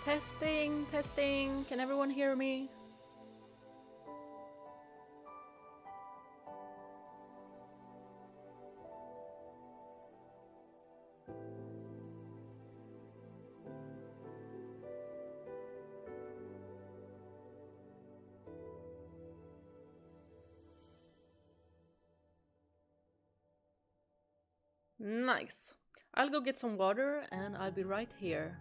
Testing, testing. Can everyone hear me? Nice. I'll go get some water and I'll be right here.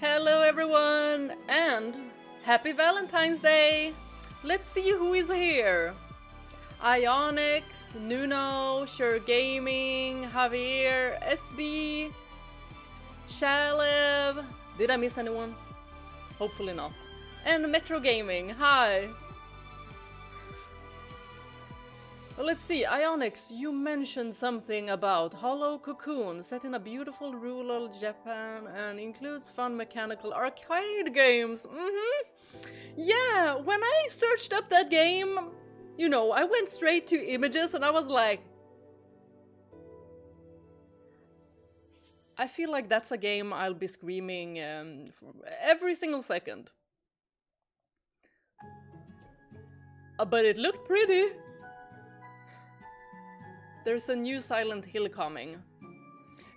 Hello everyone, and happy Valentine's Day! Let's see who is here. Ionix, Nuno, Sure Gaming, Javier, SB, Shalev. Did I miss anyone? Hopefully not. And Metro Gaming, hi! Well, let's see, Ionix, you mentioned something about Hollow Cocoon, set in a beautiful rural Japan and includes fun mechanical arcade games. Yeah, when I searched up that game, you know, I went straight to images and I was like, I feel like that's a game I'll be screaming every single second. But it looked pretty. There's a new Silent Hill coming.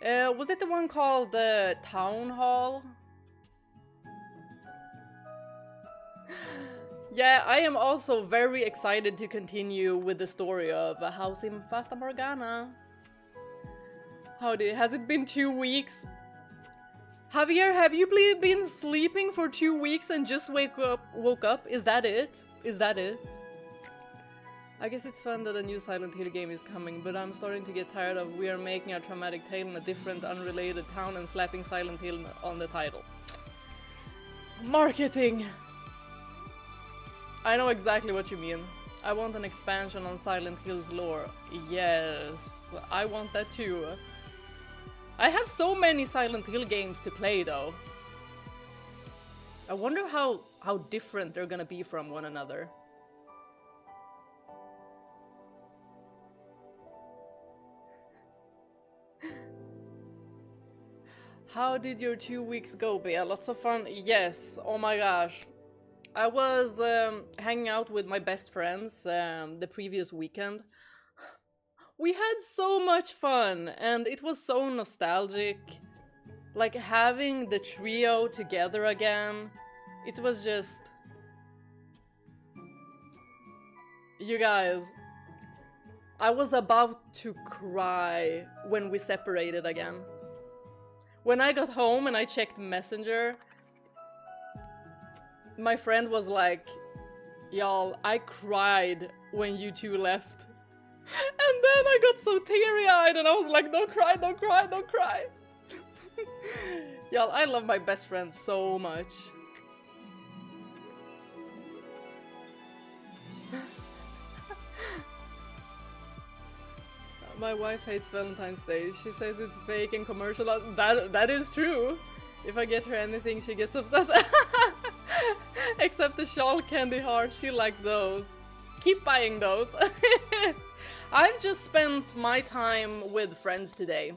Was it the one called the Town Hall? Yeah, I am also very excited to continue with the story of a house in Fata Morgana. Has it been 2 weeks? Javier, have you been sleeping for 2 weeks and just woke up? Is that it? Is that it? I guess it's fun that a new Silent Hill game is coming, but I'm starting to get tired of we are making a traumatic tale in a different, unrelated town and slapping Silent Hill on the title. Marketing! I know exactly what you mean. I want an expansion on Silent Hill's lore. Yes, I want that too. I have so many Silent Hill games to play though. I wonder how different they're gonna be from one another. How did your 2 weeks go, Bea? Lots of fun? Yes, oh my gosh. I was hanging out with my best friends the previous weekend. We had so much fun and it was so nostalgic. Like having the trio together again. It was just... You guys, I was about to cry when we separated again. When I got home and I checked Messenger, my friend was like, y'all, I cried when you two left. And then I got so teary-eyed and I was like, don't cry, don't cry, don't cry. Y'all, I love my best friend so much. My wife hates Valentine's Day. She says it's fake and commercial. That is true. If I get her anything, she gets upset. Except the shawl candy heart, she likes those. Keep buying those. I've just spent my time with friends today.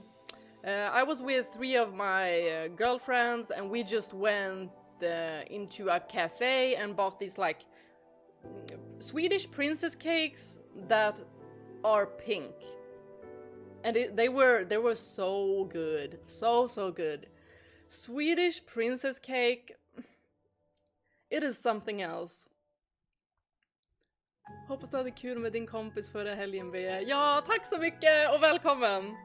I was with 3 of my girlfriends and we just went into a cafe and bought these like Swedish princess cakes that are pink. And they were so good. So good. Swedish princess cake. It is something else. Hoppas du hade kul med din kompis förra helgen, Bea. Ja, tack så mycket och välkommen!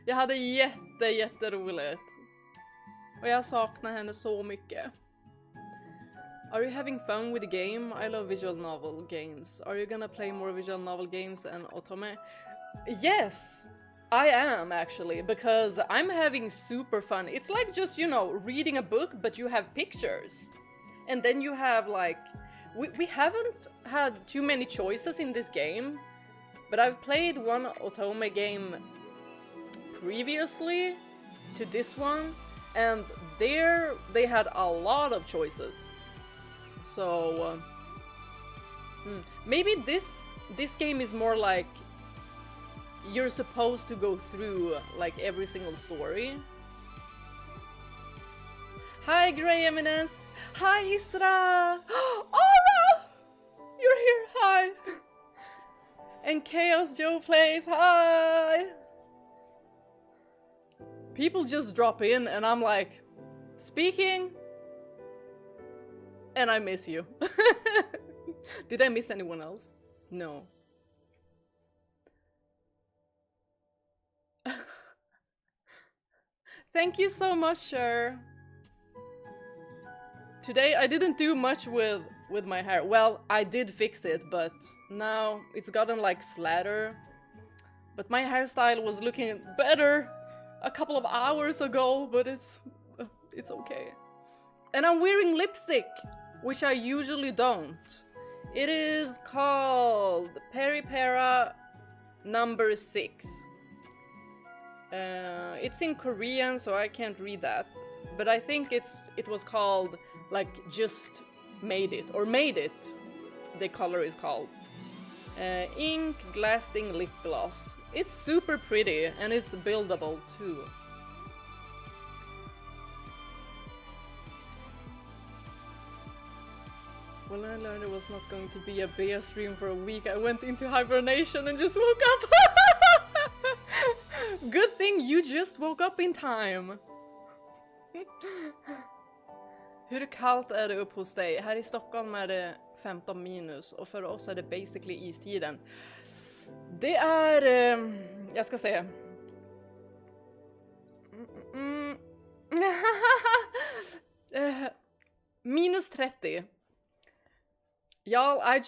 Jag hade jätteroligt. Och jag saknar henne så mycket. Are you having fun with the game? I love visual novel games. Are you gonna play more visual novel games and Otome? Yes, I am actually, because I'm having super fun. It's like just, you know, reading a book, but you have pictures. And then you have like... We haven't had too many choices in this game, but I've played one Otome game previously to this one, and there they had a lot of choices. So maybe this game is more like you're supposed to go through like every single story. Hi, Grey Eminence. Hi, Isra. Aura! You're here. Hi. And Chaos Joe plays. Hi. People just drop in and I'm like, speaking. And I miss you. Did I miss anyone else? No. Thank you so much, Cher. Today I didn't do much with my hair. Well, I did fix it, but now it's gotten like flatter. But my hairstyle was looking better a couple of hours ago, but it's okay. And I'm wearing lipstick, which I usually don't. It is called Peri Pera number 6. It's in Korean, so I can't read that. But I think it was called like just made it, or made it. The color is called ink lasting lip gloss. It's super pretty and it's buildable too. When I learned it was not going to be a bear stream for a week, I went into hibernation and just woke up. Good thing you just woke up in time. Hur kallt är det upp hos dig? Här i Stockholm är det 15 minus och för oss är det basically istiden. Det är, jag ska säga. Minus 30. Y'all, I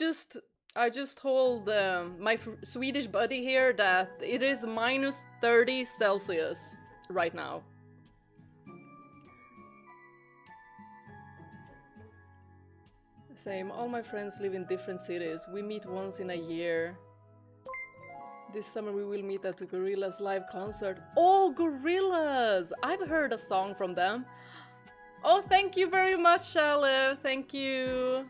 just told my Swedish buddy here that it is minus 30 Celsius right now. Same, all my friends live in different cities. We meet once in a year. This summer we will meet at the Gorillaz live concert. Oh, Gorillaz! I've heard a song from them. Oh, thank you very much, Shalev. Thank you.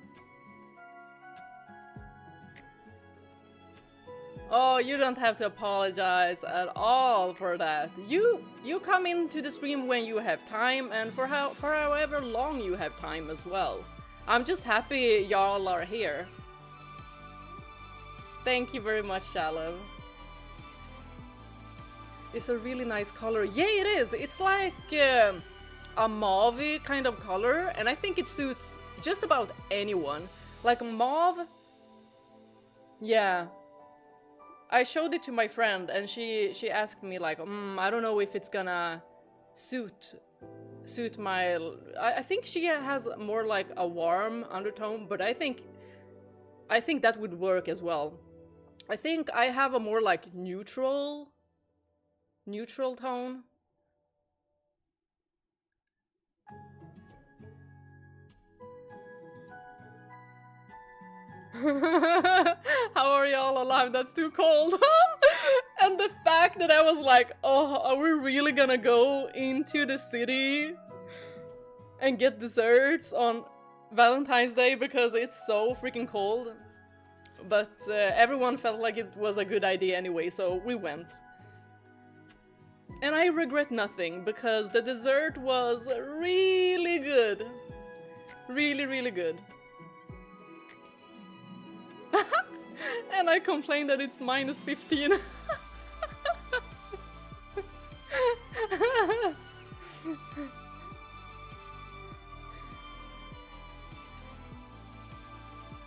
Oh, you don't have to apologize at all for that. You come into the stream when you have time, and for however long you have time as well. I'm just happy y'all are here. Thank you very much, Shalev. It's a really nice color. Yeah, it is. It's like a mauve kind of color, and I think it suits just about anyone. Like mauve. Yeah. I showed it to my friend, and she asked me like, I don't know if it's gonna suit my. I think she has more like a warm undertone, but I think that would work as well. I think I have a more like neutral tone. How are y'all alive? That's too cold. And the fact that I was like, oh, are we really gonna go into the city and get desserts on Valentine's Day because it's so freaking cold? But everyone felt like it was a good idea anyway, so we went. And I regret nothing because the dessert was really good. Really, really good. And I complained that it's minus 15.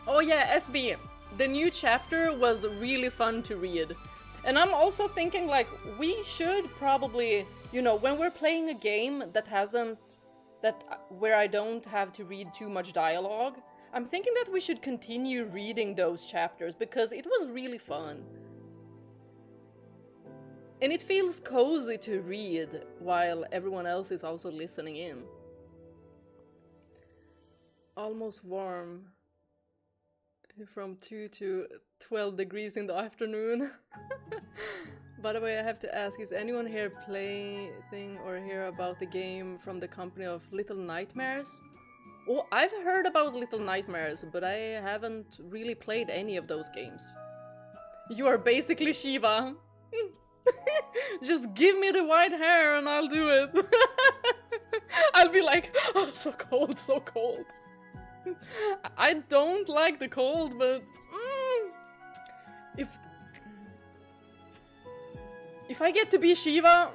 Oh yeah, SB. The new chapter was really fun to read. And I'm also thinking like we should probably, you know, when we're playing a game where I don't have to read too much dialogue, I'm thinking that we should continue reading those chapters because it was really fun. And it feels cozy to read while everyone else is also listening in. Almost warm. From 2 to 12 degrees in the afternoon. By the way, I have to ask, is anyone here playing or hear about the game from the company of Little Nightmares? Oh, I've heard about Little Nightmares, but I haven't really played any of those games. You are basically Shiva. Just give me the white hair and I'll do it. I'll be like, oh, so cold, so cold. I don't like the cold, but if I get to be Shiva,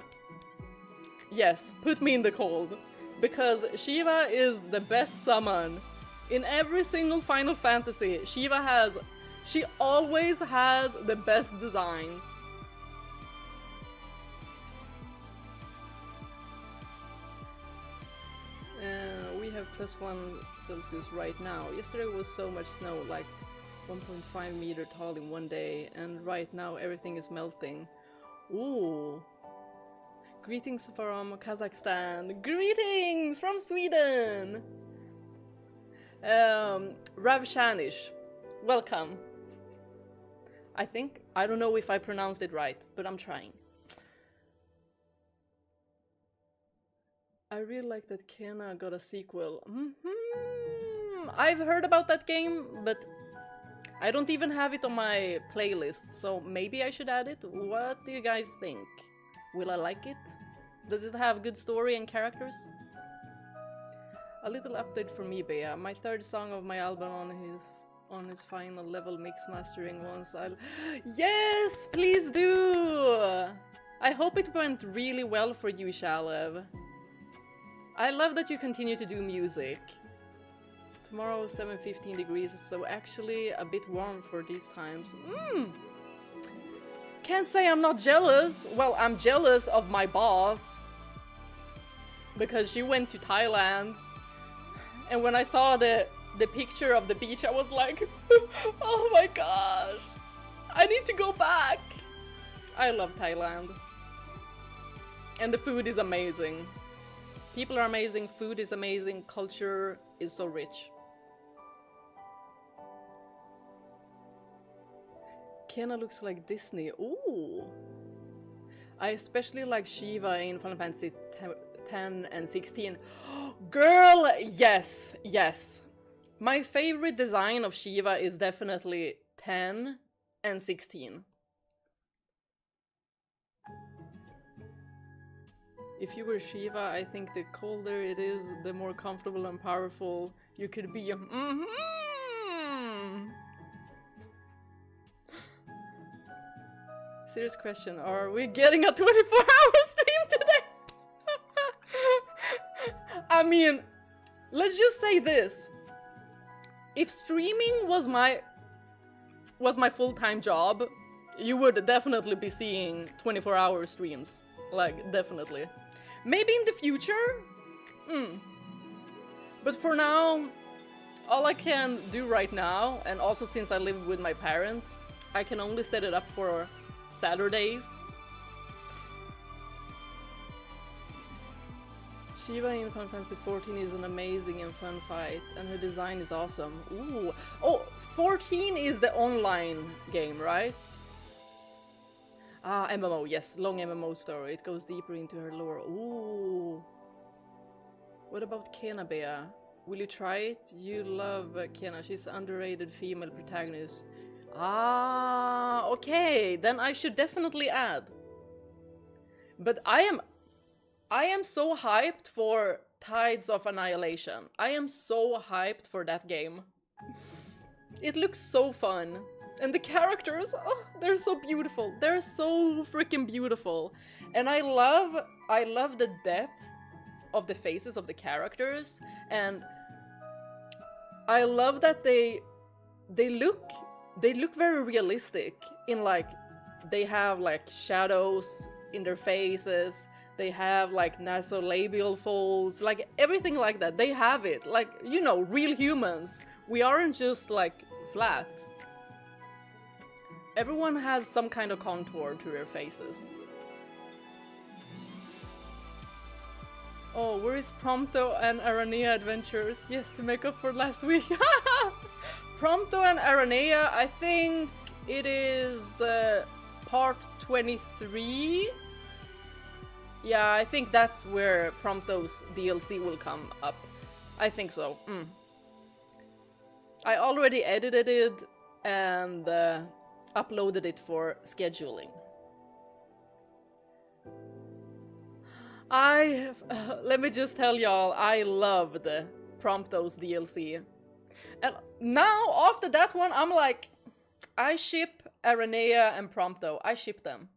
yes, put me in the cold. Because Shiva is the best summon. In every single Final Fantasy, she always has the best designs. +1 Celsius right now. Yesterday was so much snow, like 1.5 meter tall in one day, and right now everything is melting. Ooh. Greetings from Kazakhstan. Greetings from Sweden. Rav Shanish, welcome. I don't know if I pronounced it right, but I'm trying. I really like that Kena got a sequel. I've heard about that game, but I don't even have it on my playlist, so maybe I should add it. What do you guys think? Will I like it? Does it have good story and characters? A little update from me, Bea. My third song of my album on his final level mix mastering once I'll... Yes! Please do! I hope it went really well for you, Shalev. I love that you continue to do music. Tomorrow 7-15 degrees, so actually a bit warm for these times. Can't say I'm not jealous. Well, I'm jealous of my boss because she went to Thailand, and when I saw the picture of the beach, I was like, oh my gosh, I need to go back. I love Thailand, and the food is amazing. People are amazing, food is amazing, culture is so rich. Kena looks like Disney. Ooh. I especially like Shiva in Final Fantasy 10 and 16. Girl, yes, yes. My favorite design of Shiva is definitely 10 and 16. If you were Shiva, I think the colder it is, the more comfortable and powerful you could be. Serious question, are we getting a 24-hour stream today? I mean, let's just say this. If streaming was my full-time job, you would definitely be seeing 24-hour streams. Like, definitely. Maybe in the future? But for now, all I can do right now, and also since I live with my parents, I can only set it up for Saturdays. Shiva in Final Fantasy 14 is an amazing and fun fight, and her design is awesome. Ooh. Oh, 14 is the online game, right? Ah, MMO, yes, long MMO story. It goes deeper into her lore. Ooh. What about Kena, Bea? Will you try it? You love Kena. She's an underrated female protagonist. Ah, okay. Then I should definitely add. But I am so hyped for Tides of Annihilation. I am so hyped for that game. It looks so fun. And the characters, oh, they're so beautiful. They're so freaking beautiful. And I love the depth of the faces of the characters, and I love that they look very realistic in, like, they have like shadows in their faces, they have like nasolabial folds, like everything like that. They have it, like, you know, real humans. We aren't just like flat. Everyone has some kind of contour to their faces. Oh, where is Prompto and Aranea Adventures? Yes, to make up for last week. Prompto and Aranea, I think it is part 23. Yeah, I think that's where Prompto's DLC will come up. I think so. I already edited it and uploaded it for scheduling. Let me just tell y'all, I loved Prompto's DLC. And now, after that one, I'm like, I ship Aranea and Prompto. I ship them.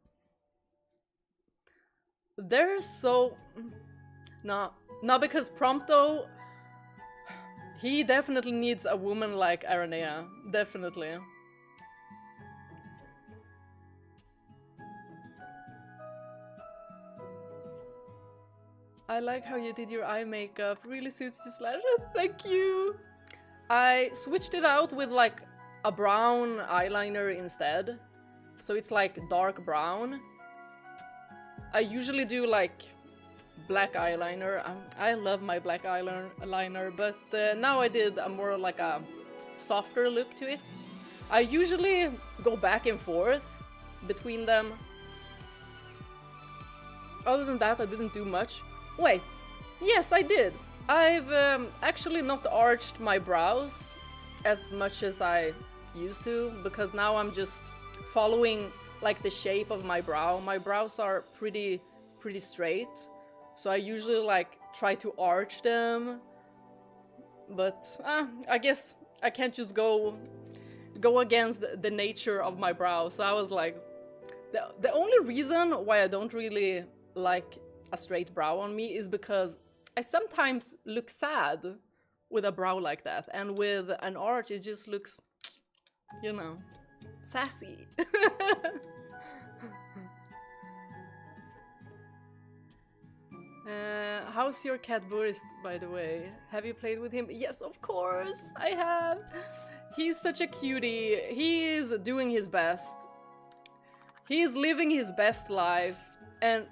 They're so... No, because Prompto, he definitely needs a woman like Aranea. Definitely. I like how you did your eye makeup. Really suits you, Slasher. Thank you. I switched it out with like a brown eyeliner instead. So it's like dark brown. I usually do like black eyeliner. I love my black eyeliner, but now I did a more like a softer look to it. I usually go back and forth between them. Other than that, I didn't do much. Wait, yes, I did. I've actually not arched my brows as much as I used to, because now I'm just following like the shape of my brow. My brows are pretty straight, so I usually like try to arch them, but I guess I can't just go against the nature of my brow. So I was like, the only reason why I don't really like a straight brow on me is because I sometimes look sad with a brow like that, and with an arch it just looks, you know, sassy. How's your cat Boris, by the way? Have you played with him? Yes, of course, I have. He's such a cutie. He is doing his best. He is living his best life, and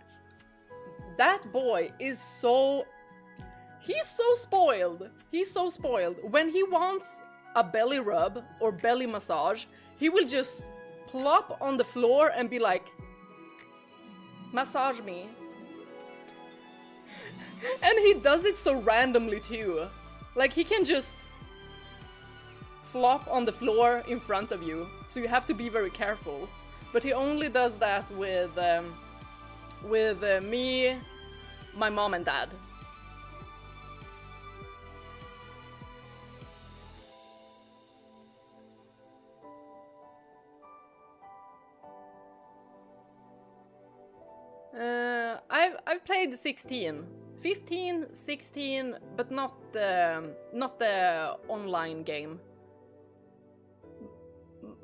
that boy is so... He's so spoiled. He's so spoiled. When he wants a belly rub or belly massage, he will just plop on the floor and be like, massage me. And he does it so randomly too. Like, he can just flop on the floor in front of you, so you have to be very careful. But he only does that with me, my mom and dad. I've played 16, 15, 16, but not the online game.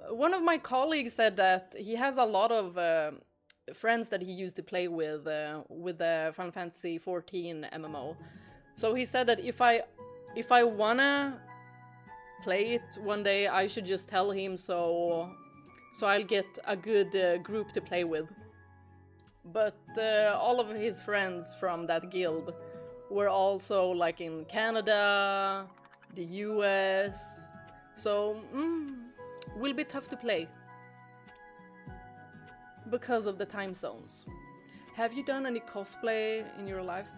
One of my colleagues said that he has a lot of friends that he used to play with the Final Fantasy 14 MMO. So he said that if I wanna play it one day, I should just tell him, so I'll get a good group to play with. But all of his friends from that guild were also like in Canada, the US, so will be tough to play because of the time zones. Have you done any cosplay in your life?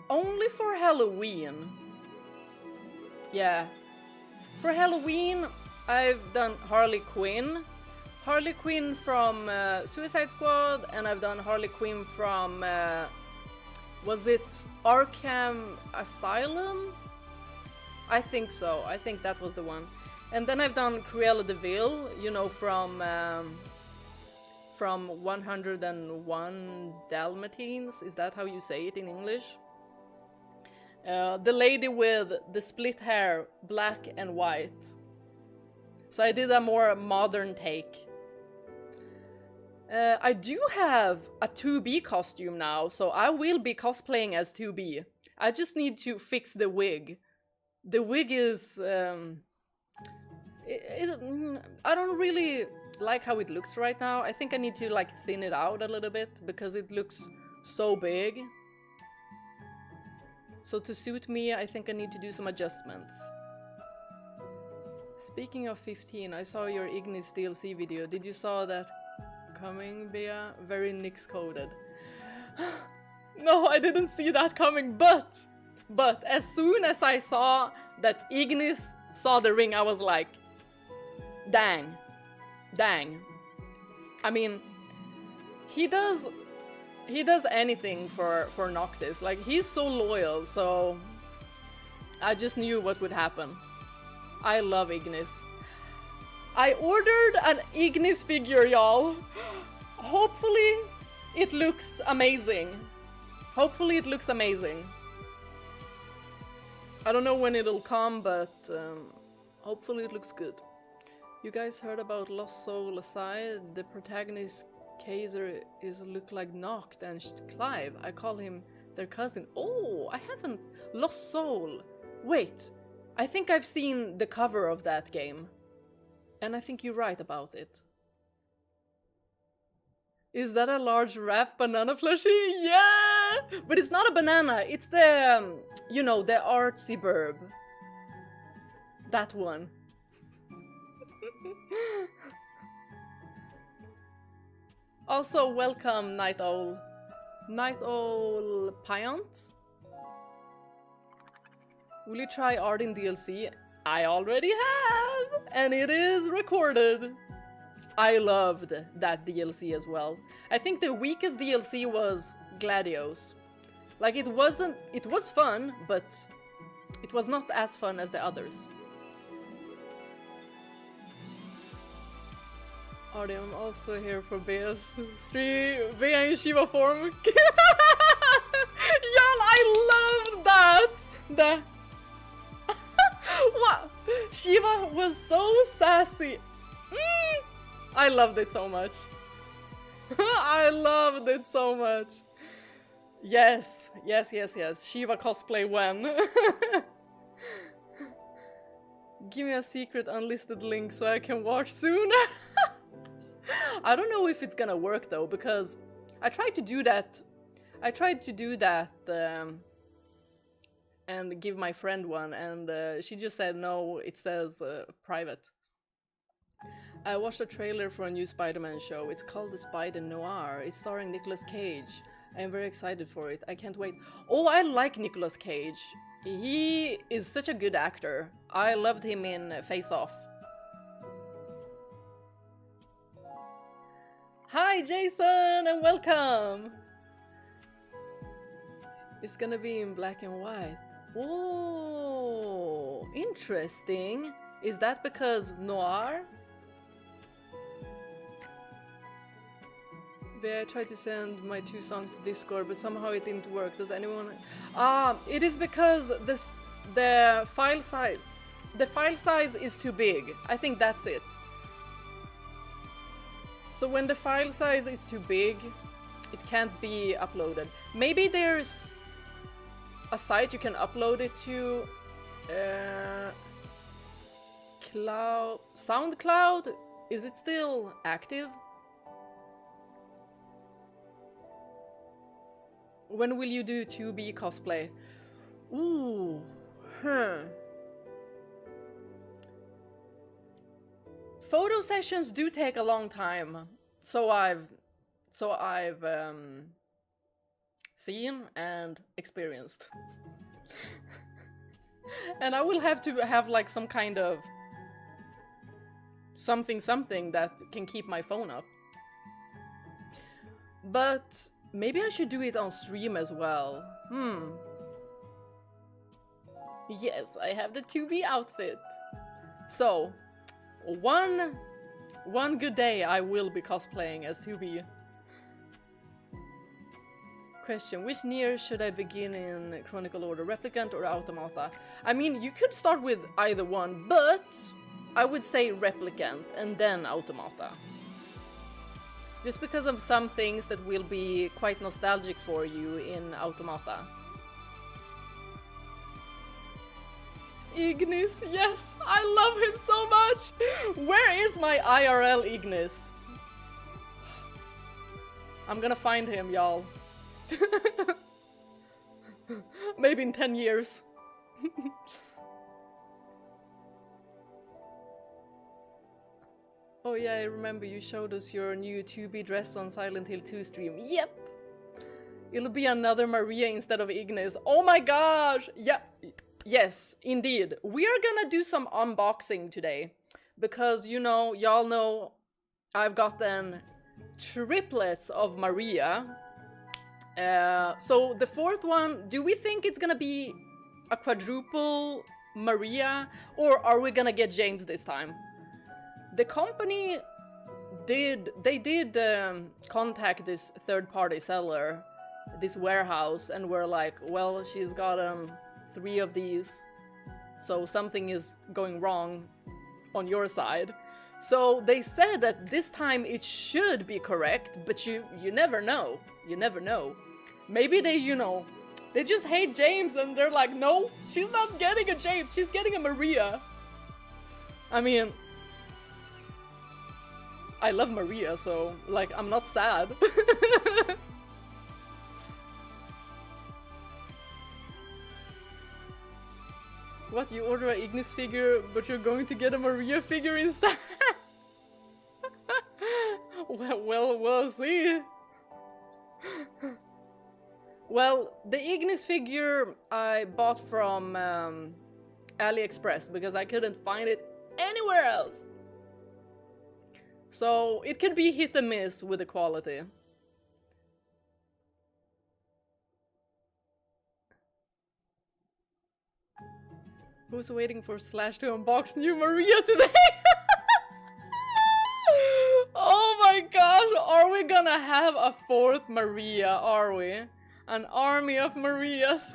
Only for Halloween. Yeah. For Halloween, I've done Harley Quinn. Harley Quinn from Suicide Squad, and I've done Harley Quinn from, was it Arkham Asylum? I think so. I think that was the one. And then I've done Cruella de Vil, you know, from 101 Dalmatines. Is that how you say it in English? The lady with the split hair, black and white. So I did a more modern take. I do have a 2B costume now, so I will be cosplaying as 2B. I just need to fix the wig. The wig is... I don't really like how it looks right now. I think I need to like thin it out a little bit because it looks so big. So to suit me, I think I need to do some adjustments. Speaking of 15, I saw your Ignis DLC video. Did you saw that coming, Bea? Very Nyx coded. No, I didn't see that coming, but as soon as I saw that Ignis saw the ring, I was like, dang. I mean, he does anything for Noctis. Like, he's so loyal, so I just knew what would happen. I love Ignis. I ordered an Ignis figure, y'all. Hopefully it looks amazing. Hopefully it looks amazing. I don't know when it'll come, but hopefully it looks good. You guys heard about Lost Soul Aside? The protagonist Kaiser is look like Noct and Clive. I call him their cousin. Oh, I haven't. Lost Soul. Wait, I think I've seen the cover of that game. And I think you're right about it. Is that a large Raph banana plushie? Yeah! But it's not a banana, it's the, you know, the artsy burb. That one. Also, welcome, Night Owl. Night Owl Pyant. Will you try Arden DLC? I already have! And it is recorded. I loved that DLC as well. I think the weakest DLC was Gladios. Like, it was fun, but it was not as fun as the others. I'm also here for Bea's stream. Bea in Shiva form. Y'all, I loved that! What? Shiva was so sassy. I loved it so much. I loved it so much. Yes, yes, yes, yes. Shiva cosplay when. Give me a secret unlisted link so I can watch soon. I don't know if it's gonna work though, because I tried to do that. And give my friend one, and she just said no, it says private. I watched a trailer for a new Spider-Man show. It's called The Spider Noir. It's starring Nicolas Cage. I am very excited for it. I can't wait. Oh, I like Nicolas Cage. He is such a good actor. I loved him in Face Off. Hi, Jason, and welcome! It's gonna be in black and white. Oh, interesting. Is that because noir? I tried to send my 2 songs to Discord, but somehow it didn't work. Does anyone... it is because the file size is too big. I think that's it. So when the file size is too big, it can't be uploaded. Maybe there's a site you can upload it to. SoundCloud? Is it still active? When will you do 2B cosplay? Ooh, Photo sessions do take a long time, so I've seen and experienced. And I will have to have like some kind of something that can keep my phone up. But maybe I should do it on stream as well. Yes, I have the 2B outfit. So, one good day I will be cosplaying as 2B. Question, which Nier should I begin in chronicle order? Replicant or Automata? I mean, you could start with either one, but I would say Replicant and then Automata. Just because of some things that will be quite nostalgic for you in Automata. Ignis, yes, I love him so much! Where is my IRL Ignis? I'm gonna find him, y'all. Maybe in 10 years. Oh yeah, I remember you showed us your new 2B dress on Silent Hill 2 stream. Yep! It'll be another Maria instead of Ignis. Oh my gosh! Yeah, yes, indeed. We are gonna do some unboxing today. Because, you know, y'all know I've gotten triplets of Maria. So the 4th one, do we think it's gonna be a quadruple Maria? Or are we gonna get James this time? The company did contact this third-party seller, this warehouse, and were like, well, she's gotten 3 of these, so something is going wrong on your side. So they said that this time it should be correct, but you never know. You never know. Maybe they, you know, they just hate James and they're like, no, she's not getting a James, she's getting a Maria. I mean, I love Maria, so, like, I'm not sad. What, you order an Ignis figure, but you're going to get a Maria figure instead? We'll see. Well, the Ignis figure I bought from AliExpress because I couldn't find it anywhere else. So it could be hit and miss with the quality. Who's waiting for Slash to unbox new Maria today? Oh my gosh, are we gonna have a fourth Maria, are we? An army of Marias.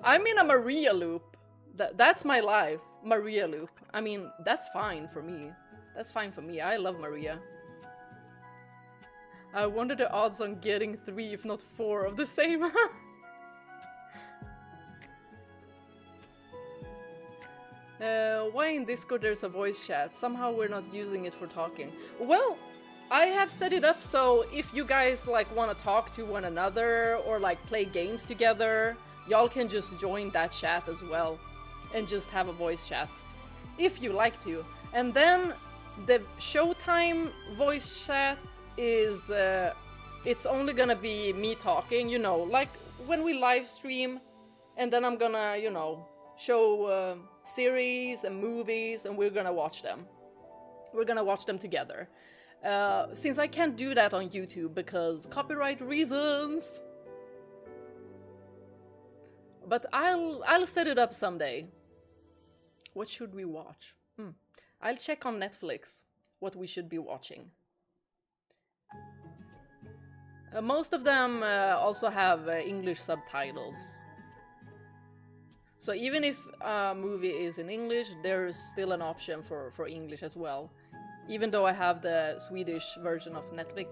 I'm in a Maria loop. That's my life, Maria loop. I mean, that's fine for me. That's fine for me, I love Maria. I wonder the odds on getting 3 if not 4 of the same. Why in Discord there's a voice chat? Somehow we're not using it for talking. Well, I have set it up so if you guys like want to talk to one another or like play games together, y'all can just join that chat as well and just have a voice chat if you like to. And then the Showtime voice chat is it's only gonna be me talking, you know, like when we live stream, and then I'm gonna, you know, show series and movies and we're gonna watch them. We're gonna watch them together. Since I can't do that on YouTube because copyright reasons. But I'll set it up someday. What should we watch? I'll check on Netflix what we should be watching. Most of them also have English subtitles. So even if a movie is in English, there's still an option for English as well. Even though I have the Swedish version of Netflix.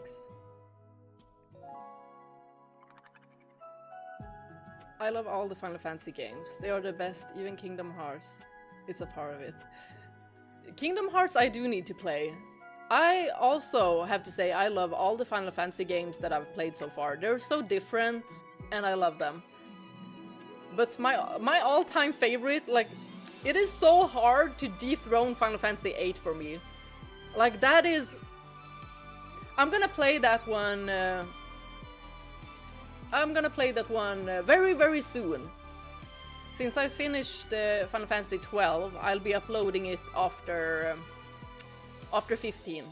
I love all the Final Fantasy games. They are the best, even Kingdom Hearts. It's a part of it. Kingdom Hearts I do need to play. I also have to say I love all the Final Fantasy games that I've played so far. They're so different and I love them. But my all-time favorite, like, it is so hard to dethrone Final Fantasy VIII for me. Like, that is... I'm gonna play that one... very, very soon. Since I finished Final Fantasy XII, I'll be uploading it after 15.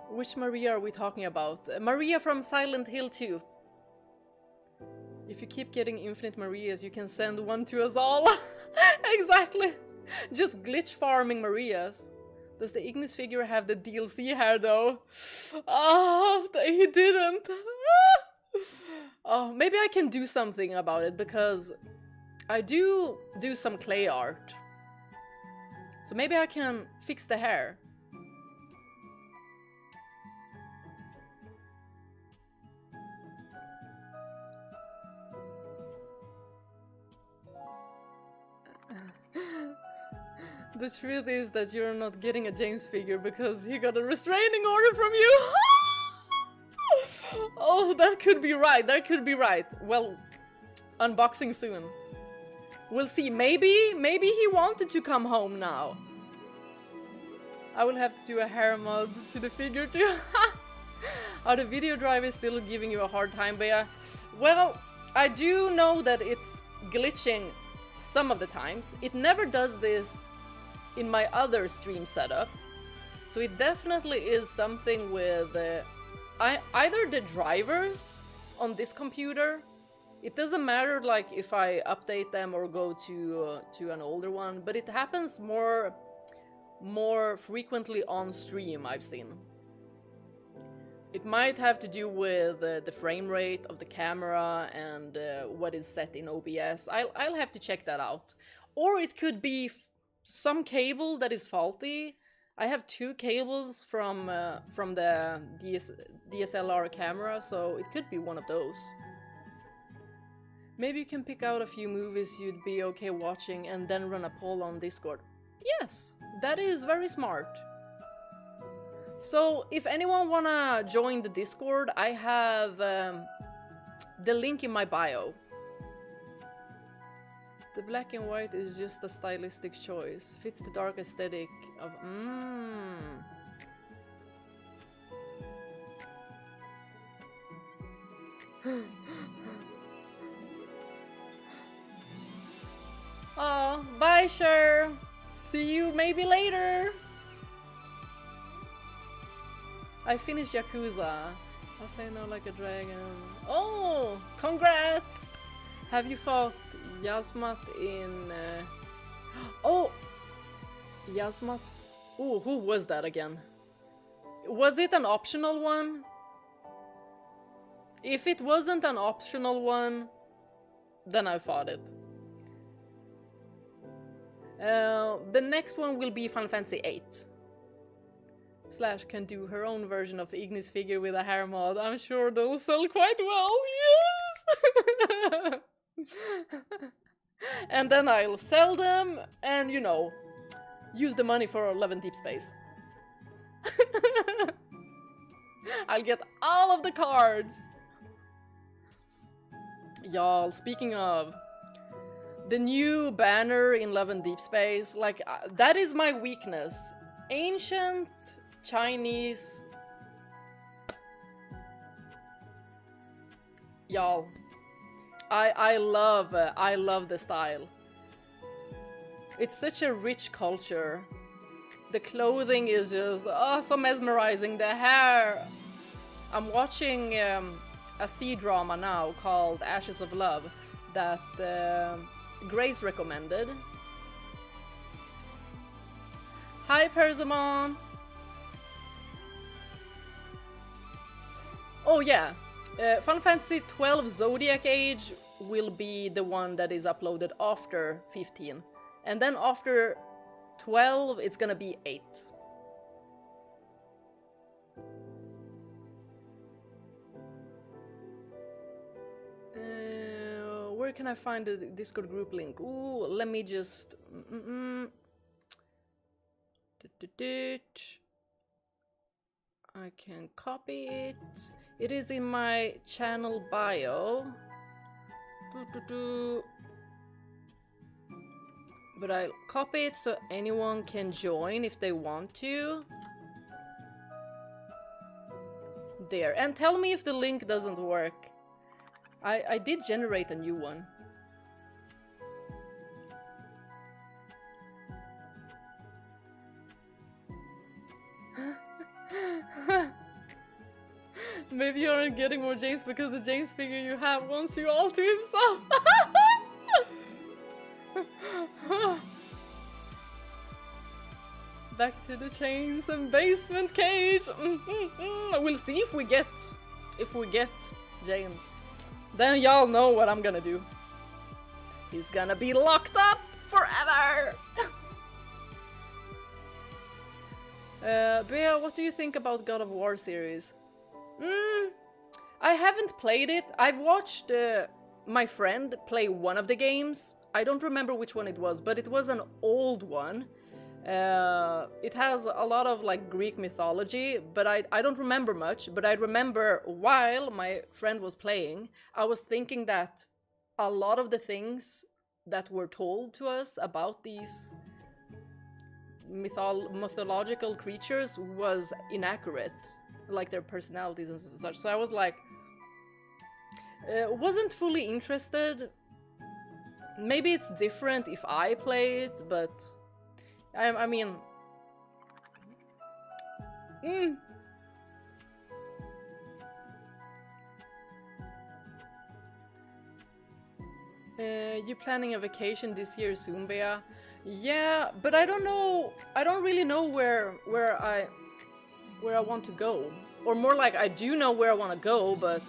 Which Maria are we talking about? Maria from Silent Hill 2. If you keep getting infinite Marias, you can send one to us all. Exactly. Just glitch farming Marias. Does the Ignis figure have the DLC hair though? Oh, he didn't. Oh, maybe I can do something about it because I do some clay art. So maybe I can fix the hair. The truth is that you're not getting a James figure because he got a restraining order from you. Oh, that could be right. That could be right. Well, unboxing soon. We'll see. Maybe he wanted to come home now. I will have to do a hair mod to the figure too. Are the video drivers still giving you a hard time, Bea? Well, I do know that it's glitching some of the times. It never does this in my other stream setup. So it definitely is something with either the drivers on this computer. It doesn't matter like if I update them or go to an older one, but it happens more frequently on stream, I've seen. It might have to do with the frame rate of the camera and what is set in OBS. I'll have to check that out. Or it could be some cable that is faulty. I have 2 cables from the DSLR camera, so it could be one of those. Maybe you can pick out a few movies you'd be okay watching and then run a poll on Discord. Yes, that is very smart. So if anyone wanna join the Discord, I have the link in my bio. The black and white is just a stylistic choice. Fits the dark aesthetic of... Oh, bye, Cher. See you maybe later. I finished Yakuza. I play now like a dragon. Oh, congrats! Have you fought Yasmat in... Oh! Yasmat... Oh, who was that again? Was it an optional one? If it wasn't an optional one, then I fought it. The next one will be Final Fantasy VIII. Slash can do her own version of Ignis figure with a hair mod. I'm sure they'll sell quite well, yes! And then I'll sell them and, you know, use the money for 11 Deep Space. I'll get all of the cards! Y'all, speaking of, the new banner in 11 Deep Space, like, that is my weakness. Ancient Chinese. Y'all, I love the style. It's such a rich culture. The clothing is just so mesmerizing. The hair. I'm watching a C-drama now called Ashes of Love that Grace recommended. Hi, Persimmon! Oh yeah, Final Fantasy XII Zodiac Age will be the one that is uploaded after 15. And then after 12, it's gonna be 8. Where can I find the Discord group link? Ooh, let me just... I can copy it. It is in my channel bio. But I'll copy it so anyone can join if they want to. There. And tell me if the link doesn't work. I did generate a new one. Maybe you aren't getting more James because the James figure you have wants you all to himself. Back to the chains and basement cage. We'll see if we get James. Then y'all know what I'm gonna do. He's gonna be locked up forever. Bea, what do you think about God of War series? I haven't played it. I've watched my friend play one of the games. I don't remember which one it was, but it was an old one. It has a lot of like Greek mythology, but I don't remember much. But I remember while my friend was playing, I was thinking that a lot of the things that were told to us about these mythological creatures was inaccurate, like their personalities and such. So I was like, wasn't fully interested. Maybe it's different if I play it, but I mean, you planning a vacation this year soon, Bea? Yeah, but I don't know. I don't really know where I want to go, or more like I do know where I want to go, but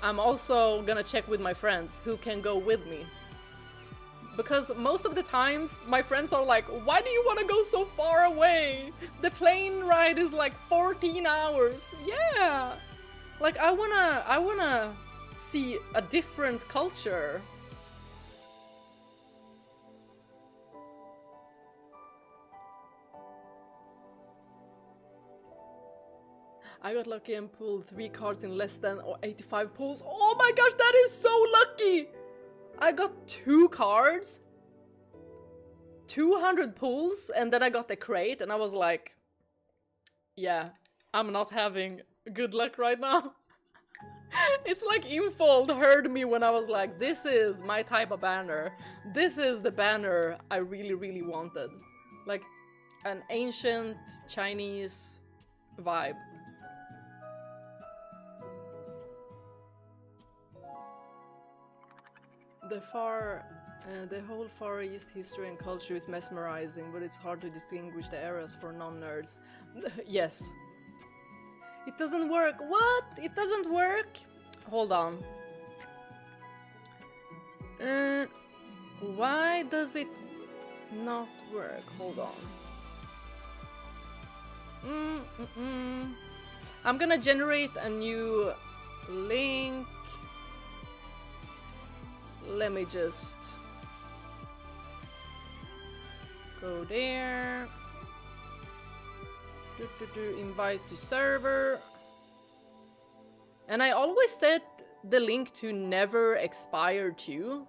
I'm also gonna check with my friends who can go with me. Because most of the times my friends are like, why do you want to go so far away? The plane ride is like 14 hours. Yeah. Like I wanna see a different culture. I got lucky and pulled 3 cards in less than 85 pulls. Oh my gosh, that is so lucky! I got 2 cards, 200 pulls, and then I got the crate, and I was like, yeah, I'm not having good luck right now. It's like Infold heard me when I was like, this is my type of banner. This is the banner I really, really wanted. Like an ancient Chinese vibe. The whole Far East history and culture is mesmerizing, but it's hard to distinguish the eras for non-nerds. Yes. It doesn't work. What? It doesn't work? Hold on. Why does it not work? Hold on. I'm gonna generate a new link. Let me just go there. Invite to server. And I always set the link to never expire too.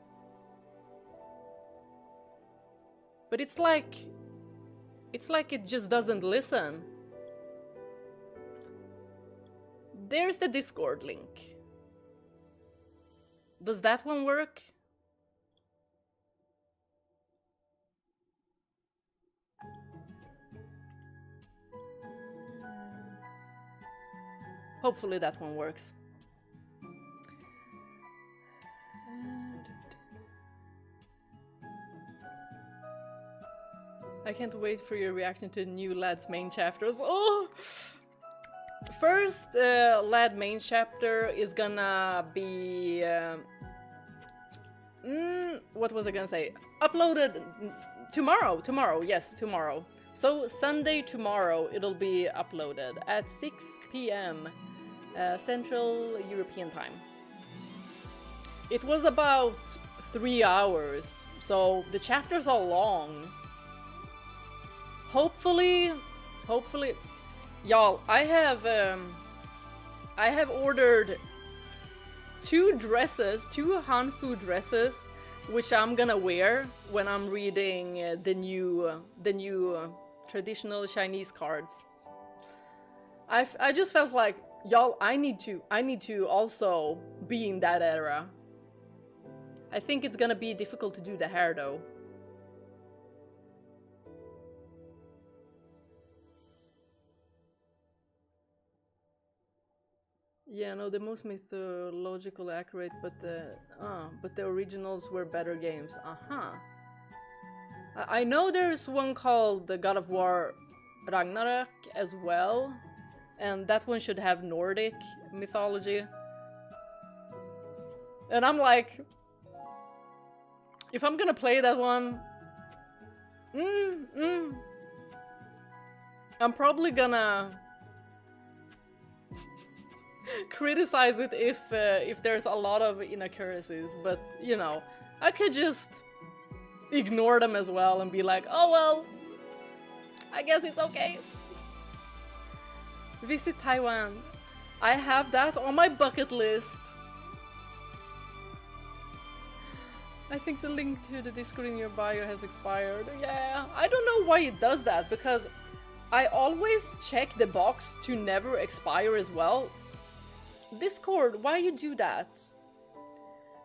But it's like it just doesn't listen. There's the Discord link. Does that one work? Hopefully that one works. I can't wait for your reaction to the new Lad's main chapters. Oh! First, Lad main chapter is gonna be... what was I gonna say? Uploaded tomorrow, yes, tomorrow. So Sunday tomorrow it'll be uploaded at 6 p.m. Central European time. It was about 3 hours, so the chapters are long. Hopefully, y'all, I have ordered 2 dresses, 2 Hanfu dresses, which I'm gonna wear when I'm reading the new traditional Chinese cards. I just felt like, y'all, I need to also be in that era. I think it's gonna be difficult to do the hair though. Yeah, no, the most mythological accurate, but the originals were better games. I know there's one called the God of War Ragnarok as well, and that one should have Nordic mythology. And I'm like, if I'm gonna play that one, I'm probably gonna criticize it if there's a lot of inaccuracies, but you know, I could just ignore them as well and be like, oh well, I guess it's okay. Visit Taiwan. I have that on my bucket list. I think the link to the Discord in your bio has expired. Yeah, I don't know why it does that, because I always check the box to never expire as well. Discord, why you do that?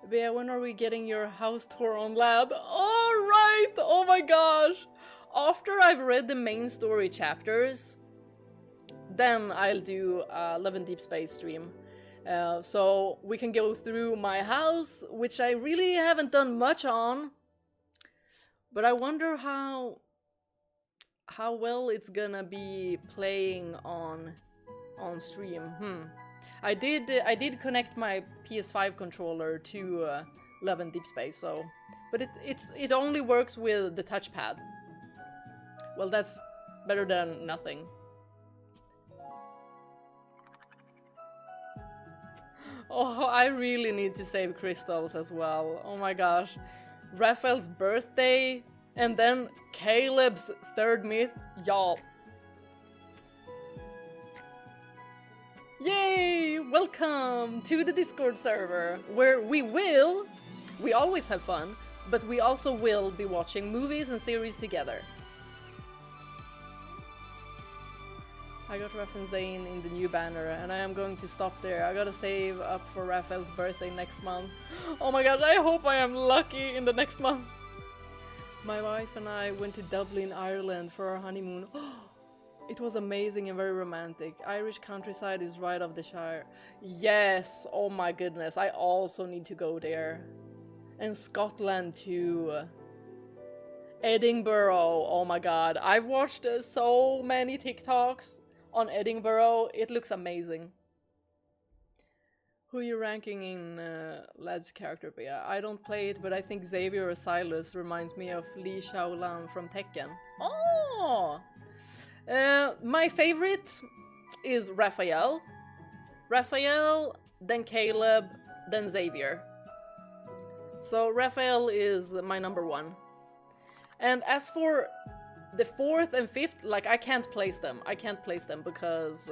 Bea, when are we getting your house tour on Lad? Alright! Oh my gosh! After I've read the main story chapters, then I'll do a Love and Deep Space stream. So we can go through my house, which I really haven't done much on. But I wonder how well it's gonna be playing on stream. I did connect my PS5 controller to Love and Deep Space, so But it only works with the touchpad. Well, that's better than nothing. Oh, I really need to save crystals as well. Oh my gosh. Raphael's birthday, and then Caleb's third myth. Y'all. Yay! Welcome to the Discord server, where we always have fun, but we also will be watching movies and series together. I got Raph and Zane in the new banner, and I am going to stop there. I gotta save up for Raphael's birthday next month. Oh my god, I hope I am lucky in the next month. My wife and I went to Dublin, Ireland for our honeymoon. It was amazing and very romantic. Irish countryside is right off the Shire. Yes, oh my goodness, I also need to go there. And Scotland too. Edinburgh, oh my god. I've watched so many TikToks on Edinburgh. It looks amazing. Who are you ranking in Led's character beta? I don't play it, but I think Xavier or Silas reminds me of Li Xiaolan from Tekken. Oh! My favorite is Raphael. Raphael, then Caleb, then Xavier. So Raphael is my number one. And as for the fourth and fifth, like, I can't place them. I can't place them because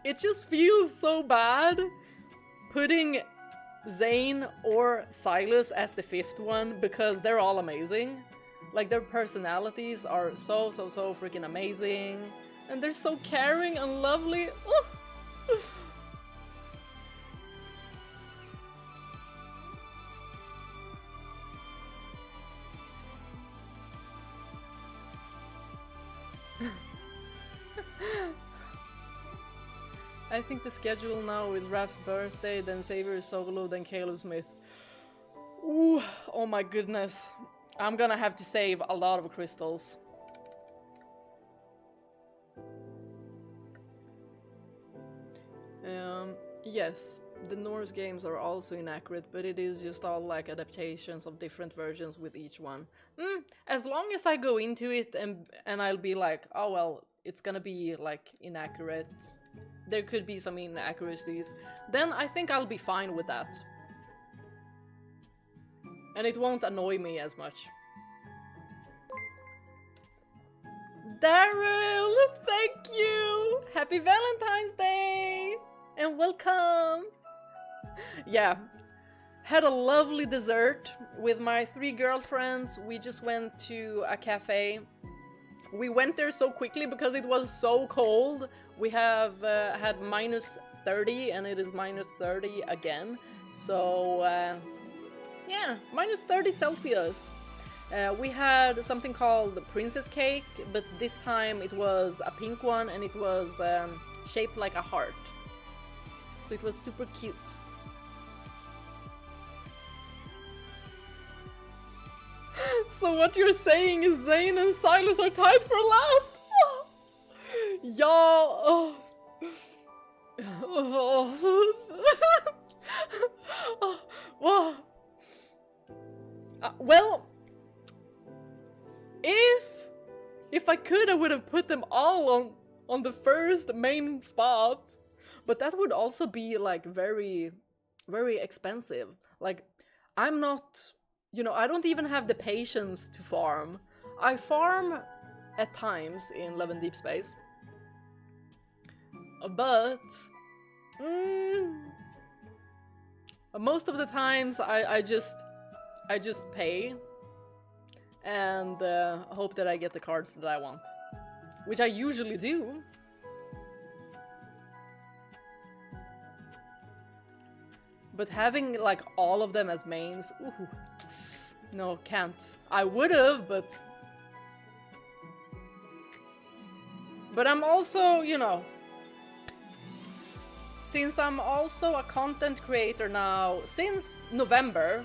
it just feels so bad putting Zane or Silas as the fifth one, because they're all amazing. Like, their personalities are so freaking amazing. And they're so caring and lovely. I think the schedule now is Raph's birthday, then Xavier's solo, then Caleb Smith. Ooh, oh my goodness. I'm gonna have to save a lot of crystals. Yes, the Norse games are also inaccurate, but it is just all like adaptations of different versions with each one. As long as I go into it and I'll be like, oh well, it's gonna be like inaccurate. There could be some inaccuracies. Then I think I'll be fine with that. And it won't annoy me as much. Daryl, thank you! Happy Valentine's Day! And welcome! Yeah, had a lovely dessert with my 3 girlfriends. We just went to a cafe. We went there so quickly because it was so cold. We have had -30 and it is -30 again. So yeah, -30 Celsius. We had something called the princess cake, but this time it was a pink one and it was shaped like a heart. So it was super cute. So what you're saying is Zane and Silas are tied for last? Y'all! Well, if I could, I would have put them all on the first main spot, but that would also be like very, very expensive. Like, I'm not, you know, I don't even have the patience to farm. I farm at times in Love and Deep Space, but most of the times I just pay and hope that I get the cards that I want, which I usually do. But having like all of them as mains, ooh, no, can't. I would have, but I'm also, you know, since I'm also a content creator now since November.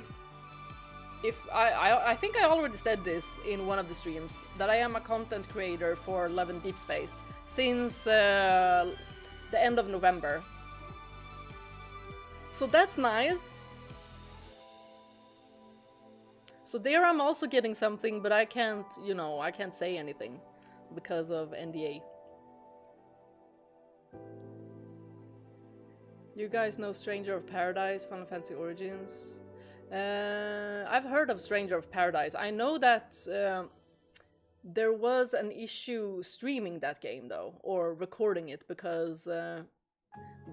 If I think I already said this in one of the streams, that I am a content creator for Love and Deep Space since the end of November. So that's nice. So there I'm also getting something, but I can't, you know, I can't say anything because of NDA. You guys know Stranger of Paradise, Final Fantasy Origins? I've heard of Stranger of Paradise. I know that there was an issue streaming that game though, or recording it, because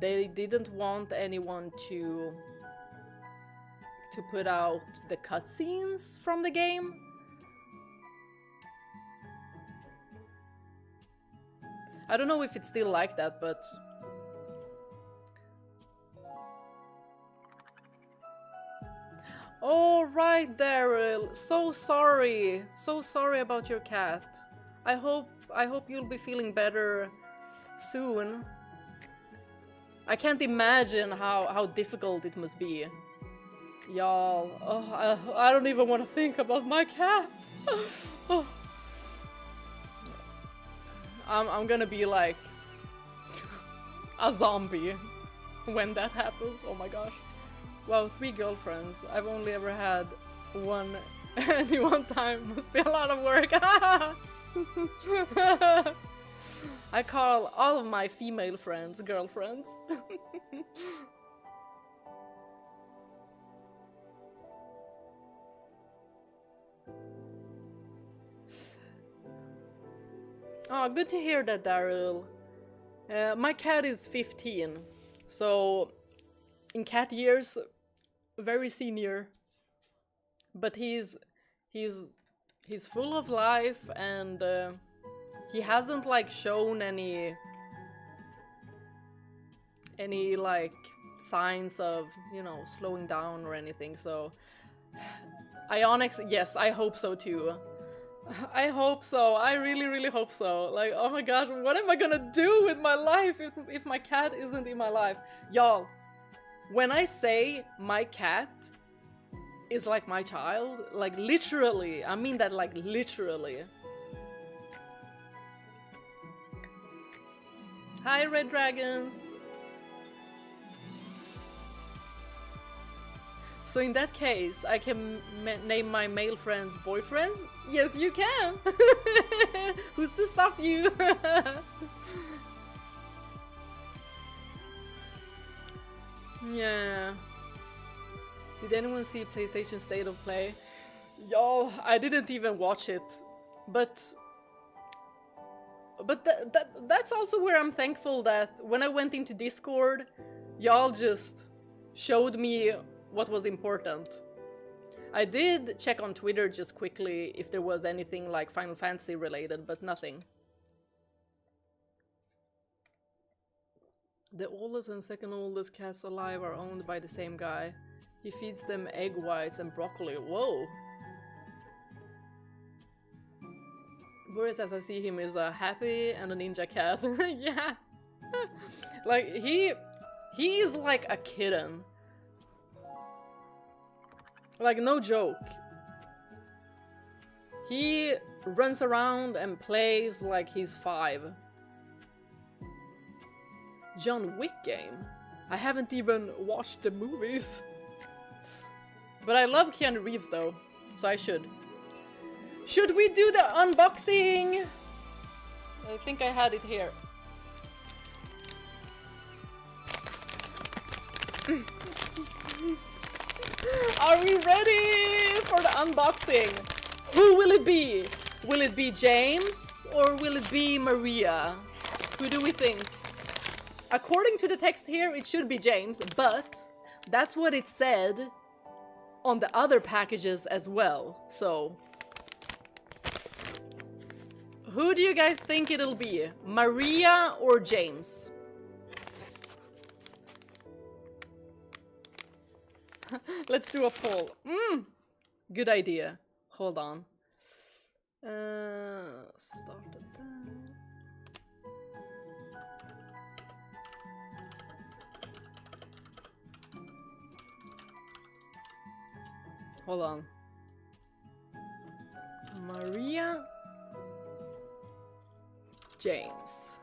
they didn't want anyone to put out the cutscenes from the game. I don't know if it's still like that, but oh, right, Daryl. So sorry. So sorry about your cat. I hope you'll be feeling better soon. I can't imagine how difficult it must be. Y'all, oh, I don't even want to think about my cat. Oh. I'm gonna be like a zombie when that happens. Oh my gosh. Wow, 3 girlfriends. I've only ever had one. Any one time must be a lot of work. I call all of my female friends girlfriends. Oh, good to hear that, Daryl. My cat is 15, so in cat years, very senior. But he's full of life, and he hasn't like shown any like signs of, you know, slowing down or anything. So Ionix, yes, I hope so too. I hope so. I really hope so. Like, oh my gosh, what am I gonna do with my life if my cat isn't in my life? Y'all, when I say my cat is like my child, like literally, I mean that like literally. Hi, Red Dragons. So in that case, I can name my male friends boyfriends? Yes, you can! Who's to stop you? Yeah. Did anyone see PlayStation State of Play? Y'all, I didn't even watch it. But that's also where I'm thankful that when I went into Discord, y'all just showed me what was important. I did check on Twitter just quickly if there was anything like Final Fantasy related, but nothing. The oldest and second oldest cats alive are owned by the same guy. He feeds them egg whites and broccoli. Whoa! Boris, as I see him, is a happy and a ninja cat. Yeah! Like, he is like a kitten. Like, no joke. He runs around and plays like he's 5. John Wick game? I haven't even watched the movies. But I love Keanu Reeves though, so I should. Should we do the unboxing? I think I had it here. Are we ready for the unboxing? Who will it be? Will it be James or will it be Maria? Who do we think? According to the text here, it should be James, but that's what it said on the other packages as well. So, who do you guys think it'll be? Maria or James? Let's do a poll. Good idea. Hold on. Start at that. Hold on. Maria. James.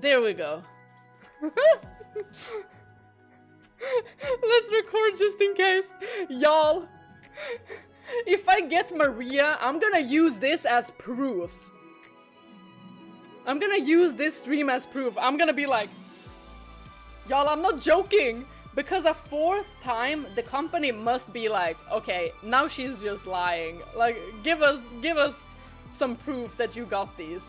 There we go. Let's record just in case. Y'all, if I get Maria, I'm gonna use this as proof. I'm gonna use this stream as proof. I'm gonna be like, y'all, I'm not joking. Because a fourth time, the company must be like, okay, now she's just lying. Like, give us some proof that you got these.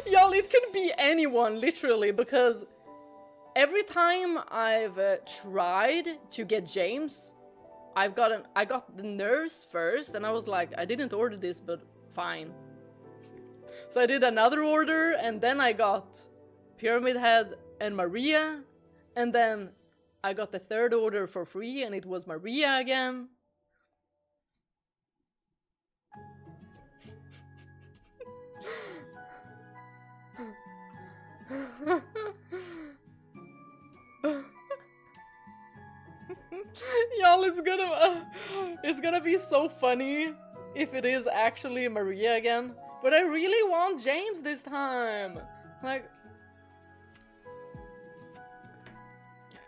Y'all, it could be anyone, literally, because every time I've tried to get James, I got the nurse first, and I was like, I didn't order this, but fine. So I did another order, and then I got Pyramid Head and Maria, and then I got the third order for free, and it was Maria again. Y'all, it's gonna be so funny if it is actually Maria again. But I really want James this time. Like,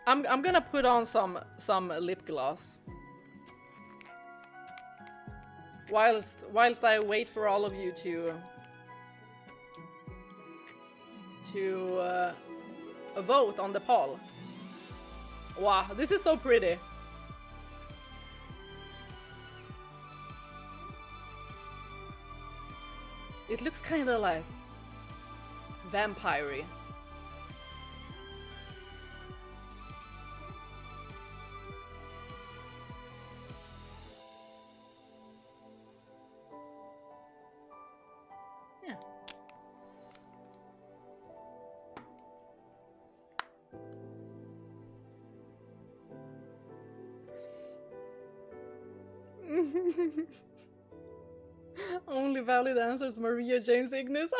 I'm gonna put on some lip gloss whilst I wait for all of you to vote on the poll. Wow, this is so pretty. It looks kind of like vampire-y. Yeah. Only valid answers: Maria, James, Ignis.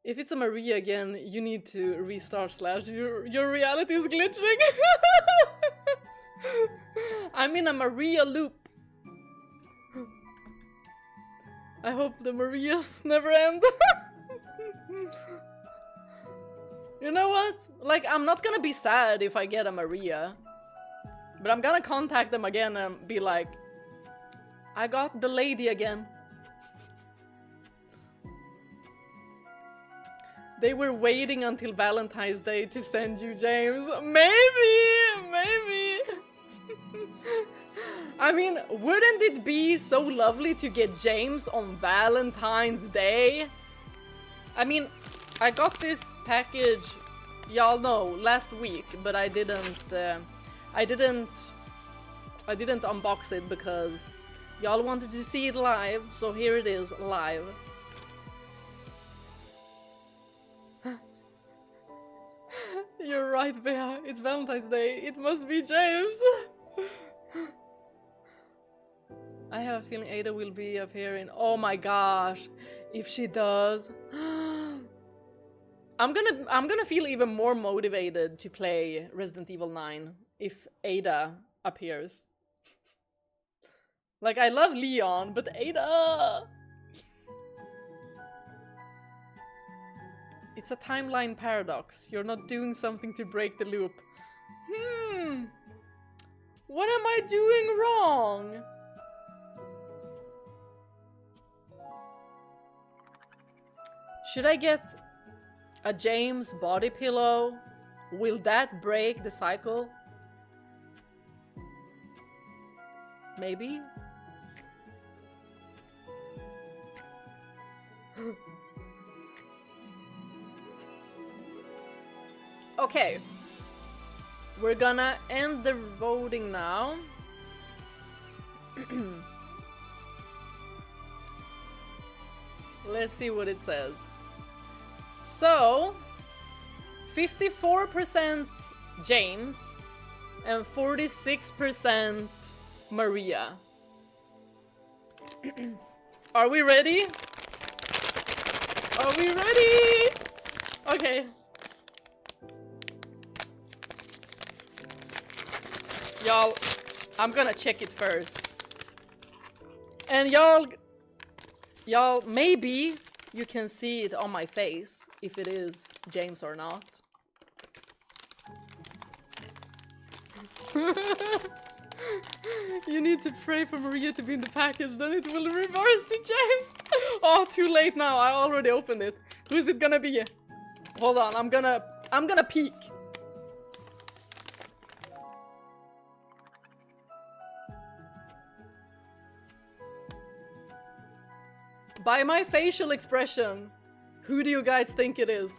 If it's a Maria again, you need to restart Slash. Your reality is glitching. I'm in a Maria loop. I hope the Marias never end. You know what? Like, I'm not gonna be sad if I get a Maria. But I'm gonna contact them again and be like, I got the lady again. They were waiting until Valentine's Day to send you James. Maybe. I mean, wouldn't it be so lovely to get James on Valentine's Day? I mean, I got this package, y'all know, last week, but I didn't unbox it because y'all wanted to see it live, so here it is, live. You're right, Bea. It's Valentine's Day. It must be James. I have a feeling Ada will be appearing. Oh my gosh. If she does. I'm gonna feel even more motivated to play Resident Evil 9 if Ada appears. Like, I love Leon, but Ada! It's a timeline paradox. You're not doing something to break the loop. What am I doing wrong? Should I get a James body pillow? Will that break the cycle? Maybe? Okay. We're gonna end the voting now. Let's see what it says. So, 54% James and 46% Maria. Are we ready? Are we ready? Okay. Y'all, I'm gonna check it first. And y'all, Y'all, maybe you can see it on my face if it is James or not. You need to pray for Maria to be in the package, then it will reverse to James. Oh, too late now. I already opened it. Who is it gonna be? Hold on, I'm gonna peek. By my facial expression, who do you guys think it is?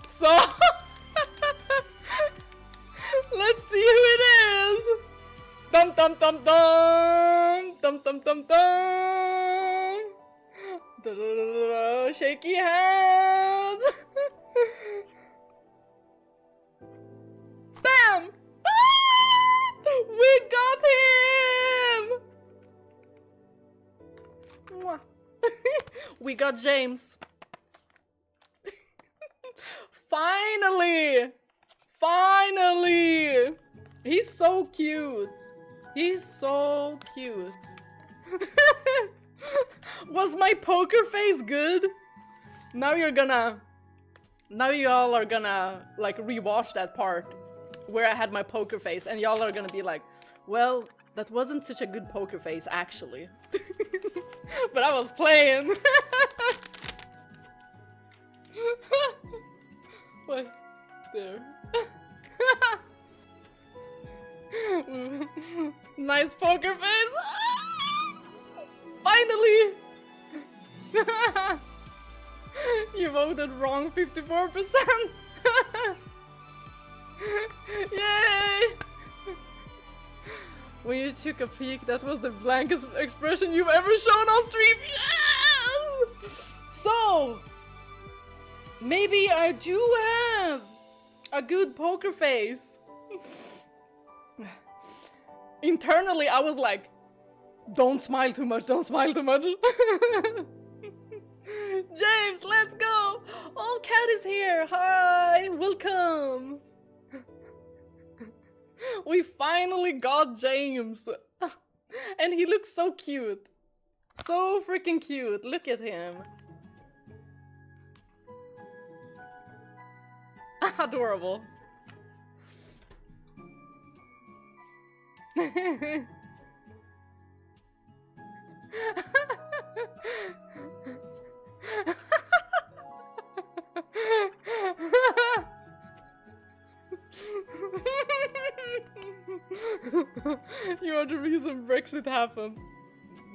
So let's see who it is. Dum dum dum dum dum dum dum dum. Shaky hands. Bam! Ah! We got him! Mwah. We got James. Finally! Finally! He's so cute. He's so cute. Was my poker face good? Now y'all are gonna like rewatch that part where I had my poker face and y'all are gonna be like, well, that wasn't such a good poker face actually. But I was playing. What? There. Nice poker face. Finally. You voted wrong 54%. Yay! When you took a peek, that was the blankest expression you've ever shown on stream. Yes! So, maybe I do have a good poker face. Internally, I was like, don't smile too much, don't smile too much. James, let's go! Oh, Cat is here! Hi, welcome! We finally got James! And he looks so cute. So freaking cute, look at him. Adorable. You are the reason Brexit happened.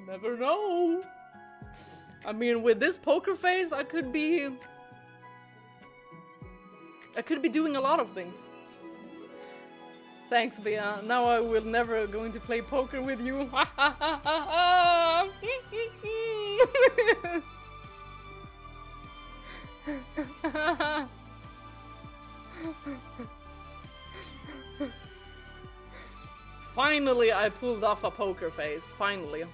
Never know. I mean, with this poker face, I could be doing a lot of things. Thanks, Bea. Now I will never going to play poker with you. Finally, I pulled off a poker face. Finally.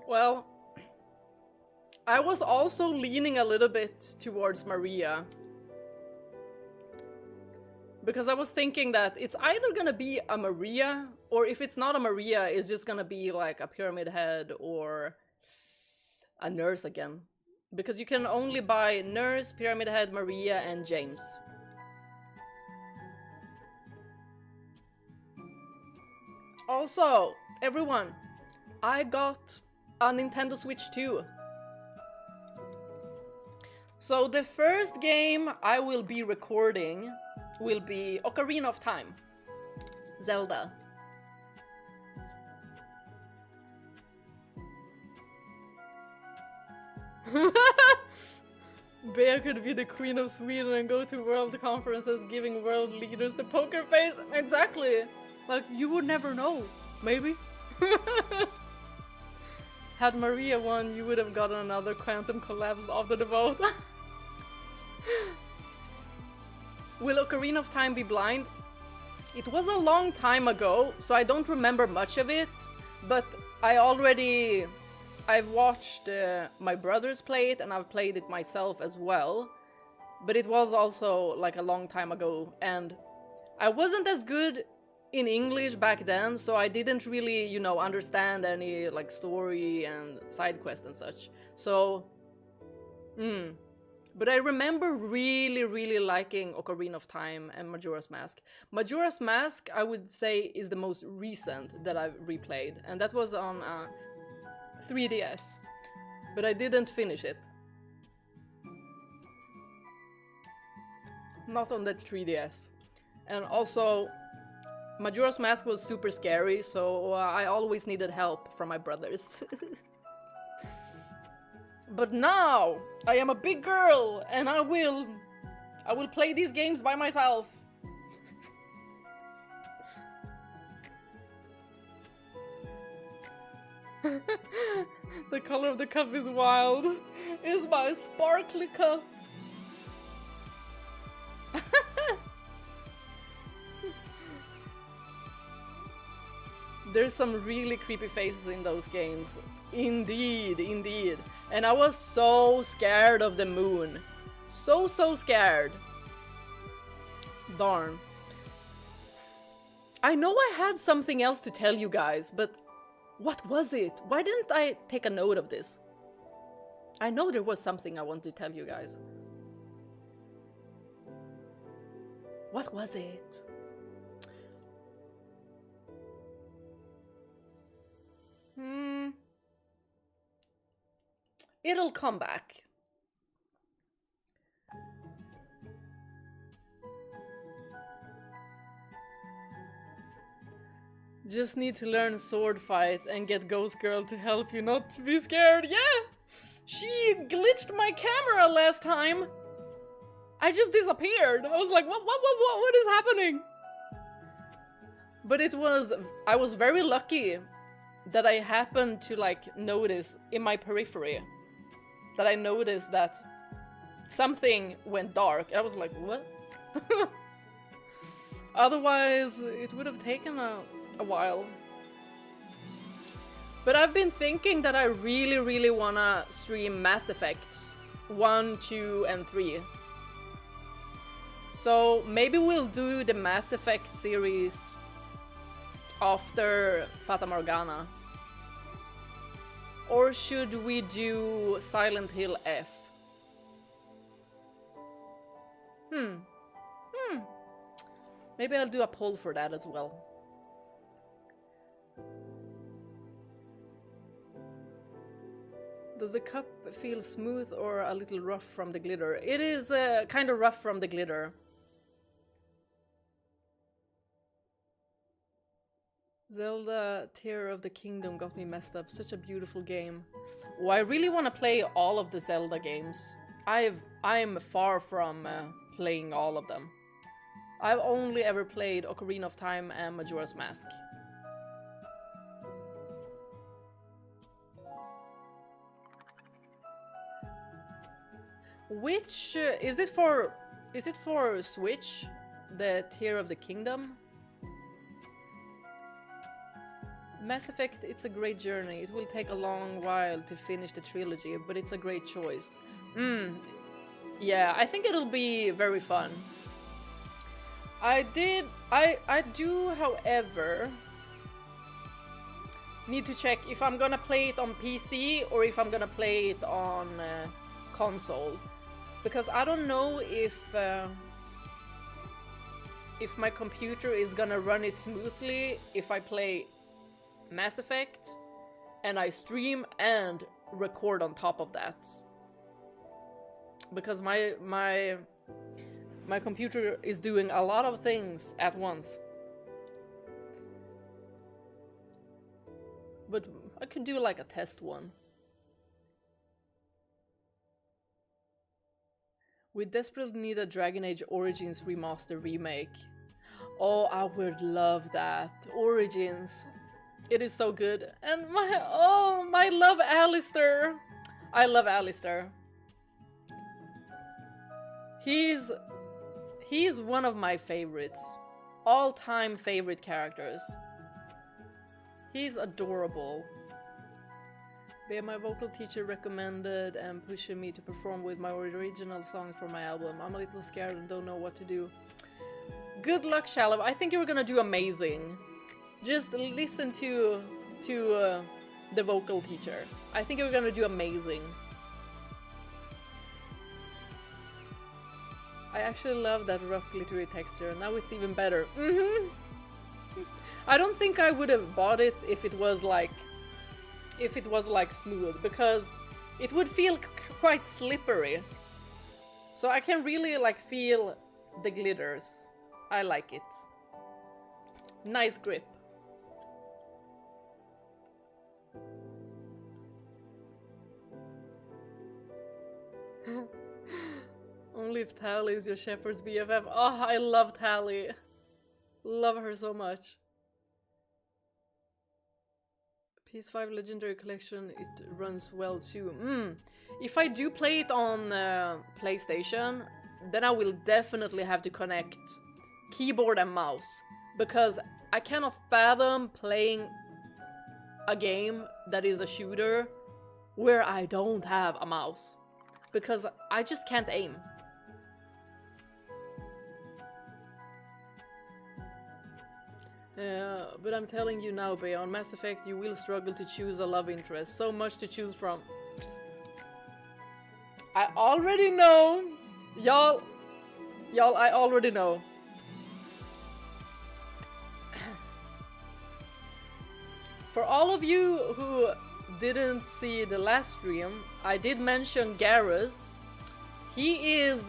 Well, I was also leaning a little bit towards Maria. Because I was thinking that it's either gonna be a Maria, or if it's not a Maria, it's just gonna be like a pyramid head or a nurse again. Because you can only buy nurse, pyramid head, Maria, and James. Also, everyone, I got a Nintendo Switch 2. So the first game I will be recording will be Ocarina of Time. Zelda. Bear could be the Queen of Sweden and go to world conferences giving world leaders the poker face. Exactly. Like, you would never know. Maybe. Had Maria won, you would have gotten another quantum collapse after the vote. Will Ocarina of Time be blind? It was a long time ago, so I don't remember much of it, but I've watched my brothers play it, and I've played it myself as well. But it was also like a long time ago, and I wasn't as good in English back then, so I didn't really, you know, understand any like story and side quest and such. So, but I remember really liking Ocarina of Time and Majora's Mask. Majora's Mask, I would say, is the most recent that I've replayed, and that was on 3DS, but I didn't finish it. Not on the 3DS. And also, Majora's Mask was super scary, so I always needed help from my brothers. But now, I am a big girl, and I will play these games by myself. The color of the cup is wild. It's my sparkly cup. There's some really creepy faces in those games. Indeed, indeed. And I was so scared of the moon. So scared. Darn. I know I had something else to tell you guys, but what was it? Why didn't I take a note of this? I know there was something I want to tell you guys. What was it? It'll come back. Just need to learn sword fight and get Ghost Girl to help you not to be scared. Yeah! She glitched my camera last time. I just disappeared. I was like, what is happening? But I was very lucky that I happened to like notice in my periphery that I noticed that something went dark. I was like, what? Otherwise, it would have taken a while. But I've been thinking that I really wanna stream Mass Effect 1, 2, and 3. So maybe we'll do the Mass Effect series after Fata Morgana. Or should we do Silent Hill F? Maybe I'll do a poll for that as well. Does the cup feel smooth or a little rough from the glitter? It is kind of rough from the glitter. Zelda Tear of the Kingdom got me messed up. Such a beautiful game. Oh, I really want to play all of the Zelda games. I'm far from playing all of them. I've only ever played Ocarina of Time and Majora's Mask. Which is it for Switch? The Tear of the Kingdom? Mass Effect, it's a great journey. It will take a long while to finish the trilogy, but it's a great choice. Yeah, I think it'll be very fun. I do, however, need to check if I'm gonna play it on PC or if I'm gonna play it on console. Because I don't know if my computer is gonna run it smoothly if I play Mass Effect and I stream and record on top of that. Because my computer is doing a lot of things at once. But I could do like a test one. We desperately need a Dragon Age Origins remaster remake. Oh, I would love that. Origins. It is so good. And my love Alistair. I love Alistair. He's one of my favorites. All-time favorite characters. He's adorable. But my vocal teacher recommended and pushing me to perform with my original songs for my album. I'm a little scared and don't know what to do. Good luck, Shalom. I think you're gonna do amazing. Just listen to the vocal teacher. I think you're gonna do amazing. I actually love that rough glittery texture. Now it's even better. I don't think I would have bought it if it was like smooth, because it would feel quite slippery. So I can really like feel the glitters. I like it. Nice grip. Only if Tally is your shepherd's BFF. Oh, I love Tally. Love her so much. PS5 Legendary Collection, it runs well too. If I do play it on PlayStation, then I will definitely have to connect keyboard and mouse, because I cannot fathom playing a game that is a shooter where I don't have a mouse, because I just can't aim. But I'm telling you now, Bea, on Mass Effect you will struggle to choose a love interest. So much to choose from. I already know! Y'all, I already know. For all of you who didn't see the last stream, I did mention Garrus. He is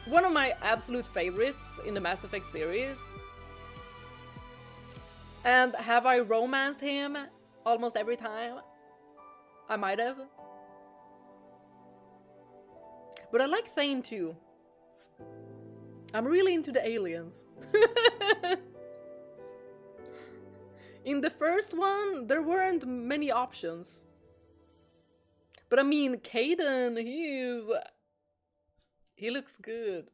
one of my absolute favorites in the Mass Effect series. And have I romanced him almost every time? I might have. But I like Thane too. I'm really into the aliens. In the first one, there weren't many options. But I mean, Caden, he looks good.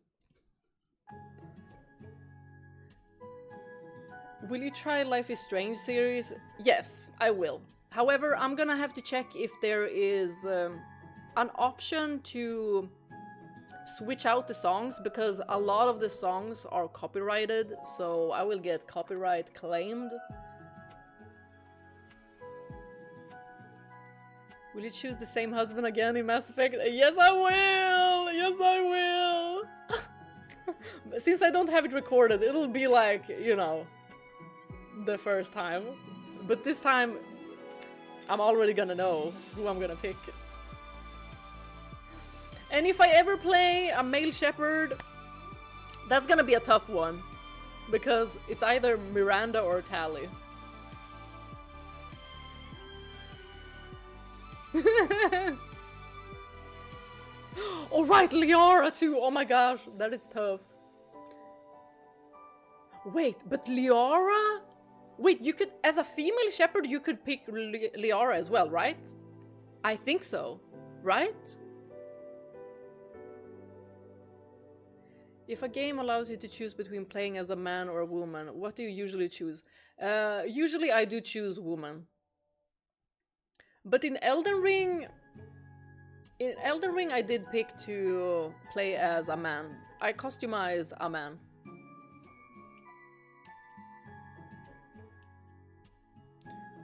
Will you try Life is Strange series? Yes, I will. However, I'm gonna have to check if there is an option to switch out the songs, because a lot of the songs are copyrighted, so I will get copyright claimed. Will you choose the same husband again in Mass Effect? Yes, I will! Yes, I will! Since I don't have it recorded, it'll be like, you know, the first time. But this time, I'm already gonna know who I'm gonna pick. And if I ever play a male shepherd, that's gonna be a tough one. Because it's either Miranda or Tally. Oh right, Liara too! Oh my gosh, that is tough. Wait, but Liara? Wait, you could, as a female shepherd, you could pick Liara as well, right? I think so, right? If a game allows you to choose between playing as a man or a woman, what do you usually choose? Usually I do choose woman. But in Elden Ring I did pick to play as a man. I customized a man.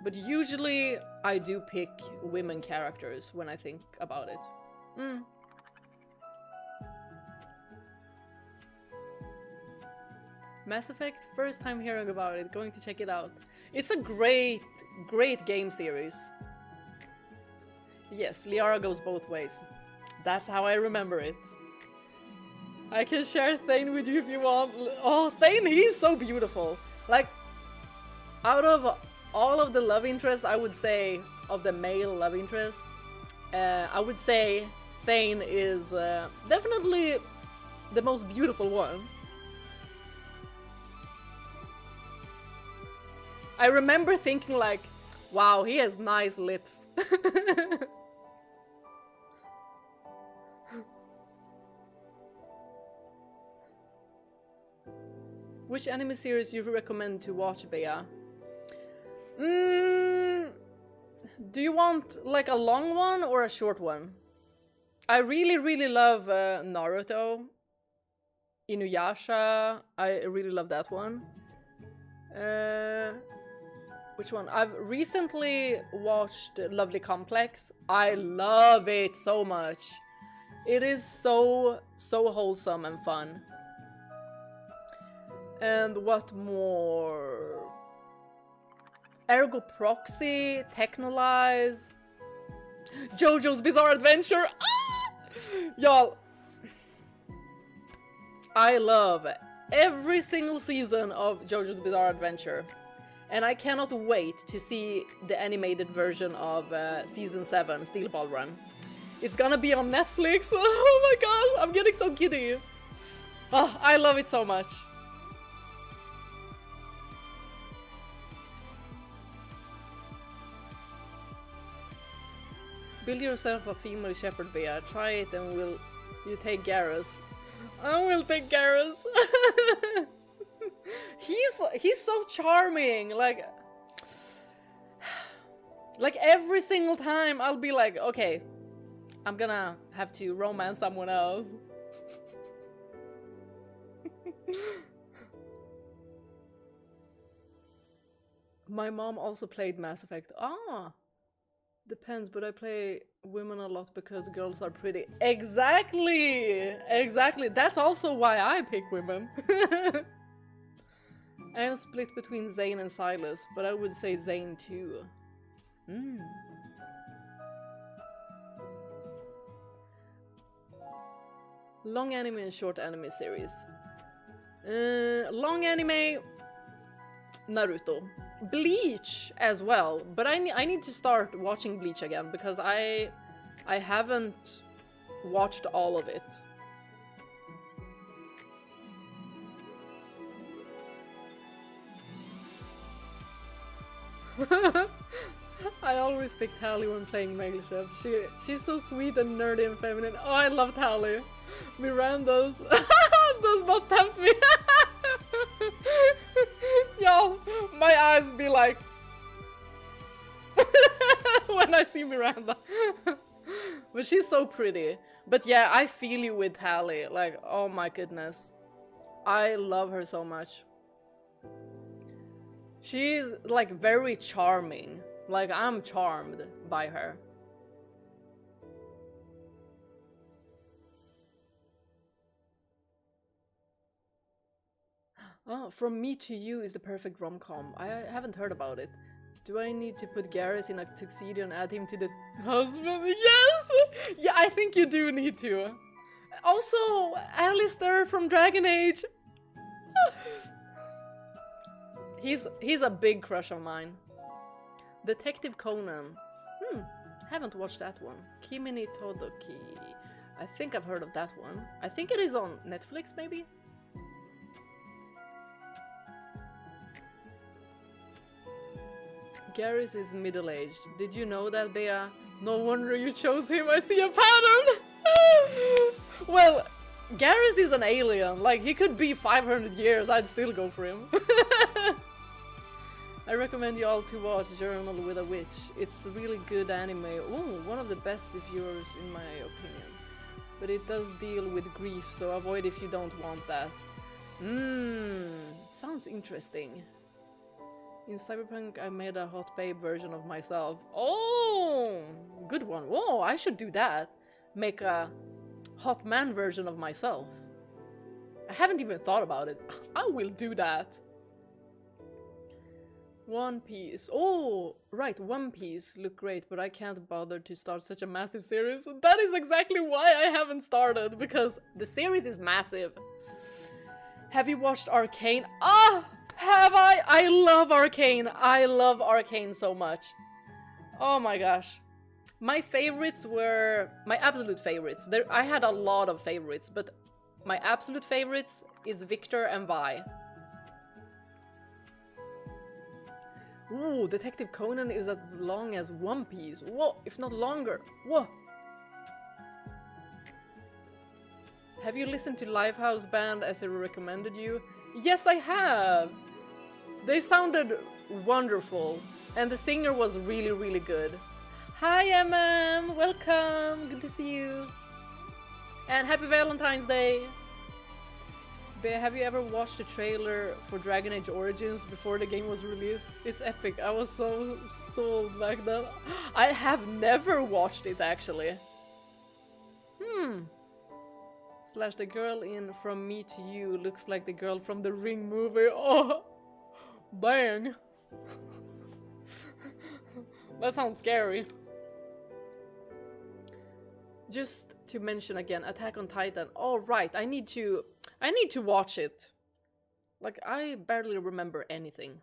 But usually I do pick women characters when I think about it. Mass Effect, first time hearing about it, going to check it out. It's a great, great game series. Yes, Liara goes both ways. That's how I remember it. I can share Thane with you if you want. Oh, Thane, he's so beautiful. Like, out of all of the love interests, I would say, of the male love interests, I would say Thane is definitely the most beautiful one. I remember thinking like, wow, he has nice lips. Which anime series you recommend to watch, Bea? Do you want like a long one or a short one? I really love Naruto. Inuyasha, I really love that one. Which one? I've recently watched Lovely Complex. I love it so much. It is so wholesome and fun. And what more? Ergo Proxy, Technolize, JoJo's Bizarre Adventure. Ah! Y'all, I love every single season of JoJo's Bizarre Adventure. And I cannot wait to see the animated version of Season 7, Steel Ball Run. It's gonna be on Netflix. Oh my god, I'm getting so giddy. Oh, I love it so much. Build yourself a female shepherd bear. Try it and will you take Garrus? I will take Garrus. He's so charming. Like every single time I'll be like, okay, I'm gonna have to romance someone else. My mom also played Mass Effect. Ah. Depends, but I play women a lot because girls are pretty. Exactly! Exactly. That's also why I pick women. I am split between Zane and Silas, but I would say Zane too. Long anime and short anime series. Long anime, Naruto. Bleach as well, but I need to start watching Bleach again because I haven't watched all of it. I always pick Tally when playing male chef. She's so sweet and nerdy and feminine. Oh, I love Tally. Miranda's does not tempt me. Y'all, my eyes be like when I see Miranda. But she's so pretty. But yeah, I feel you with Tally. Like, oh my goodness. I love her so much. She's like very charming. Like, I'm charmed by her. Oh, From Me to You is the perfect rom-com. I haven't heard about it. Do I need to put Garrus in a tuxedo and add him to the husband? Yes! Yeah, I think you do need to. Also, Alistair from Dragon Age. He's a big crush of mine. Detective Conan. Haven't watched that one. Kimi ni Todoki. I think I've heard of that one. I think it is on Netflix, maybe? Garrus is middle-aged. Did you know that, Bea? No wonder you chose him. I see a pattern! Well, Garrus is an alien. Like, he could be 500 years. I'd still go for him. I recommend you all to watch Journal with a Witch. It's a really good anime. Ooh, one of the best of yours in my opinion. But it does deal with grief, so avoid if you don't want that. Sounds interesting. In Cyberpunk, I made a hot babe version of myself. Oh, good one. Whoa, I should do that. Make a hot man version of myself. I haven't even thought about it. I will do that. One Piece. Oh, right, One Piece look great, but I can't bother to start such a massive series. That is exactly why I haven't started, because the series is massive. Have you watched Arcane? Ah! Have I? I love Arcane. I love Arcane so much. Oh my gosh. My favorites were... my absolute favorites. I had a lot of favorites, but my absolute favorites is Victor and Vi. Ooh, Detective Conan is as long as One Piece. Whoa, if not longer. Whoa. Have you listened to Lifehouse Band as I recommended you? Yes, I have! They sounded wonderful, and the singer was really, really good. Hi, MM! Welcome! Good to see you! And happy Valentine's Day! Have you ever watched the trailer for Dragon Age Origins before the game was released? It's epic. I was so sold back then. I have never watched it, actually. Slash, the girl in From Me to You looks like the girl from the Ring movie. Oh! Bang! That sounds scary. Just to mention again, Attack on Titan. Oh right, I need to watch it. Like, I barely remember anything.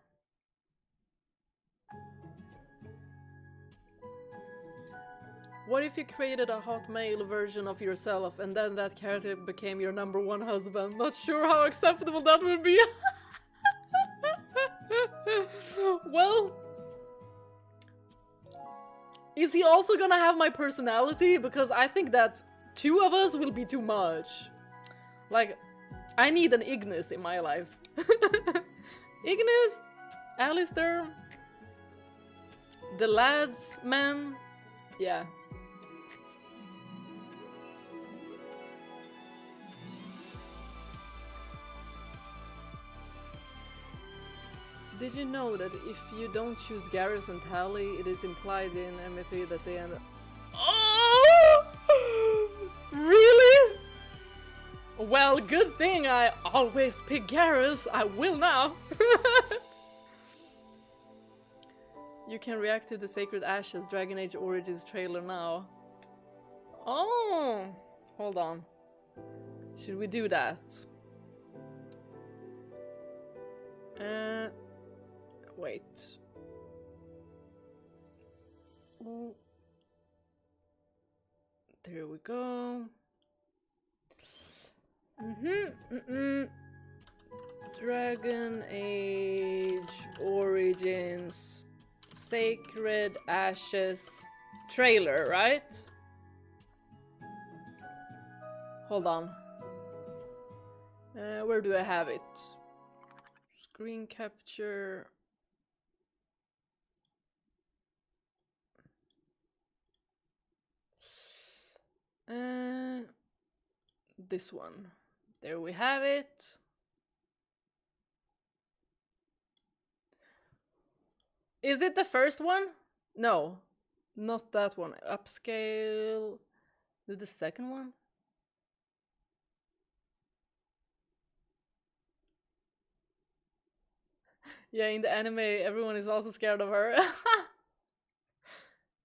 What if you created a hot male version of yourself and then that character became your #1 husband? Not sure how acceptable that would be. Well, is he also gonna have my personality? Because I think that 2 of us will be too much. Like, I need an Ignis in my life. Ignis, Alistair, the lads man, yeah. Did you know that if you don't choose Garrus and Tally, it is implied in MF3 that they end up— Oh! Really? Well, good thing I always pick Garrus. I will now. You can react to the Sacred Ashes Dragon Age Origins trailer now. Oh! Hold on. Should we do that? Wait. Ooh. There we go. Dragon Age Origins Sacred Ashes trailer, right? Hold on. Where do I have it? Screen capture. This one. There we have it. Is it the first one? No, not that one. Upscale. Is it the second one? Yeah, in the anime, everyone is also scared of her.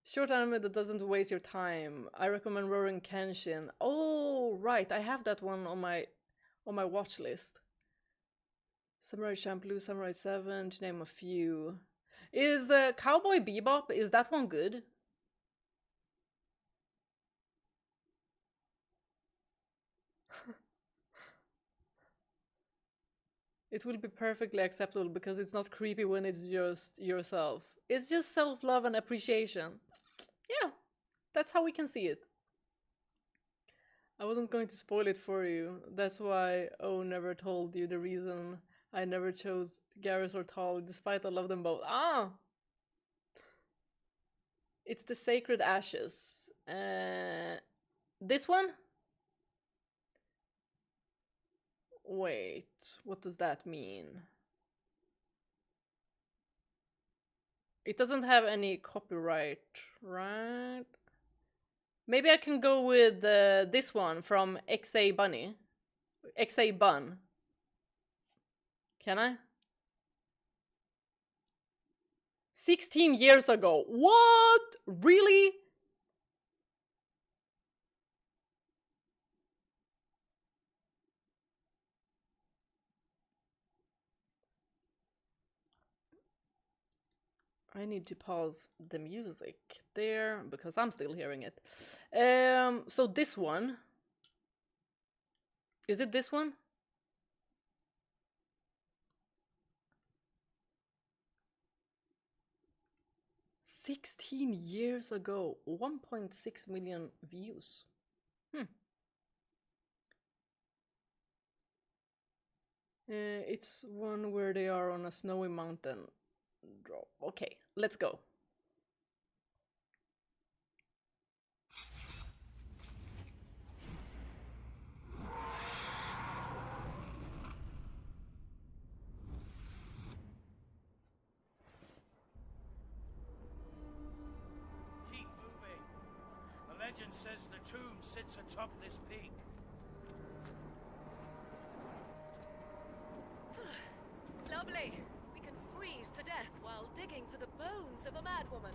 Short anime that doesn't waste your time. I recommend Roaring Kenshin. Oh, right, I have that one on my watch list. Samurai Champloo, Samurai 7, to name a few. Is Cowboy Bebop, is that one good? It will be perfectly acceptable because it's not creepy when it's just yourself. It's just self-love and appreciation. Yeah, that's how we can see it. I wasn't going to spoil it for you. That's why O never told you the reason I never chose Garrus or Tali, despite I love them both. Ah! It's the Sacred Ashes. This one? Wait, what does that mean? It doesn't have any copyright, right? Maybe I can go with this one from XA Bunny. XA Bun. Can I? 16 years ago. What? Really? I need to pause the music there because I'm still hearing it. So this one. Is it this one? 16 years ago, 1.6 million views. It's one where they are on a snowy mountain. Okay, let's go. Keep moving. The legend says the tomb sits atop this peak. Lovely. We can freeze to death while digging for the bones of a madwoman.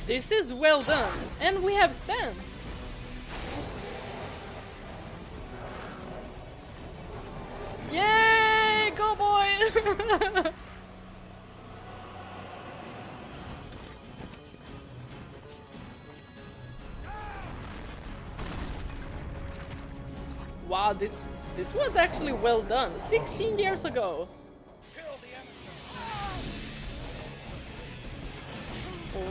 This is well done, and we have Stan. Yay, go boy! Wow, this was actually well done. 16 years ago.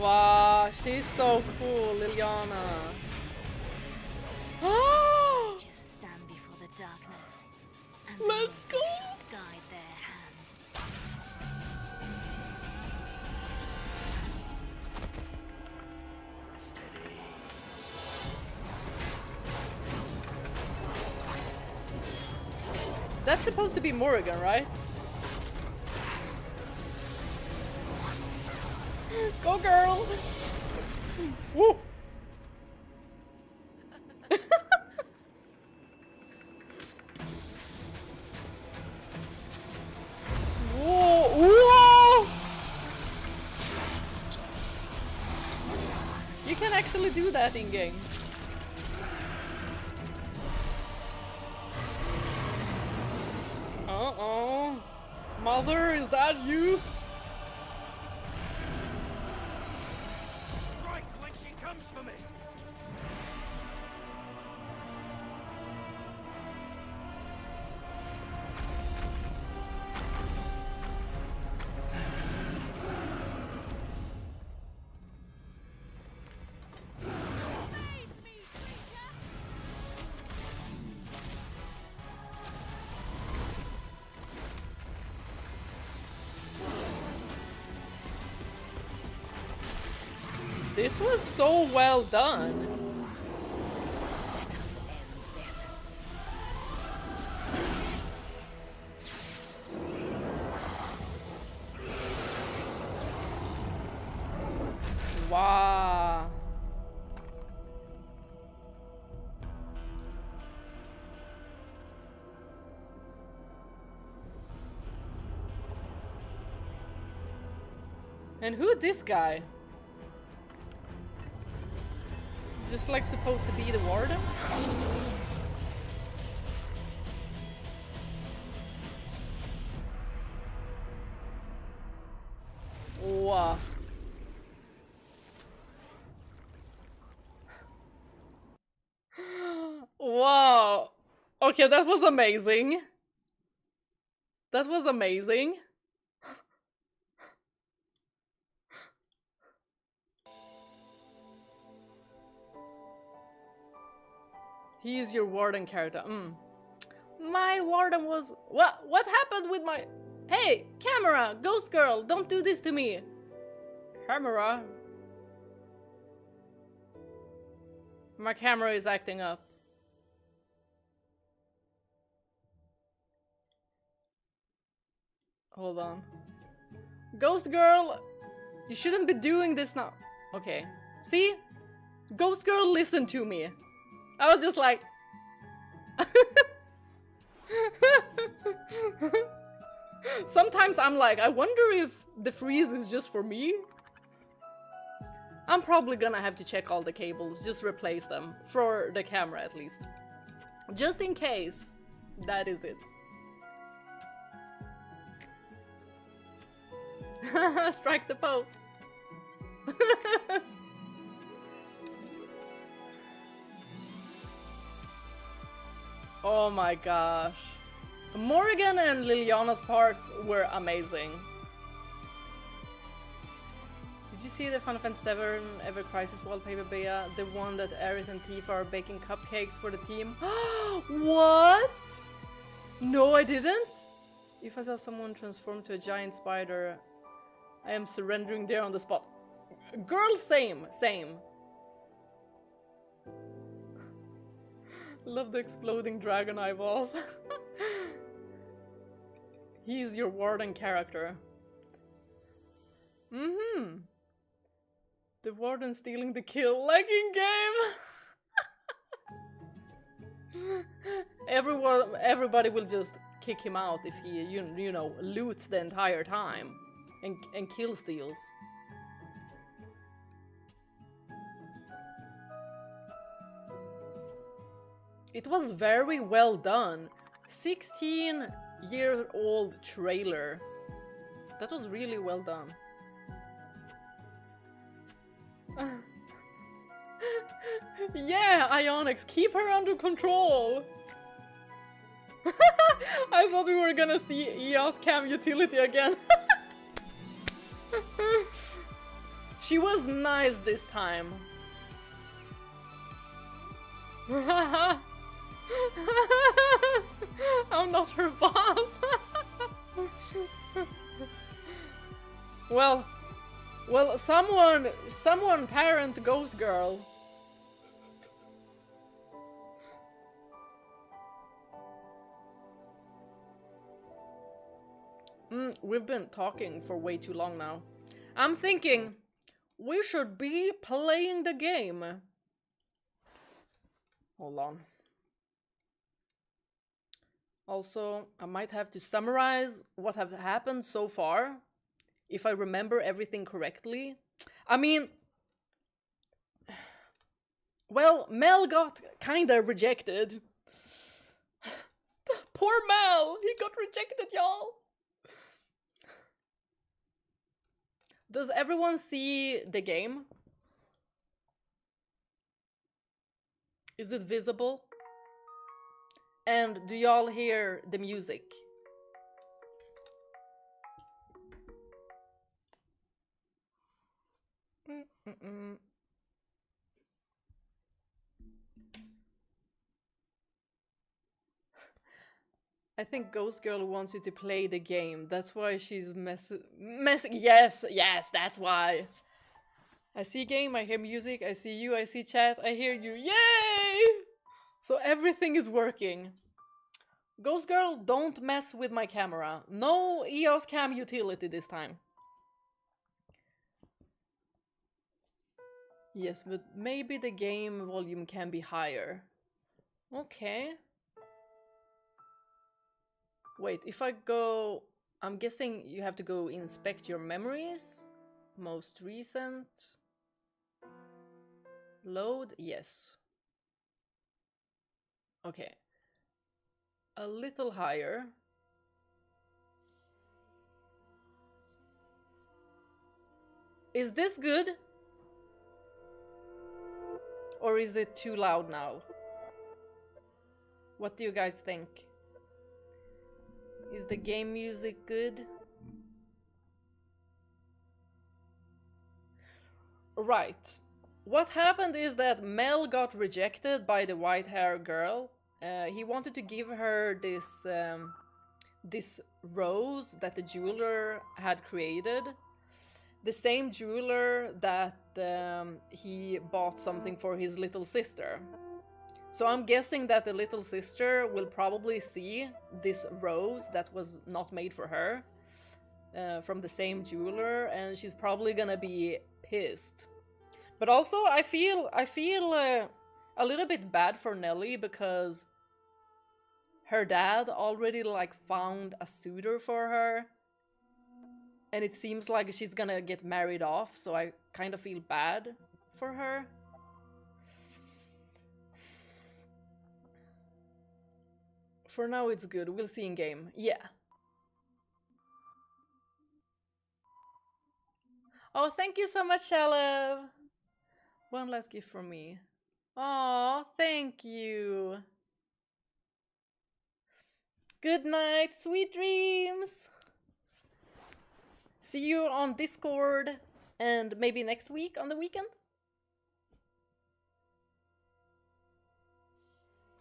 Wow, she's so cool, Liliana. Just stand before the darkness and Let's go! guide their hand. Steady. That's supposed to be Morrigan, right? Go girl! Woo! Whoa! Whoa! You can actually do that in game. Uh-oh. Mother, is that you? Strike when she comes for me. This was so well done. Let us end this. Wow. And who this guy? Just like supposed to be the warden? Wow. Wow. Okay, that was amazing. That was amazing. He is your warden character. My warden was... What happened with my... Hey, camera! Ghost girl, don't do this to me! Camera? My camera is acting up. Hold on. Ghost girl! You shouldn't be doing this now. Okay. See? Ghost girl, listen to me. I was just like... Sometimes I'm like, I wonder if the freeze is just for me. I'm probably gonna have to check all the cables, just replace them, for the camera at least. Just in case, that is it. Strike the pose. Oh my gosh. Morgan and Liliana's parts were amazing. Did you see the Final Fantasy VII Ever Crisis wallpaper, Bea? The one that Aerith and Tifa are baking cupcakes for the team? What? No, I didn't. If I saw someone transform to a giant spider, I am surrendering there on the spot. Girl, same. Love the exploding dragon eyeballs. He's your warden character. Mm-hmm. The warden stealing the kill like in game. Everybody will just kick him out if he, you know, loots the entire time and kill steals. It was very well done. 16-year-old trailer. That was really well done. Yeah, Ionix, keep her under control. I thought we were gonna see EOS cam utility again. She was nice this time. I'm not her boss. Well, someone parent Ghost Girl. We've been talking for way too long now. I'm thinking we should be playing the game. Hold on. Also, I might have to summarize what have happened so far, if I remember everything correctly. I mean, well, Mel got kinda rejected. Poor Mel, he got rejected, y'all. Does everyone see the game? Is it visible? And do y'all hear the music? I think Ghost Girl wants you to play the game. That's why she's messing. Yes, that's why. I see game, I hear music, I see you, I see chat, I hear you. Yay! So everything is working. Ghost Girl, don't mess with my camera. No EOS cam utility this time. Yes, but maybe the game volume can be higher. Okay. Wait, if I go... I'm guessing you have to go inspect your memories. Most recent. Load, yes. Okay. A little higher. Is this good? Or is it too loud now? What do you guys think? Is the game music good? Right. What happened is that Mel got rejected by the white-haired girl. He wanted to give her this rose that the jeweler had created. The same jeweler that he bought something for his little sister. So I'm guessing that the little sister will probably see this rose that was not made for her from the same jeweler, and she's probably gonna be pissed. But also, I feel a little bit bad for Nelly because her dad already like found a suitor for her. And it seems like she's gonna get married off, so I kind of feel bad for her. For now it's good, we'll see in game. Yeah. Oh, thank you so much, Shalev! One last gift from me. Oh, thank you! Good night, sweet dreams! See you on Discord and maybe next week on the weekend?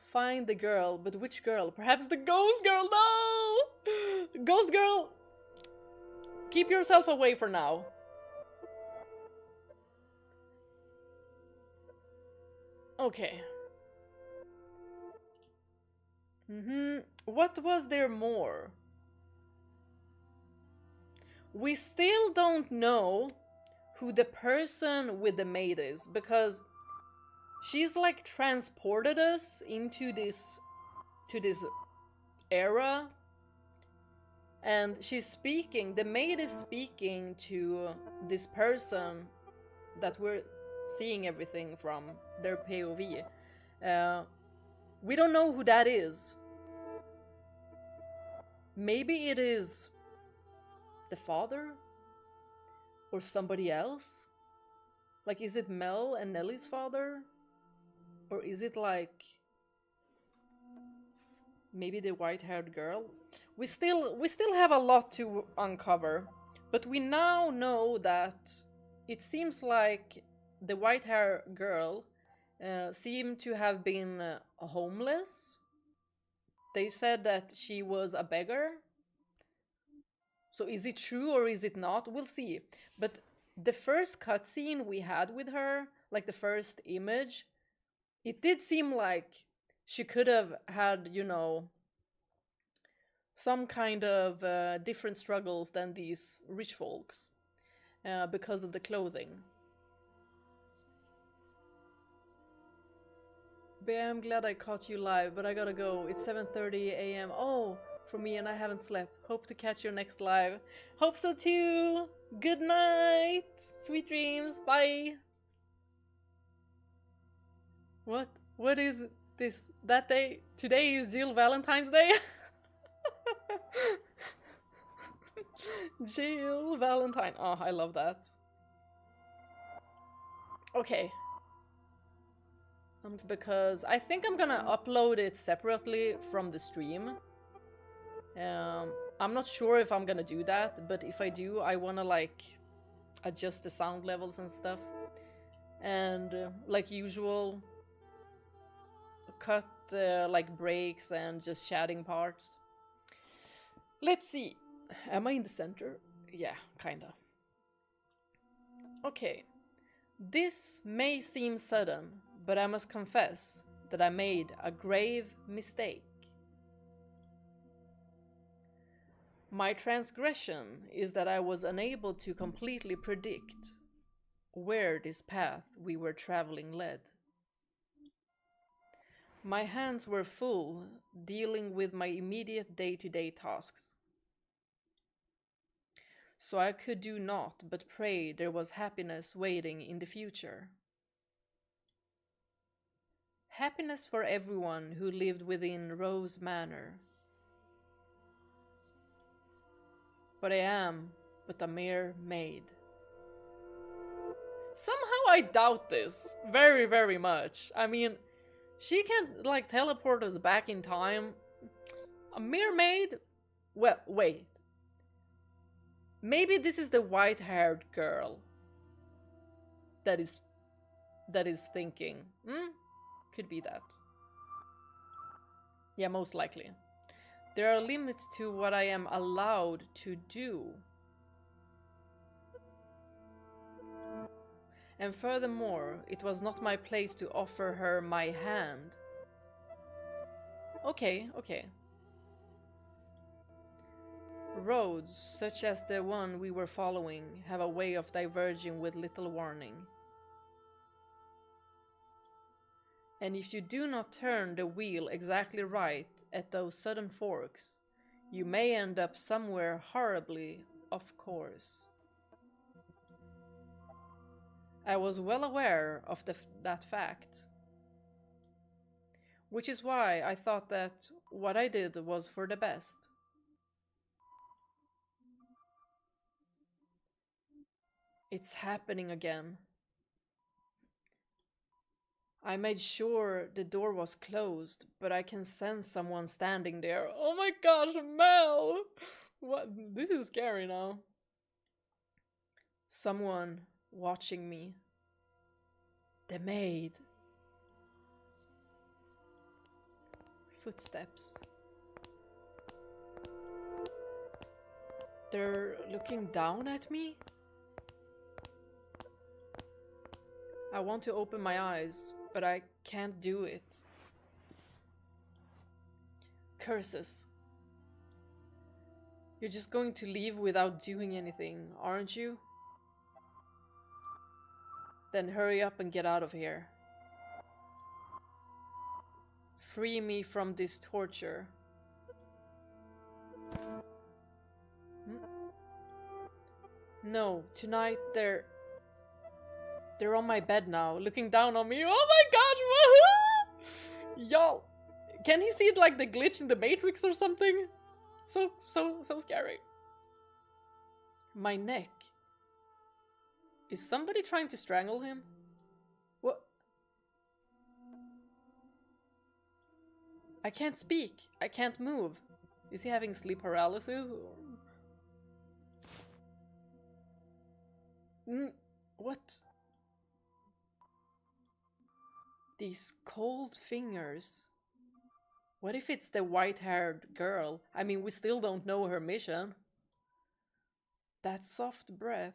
Find the girl, but which girl? Perhaps the ghost girl? No! Ghost girl! Keep yourself away for now. Okay. What was there more? We still don't know who the person with the maid is, because she's like transported us into this era, and she's speaking, the maid is speaking to this person that we're seeing everything from, their POV. We don't know who that is. Maybe it is the father? Or somebody else? Like, is it Mel and Nellie's father? Or is it like maybe the white-haired girl? We still have a lot to uncover, but we now know that it seems like the white-haired girl seemed to have been homeless. They said that she was a beggar. So is it true or is it not? We'll see. But the first cutscene we had with her, like the first image, it did seem like she could have had, you know, some kind of different struggles than these rich folks because of the clothing. Bea, I'm glad I caught you live, but I gotta go. It's 7:30 a.m. Oh, for me, and I haven't slept. Hope to catch your next live. Hope so too. Good night. Sweet dreams. Bye. What? What is this? That day? Today is Jill Valentine's Day? Jill Valentine. Oh, I love that. Okay. Because I think I'm gonna upload it separately from the stream. I'm not sure if I'm gonna do that, but if I do, I wanna like adjust the sound levels and stuff. And like usual, cut like breaks and just chatting parts. Let's see. Am I in the center? Yeah, kinda. Okay. This may seem sudden, but I must confess that I made a grave mistake. My transgression is that I was unable to completely predict where this path we were traveling led. My hands were full dealing with my immediate day-to-day tasks. So I could do naught but pray there was happiness waiting in the future. Happiness for everyone who lived within Rose Manor. But I am but a mere maid. Somehow I doubt this very, very much. I mean, she can like teleport us back in time. A mere maid? Well, wait. Maybe this is the white-haired girl that is thinking. Could be that. Yeah, most likely. There are limits to what I am allowed to do. And furthermore, it was not my place to offer her my hand. Okay. Roads, such as the one we were following, have a way of diverging with little warning. And if you do not turn the wheel exactly right at those sudden forks, you may end up somewhere horribly off course. I was well aware of that fact, which is why I thought that what I did was for the best. It's happening again. I made sure the door was closed, but I can sense someone standing there. Oh my gosh, Mel! What? This is scary now. Someone watching me. The maid. Footsteps. They're looking down at me? I want to open my eyes, but I can't do it. Curses. You're just going to leave without doing anything, aren't you? Then hurry up and get out of here. Free me from this torture. No, tonight they're on my bed now, looking down on me. Oh my gosh! Y'all, can he see it like the glitch in the Matrix or something? So scary. My neck. Is somebody trying to strangle him? What? I can't speak. I can't move. Is he having sleep paralysis? What? These cold fingers. What if it's the white-haired girl? I mean, we still don't know her mission. That soft breath.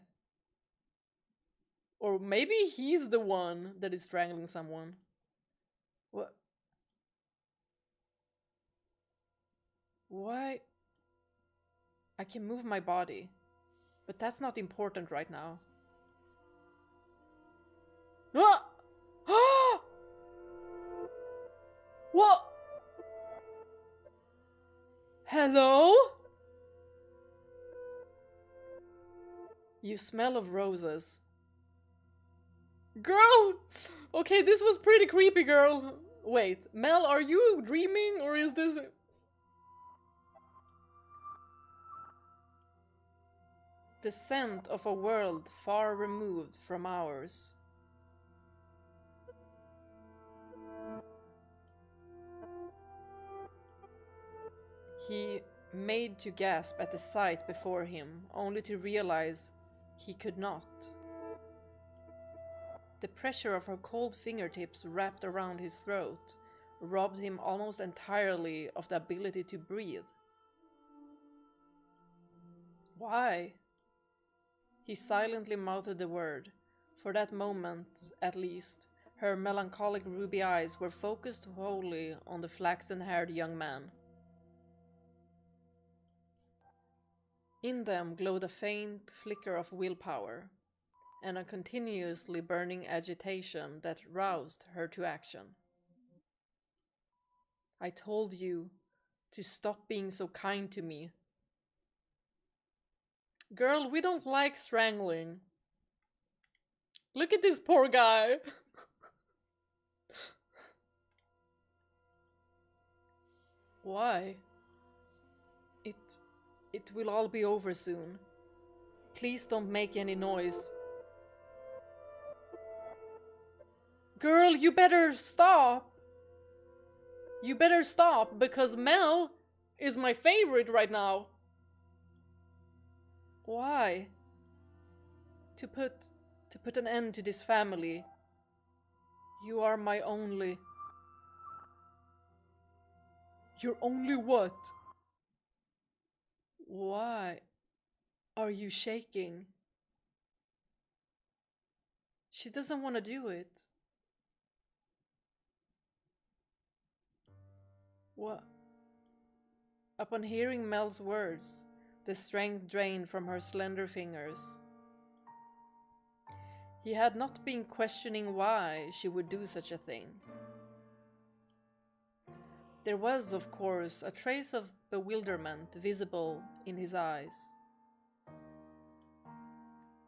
Or maybe he's the one that is strangling someone. What? Why? I can move my body, but that's not important right now. Ah! What? Hello? You smell of roses. Girl! Okay, this was pretty creepy, girl. Wait, Mel, are you dreaming or is this... The scent of a world far removed from ours. He made to gasp at the sight before him, only to realize he could not. The pressure of her cold fingertips wrapped around his throat robbed him almost entirely of the ability to breathe. Why? He silently mouthed the word. For that moment, at least, her melancholic ruby eyes were focused wholly on the flaxen-haired young man. In them glowed a faint flicker of willpower, and a continuously burning agitation that roused her to action. I told you to stop being so kind to me. Girl, we don't like strangling. Look at this poor guy. Why? It will all be over soon. Please don't make any noise. Girl, you better stop. You better stop, because Mel is my favorite right now. Why? To put an end to this family. You are my only... Your only what? Why are you shaking? She doesn't want to do it. What? Upon hearing Mel's words, the strength drained from her slender fingers. He had not been questioning why she would do such a thing. There was, of course, a trace of bewilderment visible in his eyes.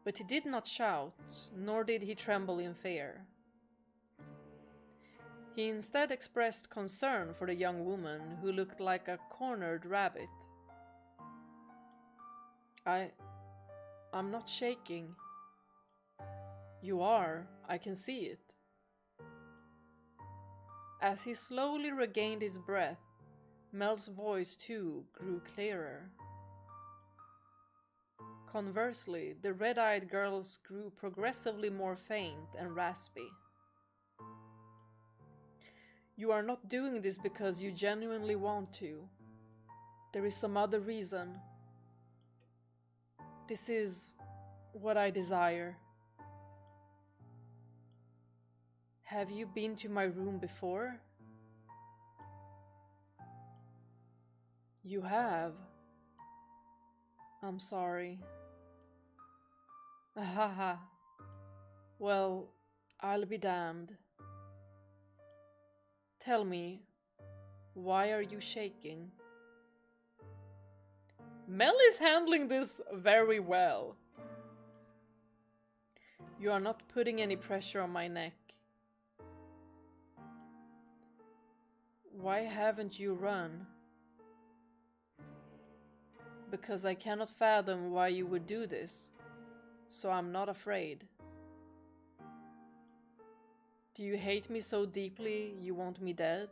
But he did not shout, nor did he tremble in fear. He instead expressed concern for the young woman who looked like a cornered rabbit. I'm not shaking. You are, I can see it. As he slowly regained his breath, Mel's voice too grew clearer. Conversely, the red-eyed girl's grew progressively more faint and raspy. You are not doing this because you genuinely want to. There is some other reason. This is what I desire. Have you been to my room before? You have. I'm sorry. Ahaha. Well, I'll be damned. Tell me, why are you shaking? Mel is handling this very well. You are not putting any pressure on my neck. Why haven't you run? Because I cannot fathom why you would do this, so I'm not afraid. Do you hate me so deeply you want me dead?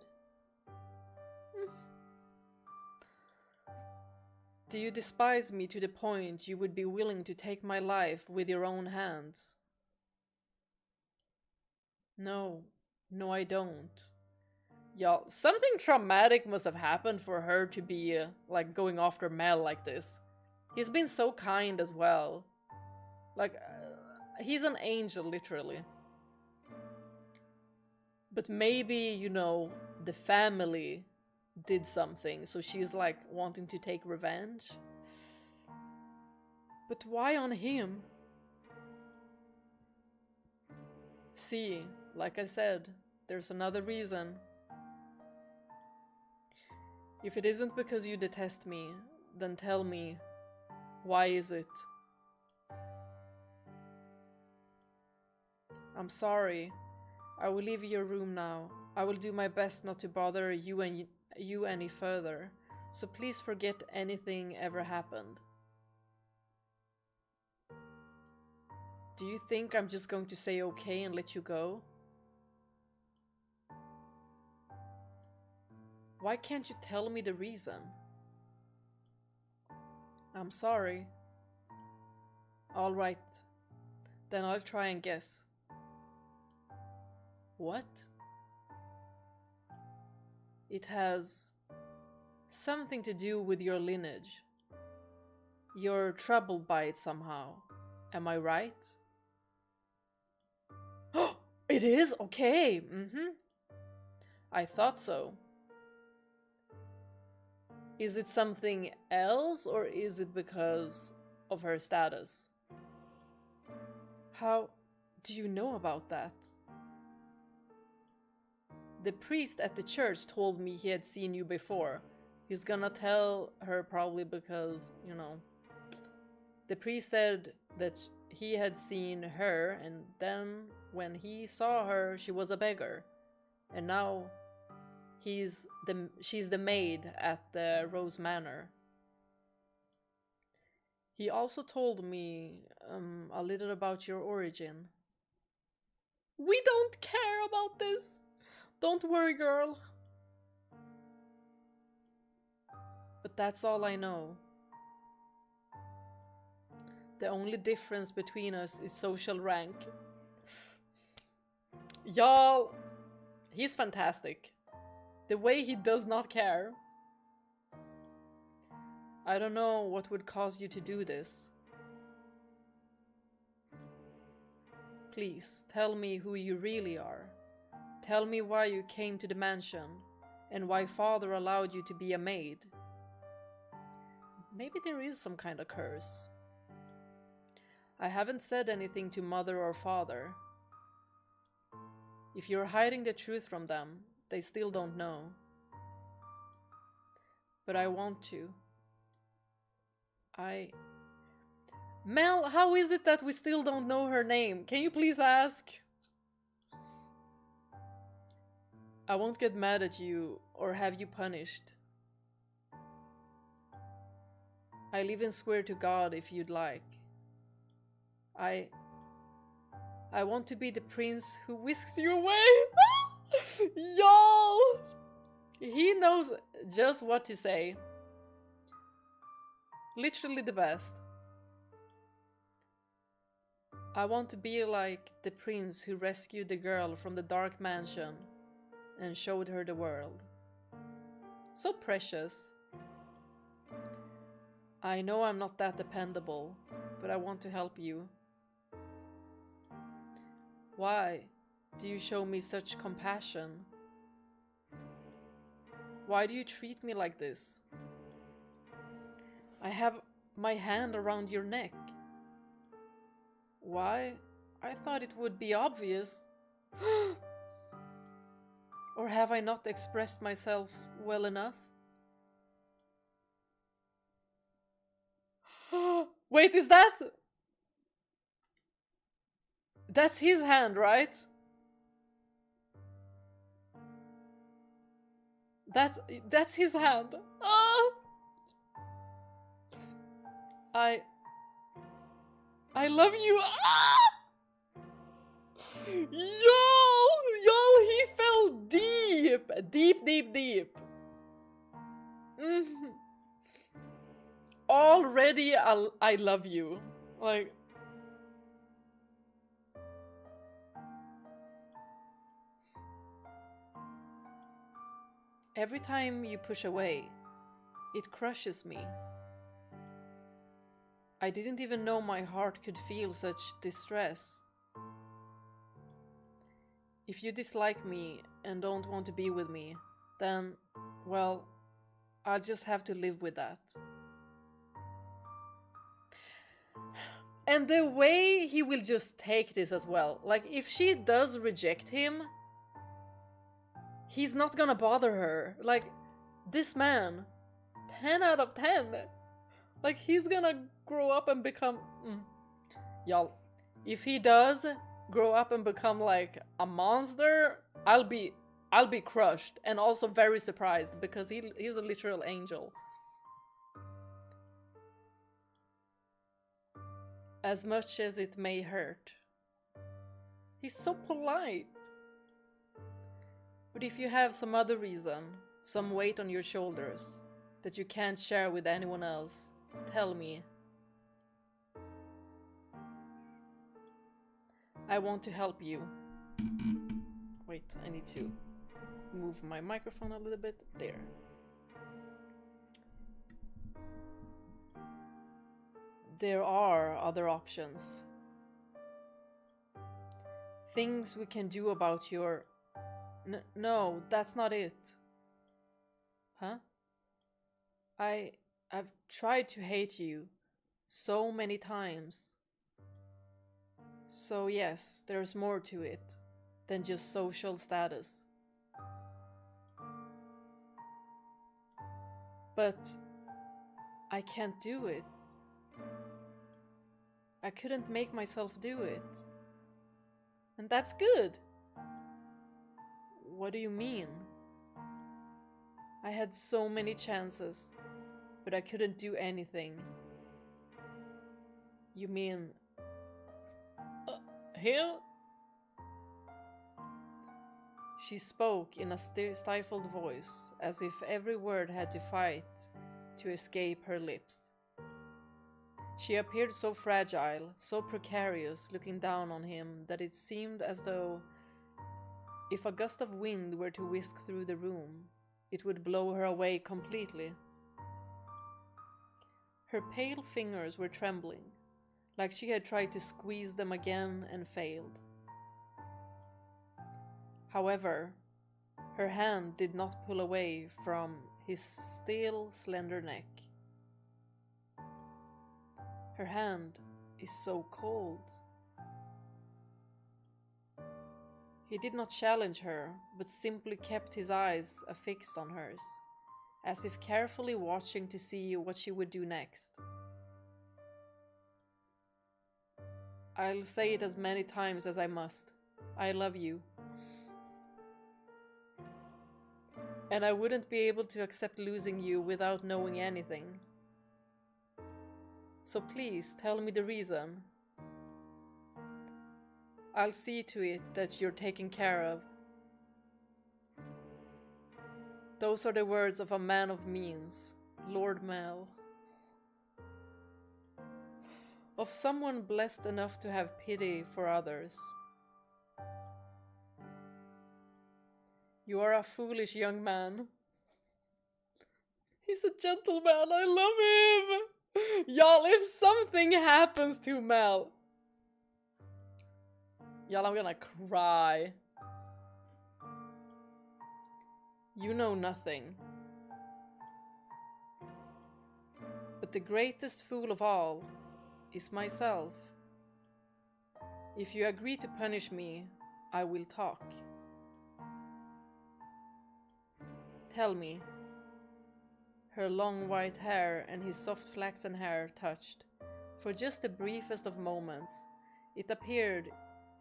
Do you despise me to the point you would be willing to take my life with your own hands? No, I don't. Y'all, something traumatic must have happened for her to be, like, going after Mel like this. He's been so kind as well. Like, he's an angel, literally. But maybe, you know, the family did something, so she's, like, wanting to take revenge. But why on him? See, like I said, there's another reason. If it isn't because you detest me, then tell me, why is it? I'm sorry. I will leave your room now. I will do my best not to bother you any further, so please forget anything ever happened. Do you think I'm just going to say okay and let you go? Why can't you tell me the reason? I'm sorry. All right. Then I'll try and guess. What? It has something to do with your lineage. You're troubled by it somehow. Am I right? Oh, it is? Okay. I thought so. Is it something else, or is it because of her status? How do you know about that? The priest at the church told me he had seen you before. He's gonna tell her probably because, you know, the priest said that he had seen her, and then when he saw her, she was a beggar. And now she's the maid at the Rose Manor. He also told me a little about your origin. We don't care about this. Don't worry, girl. But that's all I know. The only difference between us is social rank. Y'all, he's fantastic. The way he does not care. I don't know what would cause you to do this. Please, tell me who you really are. Tell me why you came to the mansion, and why father allowed you to be a maid. Maybe there is some kind of curse. I haven't said anything to mother or father. If you're hiding the truth from them, they still don't know. but I want to. Mel, how is it that we still don't know her name? Can you please ask? I won't get mad at you or have you punished. I'll even swear to God if you'd like. I want to be the prince who whisks you away. Y'all! He knows just what to say. Literally the best. I want to be like the prince who rescued the girl from the dark mansion and showed her the world. So precious. I know I'm not that dependable, but I want to help you. Why do you show me such compassion? Why do you treat me like this? I have my hand around your neck. Why? I thought it would be obvious. Or have I not expressed myself well enough? Wait, is that? That's his hand, right? That's his hand. Oh! I love you. Ah! Yo, he fell deep. Already, I love you. Like, every time you push away, it crushes me. I didn't even know my heart could feel such distress. If you dislike me and don't want to be with me, then, well, I'll just have to live with that. And the way he will just take this as well. Like, if she does reject him, he's not gonna bother her. Like, this man, 10 out of 10. Like, he's gonna grow up and become... Y'all, if he does grow up and become like a monster, I'll be crushed and also very surprised because he's a literal angel. As much as it may hurt. He's so polite. But if you have some other reason, some weight on your shoulders that you can't share with anyone else, tell me. I want to help you. Wait, I need to move my microphone a little bit. There. There are other options. Things we can do about your... No, that's not it. Huh? I've tried to hate you so many times. So yes, there's more to it than just social status. But I can't do it. I couldn't make myself do it. And that's good. What do you mean? I had so many chances, but I couldn't do anything. You mean... here? She spoke in a stifled voice, as if every word had to fight to escape her lips. She appeared so fragile, so precarious, looking down on him, that it seemed as though if a gust of wind were to whisk through the room, it would blow her away completely. Her pale fingers were trembling, like she had tried to squeeze them again and failed. However, her hand did not pull away from his still, slender neck. Her hand is so cold. He did not challenge her, but simply kept his eyes affixed on hers, as if carefully watching to see what she would do next. I'll say it as many times as I must. I love you. And I wouldn't be able to accept losing you without knowing anything. So please tell me the reason. I'll see to it that you're taken care of. Those are the words of a man of means, Lord Mel. Of someone blessed enough to have pity for others. You are a foolish young man. He's a gentleman, I love him! Y'all, if something happens to Mel... Y'all, I'm gonna cry. You know nothing. But the greatest fool of all is myself. If you agree to punish me, I will talk. Tell me. Her long white hair and his soft flaxen hair touched. For just the briefest of moments, it appeared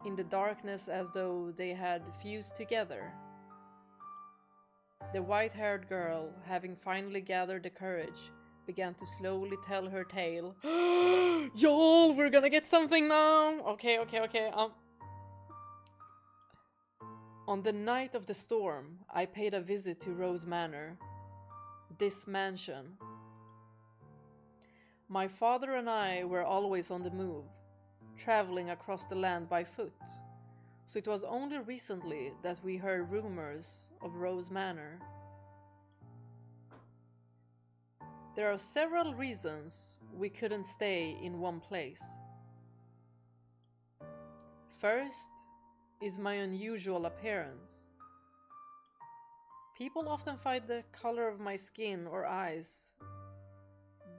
in the darkness as though they had fused together. The white-haired girl, having finally gathered the courage, began to slowly tell her tale. Y'all, we're gonna get something now! Okay. On the night of the storm, I paid a visit to Rose Manor. This mansion. My father and I were always on the move, traveling across the land by foot, so it was only recently that we heard rumors of Rose Manor. There are several reasons we couldn't stay in one place. First is my unusual appearance. People often find the color of my skin or eyes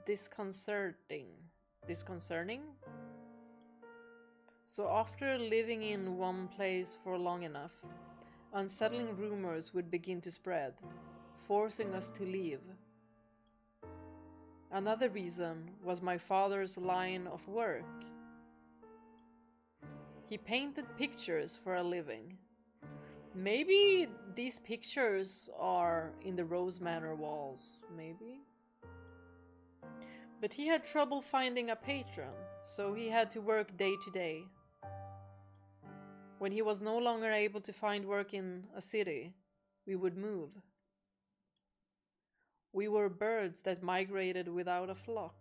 disconcerting. So after living in one place for long enough, unsettling rumors would begin to spread, forcing us to leave. Another reason was my father's line of work. He painted pictures for a living. Maybe these pictures are in the Rose Manor walls, maybe? But he had trouble finding a patron, so he had to work day to day. When he was no longer able to find work in a city, we would move. We were birds that migrated without a flock.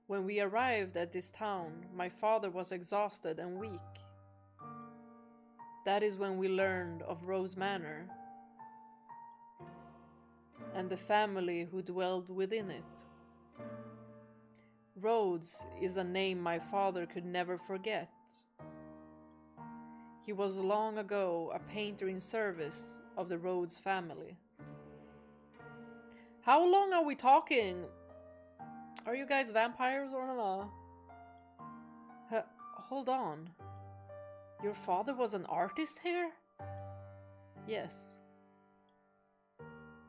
When we arrived at this town, my father was exhausted and weak. That is when we learned of Rose Manor and the family who dwelled within it. Rhodes is a name my father could never forget. He was long ago a painter in service of the Rhodes family. How long are we talking? Are you guys vampires or not? Hold on. Your father was an artist here? Yes.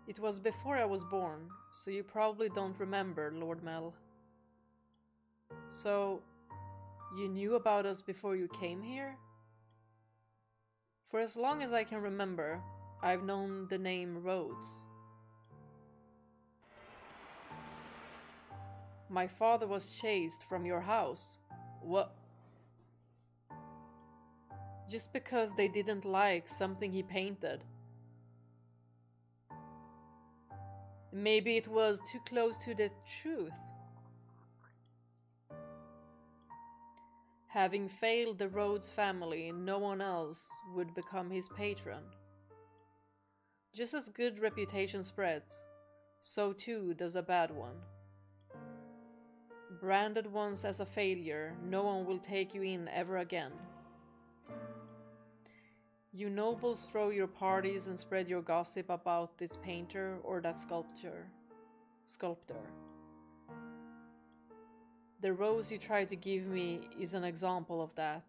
It was before I was born, so you probably don't remember, Lord Mel. So, you knew about us before you came here? For as long as I can remember, I've known the name Rhodes. My father was chased from your house. What? Just because they didn't like something he painted. Maybe it was too close to the truth. Having failed the Rhodes family, no one else would become his patron. Just as good reputation spreads, so too does a bad one. Branded once as a failure, no one will take you in ever again. You nobles throw your parties and spread your gossip about this painter or that sculptor. The rose you tried to give me is an example of that.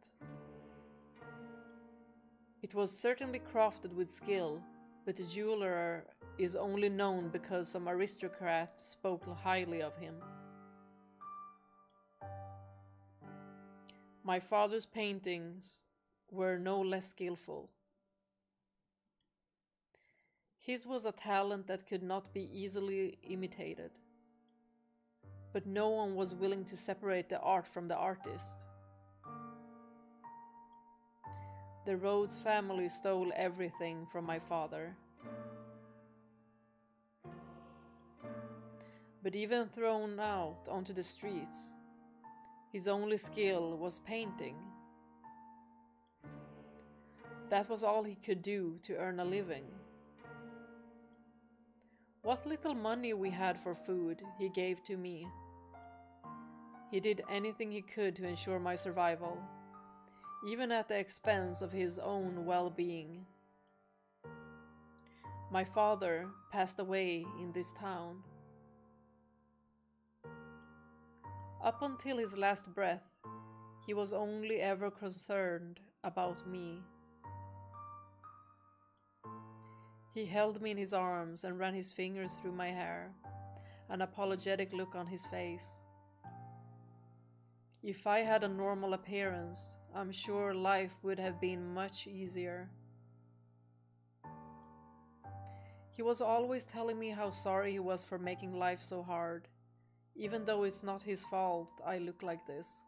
It was certainly crafted with skill, but the jeweler is only known because some aristocrat spoke highly of him. My father's paintings were no less skillful. His was a talent that could not be easily imitated. But no one was willing to separate the art from the artist. The Rhodes family stole everything from my father. But even thrown out onto the streets, his only skill was painting. That was all he could do to earn a living. What little money we had for food, he gave to me. He did anything he could to ensure my survival, even at the expense of his own well-being. My father passed away in this town. Up until his last breath, he was only ever concerned about me. He held me in his arms and ran his fingers through my hair, an apologetic look on his face. If I had a normal appearance, I'm sure life would have been much easier. He was always telling me how sorry he was for making life so hard. Even though it's not his fault, I look like this.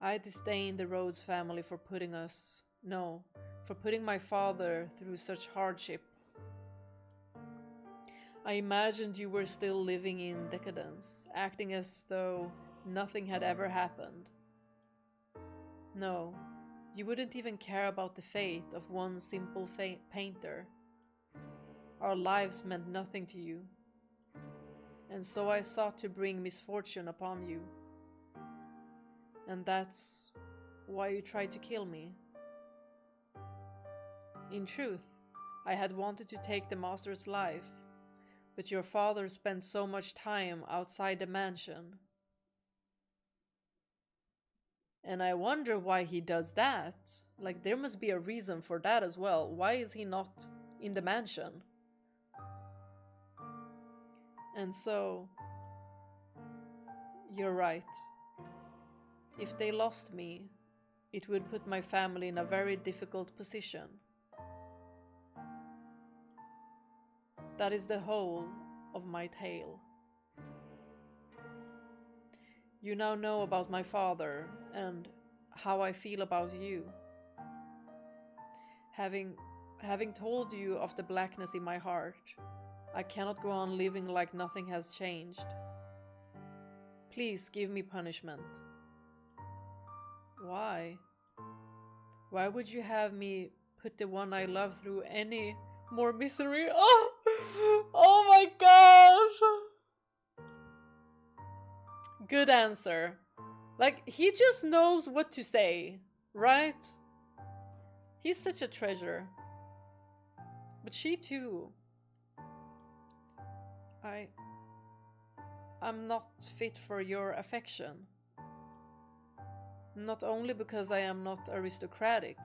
I disdain the Rhodes family for putting my father through such hardship. I imagined you were still living in decadence, acting as though nothing had ever happened. No, you wouldn't even care about the fate of one simple painter. Our lives meant nothing to you, and so I sought to bring misfortune upon you. And that's why you tried to kill me. In truth, I had wanted to take the master's life, but your father spent so much time outside the mansion. And I wonder why he does that. Like, there must be a reason for that as well. Why is he not in the mansion? And so, you're right. If they lost me, it would put my family in a very difficult position. That is the whole of my tale. You now know about my father and how I feel about you. Having told you of the blackness in my heart, I cannot go on living like nothing has changed. Please give me punishment. Why? Why would you have me put the one I love through any more misery? Oh my gosh! Good answer. Like, he just knows what to say, right? He's such a treasure. But she too. I'm not fit for your affection. Not only because I am not aristocratic,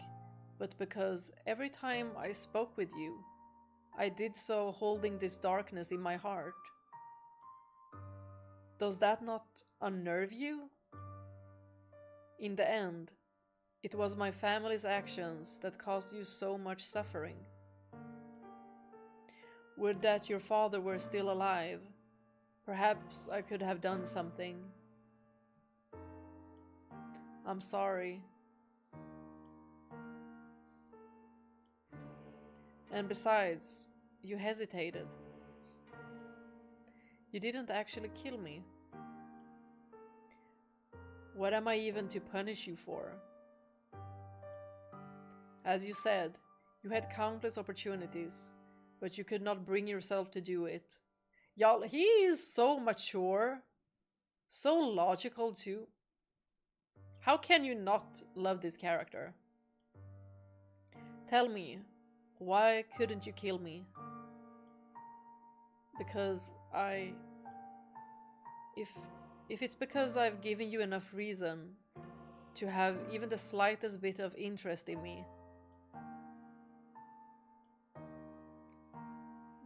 but because every time I spoke with you, I did so holding this darkness in my heart. Does that not unnerve you? In the end, it was my family's actions that caused you so much suffering. Would that your father were still alive. Perhaps I could have done something. I'm sorry. And besides, you hesitated. You didn't actually kill me. What am I even to punish you for? As you said, you had countless opportunities, but you could not bring yourself to do it. Y'all, he is so mature, so logical too. How can you not love this character? Tell me, why couldn't you kill me? Because if it's because I've given you enough reason, to have even the slightest bit of interest in me.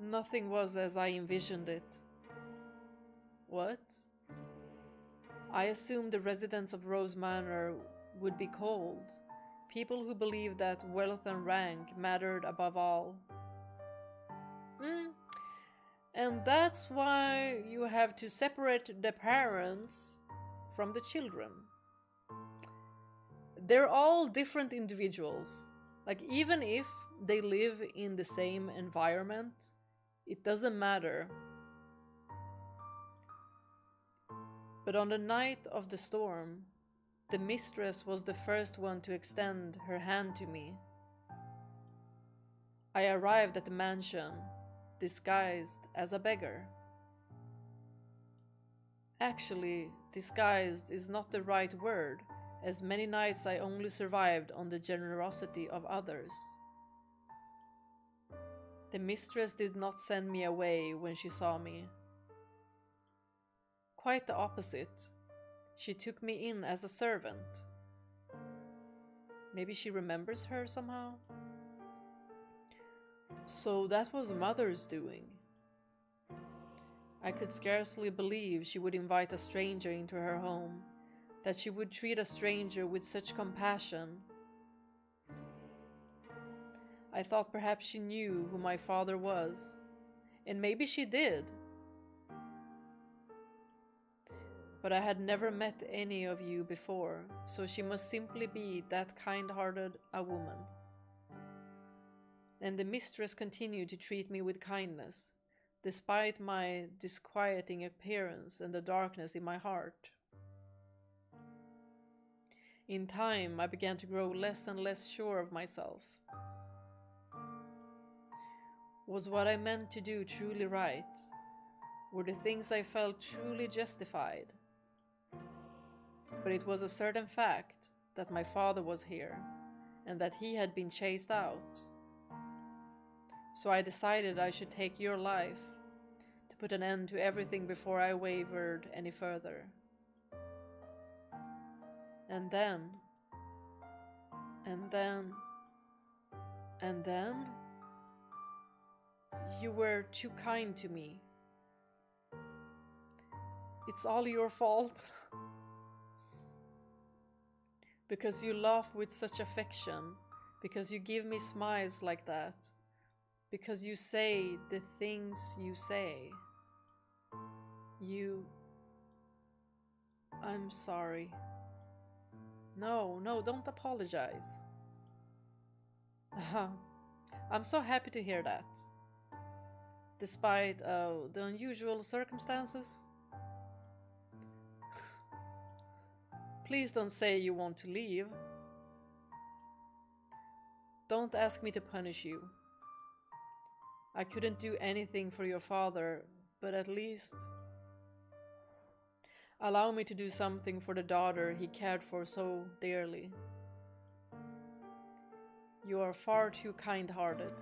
Nothing was as I envisioned it. What? I assumed the residents of Rose Manor would be cold, people who believed that wealth and rank mattered above all. And that's why you have to separate the parents from the children. They're all different individuals. Like, even if they live in the same environment, it doesn't matter. But on the night of the storm, the mistress was the first one to extend her hand to me. I arrived at the mansion, disguised as a beggar. Actually, disguised is not the right word, as many nights I only survived on the generosity of others. The mistress did not send me away when she saw me. Quite the opposite. She took me in as a servant. Maybe she remembers her somehow? So that was Mother's doing. I could scarcely believe she would invite a stranger into her home, that she would treat a stranger with such compassion. I thought perhaps she knew who my father was, and maybe she did. But I had never met any of you before, so she must simply be that kind-hearted a woman. And the mistress continued to treat me with kindness, despite my disquieting appearance and the darkness in my heart. In time, I began to grow less and less sure of myself. Was what I meant to do truly right? Were the things I felt truly justified? But it was a certain fact that my father was here, and that he had been chased out. So I decided I should take your life, to put an end to everything before I wavered any further. And then... you were too kind to me. It's all your fault. Because you laugh with such affection, because you give me smiles like that, because you say the things you say. I'm sorry. No, don't apologize. I'm so happy to hear that. Despite the unusual circumstances. Please don't say you want to leave. Don't ask me to punish you. I couldn't do anything for your father, but at least allow me to do something for the daughter he cared for so dearly. You are far too kind-hearted.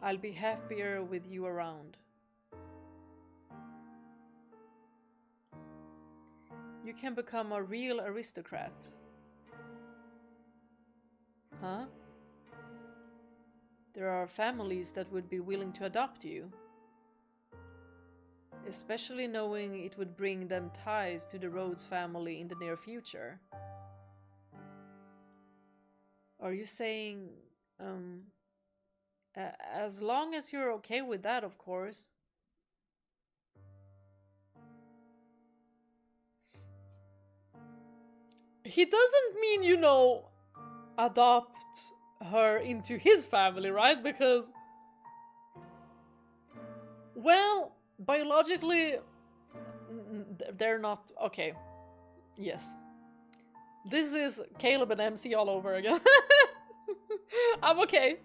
I'll be happier with you around. You can become a real aristocrat. Huh? There are families that would be willing to adopt you. Especially knowing it would bring them ties to the Rhodes family in the near future. Are you saying, as long as you're okay with that, of course. He doesn't mean, adopt her into his family, right? Because, well, biologically, they're not. Okay. Yes. This is Caleb and MC all over again. I'm okay.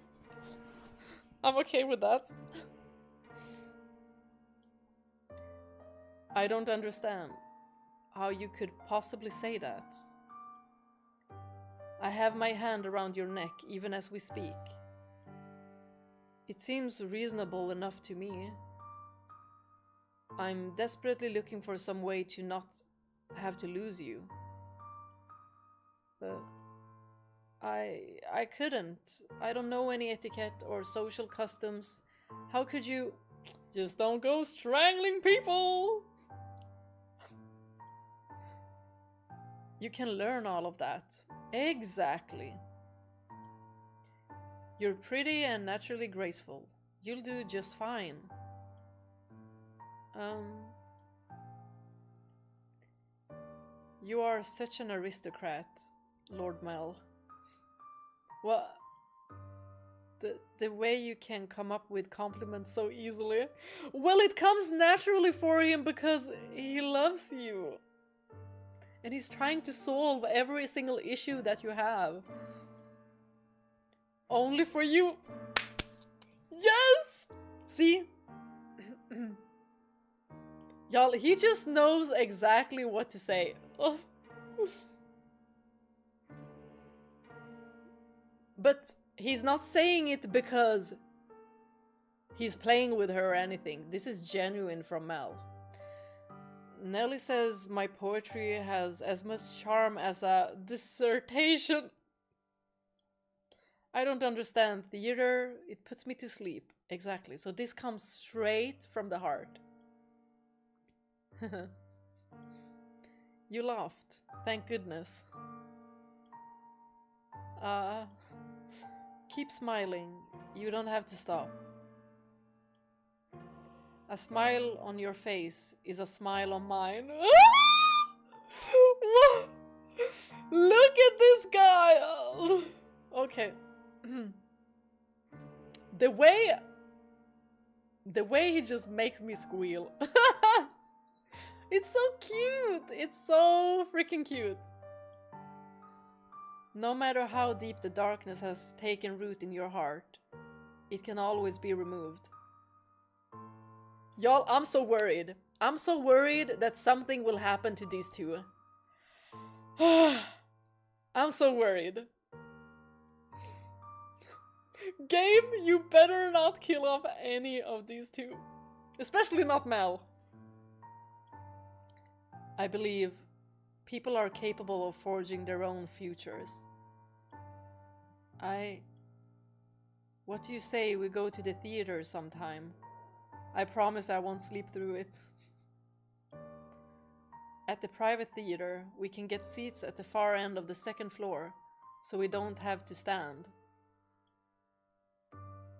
I'm okay with that. I don't understand how you could possibly say that. I have my hand around your neck even as we speak. It seems reasonable enough to me. I'm desperately looking for some way to not have to lose you. but I couldn't. I don't know any etiquette or social customs. How could you? Just don't go strangling people! You can learn all of that. Exactly. You're pretty and naturally graceful. You'll do just fine. You are such an aristocrat, Lord Mel. Well, the way you can come up with compliments so easily. Well, it comes naturally for him because he loves you. And he's trying to solve every single issue that you have. Only for you. Yes! See? Y'all, he just knows exactly what to say. Oh. But he's not saying it because he's playing with her or anything. This is genuine from Mel. Nelly says my poetry has as much charm as a dissertation. I don't understand theater. It puts me to sleep. Exactly. So this comes straight from the heart. You laughed. Thank goodness. Keep smiling. You don't have to stop. A smile on your face is a smile on mine. Look at this guy! Okay. The way he just makes me squeal. It's so cute! It's so freaking cute. No matter how deep the darkness has taken root in your heart, it can always be removed. Y'all, I'm so worried. I'm so worried that something will happen to these two. I'm so worried. Game, you better not kill off any of these two. Especially not Mel. I believe people are capable of forging their own futures. What do you say we go to the theater sometime? I promise I won't sleep through it. At the private theater, we can get seats at the far end of the second floor, so we don't have to stand.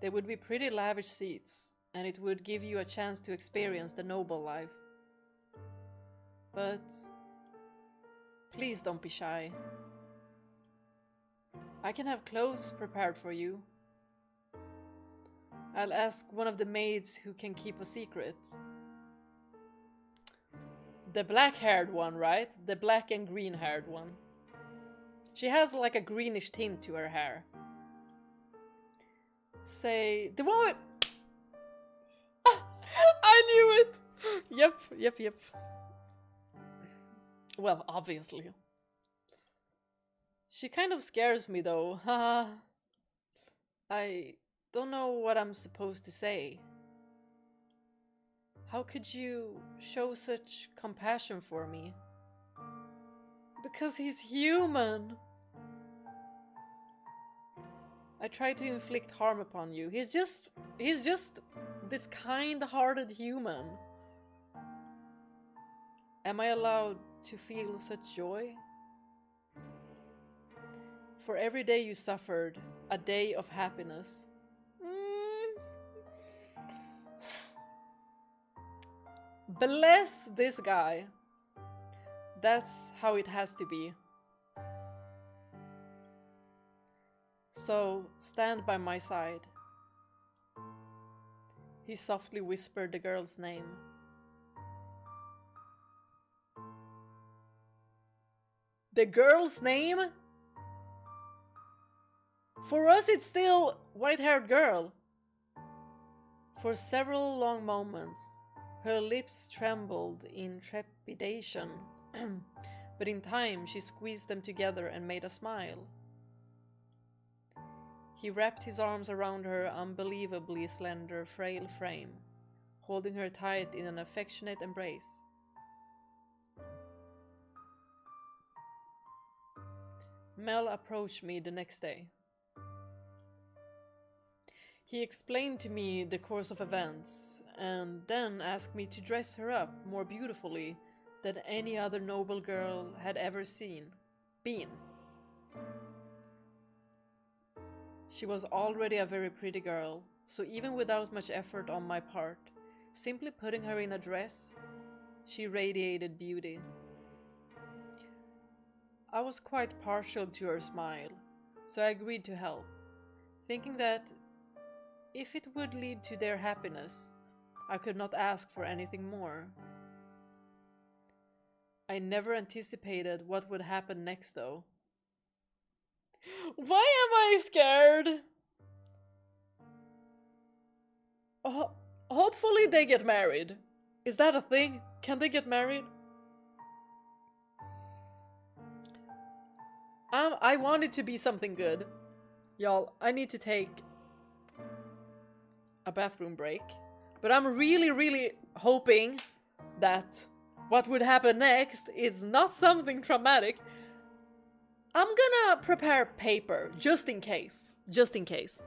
They would be pretty lavish seats, and it would give you a chance to experience the noble life. But please don't be shy. I can have clothes prepared for you. I'll ask one of the maids who can keep a secret. The black-haired one, right? The black and green-haired one. She has like a greenish tint to her hair. Say, the one with... I knew it! Yep. Well, obviously. She kind of scares me though. I don't know what I'm supposed to say. How could you show such compassion for me? Because he's human. I try to inflict harm upon you. He's just this kind-hearted human. Am I allowed to feel such joy? For every day you suffered, a day of happiness. Bless this guy. That's how it has to be. So, stand by my side. He softly whispered the girl's name. The girl's name? For us it's still white-haired girl. For several long moments, her lips trembled in trepidation, but in time she squeezed them together and made a smile. He wrapped his arms around her unbelievably slender, frail frame, holding her tight in an affectionate embrace. Mel approached me the next day. He explained to me the course of events, and then asked me to dress her up more beautifully than any other noble girl had ever been. She was already a very pretty girl, so even without much effort on my part, simply putting her in a dress, she radiated beauty. I was quite partial to her smile, so I agreed to help, thinking that if it would lead to their happiness, I could not ask for anything more. I never anticipated what would happen next, though. Why am I scared? Hopefully they get married. Is that a thing? Can they get married? I want it to be something good. Y'all, I need to take a bathroom break. But I'm really hoping that what would happen next is not something traumatic. I'm gonna prepare paper, just in case. Just in case.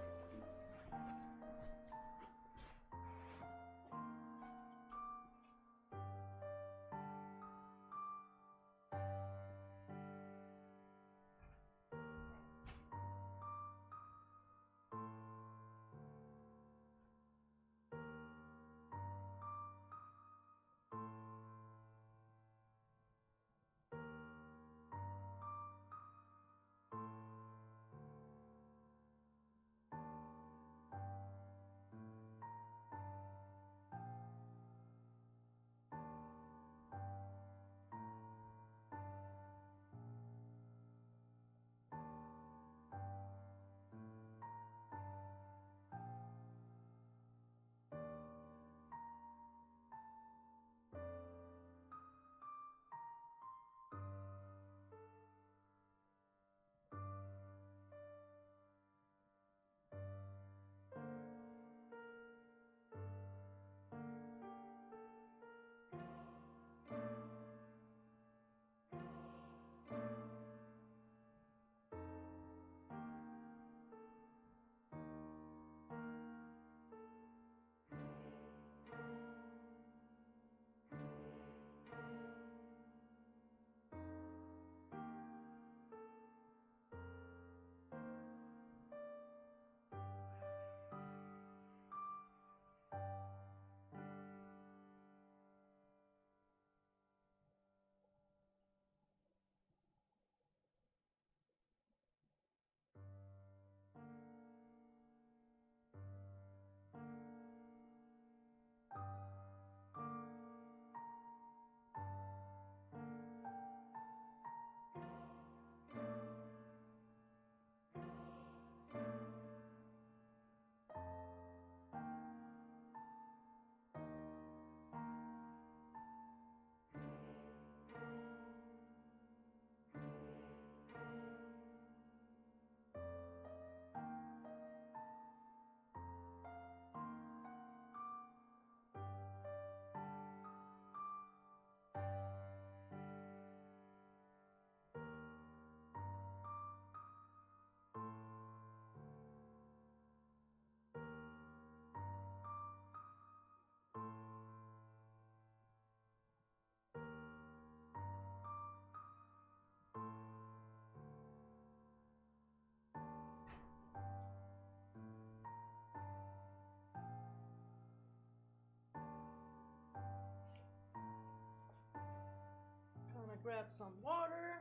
Gonna grab some water.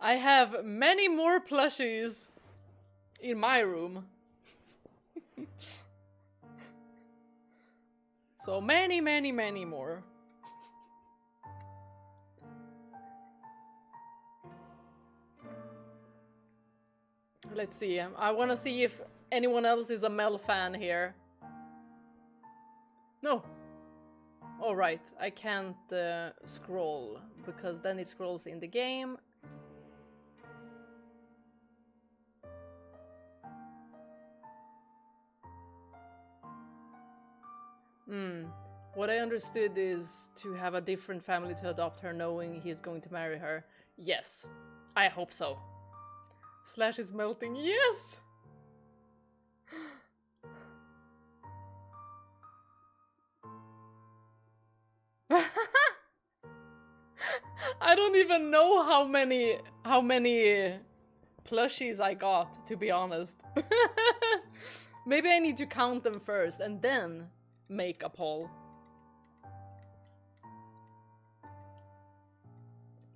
I have many more plushies in my room. So many, many, many more. Let's see. I want to see if anyone else is a Mel fan here. No. All right, I can't scroll because then it scrolls in the game. What I understood is to have a different family to adopt her knowing he is going to marry her. Yes, I hope so. Slash is melting. Yes! I don't even know how many plushies I got, to be honest. Maybe I need to count them first and then make a poll.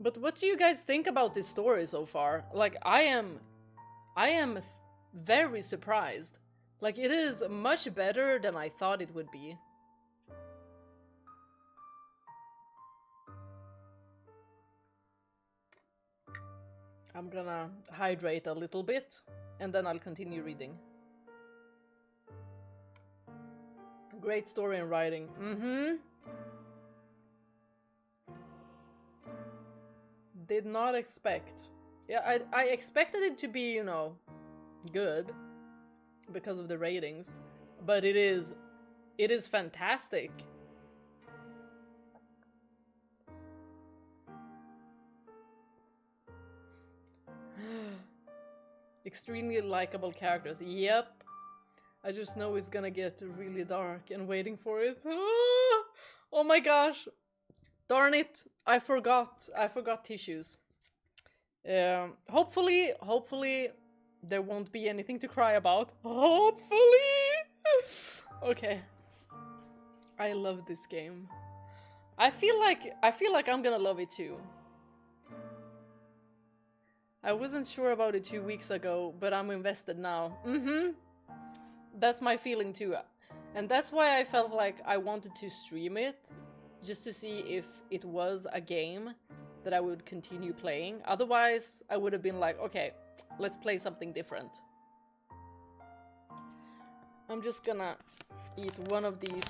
But what do you guys think about this story so far? Like, I am very surprised. Like, it is much better than I thought it would be. I'm gonna hydrate a little bit, and then I'll continue reading. Great story and writing. Did not expect. Yeah, I expected it to be, you know, good because of the ratings, but it is fantastic. Extremely likable characters. Yep. I just know it's gonna get really dark and waiting for it. Oh my gosh. Darn it. I forgot tissues. Hopefully there won't be anything to cry about. Hopefully. Okay. I love this game. I feel like I'm gonna love it too. I wasn't sure about it 2 weeks ago, but I'm invested now. That's my feeling too. And that's why I felt like I wanted to stream it, just to see if it was a game that I would continue playing. Otherwise, I would have been like, okay, let's play something different. I'm just gonna eat one of these.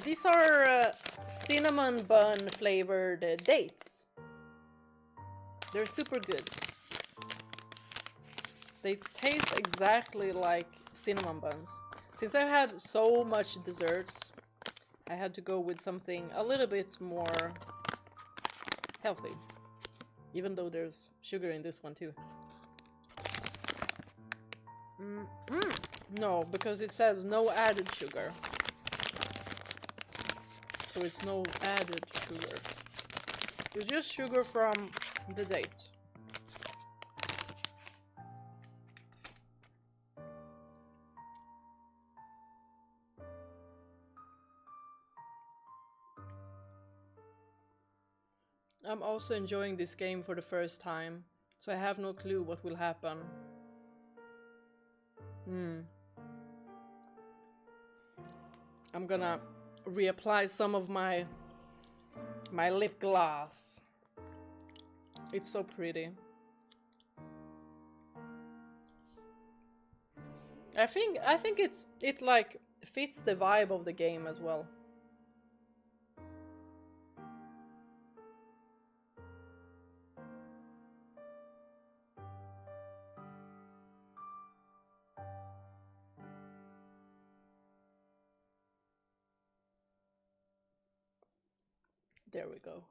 These are cinnamon bun flavored dates. They're super good. They taste exactly like cinnamon buns. Since I've had so much desserts, I had to go with something a little bit more healthy. Even though there's sugar in this one too. No, because it says no added sugar. So it's no added sugar. It's just sugar from the dates. I'm also enjoying this game for the first time, so I have no clue what will happen. I'm gonna reapply some of my lip gloss. It's so pretty. I think it like fits the vibe of the game as well. There we go.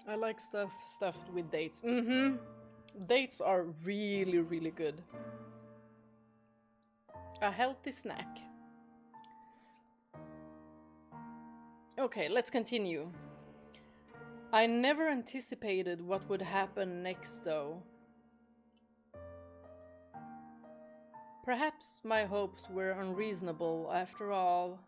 I like stuff stuffed with dates. Dates are really, really good. A healthy snack. Okay, let's continue. I never anticipated what would happen next, though. Perhaps my hopes were unreasonable after all.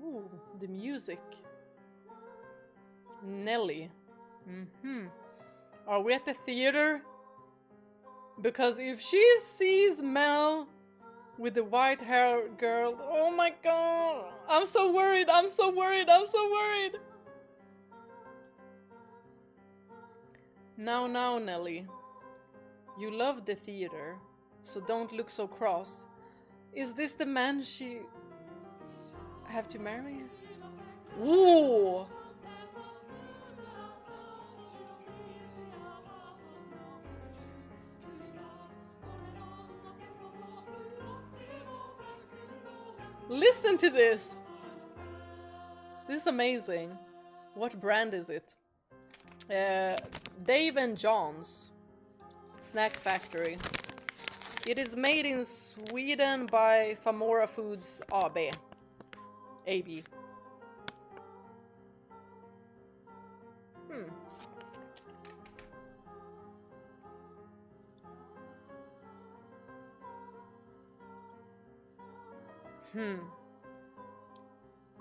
Ooh, the music. Nelly. Are we at the theater? Because if she sees Mel with the white hair girl, oh my god, I'm so worried, I'm so worried, I'm so worried. Now, Nelly. You love the theater, so don't look so cross. Is this the man she have to marry? Ooh! Listen to this! This is amazing. What brand is it? Dave and John's Snack Factory. It is made in Sweden by Famora Foods AB. AB.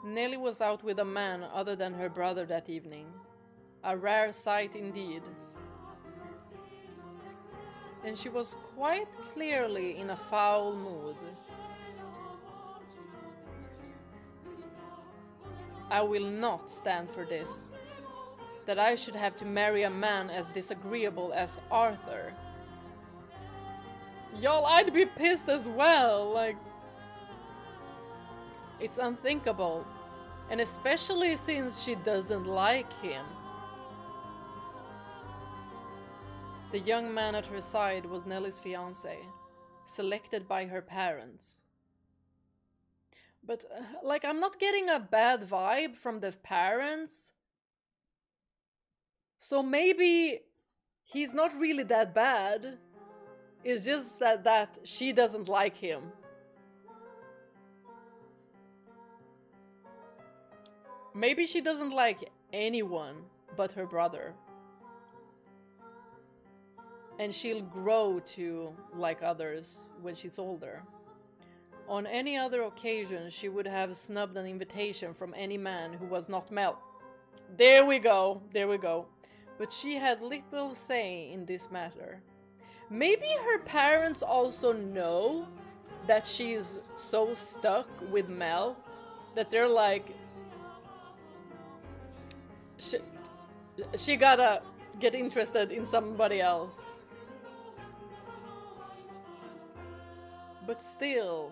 Nelly was out with a man other than her brother that evening. A rare sight indeed. And she was quite clearly in a foul mood. I will not stand for this. That I should have to marry a man as disagreeable as Arthur. Y'all, I'd be pissed as well, like... It's unthinkable, and especially since she doesn't like him. The young man at her side was Nelly's fiancé, selected by her parents. But, like, I'm not getting a bad vibe from the parents. So maybe he's not really that bad. It's just that she doesn't like him. Maybe she doesn't like anyone but her brother. And she'll grow to like others when she's older. On any other occasion, she would have snubbed an invitation from any man who was not Mel. There we go, there we go. But she had little say in this matter. Maybe her parents also know that she's so stuck with Mel that they're like, she gotta get interested in somebody else. But still,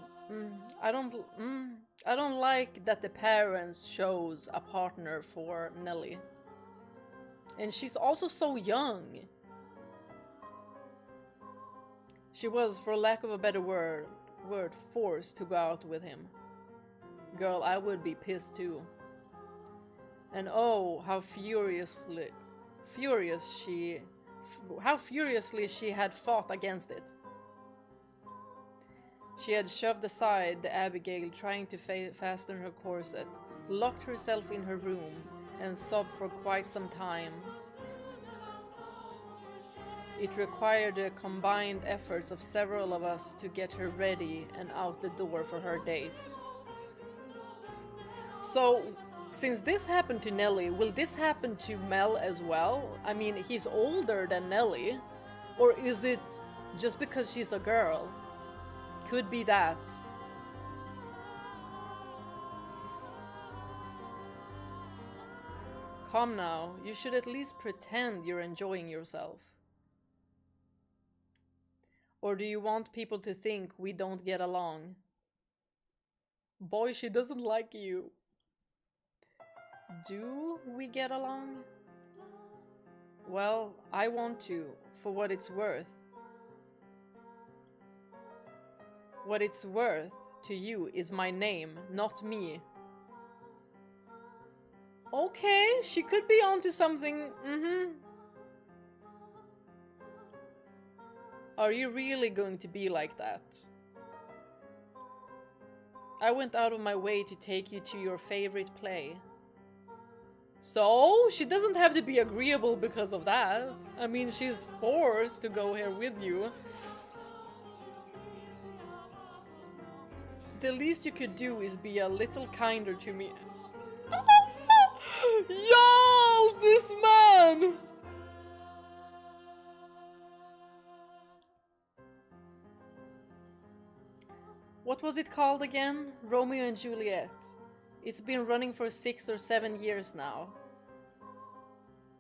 I don't like that the parents chose a partner for Nelly. And she's also so young. She was, for lack of a better word, forced to go out with him. Girl, I would be pissed too. And oh, how furiously she had fought against it. She had shoved aside the Abigail, trying to fasten her corset, locked herself in her room, and sobbed for quite some time. It required the combined efforts of several of us to get her ready and out the door for her date. So, since this happened to Nelly, will this happen to Mel as well? I mean, he's older than Nelly. Or is it just because she's a girl? Could be that. Come now, you should at least pretend you're enjoying yourself. Or do you want people to think we don't get along? Boy, she doesn't like you. Do we get along? Well, I want to, for what it's worth. What it's worth to you is my name, not me. Okay, she could be onto something. Are you really going to be like that? I went out of my way to take you to your favorite play. So, she doesn't have to be agreeable because of that. I mean, she's forced to go here with you. The least you could do is be a little kinder to me. Y'all, this man! What was it called again? Romeo and Juliet. It's been running for 6 or 7 years now.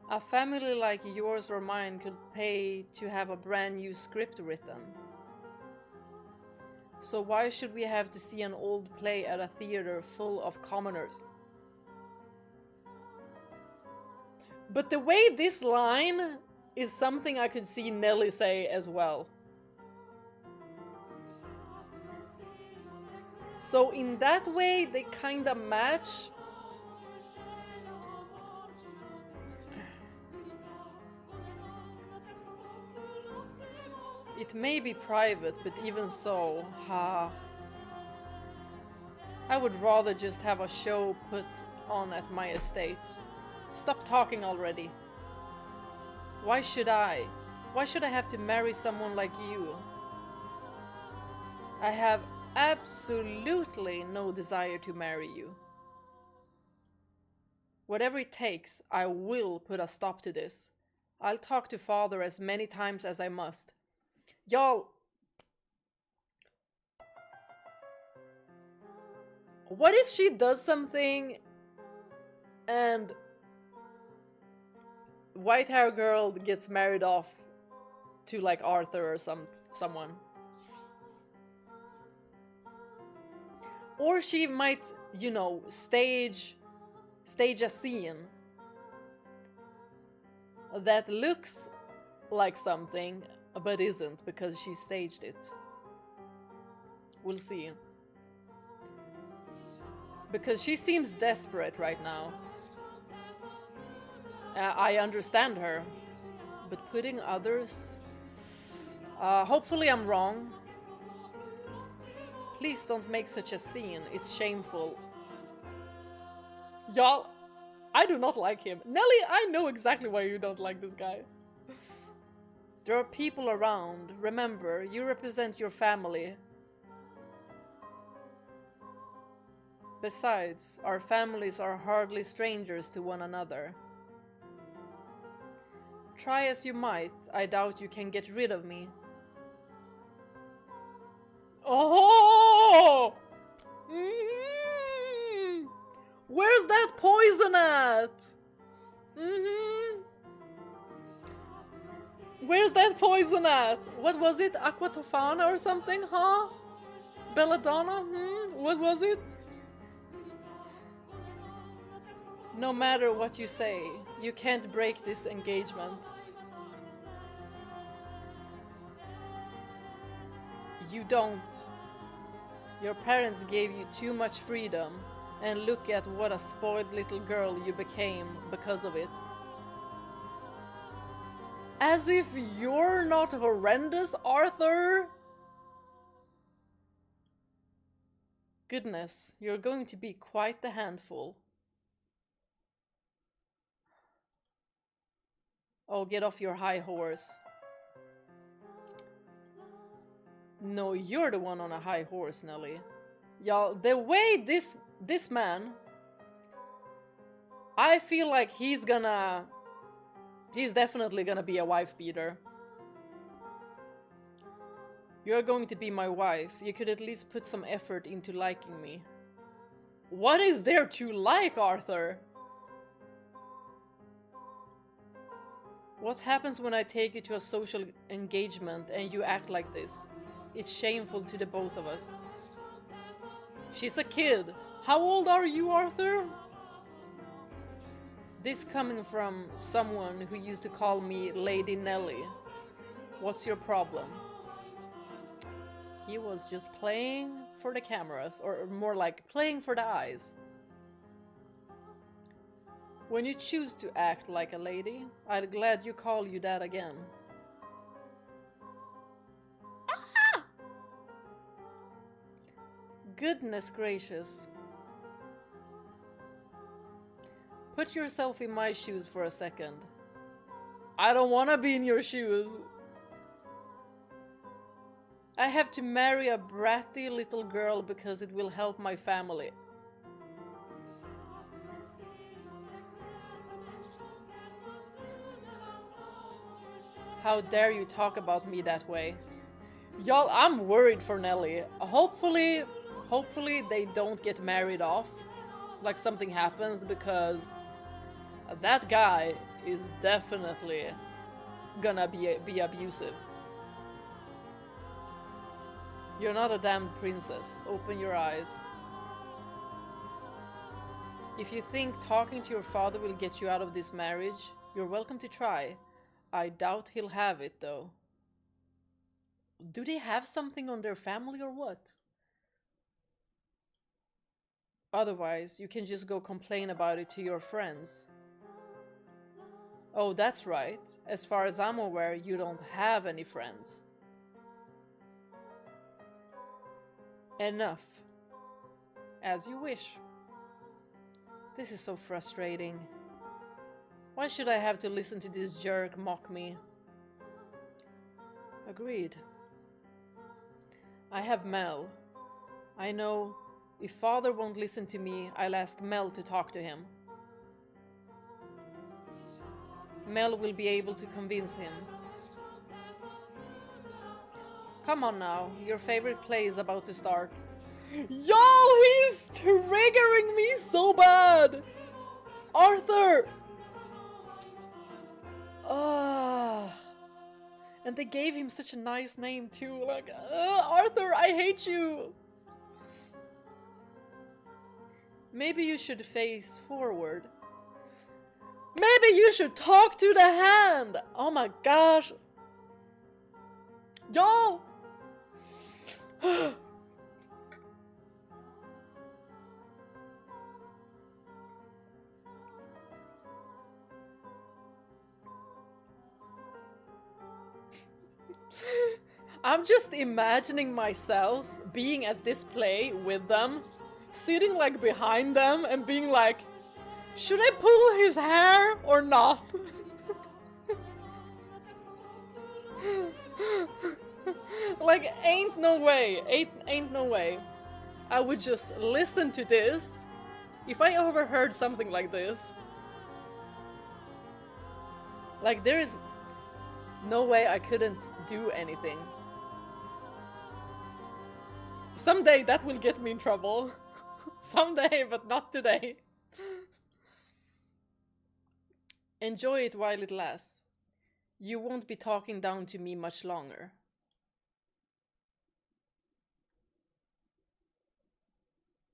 A family like yours or mine could pay to have a brand new script written. So why should we have to see an old play at a theater full of commoners? But the way this line is something I could see Nelly say as well. So in that way, they kinda match. It may be private, but even so, I would rather just have a show put on at my estate. Stop talking already. Why should I? Why should I have to marry someone like you? I have absolutely no desire to marry you. Whatever it takes, I will put a stop to this. I'll talk to father as many times as I must. Y'all, what if she does something and white hair girl gets married off to like Arthur or someone? Or she might, you know, stage a scene that looks like something but isn't because she staged it. We'll see. Because she seems desperate right now. I understand her, but putting others... hopefully I'm wrong. Please don't make such a scene, it's shameful. Y'all, I do not like him. Nelly, I know exactly why you don't like this guy. There are people around. Remember, you represent your family. Besides, our families are hardly strangers to one another. Try as you might, I doubt you can get rid of me. Oh! Where's that poison at? Where's that poison at? What was it? Aqua Tofana or something, huh? Belladonna? What was it? No matter what you say, you can't break this engagement. You don't. Your parents gave you too much freedom, and look at what a spoiled little girl you became because of it. As if you're not horrendous, Arthur! Goodness, you're going to be quite the handful. Oh, get off your high horse. No, you're the one on a high horse, Nelly. Y'all, the way this man... I feel like he's definitely gonna be a wife beater. You're going to be my wife. You could at least put some effort into liking me. What is there to like, Arthur? What happens when I take you to a social engagement and you act like this? It's shameful to the both of us. She's a kid. How old are you, Arthur? This coming from someone who used to call me Lady Nelly. What's your problem? He was just playing for the cameras, or more like playing for the eyes. When you choose to act like a lady, I'm glad you call you that again. Ah! Goodness gracious. Put yourself in my shoes for a second. I don't want to be in your shoes. I have to marry a bratty little girl because it will help my family. How dare you talk about me that way? Y'all, I'm worried for Nelly. Hopefully they don't get married off. Like something happens, because that guy is definitely gonna be abusive. You're not a damn princess. Open your eyes. If you think talking to your father will get you out of this marriage, you're welcome to try. I doubt he'll have it, though. Do they have something on their family or what? Otherwise, you can just go complain about it to your friends. Oh, that's right. As far as I'm aware, you don't have any friends. Enough. As you wish. This is so frustrating. Why should I have to listen to this jerk mock me? Agreed. I have Mel. I know if father won't listen to me, I'll ask Mel to talk to him. Mel will be able to convince him. Come on now, your favorite play is about to start. Y'all, he's triggering me so bad! Arthur! And they gave him such a nice name too, like, Arthur, I hate you! Maybe you should face forward. Maybe you should talk to the hand! Oh my gosh! Y'all! I'm just imagining myself being at this play with them, sitting like behind them and being like, should I pull his hair or not? Like, ain't no way, ain't no way. I would just listen to this. If I overheard something like this, like, there is no way I couldn't do anything. Someday that will get me in trouble. Someday, but not today. Enjoy it while it lasts. You won't be talking down to me much longer.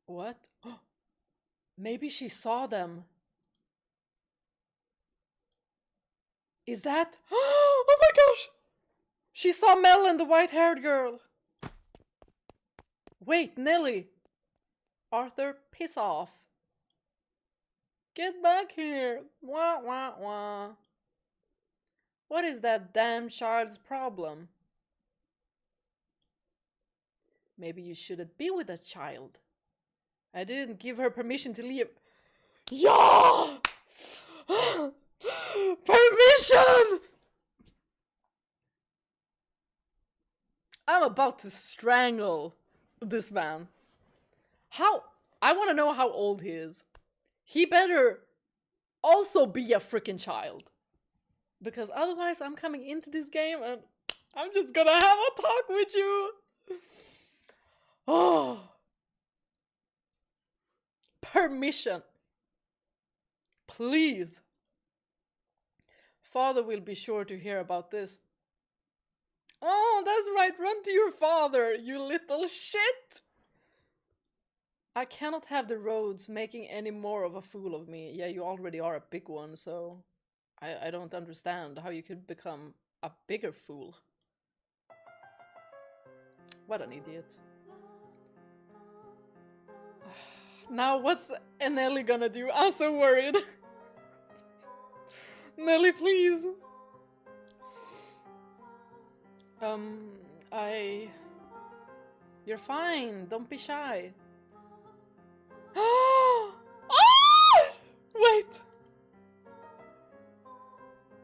What? Maybe she saw them. Is that? Oh my gosh! She saw Mel and the white-haired girl. Wait, Nelly! Arthur, piss off. Get back here! Wah wah wah. What is that damn child's problem? Maybe you shouldn't be with that child. I didn't give her permission to leave. Yeah! Permission! I'm about to strangle this man. How? I want to know how old he is. He better also be a freaking child. Because otherwise I'm coming into this game and I'm just gonna have a talk with you. Oh. Permission. Please. Father will be sure to hear about this. Oh, that's right. Run to your father, you little shit. I cannot have the roads making any more of a fool of me. Yeah, you already are a big one, so I don't understand how you could become a bigger fool. What an idiot. Now what's Anneli gonna do? I'm so worried. Nelly, please. You're fine. Don't be shy. Oh! Wait.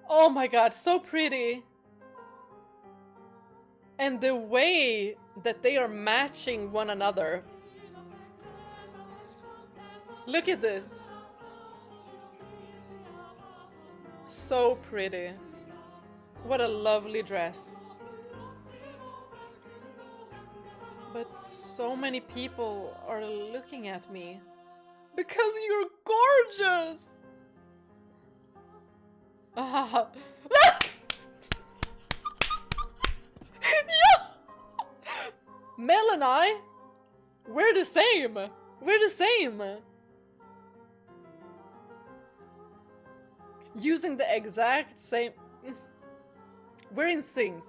Oh my god, so pretty. And the way that they are matching one another. Look at this. So pretty. What a lovely dress. But so many people are looking at me. Because you're gorgeous! Ah. Yeah. Mel and I, we're the same. We're the same. Using the exact same. We're in sync.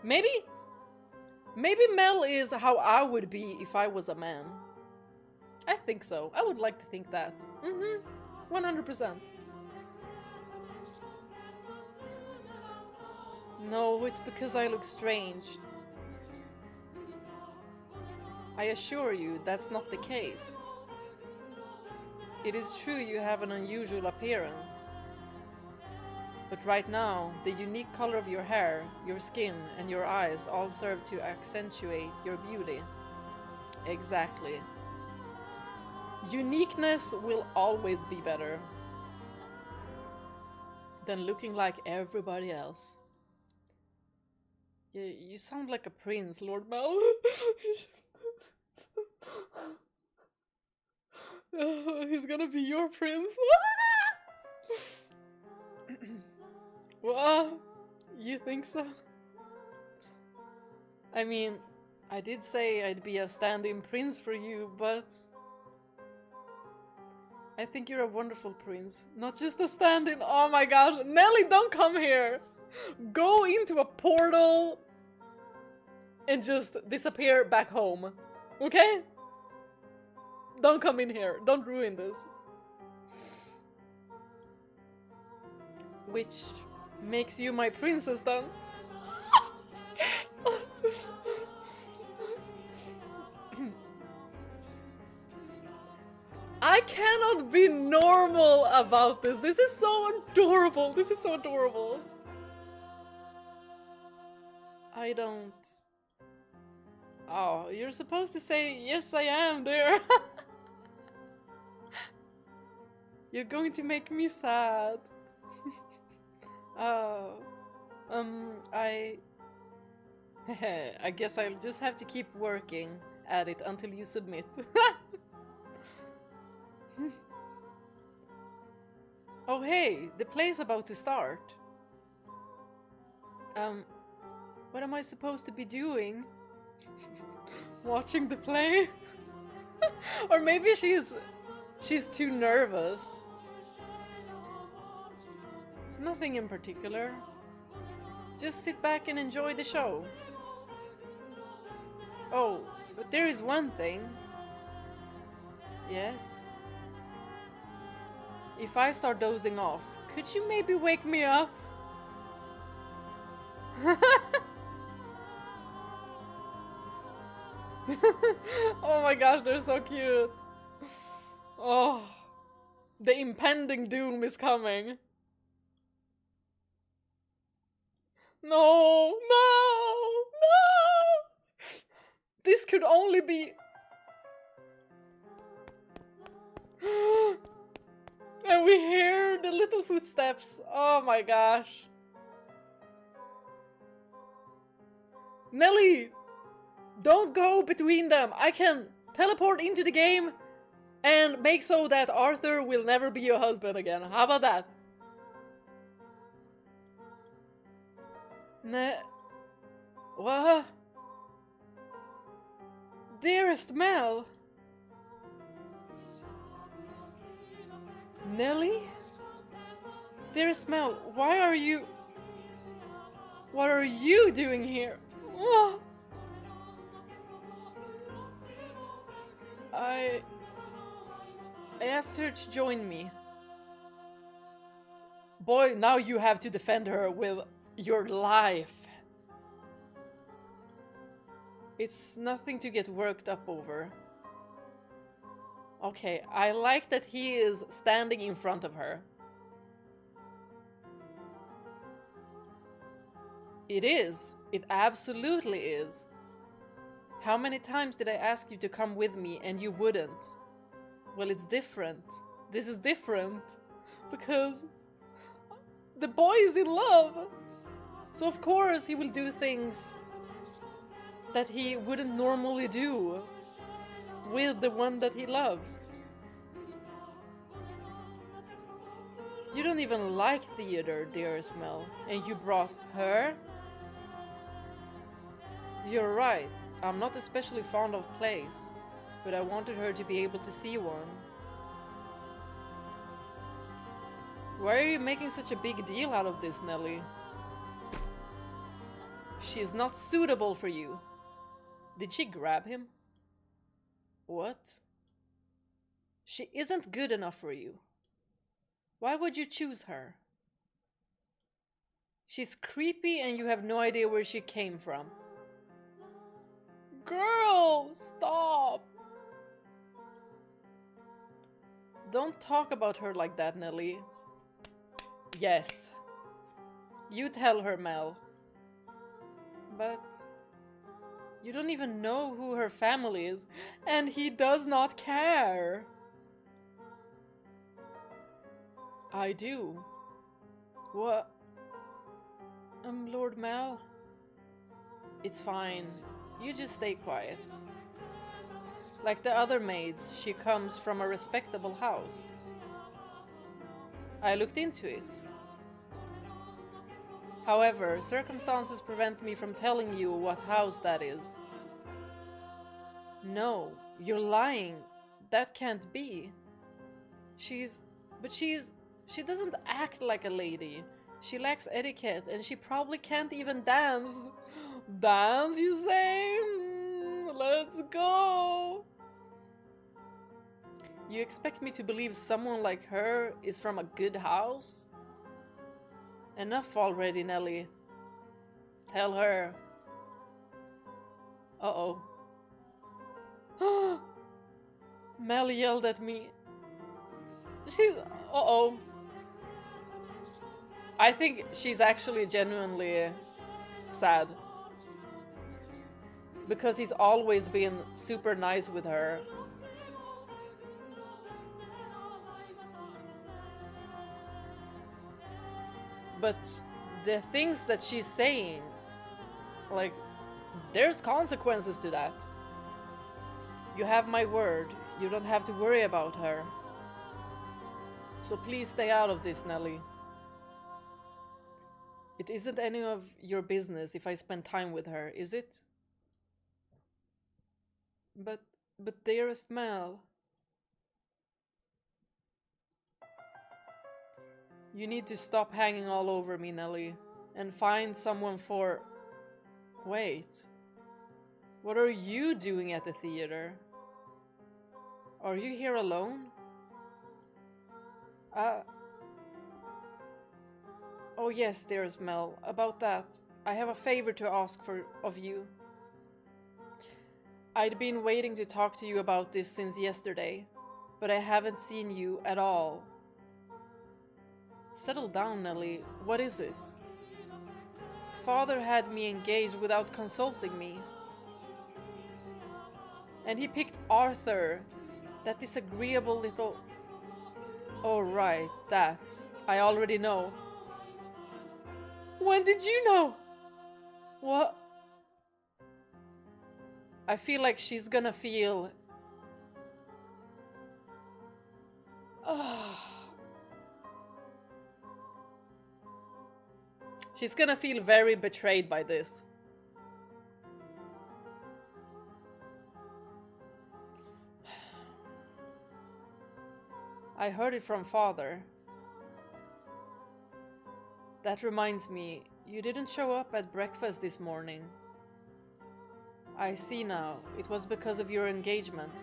Maybe Mel is how I would be if I was a man. I think so. I would like to think that. 100%. No, it's because I look strange. I assure you, that's not the case. It is true you have an unusual appearance. But right now, the unique color of your hair, your skin, and your eyes all serve to accentuate your beauty. Exactly. Uniqueness will always be better than looking like everybody else. You sound like a prince, Lord Mel. He's gonna be your prince. Well, you think so? I mean, I did say I'd be a stand-in prince for you, but I think you're a wonderful prince. Not just a stand-in. Oh my gosh. Nelly, don't come here. Go into a portal and just disappear back home. Okay? Don't come in here. Don't ruin this. Which makes you my princess then. I cannot be normal about this. This is so adorable. This is so adorable. I don't... Oh, you're supposed to say, yes I am there. You're going to make me sad. I guess I'll just have to keep working at it until you submit. Oh hey, the play's about to start. What am I supposed to be doing? Watching the play? Or maybe she's too nervous. Nothing in particular. Just sit back and enjoy the show. Oh, but there is one thing. Yes? If I start dozing off, could you maybe wake me up? Oh my gosh, they're so cute. Oh, the impending doom is coming. No, no, no! This could only be... And we hear the little footsteps. Oh my gosh. Nelly! Don't go between them. I can teleport into the game and make so that Arthur will never be your husband again. How about that? What? Dearest Mel? Nelly? Dearest Mel, why are you... What are you doing here? Oh. I asked her to join me. boy, now you have to defend her with your life. It's nothing to get worked up over. Okay, I like that he is standing in front of her. It is. It absolutely is. How many times did I ask you to come with me and you wouldn't? Well, it's different. This is different. Because the boy is in love. So of course he will do things that he wouldn't normally do with the one that he loves. You don't even like theater, dearest Mel, and you brought her? You're right, I'm not especially fond of plays, but I wanted her to be able to see one. Why are you making such a big deal out of this, Nelly? She's not suitable for you. Did she grab him? What? She isn't good enough for you. Why would you choose her? She's creepy and you have no idea where she came from. Girl, stop! Don't talk about her like that, Nelly. Yes. You tell her, Mel. But you don't even know who her family is, and he does not care. I do. What? Lord Mel? It's fine. You just stay quiet. Like the other maids, she comes from a respectable house. I looked into it. However, circumstances prevent me from telling you what house that is. No, you're lying. That can't be. She doesn't act like a lady. She lacks etiquette and she probably can't even dance. Dance, you say? Let's go. You expect me to believe someone like her is from a good house? Enough already, Nelly. Tell her. Uh-oh. Mel yelled at me. Uh-oh. I think she's actually genuinely sad. Because he's always been super nice with her. But the things that she's saying, like, there's consequences to that. You have my word. You don't have to worry about her. So please stay out of this, Nelly. It isn't any of your business if I spend time with her, is it? But dearest Mel. You need to stop hanging all over me, Nelly, and find someone for... Wait. What are you doing at the theater? Are you here alone? Oh yes, dearest Mel, about that. I have a favor to ask of you. I'd been waiting to talk to you about this since yesterday, but I haven't seen you at all. Settle down, Nelly. What is it? Father had me engaged without consulting me. And he picked Arthur, that disagreeable little... Oh right, that. I already know. When did you know? What? I feel like she's gonna feel... She's gonna feel very betrayed by this. I heard it from Father. That reminds me, you didn't show up at breakfast this morning. I see now, it was because of your engagement.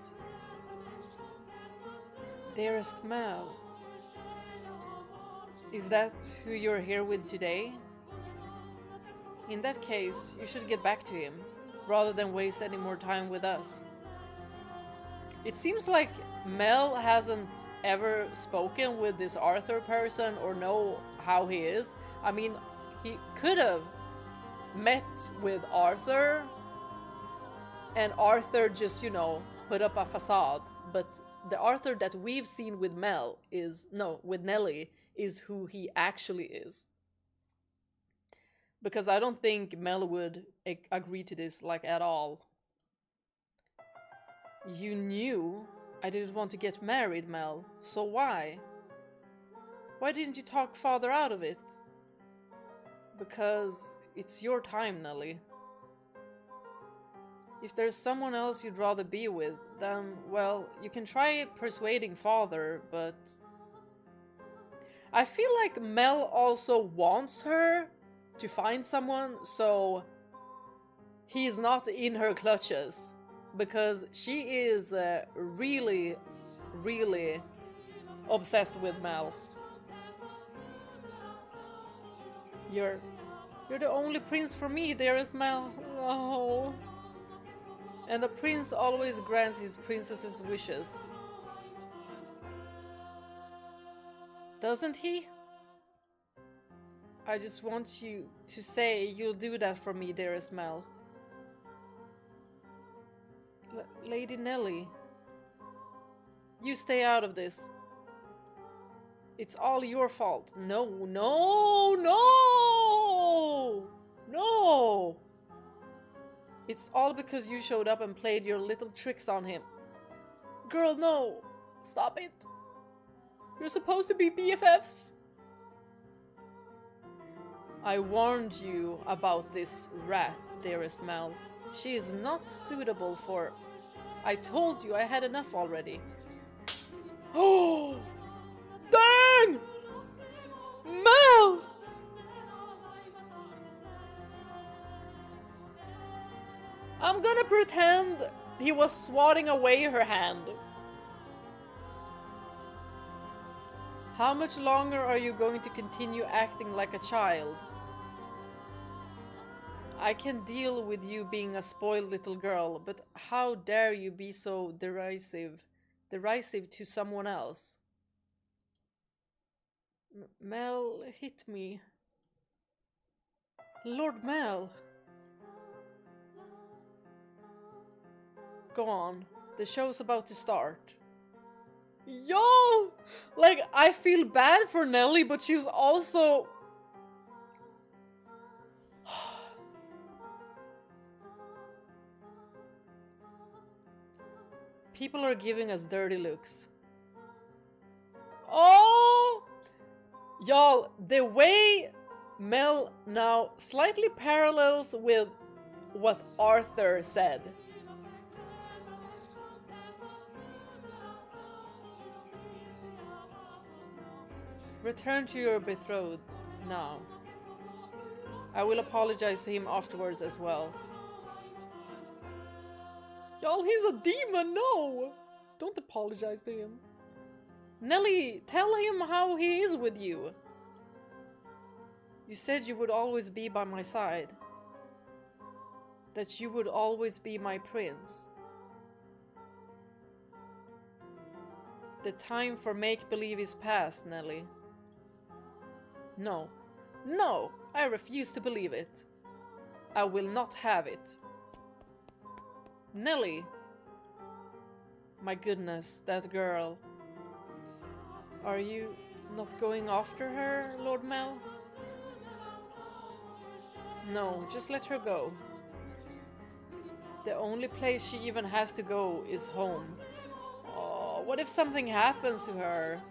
Dearest Mel. Is that who you're here with today? In that case, you should get back to him, rather than waste any more time with us. It seems like Mel hasn't ever spoken with this Arthur person or know how he is. I mean, he could have met with Arthur and Arthur just, you know, put up a facade, but the Arthur that we've seen with with Nellie is who he actually is. Because I don't think Mel would agree to this, like, at all. You knew I didn't want to get married, Mel, so why? Why didn't you talk father out of it? Because it's your time, Nellie. If there's someone else you'd rather be with, then, well, you can try persuading father, but... I feel like Mel also wants her to find someone, so he's not in her clutches. Because she is really, really obsessed with Mel. You're the only prince for me, dearest Mel. Oh. And the prince always grants his princess's wishes. Doesn't he? I just want you to say you'll do that for me, dearest Mel. Lady Nellie, you stay out of this. It's all your fault. No, no, no! No! It's all because you showed up and played your little tricks on him. Girl, no! Stop it! You're supposed to be BFFs! I warned you about this rat, dearest Mel. She is not suitable for... I told you I had enough already. Oh! Dang! Mel! I'm gonna pretend he was swatting away her hand. How much longer are you going to continue acting like a child? I can deal with you being a spoiled little girl, but how dare you be so derisive to someone else? Mel hit me. Lord Mel. Go on, the show's about to start. Yo! Like, I feel bad for Nellie, but she's also... People are giving us dirty looks. Oh! Y'all, the way Mel now slightly parallels with what Arthur said. Return to your betrothed now. I will apologize to him afterwards as well. Y'all, he's a demon, no! Don't apologize to him. Nellie, tell him how he is with you. You said you would always be by my side. That you would always be my prince. The time for make-believe is past, Nellie. No. No! I refuse to believe it. I will not have it. Nellie! My goodness, that girl. Are you not going after her, Lord Mel? No, just let her go. The only place she even has to go is home. Oh, what if something happens to her?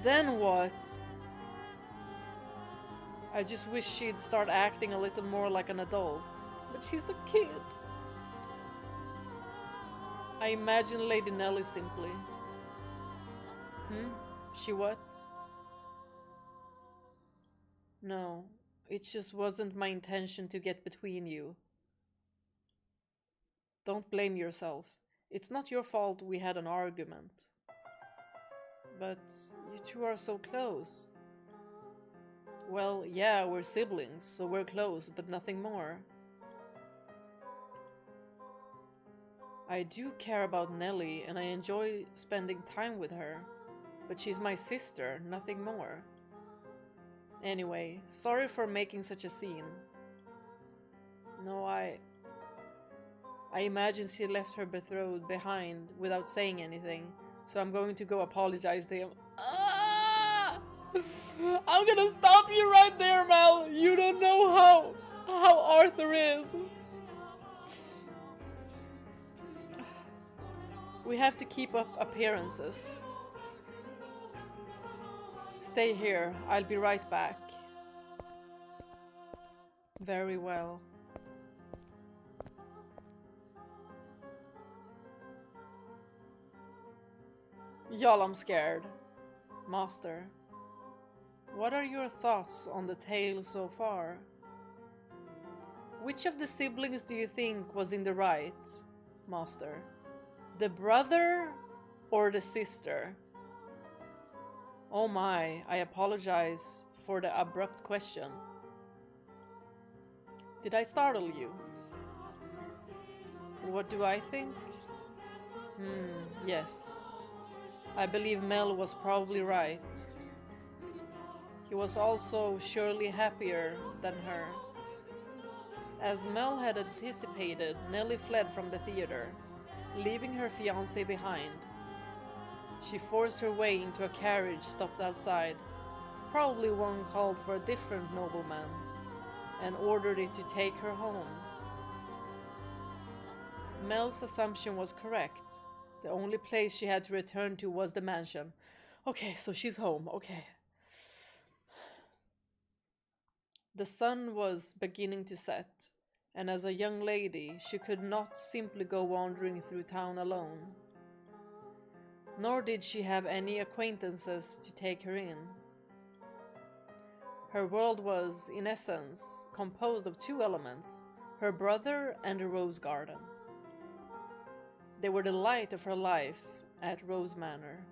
Then what? I just wish she'd start acting a little more like an adult. But she's a kid. I imagine Lady Nellie simply. She what? No, it just wasn't my intention to get between you. Don't blame yourself. It's not your fault we had an argument. But you two are so close. Well, yeah, we're siblings, so we're close, but nothing more. I do care about Nellie, and I enjoy spending time with her. But she's my sister, nothing more. Anyway, sorry for making such a scene. No, I imagine she left her betrothed behind without saying anything, so I'm going to go apologize to him. Ah! I'm gonna stop you right there, Mel! You don't know how Arthur is. We have to keep up appearances. Stay here, I'll be right back. Very well. Y'all, I'm scared. Master, what are your thoughts on the tale so far? Which of the siblings do you think was in the right, Master? The brother or the sister? Oh my, I apologize for the abrupt question. Did I startle you? What do I think? Yes. I believe Mel was probably right. He was also surely happier than her. As Mel had anticipated, Nellie fled from the theater, leaving her fiancé behind. She forced her way into a carriage stopped outside, probably one called for a different nobleman, and ordered it to take her home. Mel's assumption was correct. The only place she had to return to was the mansion. Okay, so she's home, okay. The sun was beginning to set, and as a young lady, she could not simply go wandering through town alone. Nor did she have any acquaintances to take her in. Her world was, in essence, composed of two elements, her brother and a rose garden. They were the light of her life at Rose Manor.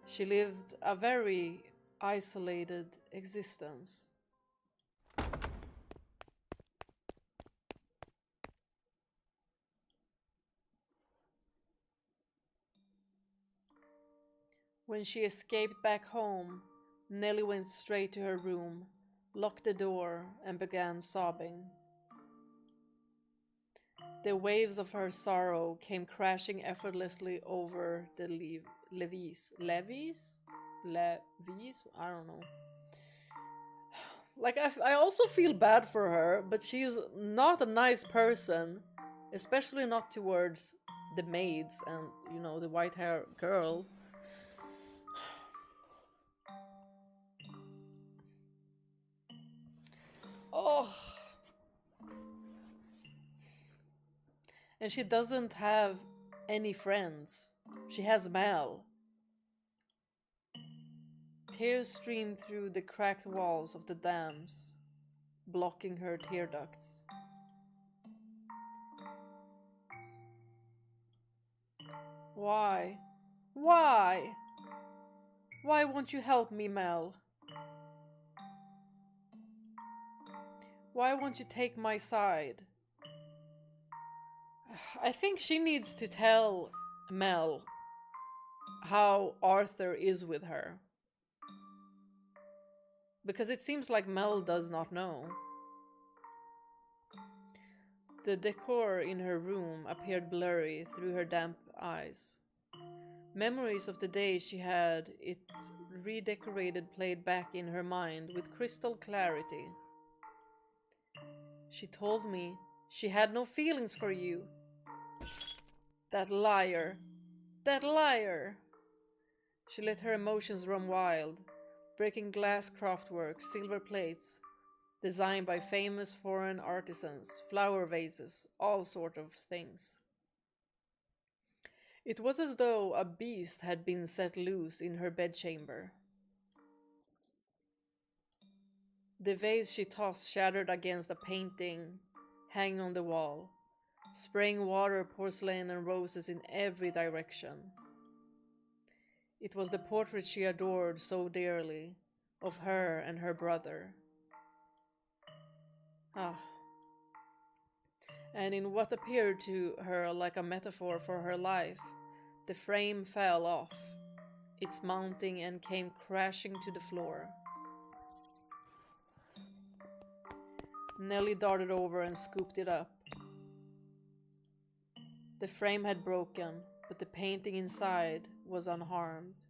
She lived a very isolated existence. When she escaped back home, Nellie went straight to her room, locked the door, and began sobbing. The waves of her sorrow came crashing effortlessly over the levees? I don't know. Like, I also feel bad for her, but she's not a nice person, especially not towards the maids and, you know, the white hair girl. Oh. And she doesn't have any friends. She has Mel. Tears streamed through the cracked walls of the dams, blocking her tear ducts. Why? Why? Why won't you help me, Mel? Why won't you take my side? I think she needs to tell Mel how Arthur is with her. Because it seems like Mel does not know. The decor in her room appeared blurry through her damp eyes. Memories of the day she had it redecorated played back in her mind with crystal clarity. She told me she had no feelings for you. That liar. That liar. She let her emotions run wild, breaking glass craftwork, silver plates, designed by famous foreign artisans, flower vases, all sort of things. It was as though a beast had been set loose in her bedchamber. The vase she tossed shattered against a painting hanging on the wall, spraying water, porcelain, and roses in every direction. It was the portrait she adored so dearly, of her and her brother. Ah. And in what appeared to her like a metaphor for her life, the frame fell off, its mounting, and came crashing to the floor. Nellie darted over and scooped it up. The frame had broken, but the painting inside was unharmed.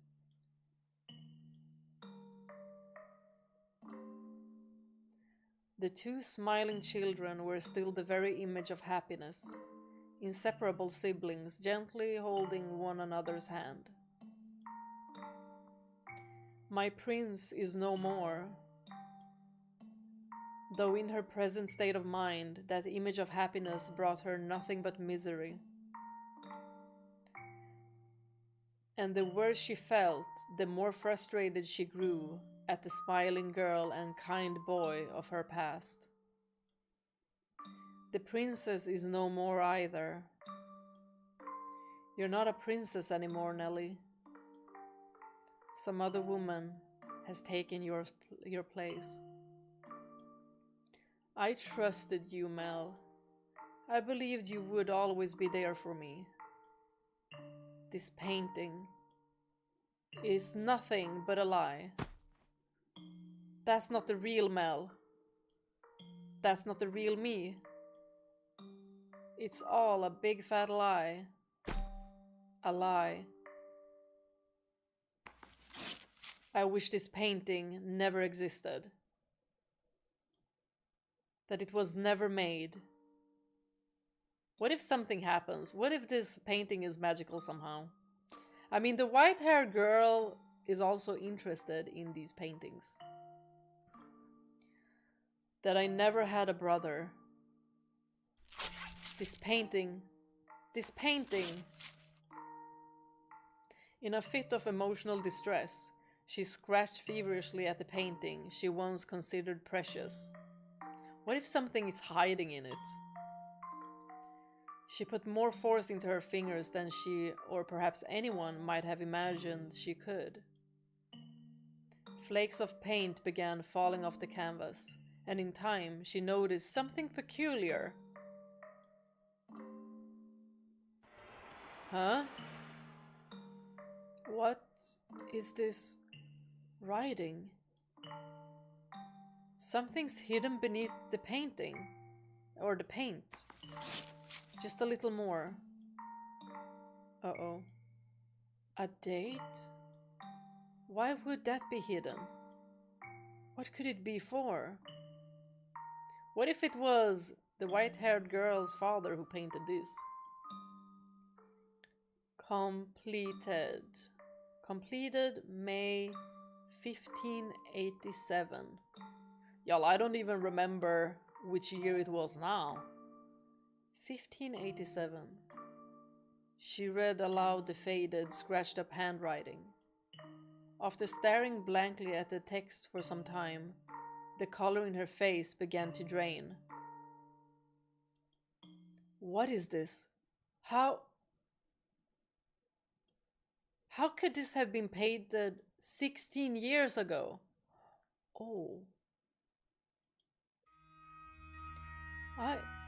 The two smiling children were still the very image of happiness, inseparable siblings gently holding one another's hand. My prince is no more. Though in her present state of mind, that image of happiness brought her nothing but misery. And the worse she felt, the more frustrated she grew at the smiling girl and kind boy of her past. The princess is no more either. You're not a princess anymore, Nellie. Some other woman has taken your place. I trusted you, Mel. I believed you would always be there for me. This painting is nothing but a lie. That's not the real Mel. That's not the real me. It's all a big fat lie. A lie. I wish this painting never existed. That it was never made. What if something happens? What if this painting is magical somehow? I mean, the white-haired girl is also interested in these paintings. That I never had a brother. This painting. In a fit of emotional distress, she scratched feverishly at the painting she once considered precious. What if something is hiding in it? She put more force into her fingers than she, or perhaps anyone, might have imagined she could. Flakes of paint began falling off the canvas, and in time she noticed something peculiar. Huh? What is this writing? Something's hidden beneath the painting. Or the paint. Just a little more. Uh-oh. A date? Why would that be hidden? What could it be for? What if it was the white-haired girl's father who painted this? Completed. Completed May 1587. Y'all, I don't even remember which year it was now. 1587. She read aloud the faded, scratched-up handwriting. After staring blankly at the text for some time, the color in her face began to drain. What is this? How could this have been painted 16 years ago? Oh.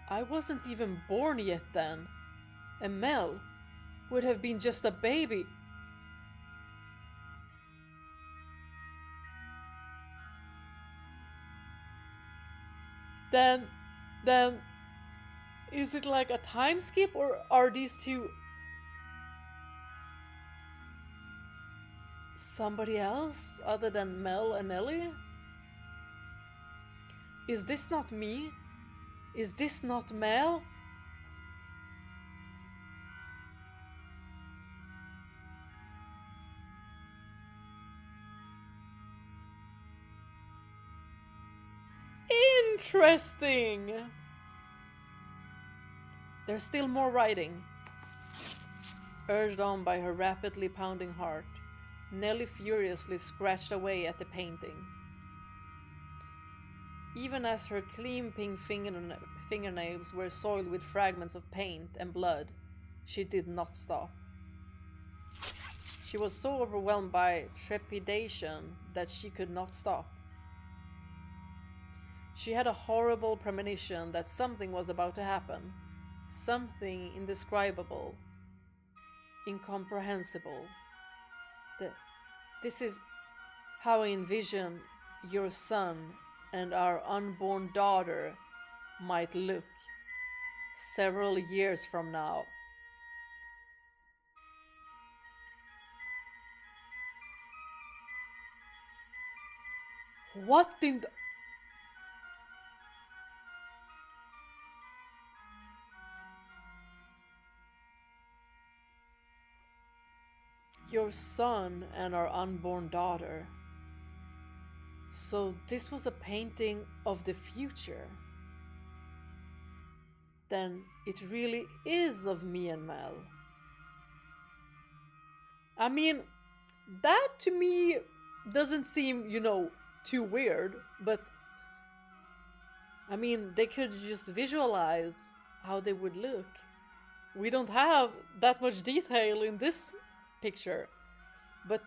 I wasn't even born yet then. And Mel would have been just a baby. Then, is it like a time skip, or are these two somebody else other than Mel and Ellie? Is this not me? Is this not Mel? Interesting! There's still more writing. Urged on by her rapidly pounding heart, Nellie furiously scratched away at the painting. Even as her clean pink fingernails were soiled with fragments of paint and blood, she did not stop. She was so overwhelmed by trepidation that she could not stop. She had a horrible premonition that something was about to happen. Something indescribable. Incomprehensible. This is how I envision your son and our unborn daughter might look several years from now. What in the... Your son and our unborn daughter. So this was a painting of the future. Then it really is of me and Mel. I mean, that to me doesn't seem, you know, too weird, but I mean, they could just visualize how they would look. We don't have that much detail in this picture, but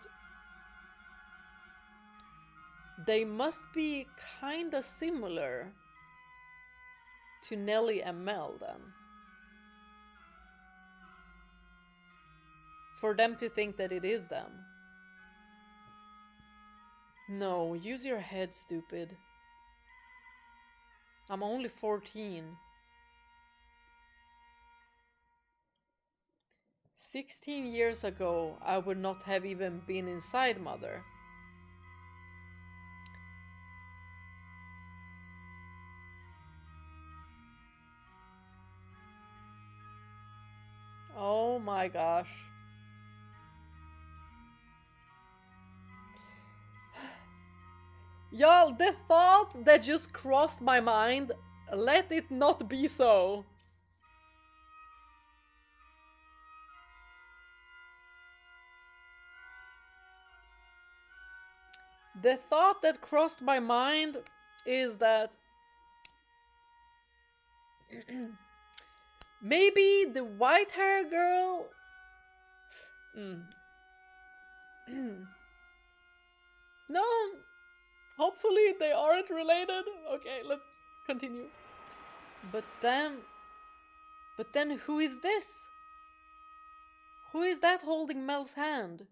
they must be kinda similar to Nellie and Mel then. For them to think that it is them. No, use your head, stupid. I'm only 14. 16 years ago, I would not have even been inside Mother. Oh my gosh. Y'all, the thought that just crossed my mind, let it not be so. The thought that crossed my mind is that maybe the white hair girl... No, hopefully they aren't related. Okay, let's continue. But then who is this? Who is that holding Mel's hand?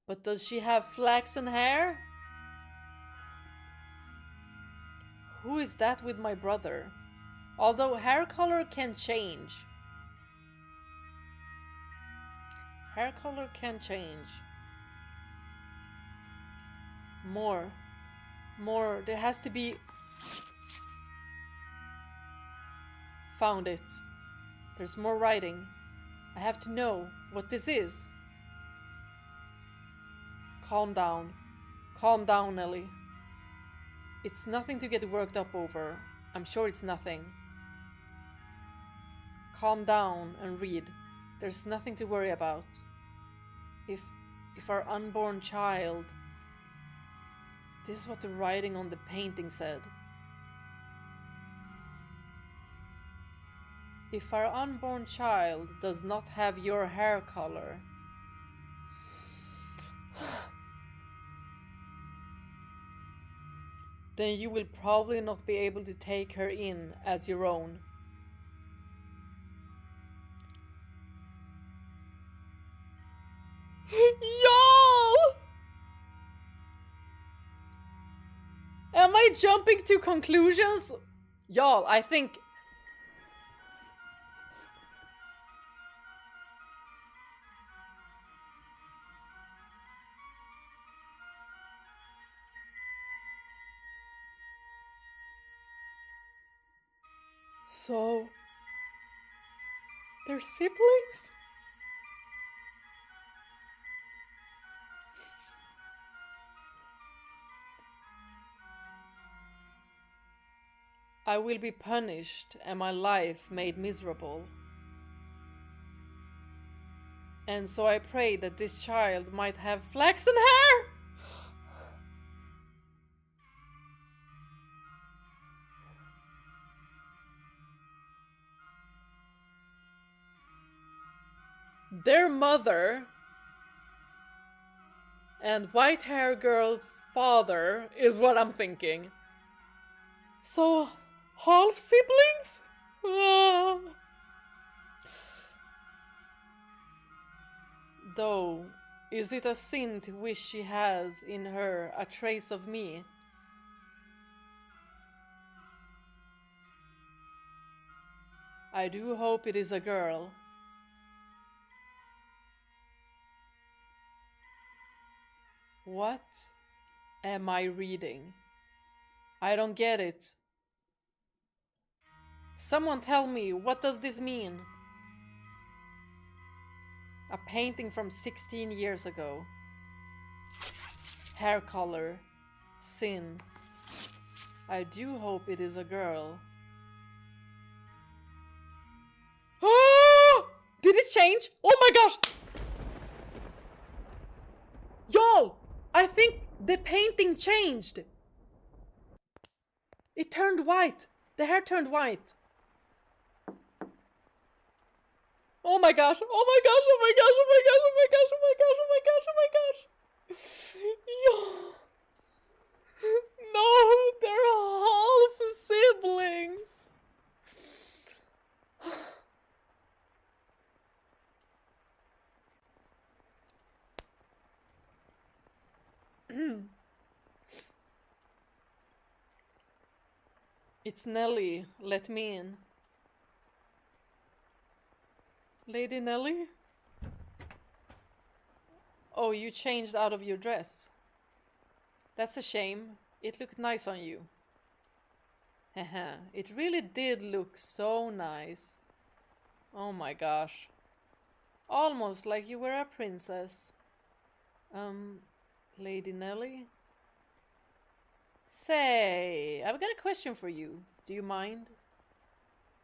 But does she have flaxen hair? Who is that with my brother? Although hair color can change. Hair color can change. More. There has to be... Found it. There's more writing. I have to know what this is. Calm down. Calm down, Nellie. It's nothing to get worked up over. I'm sure it's nothing. Calm down and read. There's nothing to worry about. If our unborn child... This is what the writing on the painting said. If our unborn child does not have your hair color... then you will probably not be able to take her in as your own. Y'all! Am I jumping to conclusions? Y'all, I think... So... they're siblings? I will be punished and my life made miserable. And so I pray that this child might have flaxen hair! Their mother And white hair girl's father is what I'm thinking. So, half siblings? Ah. Though, is it a sin to wish she has in her a trace of me? I do hope it is a girl. What am I reading? I don't get it. Someone tell me, what does this mean? A painting from 16 years ago. Hair color. Sin. I do hope it is a girl. Did it change? Oh my gosh! Y'all! I think the painting changed! It turned white! The hair turned white! Oh my gosh! Oh my gosh! Oh my gosh! Oh my gosh! Oh my gosh! Oh my gosh! Oh my gosh! Oh my gosh! Yo. No! They're half siblings! It's Nelly. Let me in. Lady Nelly? Oh, you changed out of your dress. That's a shame. It looked nice on you. Haha, it really did look so nice. Oh my gosh. Almost like you were a princess. Lady Nelly? Say, I've got a question for you. Do you mind?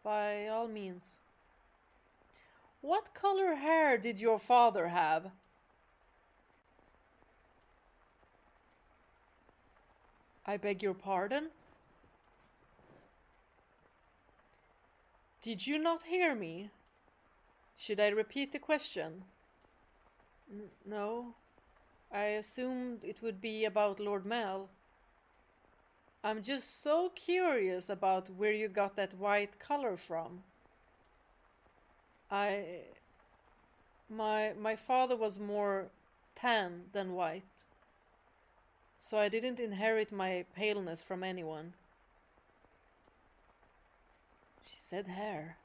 By all means. What color hair did your father have? I beg your pardon? Did you not hear me? Should I repeat the question? No. I assumed it would be about Lord Mel. I'm just so curious about where you got that white color from. My father was more tan than white, so I didn't inherit my paleness from anyone. She said hair.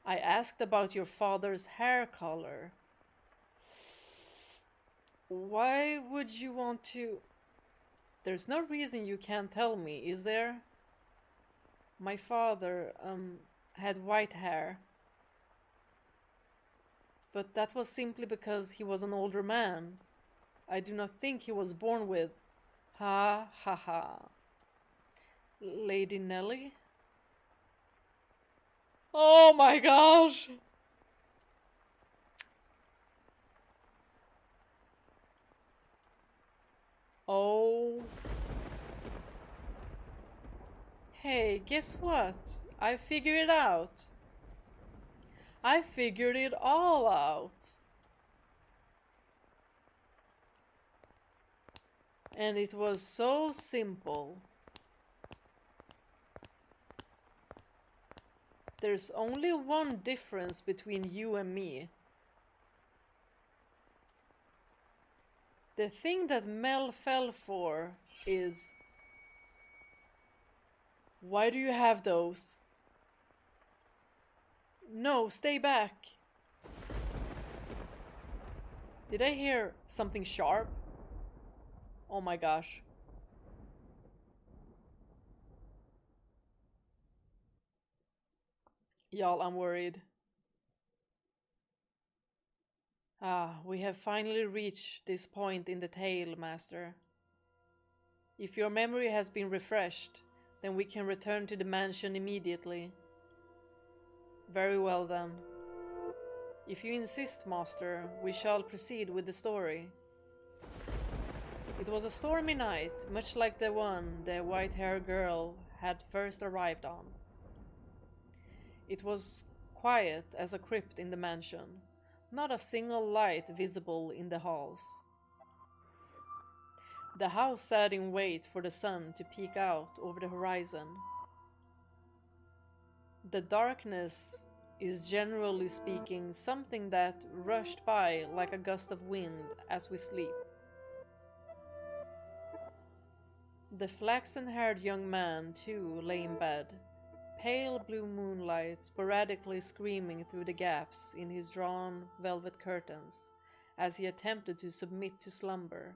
I asked about your father's hair color. Why would you want to... There's no reason you can't tell me, is there? My father, had white hair. But that was simply because he was an older man. I do not think he was born with... Ha ha ha. Lady Nelly? Oh my gosh! Oh. Hey, guess what? I figured it out. I figured it all out. And it was so simple. There's only one difference between you and me. The thing that Mel fell for is... Why do you have those? No, stay back. Did I hear something sharp? Oh my gosh. Y'all, I'm worried. Ah, we have finally reached this point in the tale, Master. If your memory has been refreshed, then we can return to the mansion immediately. Very well then. If you insist, Master, we shall proceed with the story. It was a stormy night, much like the one the white-haired girl had first arrived on. It was quiet as a crypt in the mansion, not a single light visible in the halls. The house sat in wait for the sun to peek out over the horizon. The darkness is, generally speaking, something that rushed by like a gust of wind as we sleep. The flaxen-haired young man, too, lay in bed, pale blue moonlight sporadically screaming through the gaps in his drawn velvet curtains as he attempted to submit to slumber.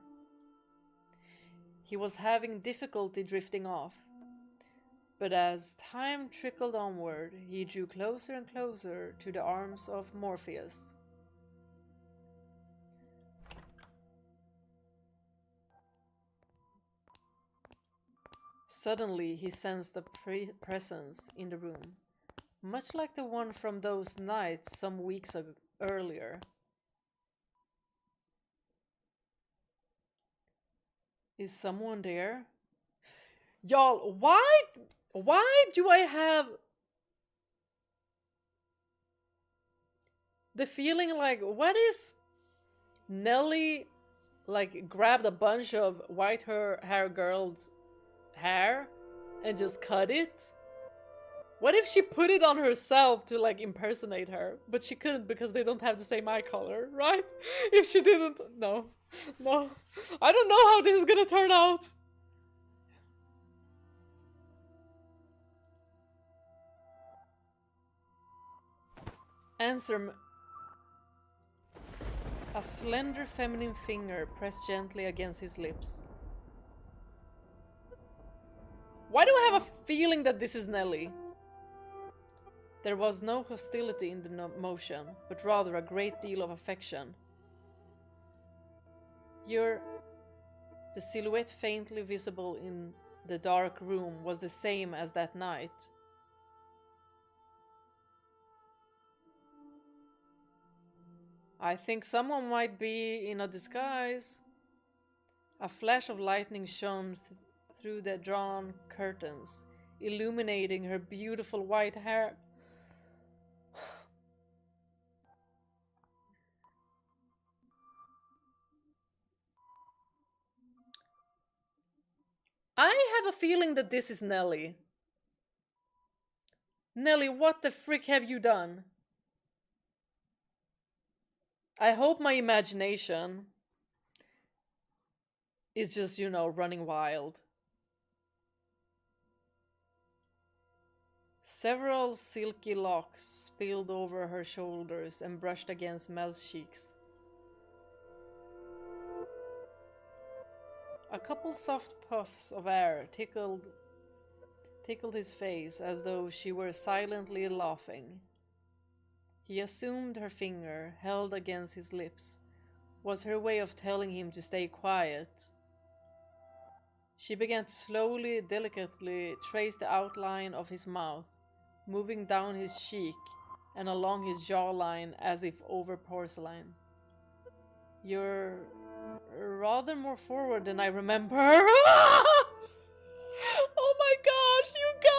He was having difficulty drifting off, but as time trickled onward, he drew closer and closer to the arms of Morpheus. Suddenly, he sensed a presence in the room, much like the one from those nights some weeks earlier. Is someone there? Y'all, why do I have the feeling like, what if Nelly like grabbed a bunch of white hair girls' hair and just cut it? What if she put it on herself to like impersonate her, but she couldn't because they don't have the same eye color, right? If she didn't, no. I don't know how this is gonna turn out. Answer me. A slender feminine finger pressed gently against his lips. Why do I have a feeling that this is Nelly? There was no hostility in the motion, but rather a great deal of affection. The silhouette faintly visible in the dark room was the same as that night. I think someone might be in a disguise. A flash of lightning shone through the drawn curtains, illuminating her beautiful white hair. I have a feeling that this is Nelly. Nelly, what the frick have you done? I hope my imagination is just, running wild. Several silky locks spilled over her shoulders and brushed against Mel's cheeks. A couple soft puffs of air tickled his face as though she were silently laughing. He assumed her finger, held against his lips, was her way of telling him to stay quiet. She began to slowly, delicately trace the outline of his mouth, moving down his cheek and along his jawline as if over porcelain. You're rather more forward than I remember. Oh my gosh, you guys!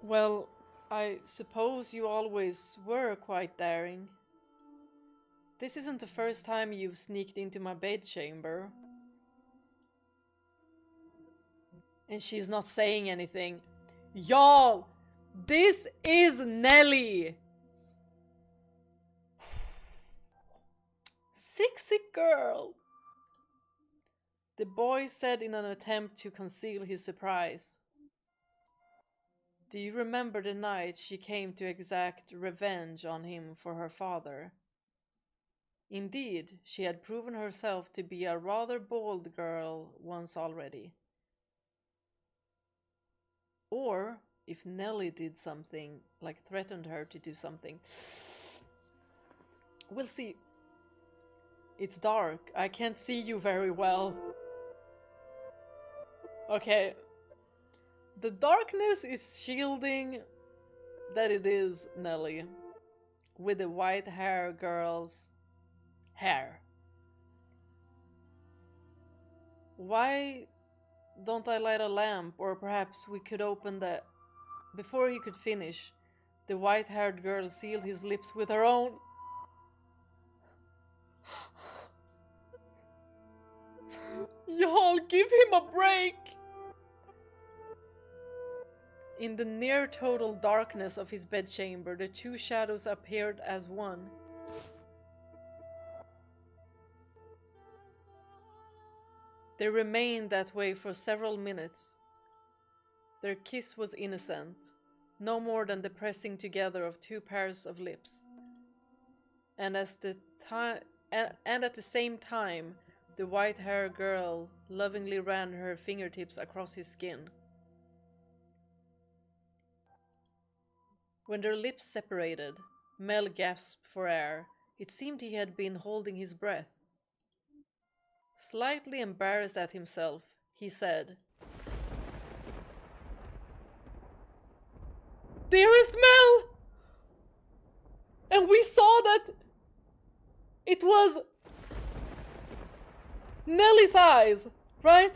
Well, I suppose you always were quite daring. This isn't the first time you've sneaked into my bedchamber. And she's not saying anything. Y'all, this is Nelly. Sexy girl. The boy said in an attempt to conceal his surprise. Do you remember the night she came to exact revenge on him for her father? Indeed, she had proven herself to be a rather bold girl once already. Or if Nelly did something, like threatened her to do something. We'll see. It's dark. I can't see you very well. Okay. The darkness is shielding that it is Nelly. With the white hair girl's hair. Why don't I light a lamp, or perhaps we could open the... Before he could finish, The white-haired girl sealed his lips with her own. Y'all, give him a break! In the near-total darkness of his bedchamber, the two shadows appeared as one. They remained that way for several minutes. Their kiss was innocent, no more than the pressing together of two pairs of lips. And at the same time, the white-haired girl lovingly ran her fingertips across his skin. When their lips separated, Mel gasped for air. It seemed he had been holding his breath. Slightly embarrassed at himself, he said, "Dearest Mel!" And we saw that it was Nellie's eyes, right?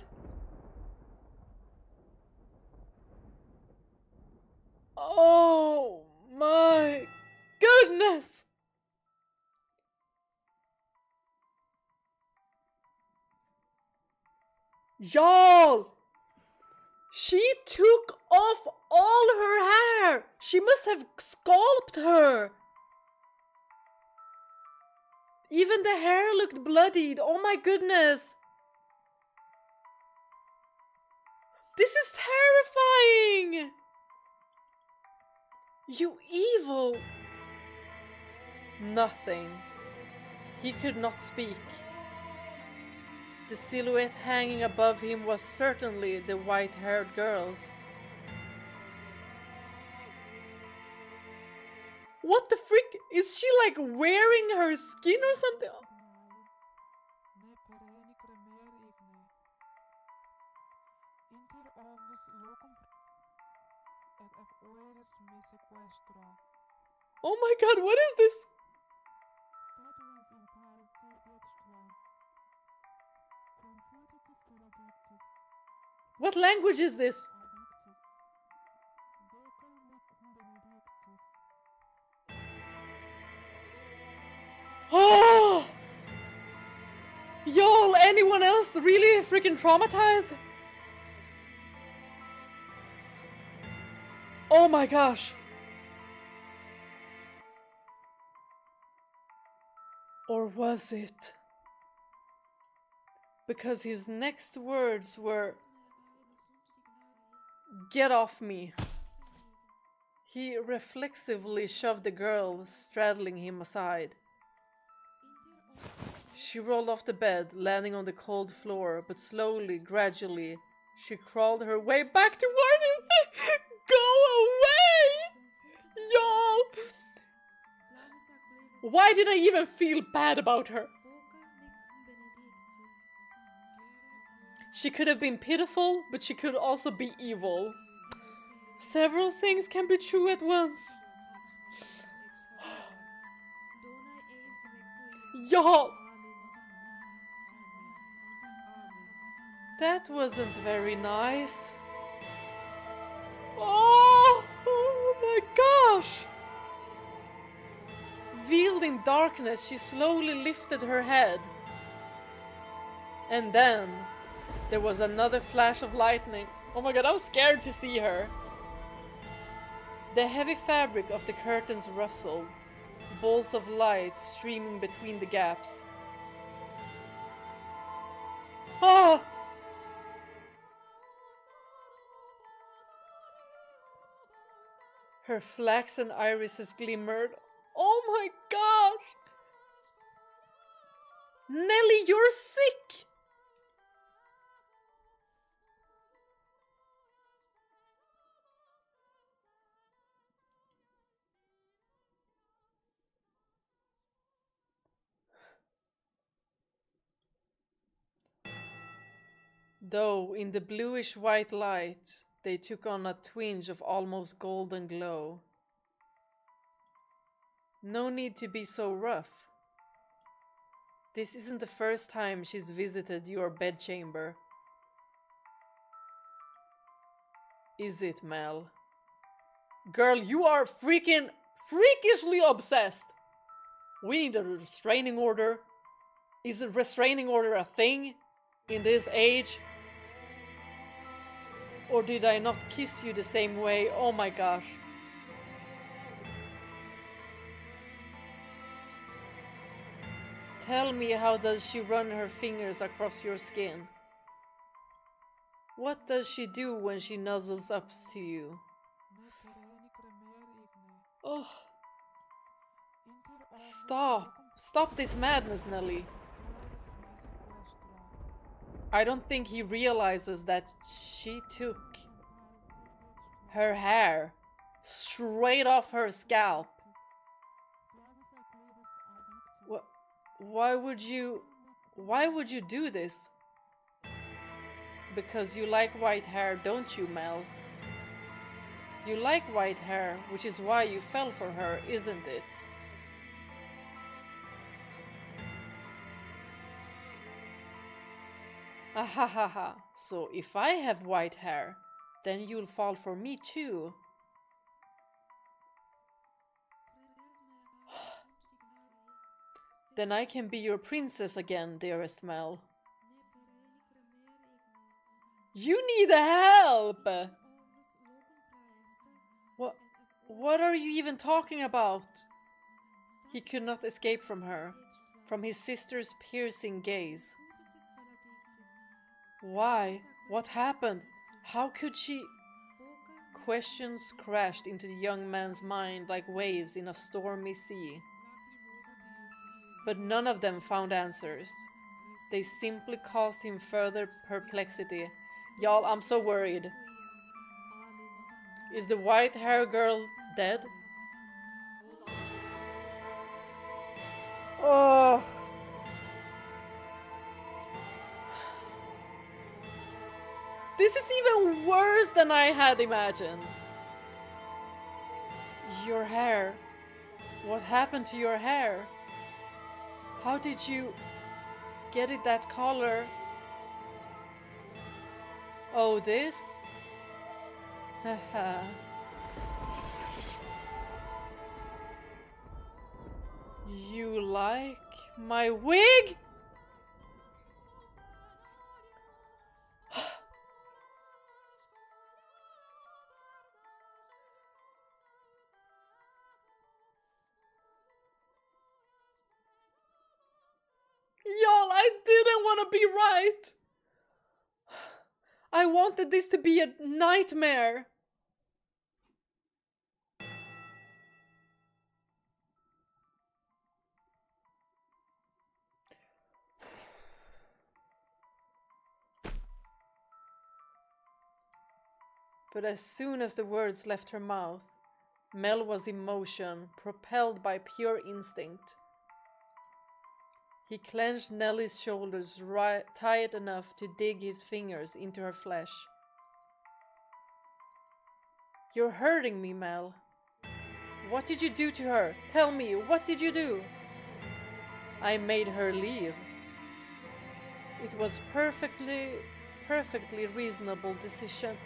Oh my goodness! Y'all! She took off all her hair! She must have scalped her! Even the hair looked bloodied. Oh my goodness! This is terrifying! You evil! Nothing. He could not speak. The silhouette hanging above him was certainly the white-haired girl's. What the frick? Is she like wearing her skin or something? Oh my god, what is this? What language is this? Oh! Y'all, anyone else really freaking traumatized? Oh my gosh. Or was it? Because his next words were, "Get off me." He reflexively shoved the girl straddling him aside. She rolled off the bed, landing on the cold floor, but slowly, gradually, she crawled her way back toward him. Go away! Y'all! Why did I even feel bad about her? She could have been pitiful, but she could also be evil. Several things can be true at once. Y'all! That wasn't very nice. Oh my gosh! Veiled in darkness, she slowly lifted her head. And then there was another flash of lightning. Oh my god, I was scared to see her. The heavy fabric of the curtains rustled, balls of light streaming between the gaps. Ah! Her flaxen irises glimmered. Oh my gosh! Nelly, you're sick! Though in the bluish white light, they took on a twinge of almost golden glow. No need to be so rough. This isn't the first time she's visited your bedchamber. Is it, Mel? Girl, you are freaking freakishly obsessed. We need a restraining order. Is a restraining order a thing in this age? Or did I not kiss you the same way? Oh my gosh. Tell me, how does she run her fingers across your skin? What does she do when she nuzzles up to you? Oh. Stop. Stop this madness, Nelly. I don't think he realizes that she took her hair straight off her scalp. Why would you do this? Because you like white hair, don't you, Mel? You like white hair, which is why you fell for her, isn't it? Ahahaha, so if I have white hair, then you'll fall for me too. Then I can be your princess again, dearest Mel. You need help! What are you even talking about? He could not escape from her, from his sister's piercing gaze. Why? What happened? How could she? Questions crashed into the young man's mind like waves in a stormy sea. But none of them found answers. They simply caused him further perplexity. Y'all, I'm so worried. Is the white hair girl dead? Oh. This is even worse than I had imagined. Your hair. What happened to your hair? How did you get it that color? Oh, this? Haha. You like my wig? Y'all, I didn't want to be right. I wanted this to be a nightmare. But as soon as the words left her mouth, Mel was in motion, propelled by pure instinct. He clenched Nellie's shoulders tight enough to dig his fingers into her flesh. You're hurting me, Mel. What did you do to her? Tell me, what did you do? I made her leave. It was perfectly reasonable decision.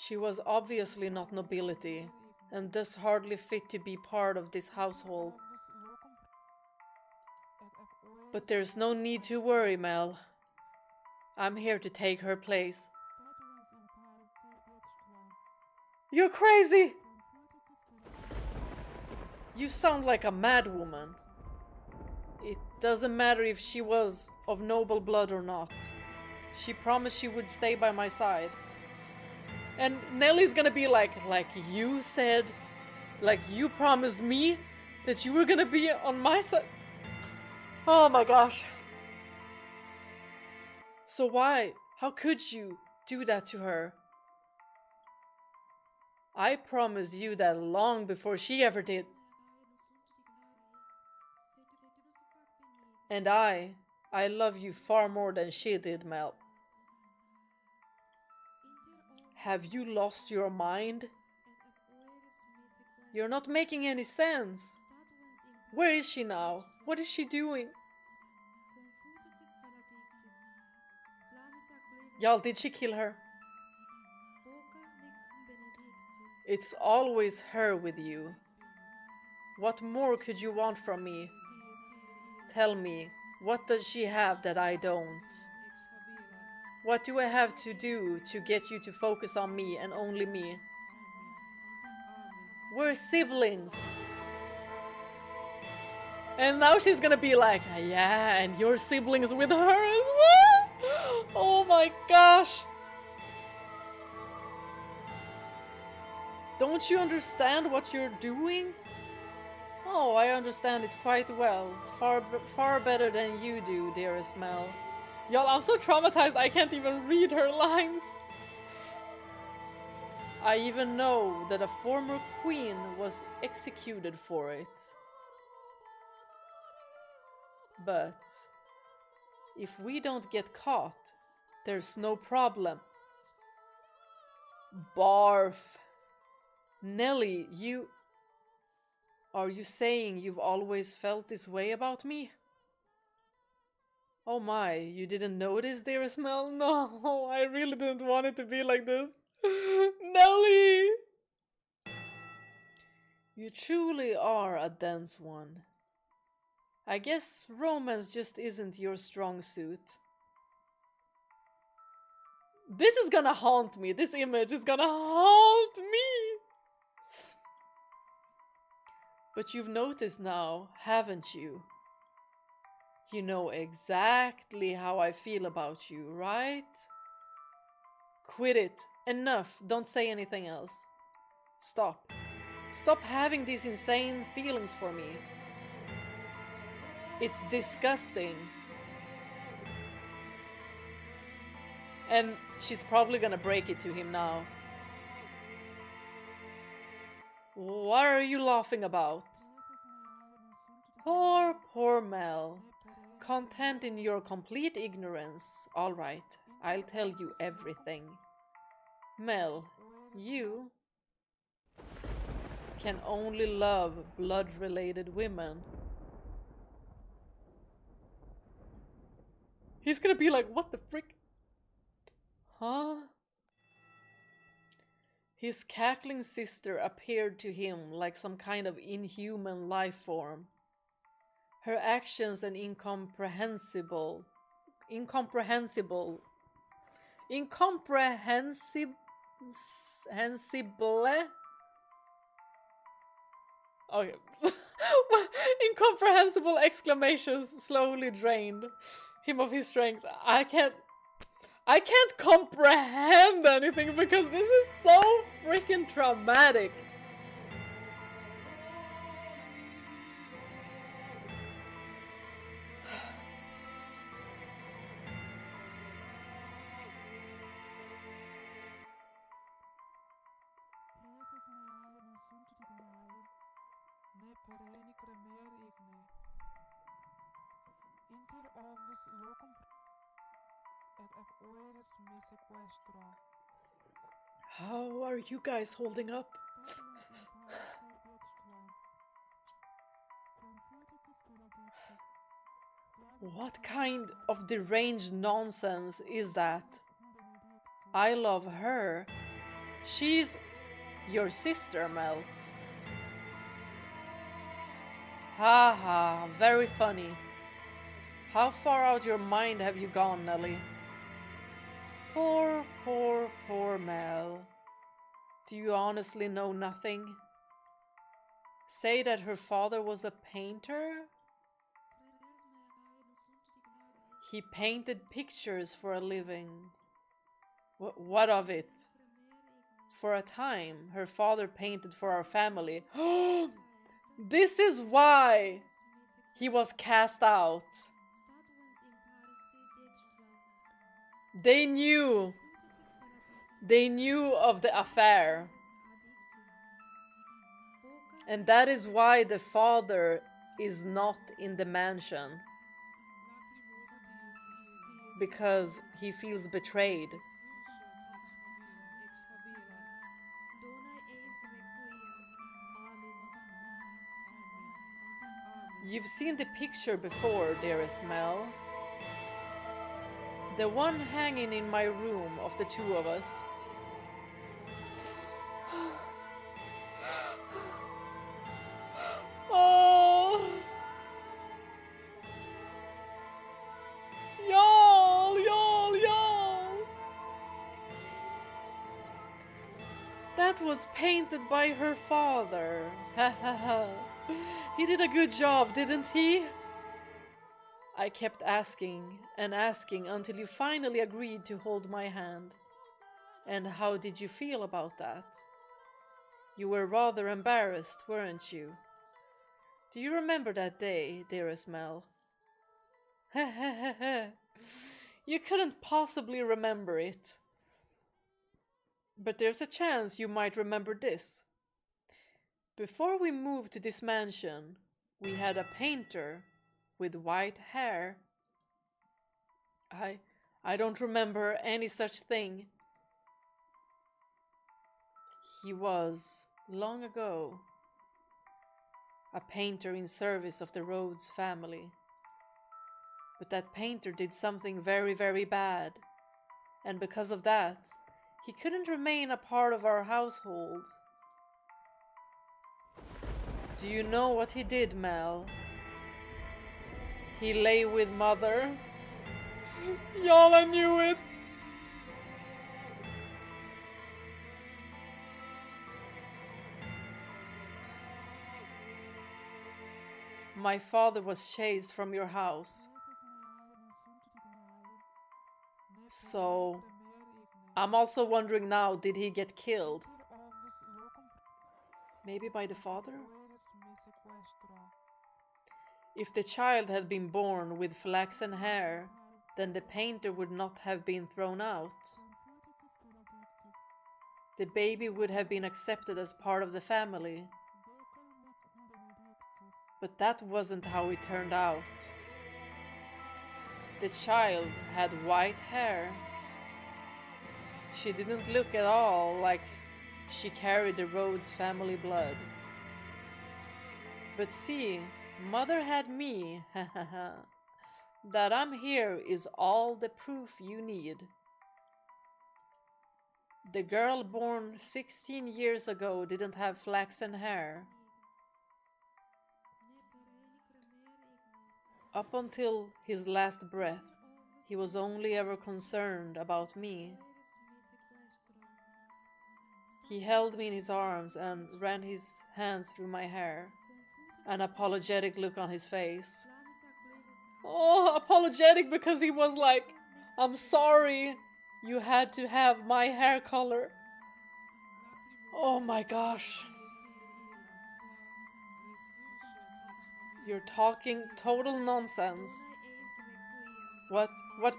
She was obviously not nobility, and thus hardly fit to be part of this household. But there's no need to worry, Mel. I'm here to take her place. You're crazy! You sound like a mad woman. It doesn't matter if she was of noble blood or not. She promised she would stay by my side. And Nellie's gonna be like you said, like you promised me that you were gonna be on my side. Oh my gosh. So why? How could you do that to her? I promised you that long before she ever did. And I love you far more than she did, Mel. Have you lost your mind? You're not making any sense. Where is she now? What is she doing? Y'all, did she kill her? It's always her with you. What more could you want from me? Tell me, what does she have that I don't? What do I have to do to get you to focus on me and only me? We're siblings. And now she's gonna be like, yeah, and your siblings with her as well? Oh my gosh. Don't you understand what you're doing? Oh, I understand it quite well. Far better than you do, dearest Mel. Y'all, I'm so traumatized I can't even read her lines. I even know that a former queen was executed for it. But if we don't get caught, there's no problem. Barf. Nelly, you... Are you saying you've always felt this way about me? Oh my, you didn't notice, dearest Mel? No, I really didn't want it to be like this. Nelly! You truly are a dense one. I guess romance just isn't your strong suit. This is gonna haunt me. This image is gonna haunt me! But you've noticed now, haven't you? You know exactly how I feel about you, right? Quit it. Enough. Don't say anything else. Stop. Stop having these insane feelings for me. It's disgusting. And she's probably gonna break it to him now. What are you laughing about? Poor Mel. Content in your complete ignorance. Alright, I'll tell you everything. Mel, you can only love blood-related women. He's gonna be like, what the frick? Huh? His cackling sister appeared to him like some kind of inhuman life form. Her actions and incomprehensible. Okay. Incomprehensible exclamations slowly drained him of his strength. I can't comprehend anything because this is so freaking traumatic. How are you guys holding up? What kind of deranged nonsense is that? I love her. She's your sister, Mel. Ha ha, very funny. How far out your mind have you gone, Nelly? Poor Mel. Do you honestly know nothing? Say that her father was a painter? He painted pictures for a living. What of it? For a time, her father painted for our family. This is why he was cast out. They knew of the affair. And that is why the father is not in the mansion. Because he feels betrayed. You've seen the picture before, dearest Mel. The one hanging in my room of the two of us. Oh! Y'all! That was painted by her father. Ha ha ha. He did a good job, didn't he? I kept asking and asking until you finally agreed to hold my hand. And how did you feel about that? You were rather embarrassed, weren't you? Do you remember that day, dearest Mel? You couldn't possibly remember it. But there's a chance you might remember this. Before we moved to this mansion, we had a painter with white hair. I don't remember any such thing. He was, long ago, a painter in service of the Rhodes family. But that painter did something very, very bad, and because of that, he couldn't remain a part of our household. Do you know what he did, Mel? He lay with Mother. Y'all, I knew it! My father was chased from your house. So, I'm also wondering now, did he get killed? Maybe by the father? If the child had been born with flaxen hair, then the painter would not have been thrown out. The baby would have been accepted as part of the family. But that wasn't how it turned out. The child had white hair. She didn't look at all like she carried the Rhodes family blood. But see, Mother had me. That I'm here is all the proof you need. The girl born 16 years ago didn't have flaxen hair. Up until his last breath, he was only ever concerned about me. He held me in his arms and ran his hands through my hair, an apologetic look on his face. Oh, apologetic because he was like, I'm sorry you had to have my hair color. Oh my gosh. You're talking total nonsense. What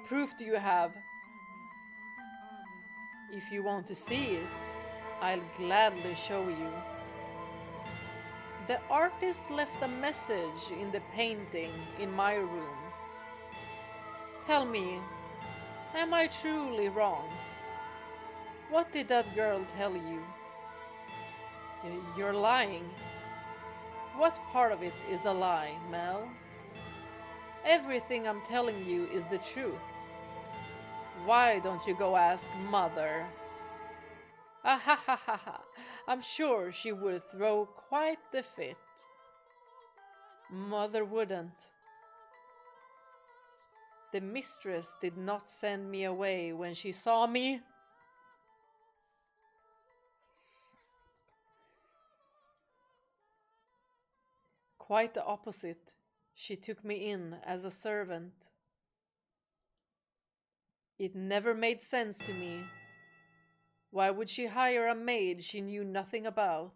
proof do you have? If you want to see it, I'll gladly show you. The artist left a message in the painting in my room. Tell me, am I truly wrong? What did that girl tell you? You're lying. What part of it is a lie, Mel? Everything I'm telling you is the truth. Why don't you go ask Mother? Ah ha ha ha ha. I'm sure she would throw quite the fit. Mother wouldn't. The mistress did not send me away when she saw me. Quite the opposite. She took me in as a servant. It never made sense to me. Why would she hire a maid she knew nothing about?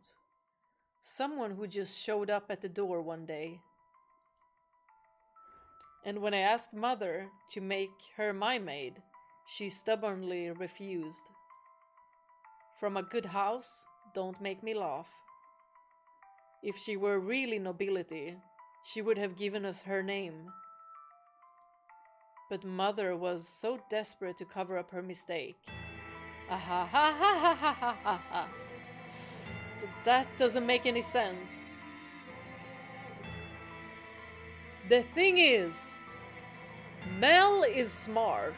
Someone who just showed up at the door one day. And when I asked Mother to make her my maid, she stubbornly refused. From a good house, don't make me laugh. If she were really nobility, she would have given us her name. But Mother was so desperate to cover up her mistake. Ah ha ha ha ha ha ha ha ha. That doesn't make any sense. The thing is, Mel is smart.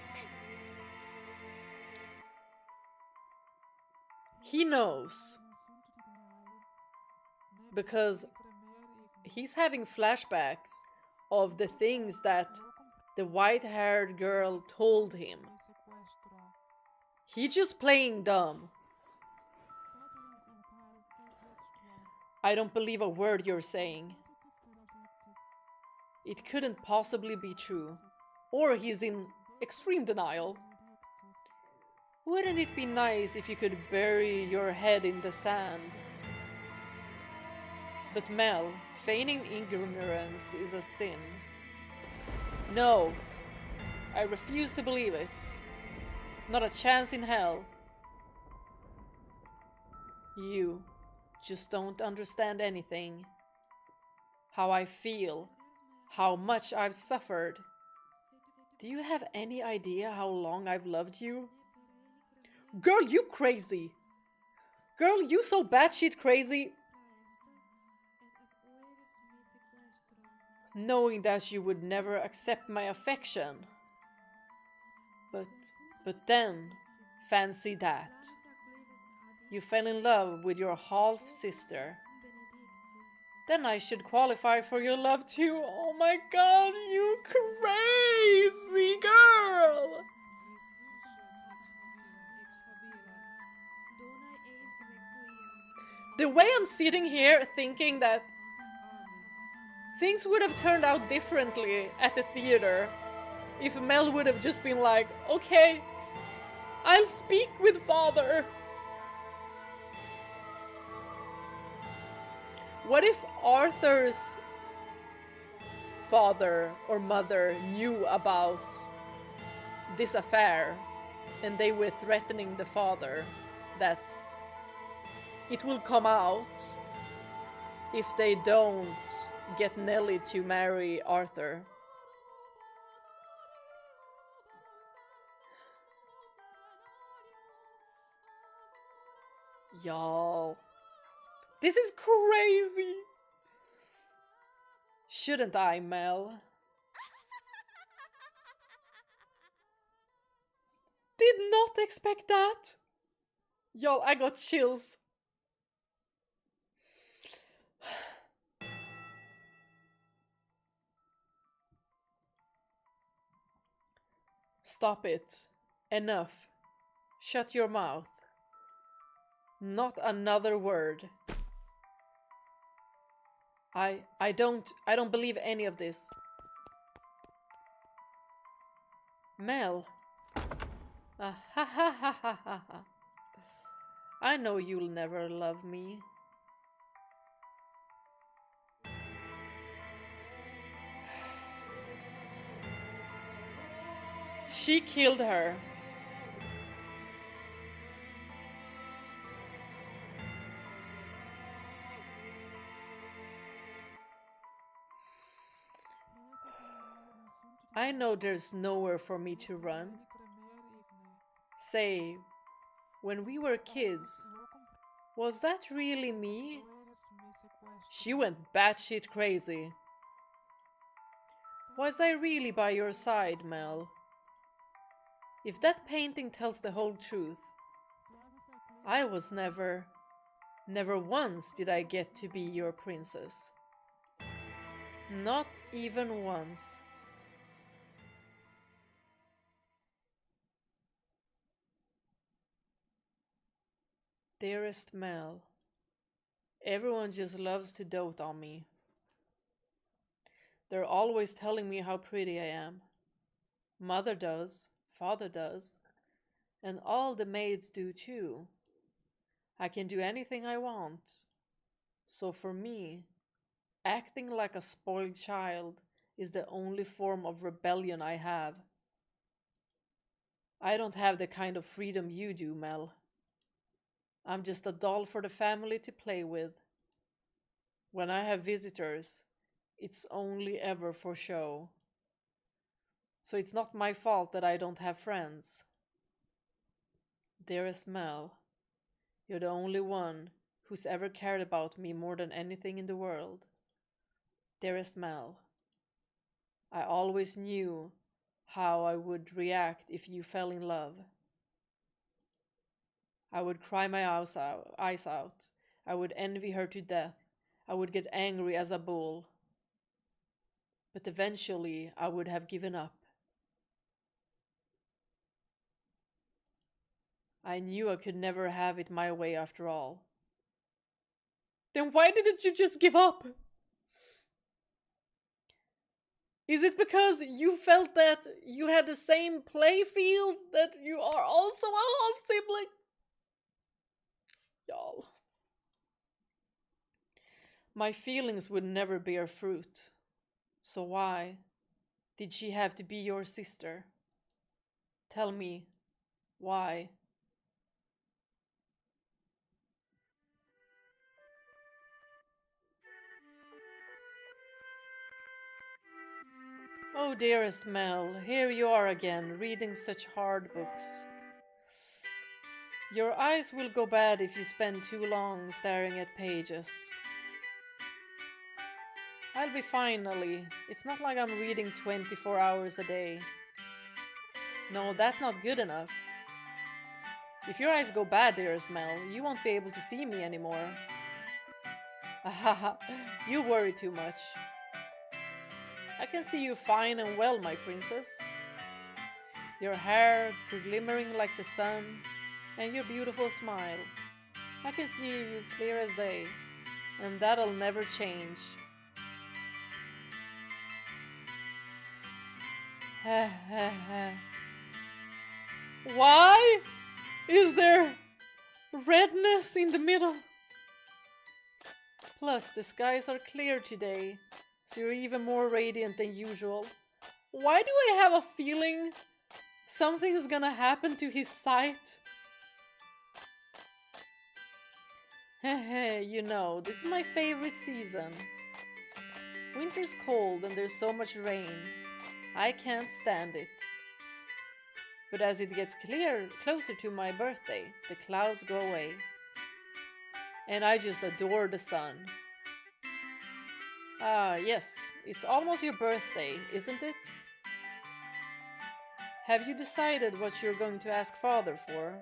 He knows. Because he's having flashbacks of the things that the white-haired girl told him. He's just playing dumb. I don't believe a word you're saying. It couldn't possibly be true. Or he's in extreme denial. Wouldn't it be nice if you could bury your head in the sand? But Mel, feigning ignorance is a sin. No, I refuse to believe it. Not a chance in hell. You just don't understand anything. How I feel, how much I've suffered. Do you have any idea how long I've loved you? Girl, you crazy! Girl, you so batshit crazy! Knowing that you would never accept my affection. But then, fancy that. You fell in love with your half-sister. Then I should qualify for your love too. Oh my god, you crazy girl! The way I'm sitting here thinking that things would have turned out differently at the theater if Mel would have just been like, okay, I'll speak with father. What if Arthur's father or mother knew about this affair and they were threatening the father that it will come out if they don't get Nellie to marry Arthur? Y'all, this is crazy. Shouldn't I, Mel? Did not expect that. Y'all, I got chills. Stop it. Enough. Shut your mouth. Not another word. I don't believe any of this. Mel. Ah, ha ha ha ha ha ha. I know you'll never love me. She killed her. I know there's nowhere for me to run. Say, when we were kids, was that really me? She went batshit crazy. Was I really by your side, Mel? If that painting tells the whole truth, I was never once did I get to be your princess. Not even once. Dearest Mel, everyone just loves to dote on me. They're always telling me how pretty I am. Mother does, father does, and all the maids do too. I can do anything I want. So for me, acting like a spoiled child is the only form of rebellion I have. I don't have the kind of freedom you do, Mel. I'm just a doll for the family to play with. When I have visitors, it's only ever for show. So it's not my fault that I don't have friends. Dearest Mel, you're the only one who's ever cared about me more than anything in the world. Dearest Mel, I always knew how I would react if you fell in love. I would cry my eyes out. I would envy her to death. I would get angry as a bull. But eventually, I would have given up. I knew I could never have it my way after all. Then why didn't you just give up? Is it because you felt that you had the same play field, that you are also a half sibling? Y'all. My feelings would never bear fruit. So why did she have to be your sister? Tell me, why? Oh, dearest Mel, here you are again, reading such hard books. Your eyes will go bad if you spend too long staring at pages. I'll be fine, Nelly. It's not like I'm reading 24 hours a day. No, that's not good enough. If your eyes go bad, dearest Mel, you won't be able to see me anymore. Ahaha, you worry too much. I can see you fine and well, my princess. Your hair glimmering like the sun, and your beautiful smile. I can see you clear as day, and that'll never change. Why is there redness in the middle? Plus, the skies are clear today, so you're even more radiant than usual. Why do I have a feeling something's gonna happen to his sight? Hehe, you know, this is my favorite season. Winter's cold and there's so much rain. I can't stand it. But as it gets closer to my birthday, the clouds go away. And I just adore the sun. Ah, yes, it's almost your birthday, isn't it? Have you decided what you're going to ask Father for?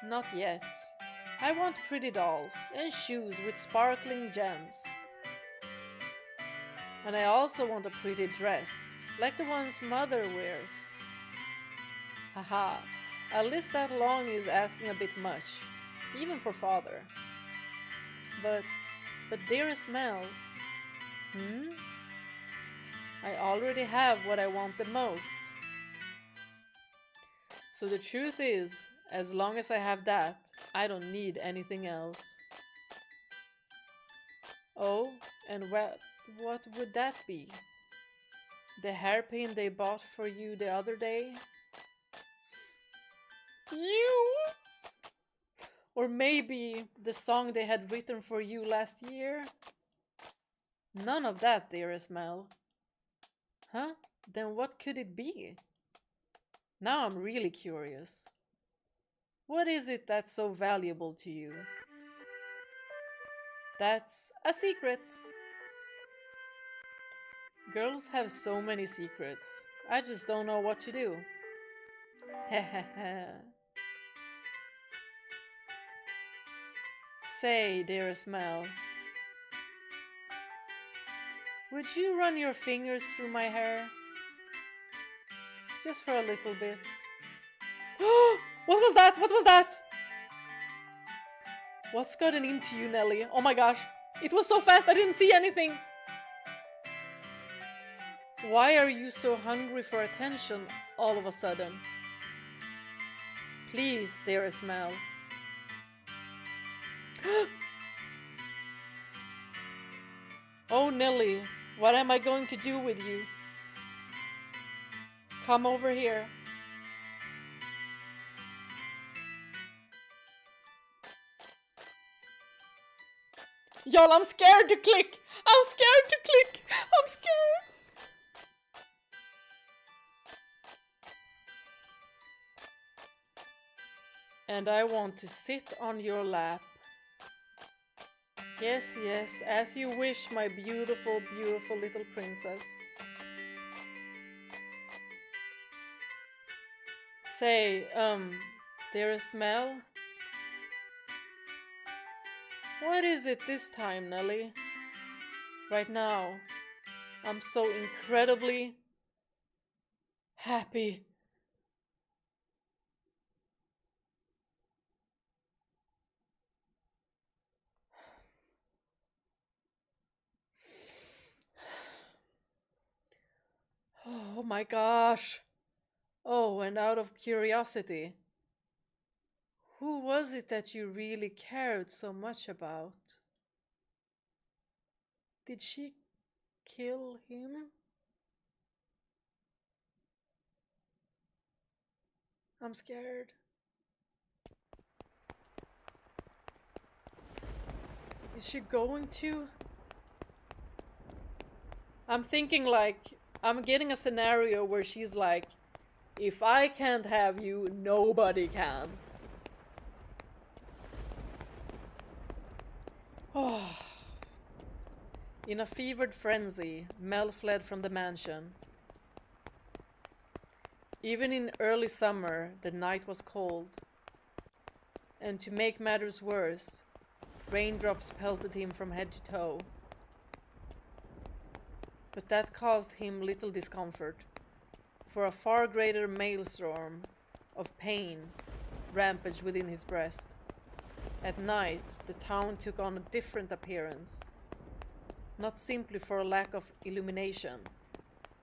Not yet. I want pretty dolls and shoes with sparkling gems. And I also want a pretty dress, like the ones Mother wears. Haha, a list that long is asking a bit much, even for Father. But dearest Mel, I already have what I want the most. So the truth is, as long as I have that, I don't need anything else. Oh, and what would that be? The hairpin they bought for you the other day? You? Or maybe the song they had written for you last year? None of that, dearest Mel. Huh? Then what could it be? Now I'm really curious. What is it that's so valuable to you? That's a secret. Girls have so many secrets. I just don't know what to do. Hehehe. Say, dearest Mel, would you run your fingers through my hair? Just for a little bit. What was that? What was that? What's gotten into you, Nelly? Oh my gosh. It was so fast I didn't see anything. Why are you so hungry for attention all of a sudden? Please, dearest Mel. Oh, Nelly, what am I going to do with you? Come over here. Y'all, I'm scared to click. I'm scared to click. I'm scared. And I want to sit on your lap. Yes, yes, as you wish, my beautiful, beautiful little princess. Say, Dearest Mel? What is it this time, Nelly? Right now, I'm so incredibly happy. Oh my gosh. Oh, and out of curiosity, who was it that you really cared so much about? Did she kill him? I'm scared. Is she going to? I'm thinking like, I'm getting a scenario where she's like, if I can't have you, nobody can. Oh. In a fevered frenzy, Mel fled from the mansion. Even in early summer, the night was cold. And to make matters worse, raindrops pelted him from head to toe. But that caused him little discomfort, for a far greater maelstrom of pain rampaged within his breast. At night, the town took on a different appearance, not simply for a lack of illumination,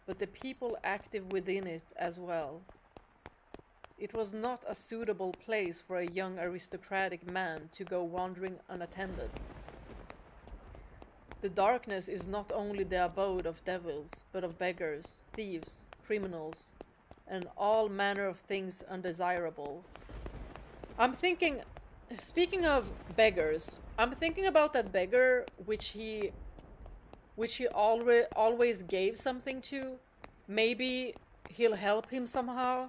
but the people active within it as well. It was not a suitable place for a young aristocratic man to go wandering unattended. The darkness is not only the abode of devils, but of beggars, thieves, criminals, and all manner of things undesirable. I'm thinking, speaking of beggars, I'm thinking about that beggar which he always gave something to. Maybe he'll help him somehow.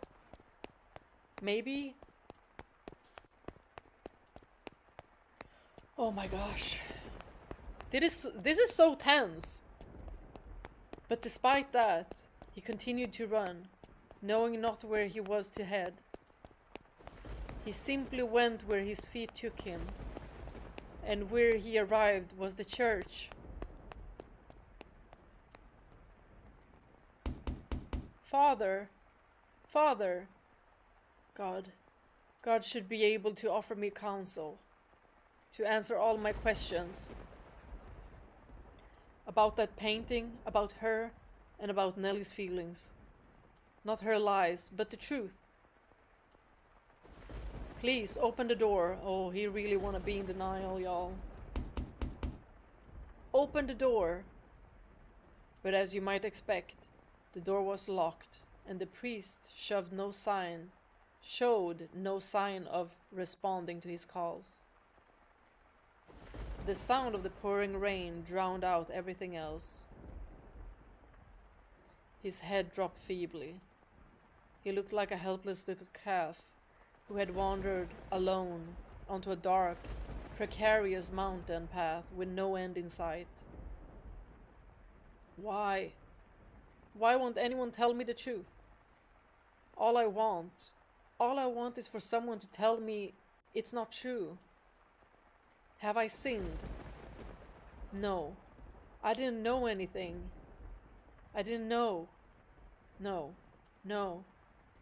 Maybe. Oh my gosh. This is so tense. But despite that, he continued to run, knowing not where he was to head. He simply went where his feet took him, and where he arrived was the church. Father, Father, God should be able to offer me counsel, to answer all my questions about that painting, about her, and about Nellie's feelings. Not her lies, but the truth. Please, open the door. Oh, he really wanna be in denial, y'all. Open the door. But as you might expect, the door was locked, and the priest showed no sign of responding to his calls. The sound of the pouring rain drowned out everything else. His head dropped feebly. He looked like a helpless little calf who had wandered alone onto a dark, precarious mountain path with no end in sight. Why? Why won't anyone tell me the truth? All I want is for someone to tell me it's not true. Have I sinned? No. I didn't know anything. I didn't know. No.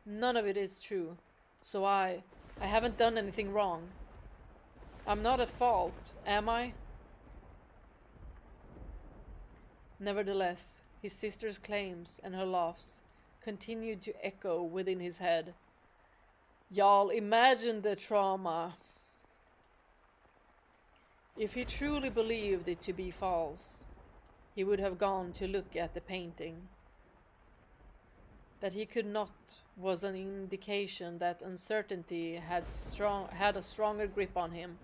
None of it is true. So I haven't done anything wrong. I'm not at fault, am I? Nevertheless, his sister's claims and her laughs continued to echo within his head. Y'all, imagine the trauma. If he truly believed it to be false, he would have gone to look at the painting. That he could not was an indication that uncertainty had a stronger grip on him.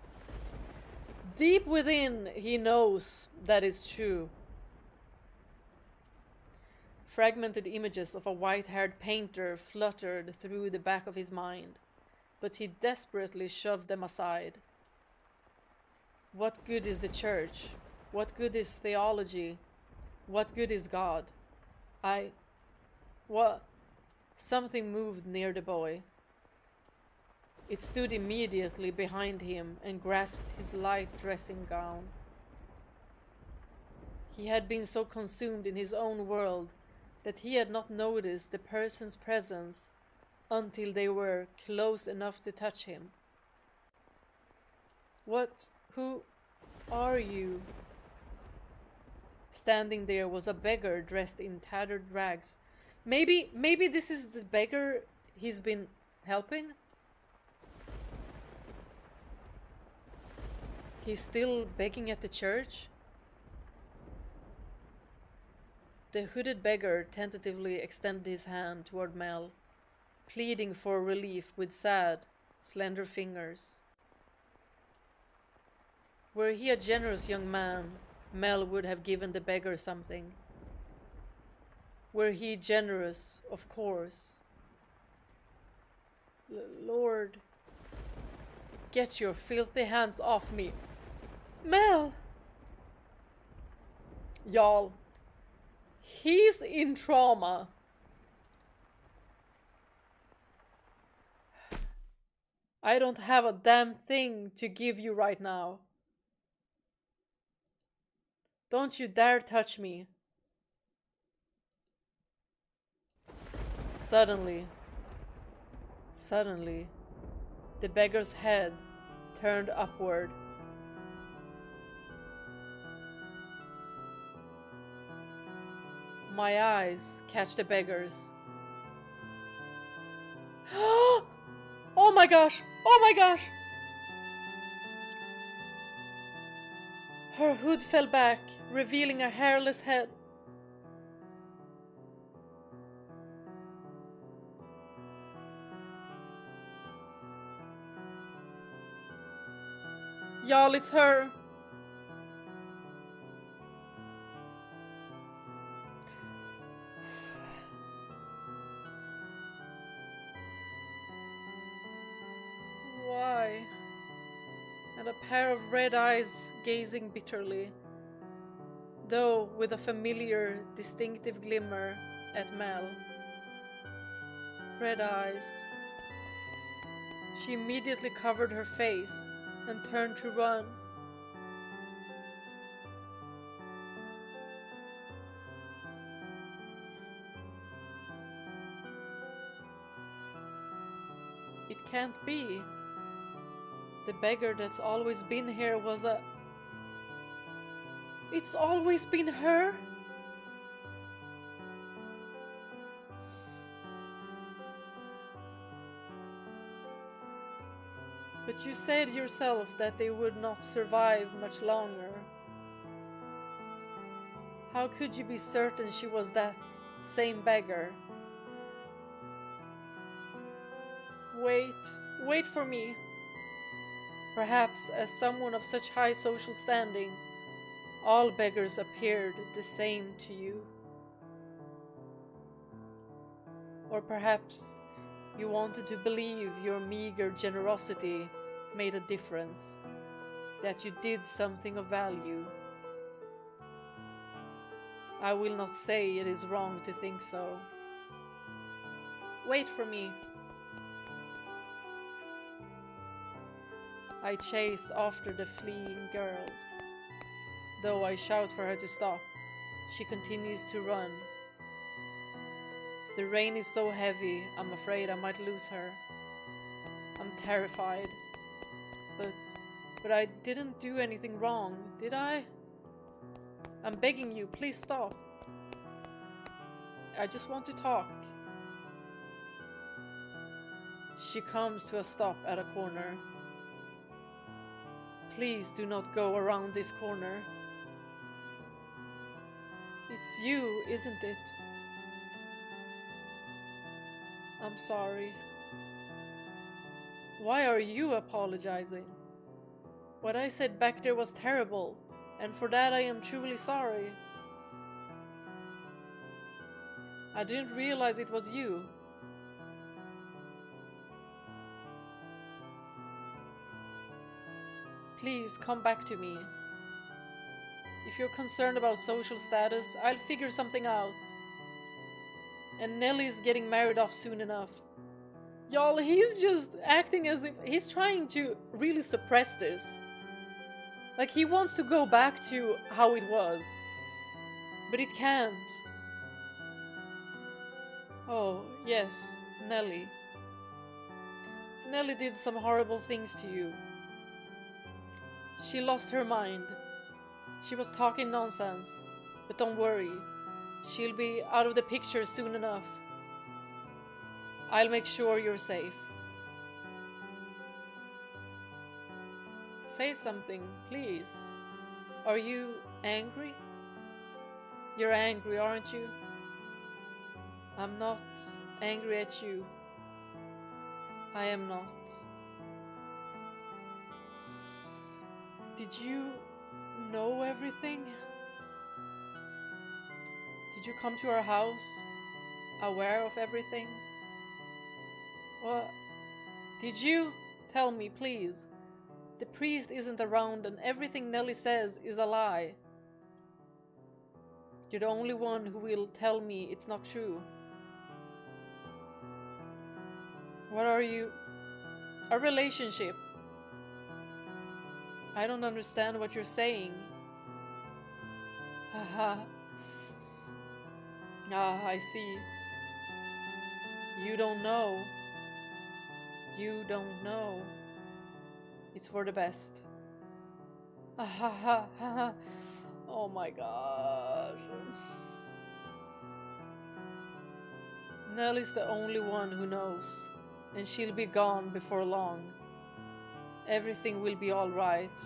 Deep within, he knows that is true. Fragmented images of a white-haired painter fluttered through the back of his mind, but he desperately shoved them aside. What good is the church? What good is theology? What good is God? What? Something moved near the boy. It stood immediately behind him and grasped his light dressing gown. He had been so consumed in his own world that he had not noticed the person's presence until they were close enough to touch him. Who are you? Standing there was a beggar dressed in tattered rags. Maybe this is the beggar he's been helping? He's still begging at the church? The hooded beggar tentatively extended his hand toward Mel, pleading for relief with sad, slender fingers. Were he a generous young man, Mel would have given the beggar something. Were he generous, of course. Lord, get your filthy hands off me. Mel! Y'all, he's in trauma. I don't have a damn thing to give you right now. Don't you dare touch me. Suddenly, the beggar's head turned upward. My eyes catch the beggar's. Oh my gosh! Oh my gosh! Her hood fell back, revealing a hairless head. Y'all, it's her. Why? And a pair of red eyes gazing bitterly, though with a familiar, distinctive glimmer at Mel. Red eyes. She immediately covered her face and turned to run. It can't be. The beggar that's always been here was a... It's always been her? But you said yourself that they would not survive much longer. How could you be certain she was that same beggar? Wait for me. Perhaps, as someone of such high social standing, all beggars appeared the same to you. Or perhaps you wanted to believe your meager generosity made a difference, that you did something of value. I will not say it is wrong to think so. Wait for me. I chased after the fleeing girl. Though I shout for her to stop, she continues to run. The rain is so heavy, I'm afraid I might lose her. I'm terrified. But I didn't do anything wrong, did I? I'm begging you, please stop. I just want to talk. She comes to a stop at a corner. Please do not go around this corner. It's you, isn't it? I'm sorry. Why are you apologizing? What I said back there was terrible, and for that I am truly sorry. I didn't realize it was you. Please come back to me. If you're concerned about social status, I'll figure something out. And Nellie's getting married off soon enough. Y'all, he's just acting as if he's trying to really suppress this. Like, he wants to go back to how it was, but it can't. Oh, yes, Nelly. Nelly did some horrible things to you. She lost her mind. She was talking nonsense. But don't worry, she'll be out of the picture soon enough. I'll make sure you're safe. Say something, please. Are you angry? You're angry, aren't you? I'm not angry at you. I am not. Did you know everything? Did you come to our house aware of everything? What? Did you? Tell me, please. The priest isn't around and everything Nelly says is a lie. You're the only one who will tell me it's not true. What are you? A relationship. I don't understand what you're saying. Haha. Ah, I see. You don't know. You don't know. It's for the best. Ah, oh my god. Nellie's the only one who knows, and she'll be gone before long. Everything will be alright.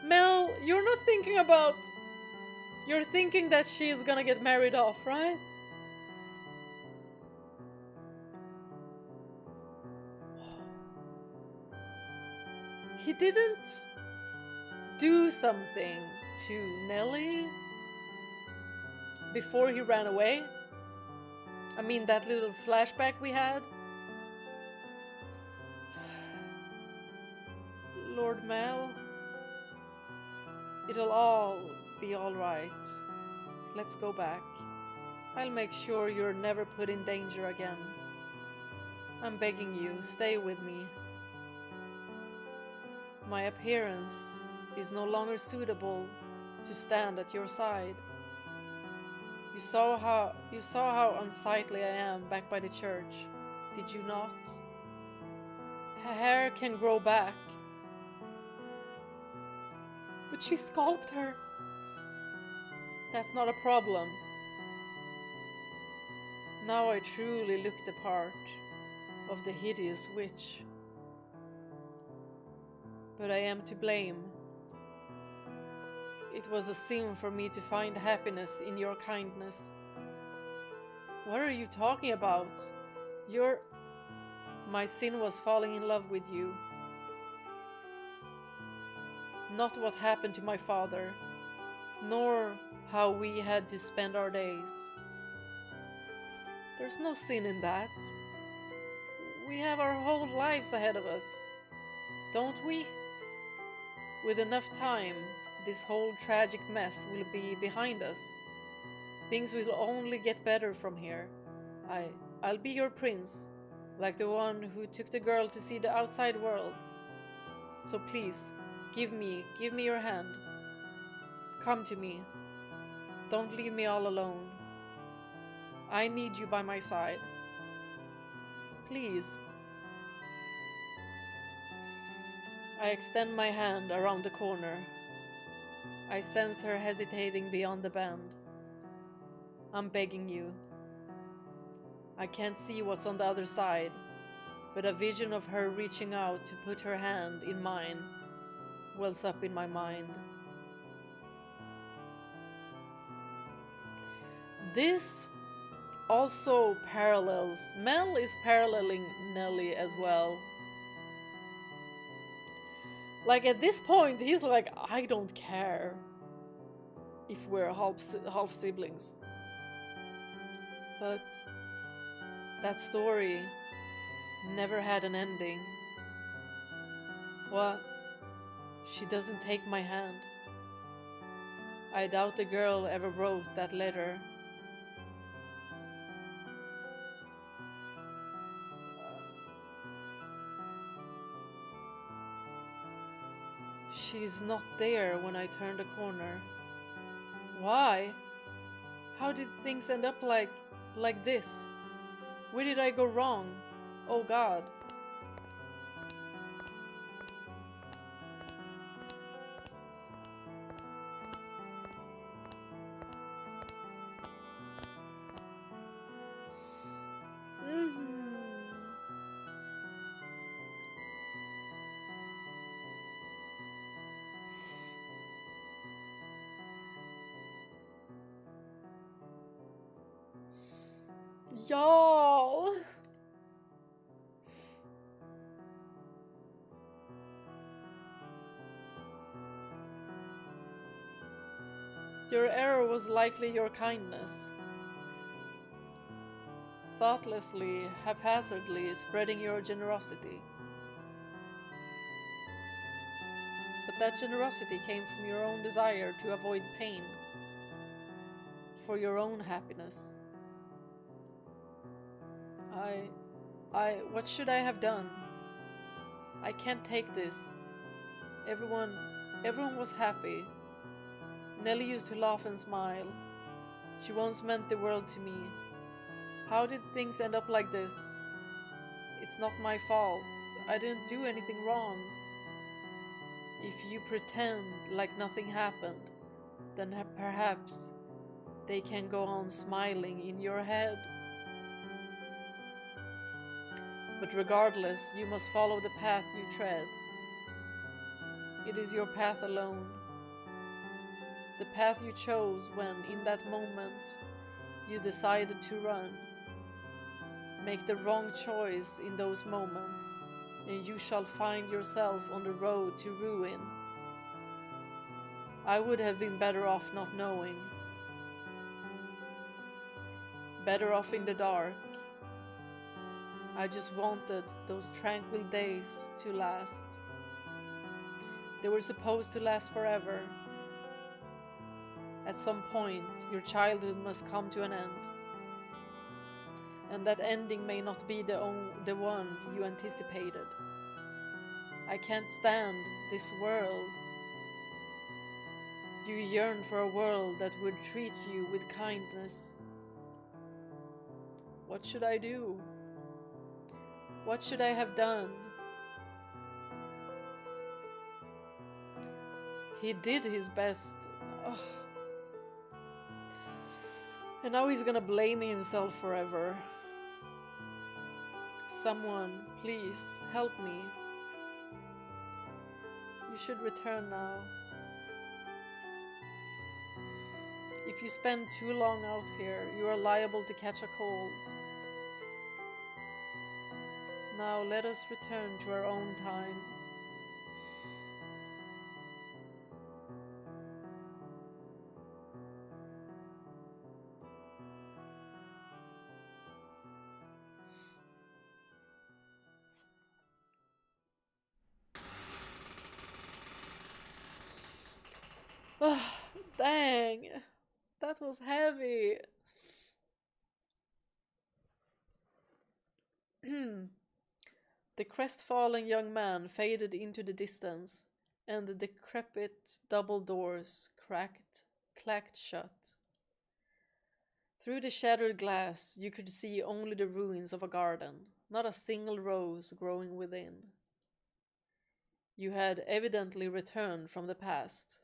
Mel, you're not thinking about... You're thinking that she's gonna get married off, right? He didn't do something to Nellie before he ran away? I mean, that little flashback we had? Lord Mel, it'll all be alright. Let's go back. I'll make sure you're never put in danger again. I'm begging you, stay with me. My appearance is no longer suitable to stand at your side. You saw how unsightly I am back by the church, did you not? Her hair can grow back. But she sculpted her. That's not a problem. Now I truly look the part of the hideous witch. But I am to blame. It was a sin for me to find happiness in your kindness. What are you talking about? My sin was falling in love with you. Not what happened to my father, nor how we had to spend our days. There's no sin in that. We have our whole lives ahead of us, don't we? With enough time, this whole tragic mess will be behind us. Things will only get better from here. I'll be your prince, like the one who took the girl to see the outside world. So please, give me your hand. Come to me. Don't leave me all alone. I need you by my side. Please. I extend my hand around the corner. I sense her hesitating beyond the bend. I'm begging you. I can't see what's on the other side, but a vision of her reaching out to put her hand in mine wells up in my mind. This also parallels, Mel is paralleling Nelly as well. Like at this point, he's like, I don't care if we're half siblings. But that story never had an ending. What? She doesn't take my hand. I doubt the girl ever wrote that letter. She's not there when I turn the corner. Why? How did things end up like this? Where did I go wrong? Oh God. Y'all. Your error was likely your kindness. Thoughtlessly, haphazardly spreading your generosity. But that generosity came from your own desire to avoid pain. For your own happiness. What should I have done? I can't take this. Everyone was happy. Nellie used to laugh and smile. She once meant the world to me. How did things end up like this? It's not my fault. I didn't do anything wrong. If you pretend like nothing happened, then perhaps they can go on smiling in your head. But regardless, you must follow the path you tread. It is your path alone. The path you chose when, in that moment, you decided to run. Make the wrong choice in those moments, and you shall find yourself on the road to ruin. I would have been better off not knowing. Better off in the dark. I just wanted those tranquil days to last. They were supposed to last forever. At some point, your childhood must come to an end. And that ending may not be the one you anticipated. I can't stand this world. You yearn for a world that would treat you with kindness. What should I do? What should I have done? He did his best. Ugh. And now he's gonna blame himself forever. Someone, please, help me. You should return now. If you spend too long out here, you are liable to catch a cold. Now let us return to our own time. Dang, that was heavy. The crestfallen young man faded into the distance, and the decrepit double doors clacked shut. Through the shattered glass, you could see only the ruins of a garden, not a single rose growing within. You had evidently returned from the past.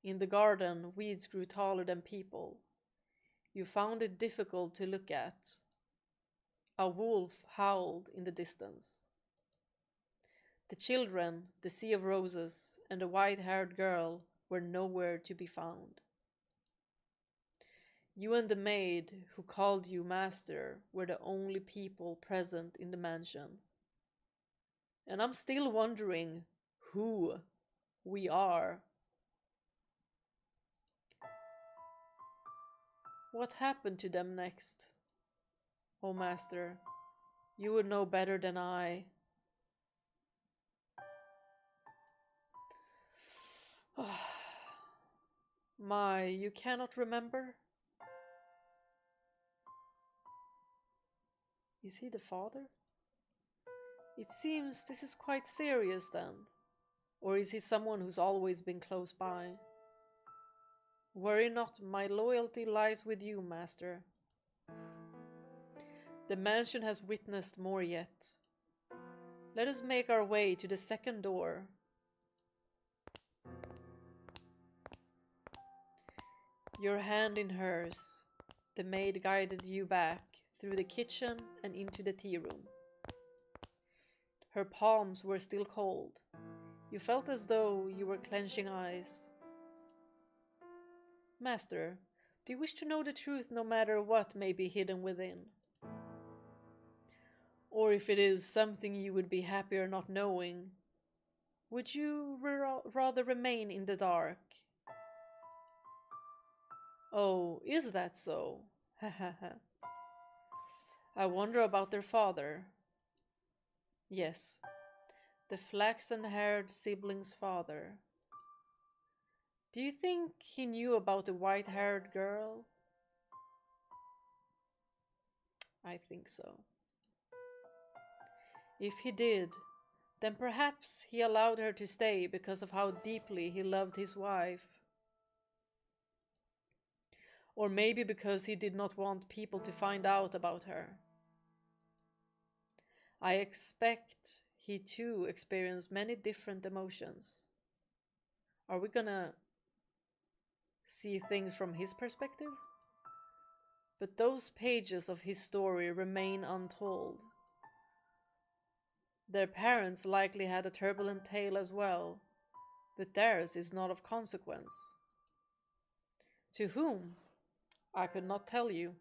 In the garden, weeds grew taller than people. You found it difficult to look at. A wolf howled in the distance. The children, the sea of roses, and the white-haired girl were nowhere to be found. You and the maid who called you master were the only people present in the mansion. And I'm still wondering who we are. What happened to them next? Oh, master, you would know better than I. My, you cannot remember? Is he the father? It seems this is quite serious then. Or is he someone who's always been close by? Worry not, my loyalty lies with you, master. The mansion has witnessed more yet. Let us make our way to the second door. Your hand in hers, the maid guided you back through the kitchen and into the tea room. Her palms were still cold. You felt as though you were clenching eyes. Master, do you wish to know the truth no matter what may be hidden within? Or if it is something you would be happier not knowing, would you rather remain in the dark? Oh, is that so? Ha ha ha. I wonder about their father. Yes, the flaxen-haired sibling's father. Do you think he knew about the white-haired girl? I think so. If he did, then perhaps he allowed her to stay because of how deeply he loved his wife. Or maybe because he did not want people to find out about her. I expect he too experienced many different emotions. Are we gonna see things from his perspective? But those pages of his story remain untold. Their parents likely had a turbulent tale as well, but theirs is not of consequence. To whom? I could not tell you.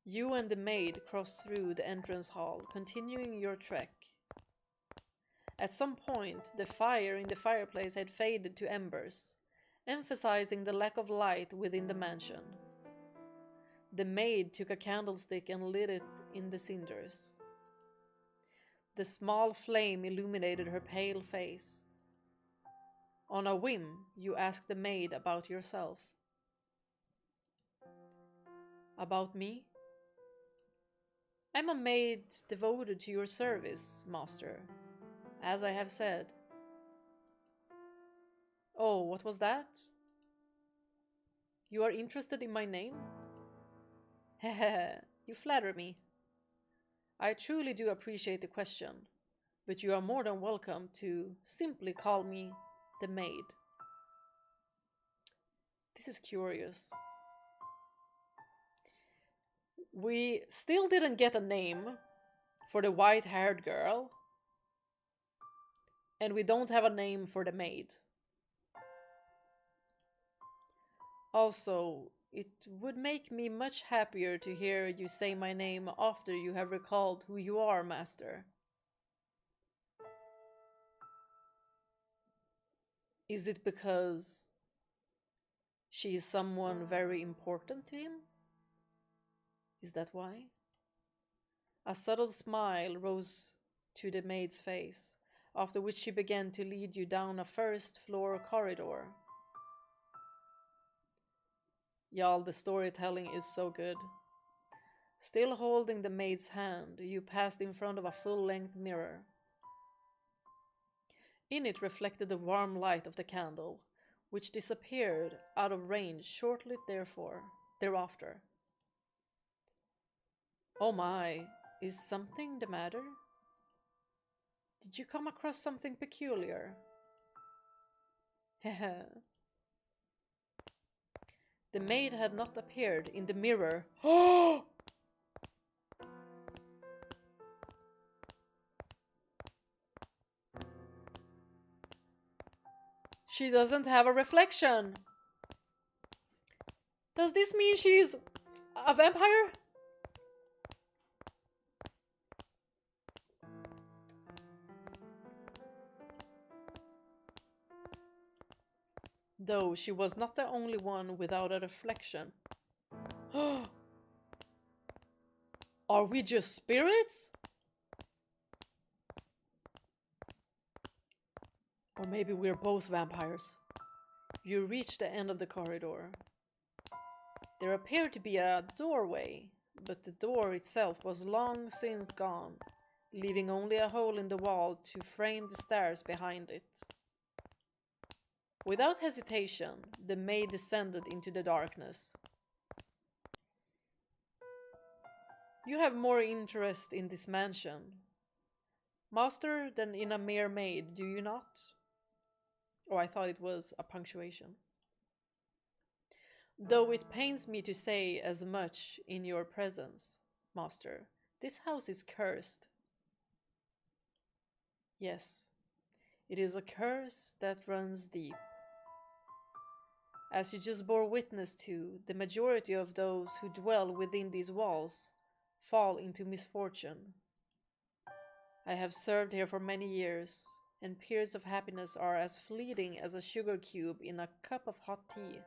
You and the maid crossed through the entrance hall, continuing your trek. At some point, the fire in the fireplace had faded to embers, emphasizing the lack of light within the mansion. The maid took a candlestick and lit it in the cinders. The small flame illuminated her pale face. On a whim, you asked the maid about yourself. About me? I'm a maid devoted to your service, master, as I have said. Oh, what was that? You are interested in my name? Hehe, you flatter me. I truly do appreciate the question, but you are more than welcome to simply call me the maid. This is curious. We still didn't get a name for the white-haired girl, and we don't have a name for the maid. Also, it would make me much happier to hear you say my name after you have recalled who you are, master. Is it because she is someone very important to him? Is that why? A subtle smile rose to the maid's face, after which she began to lead you down a first-floor corridor. Y'all, the storytelling is so good. Still holding the maid's hand, you passed in front of a full-length mirror. In it reflected the warm light of the candle, which disappeared out of range shortly thereafter. Oh my, is something the matter? Did you come across something peculiar? Heh. The maid had not appeared in the mirror. Oh! She doesn't have a reflection. Does this mean she's a vampire? Though she was not the only one without a reflection. Are we just spirits? Or maybe we're both vampires. You reached the end of the corridor. There appeared to be a doorway, but the door itself was long since gone, leaving only a hole in the wall to frame the stairs behind it. Without hesitation, the maid descended into the darkness. You have more interest in this mansion, master, than in a mere maid, do you not? Oh, I thought it was a punctuation. Though it pains me to say as much in your presence, master, this house is cursed. Yes, it is a curse that runs deep. As you just bore witness to, the majority of those who dwell within these walls fall into misfortune. I have served here for many years, and periods of happiness are as fleeting as a sugar cube in a cup of hot tea.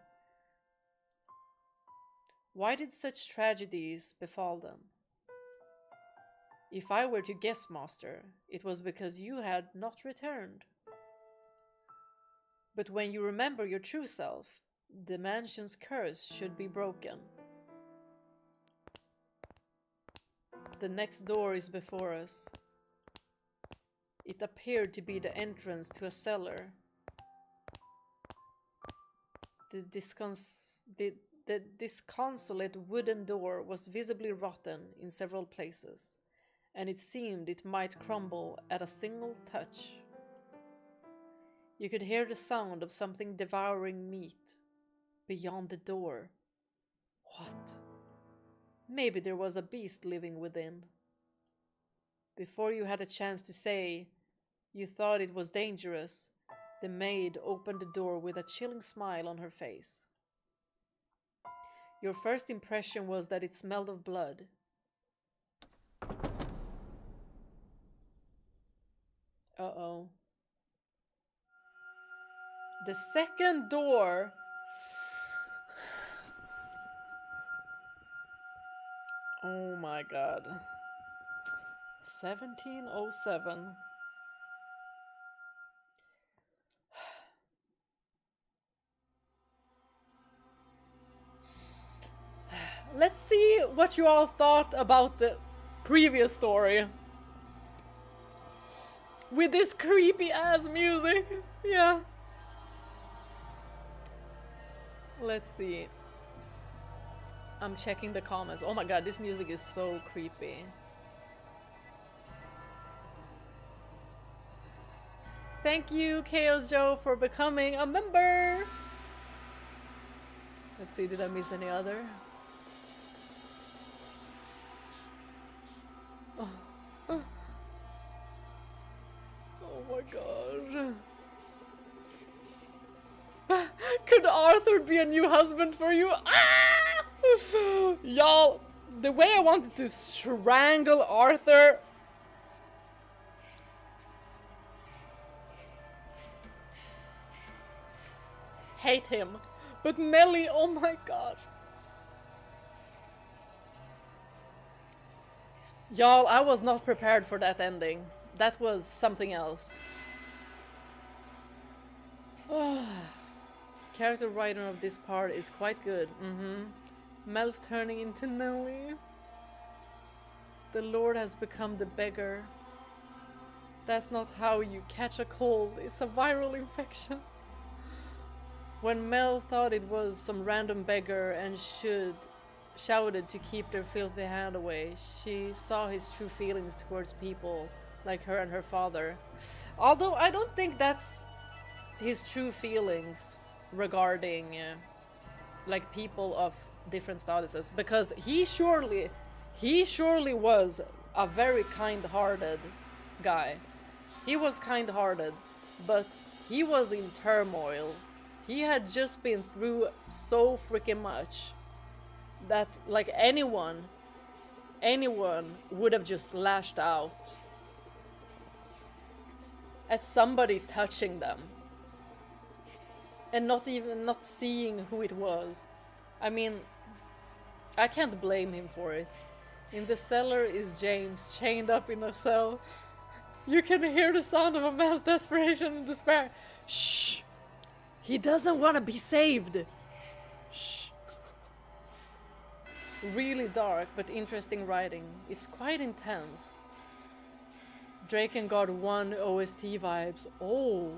Why did such tragedies befall them? If I were to guess, master, it was because you had not returned. But when you remember your true self, the mansion's curse should be broken. The next door is before us. It appeared to be the entrance to a cellar. The disconsolate wooden door was visibly rotten in several places, and it seemed it might crumble at a single touch. You could hear the sound of something devouring meat beyond the door. What? Maybe there was a beast living within. Before you had a chance to say you thought it was dangerous, the maid opened the door with a chilling smile on her face. Your first impression was that it smelled of blood. Uh-oh. The second door. Oh my god. 1707. Let's see what you all thought about the previous story. With this creepy ass music. Yeah. Let's see. I'm checking the comments. Oh my god, this music is so creepy. Thank you, Chaos Joe, for becoming a member. Let's see, did I miss any other? Oh, oh my god. Could Arthur be a new husband for you? Ah! Y'all, the way I wanted to strangle Arthur. Hate him. But Nelly, oh my god. Y'all, I was not prepared for that ending. That was something else. Character writing of this part is quite good. Mel's turning into Nelly. The Lord has become the beggar. That's not how you catch a cold. It's a viral infection. When Mel thought it was some random beggar and shouted to keep their filthy hand away, she saw his true feelings towards people like her and her father. Although I don't think that's his true feelings regarding like people of different statuses, because he surely was a very kind-hearted guy. He was kind-hearted, but he was in turmoil. He had just been through so freaking much that like anyone would have just lashed out at somebody touching them and not seeing who it was. I mean, I can't blame him for it. In the cellar is James, chained up in a cell. You can hear the sound of a man's desperation and despair. Shh! He doesn't want to be saved! Shh! Really dark, but interesting writing. It's quite intense. Drakengard 1 OST vibes. Oh.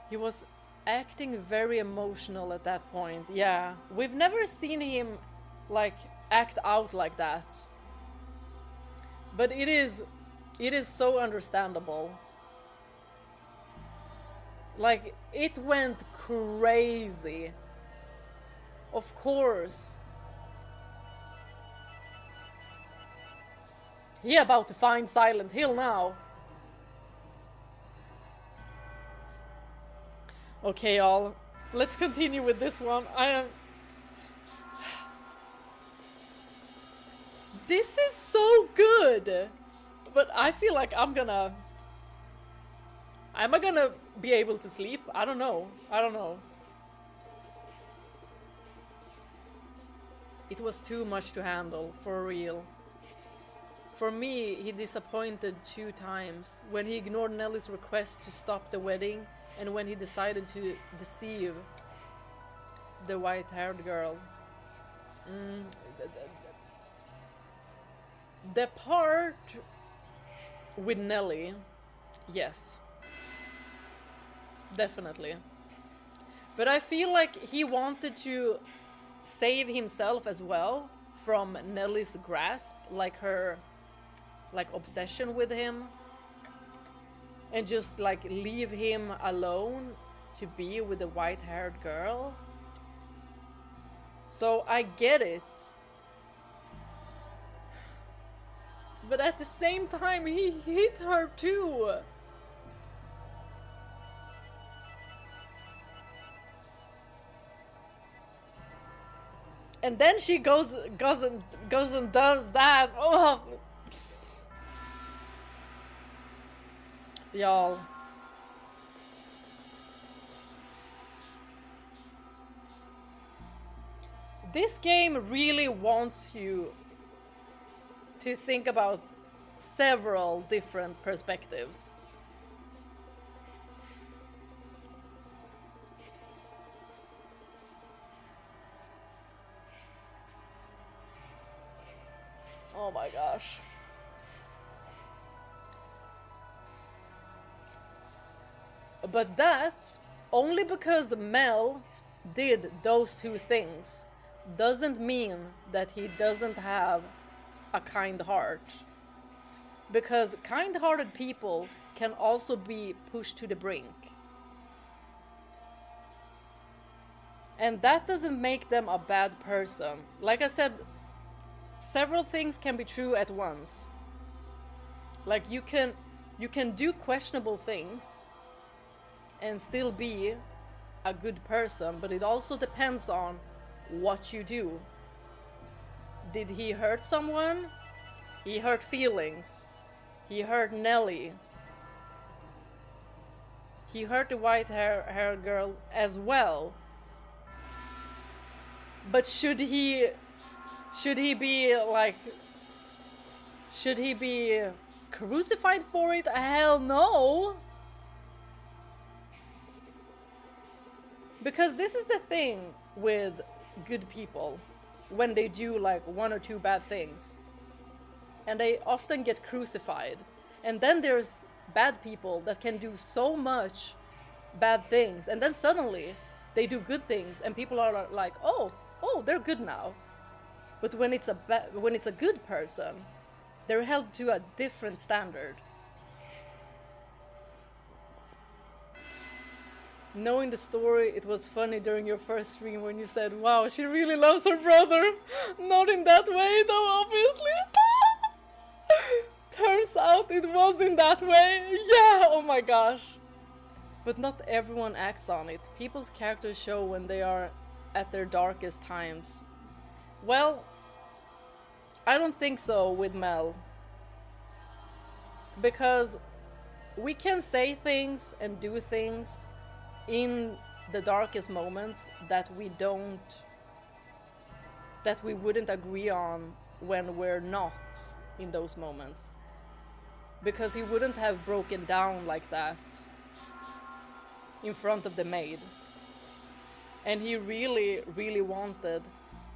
He was acting very emotional at that point. Yeah. We've never seen him, like, act out like that. But it is so understandable. Like, it went crazy. Of course. He about to find Silent Hill now. Okay, y'all. Let's continue with this one. This is so good! But I feel like am I gonna be able to sleep? I don't know. It was too much to handle, for real. For me, he disappointed 2 times. When he ignored Nellie's request to stop the wedding, and when he decided to deceive the white-haired girl. The part with Nellie, yes. Definitely. But I feel like he wanted to save himself as well from Nellie's grasp, like her obsession with him, and just like leave him alone to be with the white-haired girl. So I get it. But at the same time, he hit her too. And then she goes and does that. Oh. Y'all. This game really wants you to think about several different perspectives. Oh my gosh. But that, only because Mel did those 2 things, doesn't mean that he doesn't have a kind heart. Because kind-hearted people can also be pushed to the brink. And that doesn't make them a bad person. Like I said, several things can be true at once. Like you can do questionable things and still be a good person, but it also depends on what you do. Did he hurt someone? He hurt feelings. He hurt Nellie. He hurt the white-haired girl as well. But should he be crucified for it? Hell no! Because this is the thing with good people when they do like 1 or 2 bad things. And they often get crucified. And then there's bad people that can do so much bad things. And then suddenly they do good things and people are like, oh, they're good now. But when it's a good person, they're held to a different standard. Knowing the story, it was funny during your first stream when you said, wow, she really loves her brother. Not in that way though, obviously. Turns out it was in that way. Yeah, oh my gosh. But not everyone acts on it. People's characters show when they are at their darkest times. Well, I don't think so with Mel. Because we can say things and do things in the darkest moments that we wouldn't agree on when we're not in those moments. Because he wouldn't have broken down like that in front of the maid. And he really, really wanted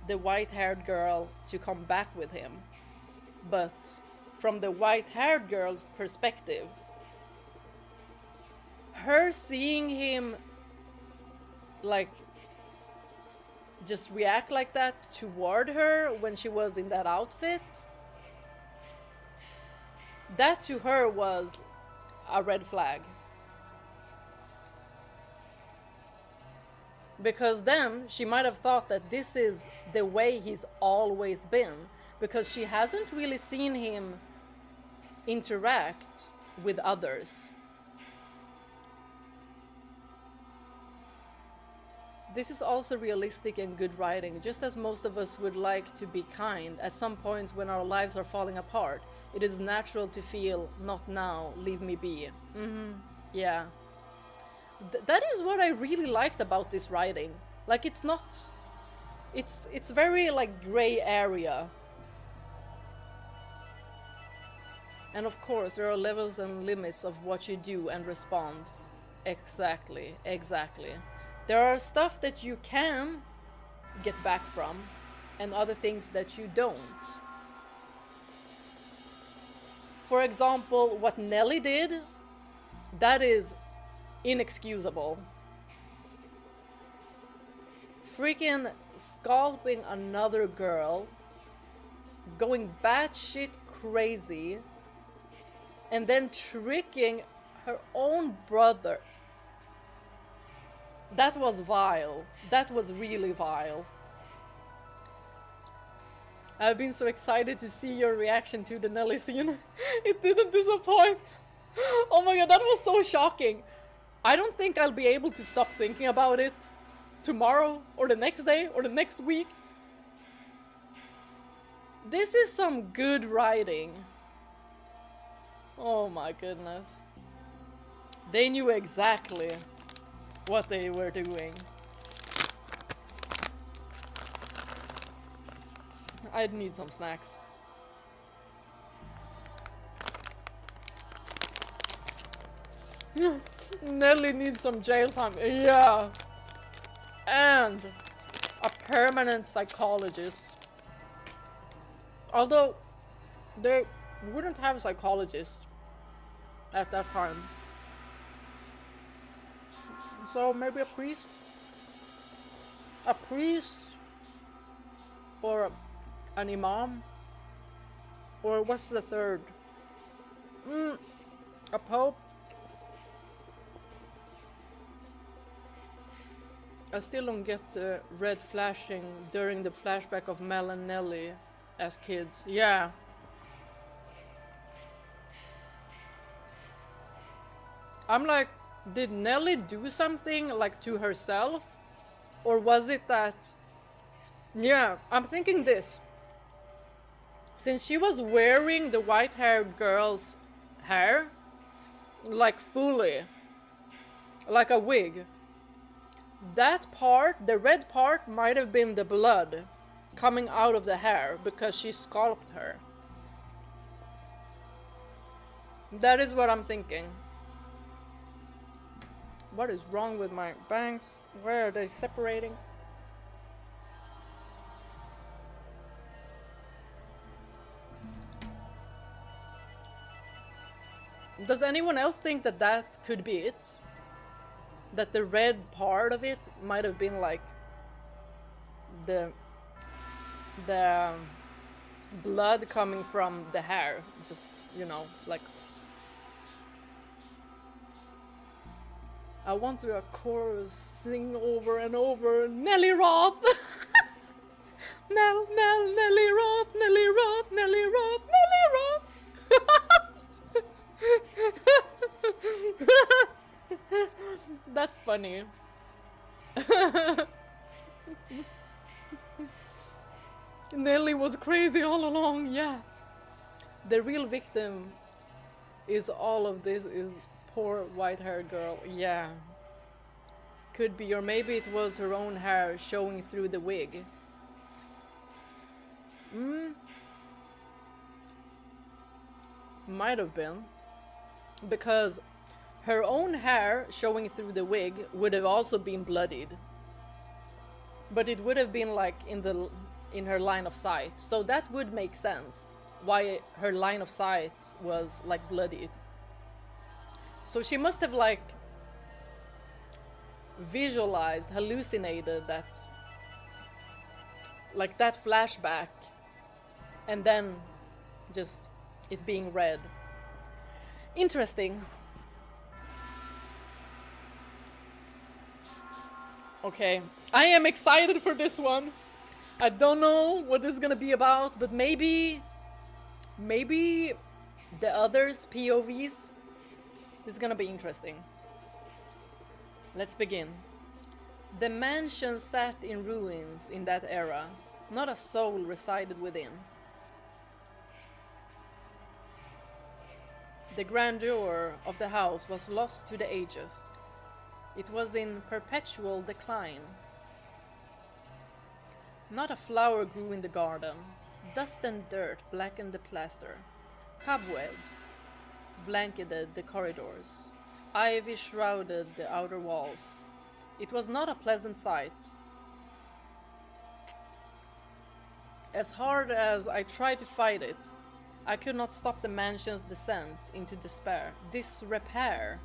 the white-haired girl to come back with him. But from the white-haired girl's perspective. Her seeing him like just react like that toward her when she was in that outfit, that to her was a red flag. Because then she might have thought that this is the way he's always been, because she hasn't really seen him interact with others. This is also realistic and good writing. Just as most of us would like to be kind, at some points when our lives are falling apart, it is natural to feel, not now, leave me be. Yeah. That is what I really liked about this writing. Like, it's not... It's very, like, gray area. And of course, there are levels and limits of what you do and response. Exactly, exactly. There are stuff that you can get back from, and other things that you don't. For example, what Nelly did, that is inexcusable. Freaking scalping another girl, going batshit crazy, and then tricking her own brother. That was vile. That was really vile. I've been so excited to see your reaction to the Nelly scene. It didn't disappoint. Oh my god, that was so shocking. I don't think I'll be able to stop thinking about it tomorrow, or the next day, or the next week. This is some good writing. Oh my goodness. They knew exactly what they were doing. I'd need some snacks. Nelly needs some jail time. Yeah. And a permanent psychologist. Although they wouldn't have psychologists at that time. So maybe a priest? A priest? Or an imam? Or what's the third? A pope? I still don't get the red flashing during the flashback of Mel and Nelly as kids. Yeah. I'm like, did Nelly do something like to herself? Or was it that... Yeah, I'm thinking this. Since she was wearing the white-haired girl's hair, like fully, like a wig, that part, the red part, might have been the blood coming out of the hair because she scalped her. That is what I'm thinking. What is wrong with my bangs? Where are they separating? Does anyone else think that that could be it? That the red part of it might have been like the blood coming from the hair, just, you know, like... I want to chorus sing over and over, Nelly Roth! Nelly Roth, Nelly Roth, Nelly Roth, Nelly Roth! That's funny. Nelly was crazy all along, yeah. The real victim is all of this is poor white-haired girl, yeah. Could be, or maybe it was her own hair showing through the wig. Might have been. Because her own hair showing through the wig would have also been bloodied. But it would have been like in her line of sight. So that would make sense. why her line of sight was like bloodied. So she must have like visualized, hallucinated that, like that flashback, and then just it being read. Interesting. Okay, I am excited for this one. I don't know what this is gonna be about, but maybe the others' POVs is gonna be interesting. Let's begin. The mansion sat in ruins in that era. Not a soul resided within. The grandeur of the house was lost to the ages. It was in perpetual decline. Not a flower grew in the garden. Dust and dirt blackened the plaster. Cobwebs blanketed the corridors. Ivy shrouded the outer walls. It was not a pleasant sight. As hard as I tried to fight it, I could not stop the mansion's descent into despair. Disrepair.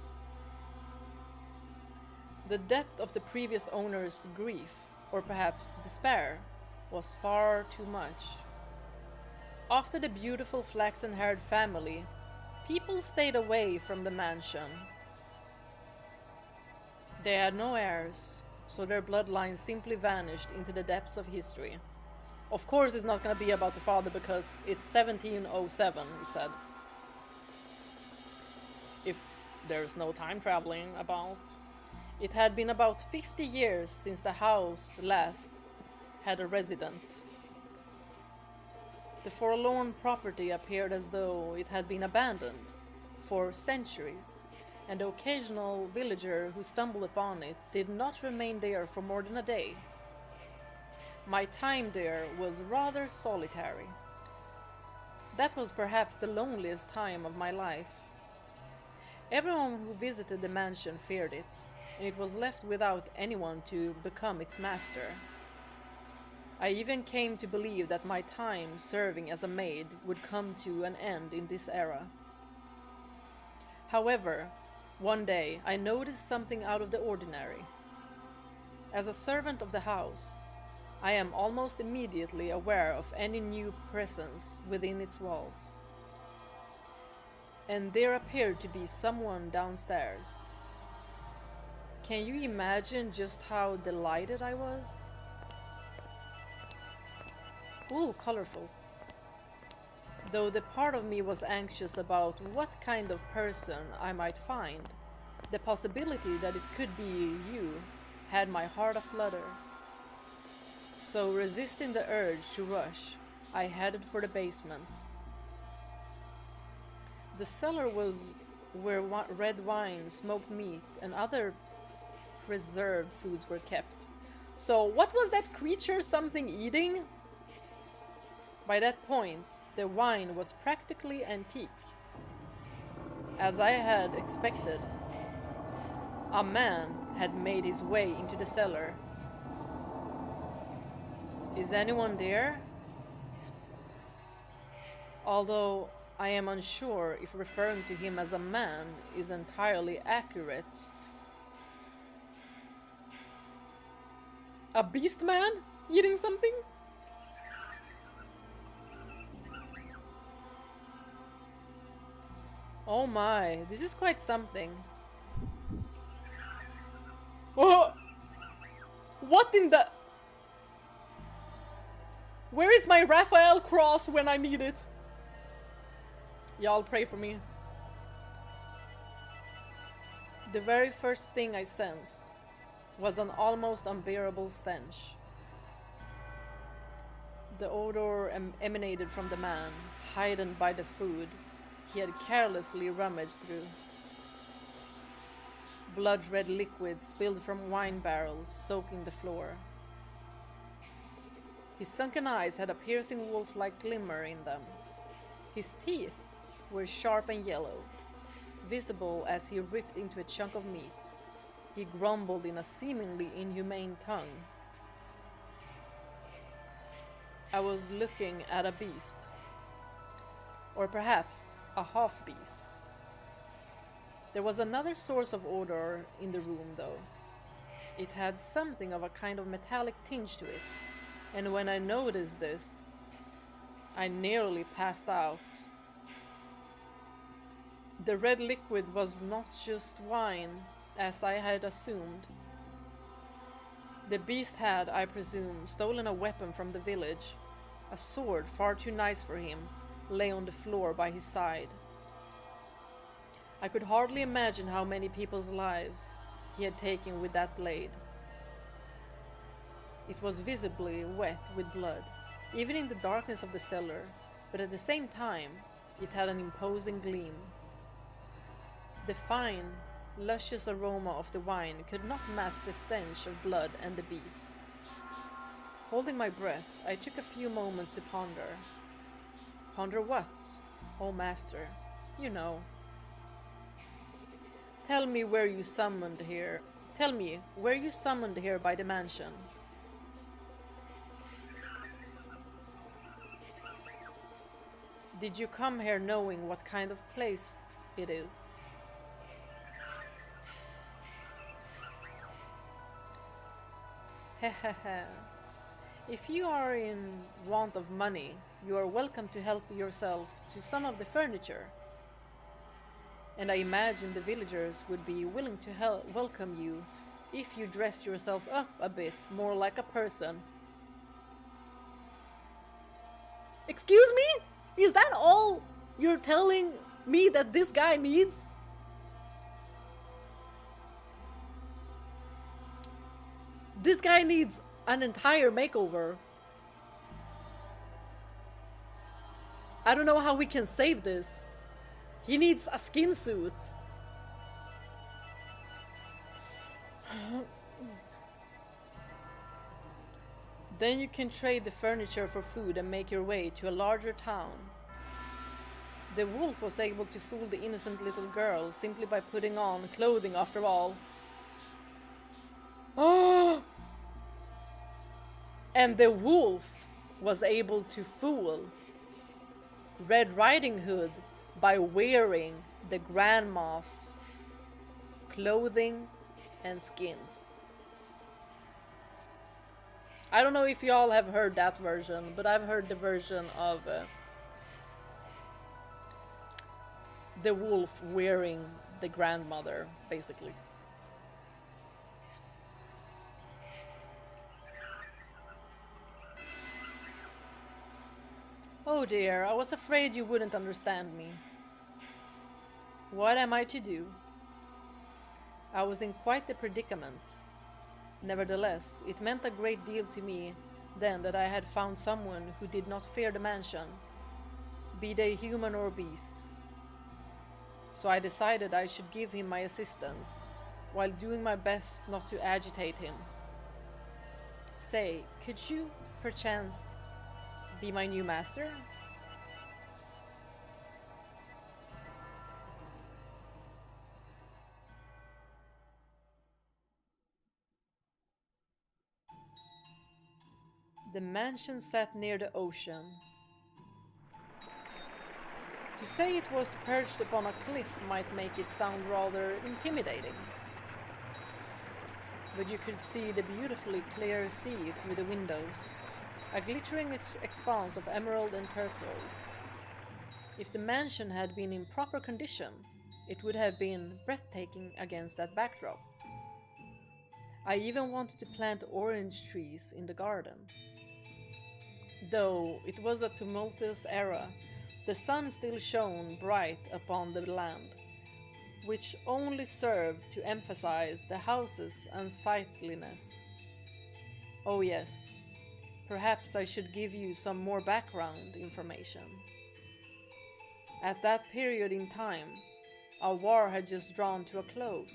The depth of the previous owner's grief, or perhaps despair, was far too much. After the beautiful flaxen-haired family, people stayed away from the mansion. They had no heirs, so their bloodline simply vanished into the depths of history. Of course it's not gonna be about the father because it's 1707, it said. If there's no time traveling about. It had been about 50 years since the house last had a resident. The forlorn property appeared as though it had been abandoned for centuries, and the occasional villager who stumbled upon it did not remain there for more than a day. My time there was rather solitary. That was perhaps the loneliest time of my life. Everyone who visited the mansion feared it, and it was left without anyone to become its master. I even came to believe that my time serving as a maid would come to an end in this era. However, one day I noticed something out of the ordinary. As a servant of the house, I am almost immediately aware of any new presence within its walls. And there appeared to be someone downstairs. Can you imagine just how delighted I was? Ooh, colorful. Though the part of me was anxious about what kind of person I might find, the possibility that it could be you had my heart aflutter. So resisting the urge to rush, I headed for the basement. The cellar was where red wine, smoked meat, and other preserved foods were kept. So what was that creature something eating? By that point, the wine was practically antique. As I had expected, a man had made his way into the cellar. Is anyone there? Although I am unsure if referring to him as a man is entirely accurate. A beast man eating something? Oh my, this is quite something. Oh! What in the... Where is my Raphael cross when I need it? Y'all pray for me. The very first thing I sensed was an almost unbearable stench. The odor emanated from the man, hidden by the food he had carelessly rummaged through. Blood-red liquid spilled from wine barrels, soaking the floor. His sunken eyes had a piercing wolf-like glimmer in them. His teeth were sharp and yellow, visible as he ripped into a chunk of meat. He grumbled in a seemingly inhumane tongue. I was looking at a beast. Or perhaps a half-beast. There was another source of odor in the room, though. It had something of a kind of metallic tinge to it, and when I noticed this, I nearly passed out. The red liquid was not just wine, as I had assumed. The beast had, I presume, stolen a weapon from the village. A sword far too nice for him lay on the floor by his side. I could hardly imagine how many people's lives he had taken with that blade. It was visibly wet with blood, even in the darkness of the cellar, but at the same time, it had an imposing gleam. The fine, luscious aroma of the wine could not mask the stench of blood and the beast. Holding my breath, I took a few moments to ponder. Ponder what? Oh, master, you know. Tell me where you summoned here. Tell me, were you summoned here by the mansion? Did you come here knowing what kind of place it is? Hehehe. If you are in want of money, you are welcome to help yourself to some of the furniture. And I imagine the villagers would be willing to welcome you if you dress yourself up a bit more like a person. Excuse me? Is that all you're telling me that this guy needs? This guy needs an entire makeover. I don't know how we can save this. He needs a skin suit. Then you can trade the furniture for food and make your way to a larger town. The wolf was able to fool the innocent little girl simply by putting on clothing after all. Oh! And the wolf was able to fool Red Riding Hood by wearing the grandma's clothing and skin. I don't know if y'all have heard that version, but I've heard the version of the wolf wearing the grandmother, basically. Oh dear, I was afraid you wouldn't understand me. What am I to do? I was in quite the predicament. Nevertheless, it meant a great deal to me then that I had found someone who did not fear the mansion, be they human or beast. So I decided I should give him my assistance, while doing my best not to agitate him. Say, could you, perchance, be my new master? The mansion sat near the ocean. To say it was perched upon a cliff might make it sound rather intimidating. But you could see the beautifully clear sea through the windows, a glittering expanse of emerald and turquoise. If the mansion had been in proper condition, it would have been breathtaking against that backdrop. I even wanted to plant orange trees in the garden. Though it was a tumultuous era, the sun still shone bright upon the land, which only served to emphasize the house's unsightliness. Oh yes, perhaps I should give you some more background information. At that period in time, a war had just drawn to a close.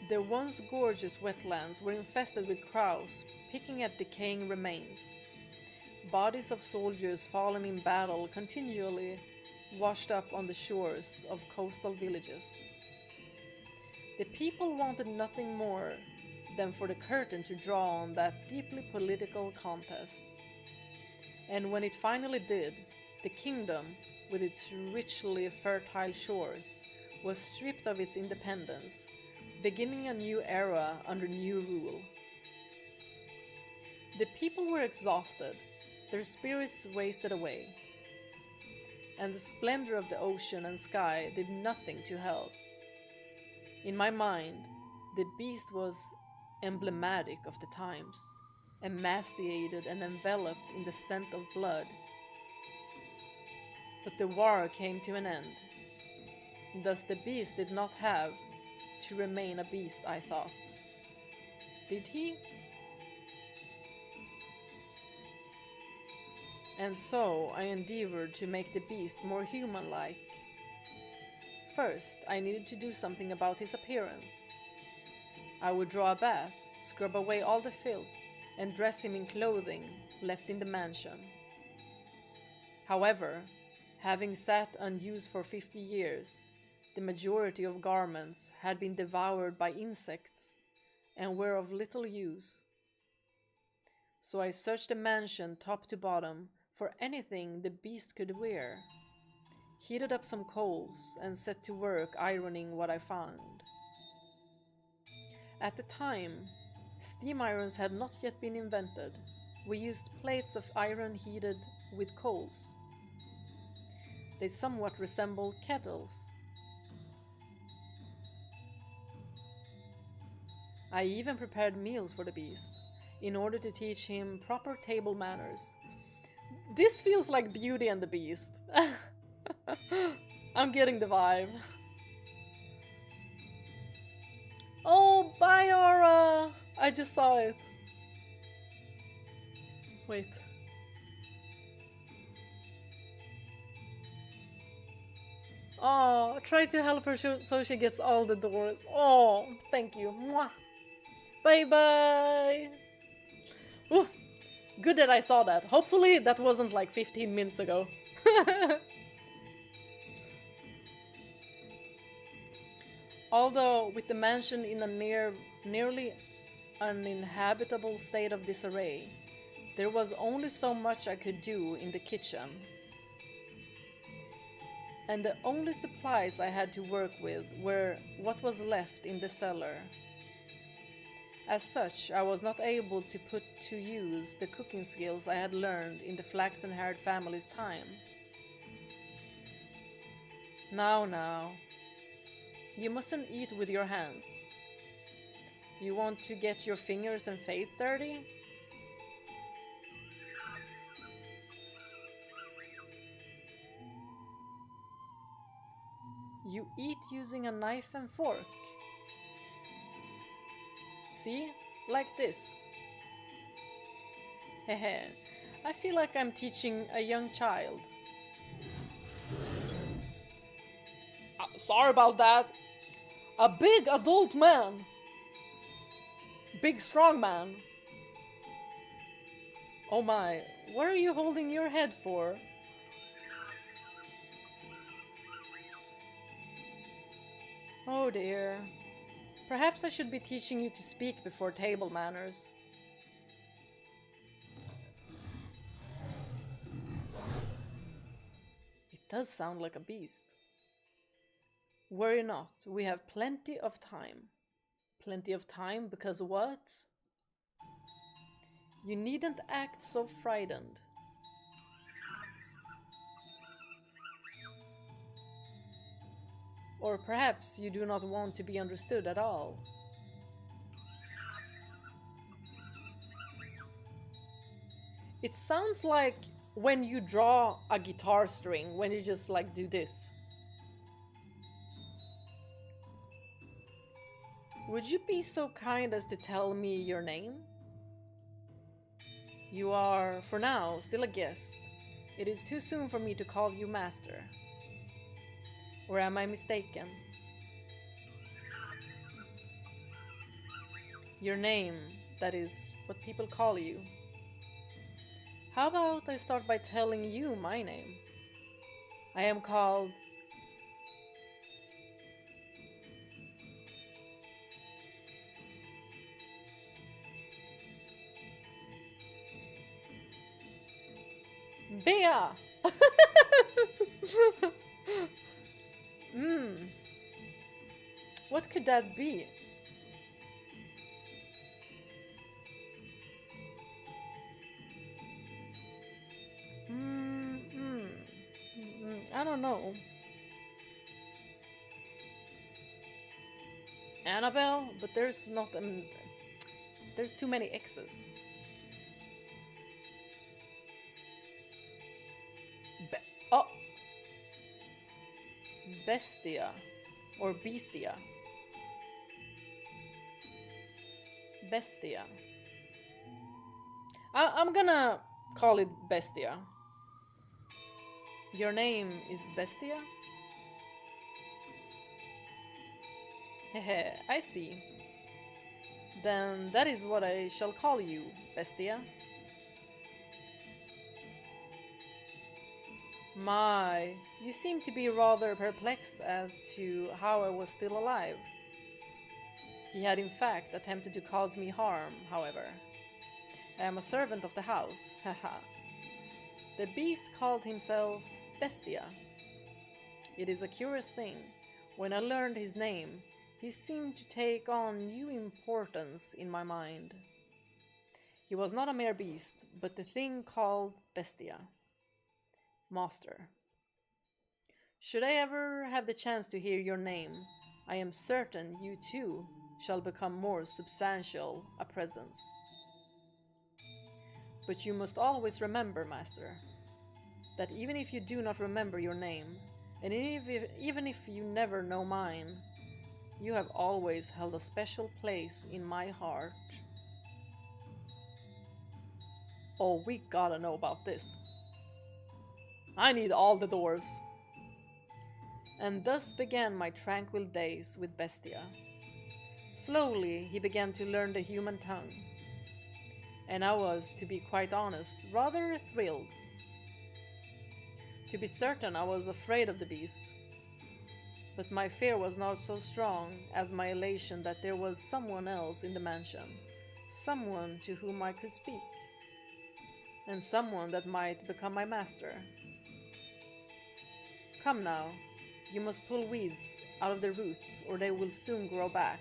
The once gorgeous wetlands were infested with crows, picking at decaying remains. Bodies of soldiers fallen in battle continually washed up on the shores of coastal villages. The people wanted nothing more than for the curtain to draw on that deeply political contest. And when it finally did, the kingdom, with its richly fertile shores, was stripped of its independence, beginning a new era under new rule. The people were exhausted, their spirits wasted away, and the splendor of the ocean and sky did nothing to help. In my mind, the beast was emblematic of the times, emaciated and enveloped in the scent of blood. But the war came to an end. Thus the beast did not have to remain a beast, I thought. Did he? And so I endeavored to make the beast more human-like. First, I needed to do something about his appearance. I would draw a bath, scrub away all the filth, and dress him in clothing left in the mansion. However, having sat unused for 50 years, the majority of garments had been devoured by insects and were of little use. So I searched the mansion top to bottom for anything the beast could wear, heated up some coals, and set to work ironing what I found. At the time, steam irons had not yet been invented. We used plates of iron heated with coals. They somewhat resemble kettles. I even prepared meals for the beast, in order to teach him proper table manners. This feels like Beauty and the Beast. I'm getting the vibe. Oh, bye, Aura! I just saw it. Wait. Oh, try to help her so she gets all the doors. Oh, thank you. Mwah. Bye bye. Ooh, good that I saw that. Hopefully that wasn't like 15 minutes ago. Although with the mansion in a nearly uninhabitable state of disarray, there was only so much I could do in the kitchen. And the only supplies I had to work with were what was left in the cellar. As such, I was not able to put to use the cooking skills I had learned in the flaxen-haired family's time. Now. You mustn't eat with your hands. You want to get your fingers and face dirty? You eat using a knife and fork. See? Like this. Hehe. I feel like I'm teaching a young child. Sorry about that. A big adult man. Big strong man. Oh my, what are you holding your head for? Oh dear. Perhaps I should be teaching you to speak before table manners. It does sound like a beast. Worry not, we have plenty of time. Plenty of time because what? You needn't act so frightened. Or perhaps you do not want to be understood at all. It sounds like when you draw a guitar string, when you just like do this. Would you be so kind as to tell me your name? You are, for now, still a guest. It is too soon for me to call you master. Or am I mistaken? Your name, that is what people call you. How about I start by telling you my name? I am called... Bea! What could that be? I don't know. Annabelle? But there's not there's too many X's. Oh! Bestia. Or Bestia. Bestia. I'm gonna call it Bestia. Your name is Bestia? Hehe, I see. Then that is what I shall call you, Bestia. My, you seem to be rather perplexed as to how I was still alive. He had in fact attempted to cause me harm, however. I am a servant of the house, haha. The beast called himself Bestia. It is a curious thing. When I learned his name, he seemed to take on new importance in my mind. He was not a mere beast, but the thing called Bestia. Master. Should I ever have the chance to hear your name, I am certain you too shall become more substantial a presence. But you must always remember, Master, that even if you do not remember your name, and even if you never know mine, you have always held a special place in my heart. Oh, we gotta know about this. I need all the doors. And thus began my tranquil days with Bestia. Slowly he began to learn the human tongue. And I was, to be quite honest, rather thrilled. To be certain, I was afraid of the beast. But my fear was not so strong as my elation that there was someone else in the mansion. Someone to whom I could speak. And someone that might become my master. Come now, you must pull weeds out of the roots or they will soon grow back.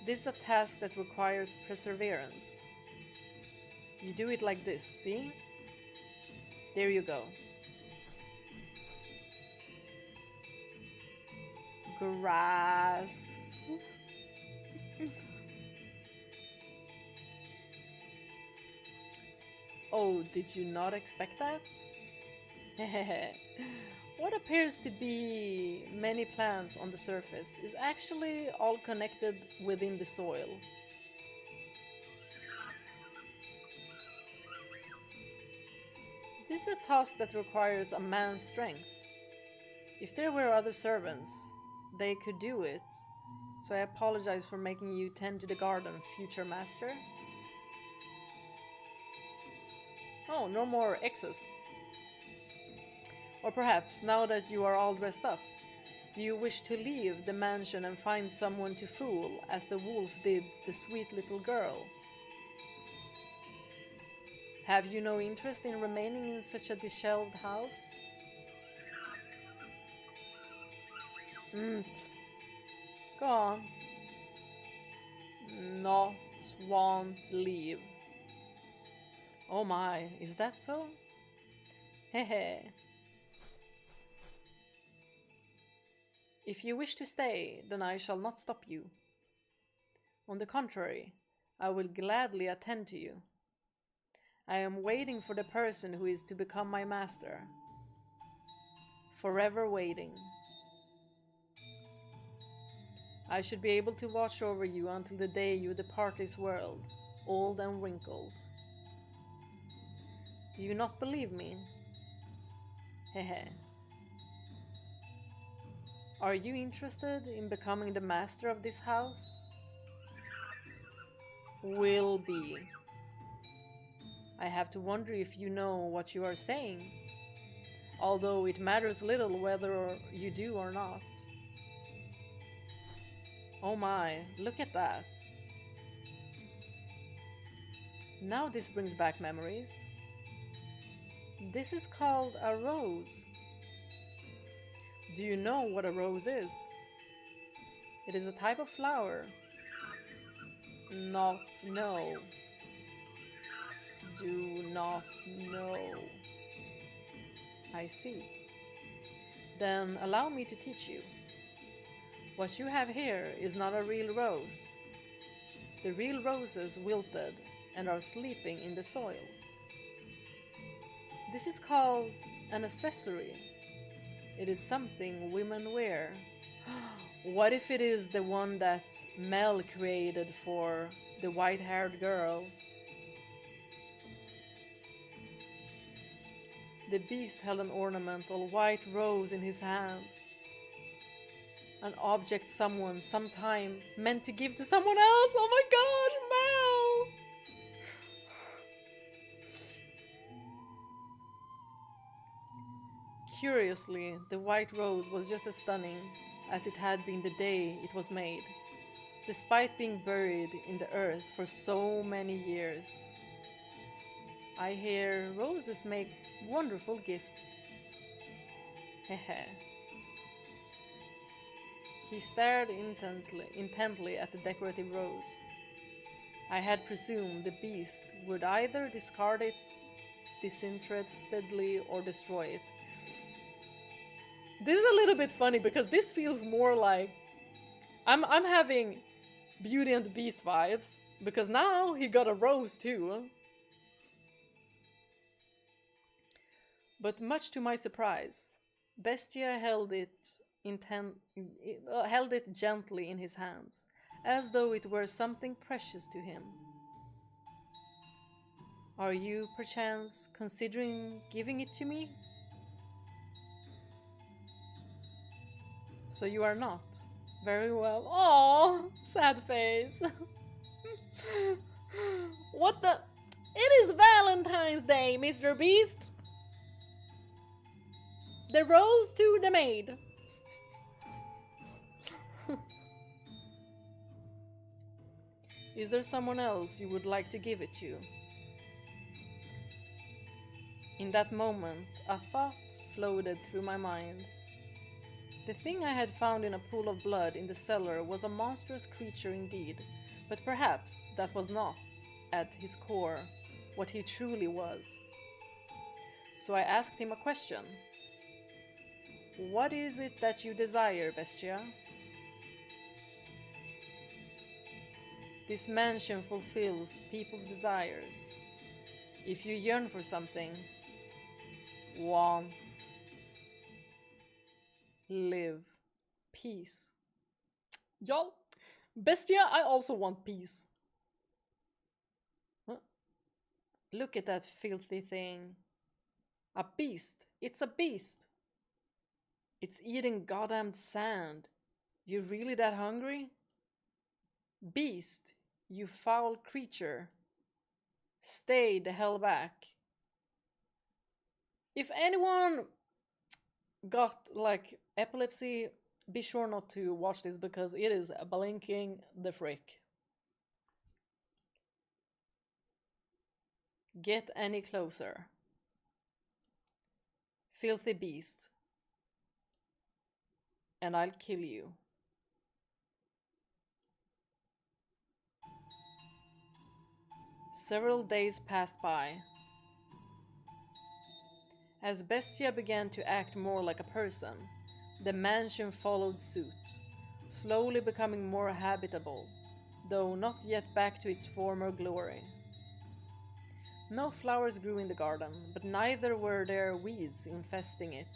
This is a task that requires perseverance. You do it like this, see? There you go. Grass. Oh, did you not expect that? What appears to be many plants on the surface is actually all connected within the soil. This is a task that requires a man's strength. If there were other servants, they could do it, so I apologize for making you tend to the garden, future master. Oh, no more X's. Or perhaps, now that you are all dressed up, do you wish to leave the mansion and find someone to fool, as the wolf did the sweet little girl? Have you no interest in remaining in such a disheveled house? Go on. Not want leave. Oh my, is that so? Hehe. If you wish to stay, then I shall not stop you. On the contrary, I will gladly attend to you. I am waiting for the person who is to become my master. Forever waiting. I should be able to watch over you until the day you depart this world, old and wrinkled. Do you not believe me? Hehe. Are you interested in becoming the master of this house? Will be. I have to wonder if you know what you are saying, although it matters little whether you do or not. Oh my, look at that. Now this brings back memories. This is called a rose. Do you know what a rose is? It is a type of flower. Not know. Do not know. I see. Then allow me to teach you. What you have here is not a real rose. The real roses wilted and are sleeping in the soil. This is called an accessory. It is something women wear. What if it is the one that Mel created for the white-haired girl? The beast held an ornamental white rose in his hands. An object someone sometime meant to give to someone else. Oh my gosh, Mel! Curiously, the white rose was just as stunning as it had been the day it was made, despite being buried in the earth for so many years. I hear roses make wonderful gifts. Hehe. He stared intently at the decorative rose. I had presumed the beast would either discard it disinterestedly or destroy it. This is a little bit funny because this feels more like I'm having Beauty and the Beast vibes because now he got a rose too. But much to my surprise, Bestia held it gently in his hands, as though it were something precious to him. Are you, perchance, considering giving it to me? So you are not. Very well. Aww, sad face. What the? It is Valentine's Day, Mr. Beast. The rose to the maid. Is there someone else you would like to give it to? In that moment, a thought floated through my mind. The thing I had found in a pool of blood in the cellar was a monstrous creature indeed, but perhaps that was not, at his core, what he truly was. So I asked him a question. What is it that you desire, Bestia? This mansion fulfills people's desires. If you yearn for something, want, live, peace. Y'all, Bestia, I also want peace. Huh? Look at that filthy thing. A beast. It's a beast. It's eating goddamn sand. You really that hungry? Beast, you foul creature. Stay the hell back. If anyone got like epilepsy, be sure not to watch this because it is blinking the frick. Get any closer. Filthy beast. And I'll kill you. Several days passed by. As Bestia began to act more like a person, the mansion followed suit, slowly becoming more habitable, though not yet back to its former glory. No flowers grew in the garden, but neither were there weeds infesting it.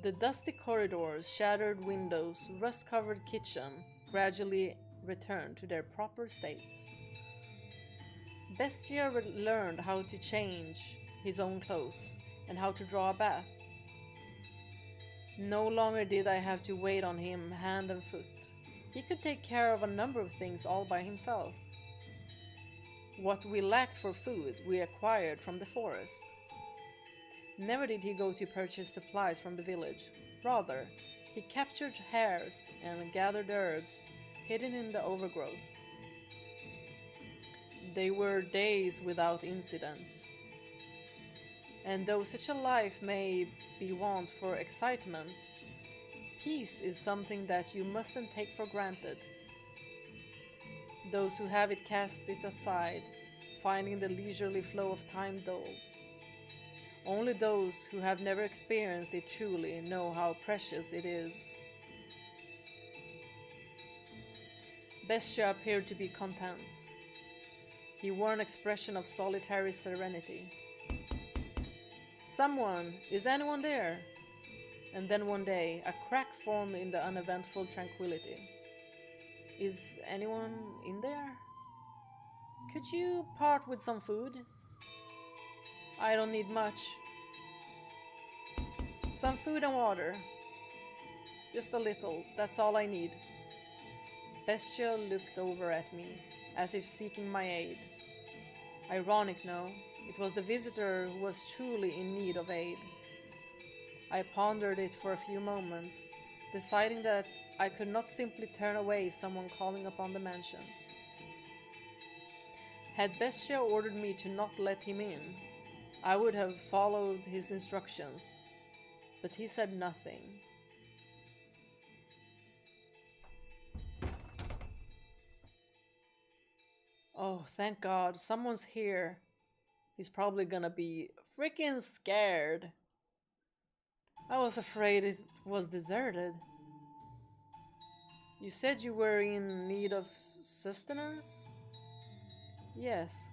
The dusty corridors, shattered windows, rust-covered kitchen gradually returned to their proper state. Bestia learned how to change his own clothes and how to draw a bath. No longer did I have to wait on him hand and foot. He could take care of a number of things all by himself. What we lacked for food, we acquired from the forest. Never did he go to purchase supplies from the village. Rather, he captured hares and gathered herbs hidden in the overgrowth. They were days without incident. And though such a life may be want for excitement, peace is something that you mustn't take for granted. Those who have it cast it aside, finding the leisurely flow of time dull. Only those who have never experienced it truly know how precious it is. Bestia appeared to be content. He wore an expression of solitary serenity. "Someone! Is anyone there?" And then one day, a crack formed in the uneventful tranquility. "Is anyone in there? Could you part with some food? I don't need much. Some food and water. Just a little, that's all I need." Bestia looked over at me, as if seeking my aid. Ironic, no? It was the visitor who was truly in need of aid. I pondered it for a few moments, deciding that I could not simply turn away someone calling upon the mansion. Had Bestia ordered me to not let him in, I would have followed his instructions, but he said nothing. Oh, thank God, someone's here. He's probably gonna be freaking scared. I was afraid it was deserted. You said you were in need of sustenance? Yes.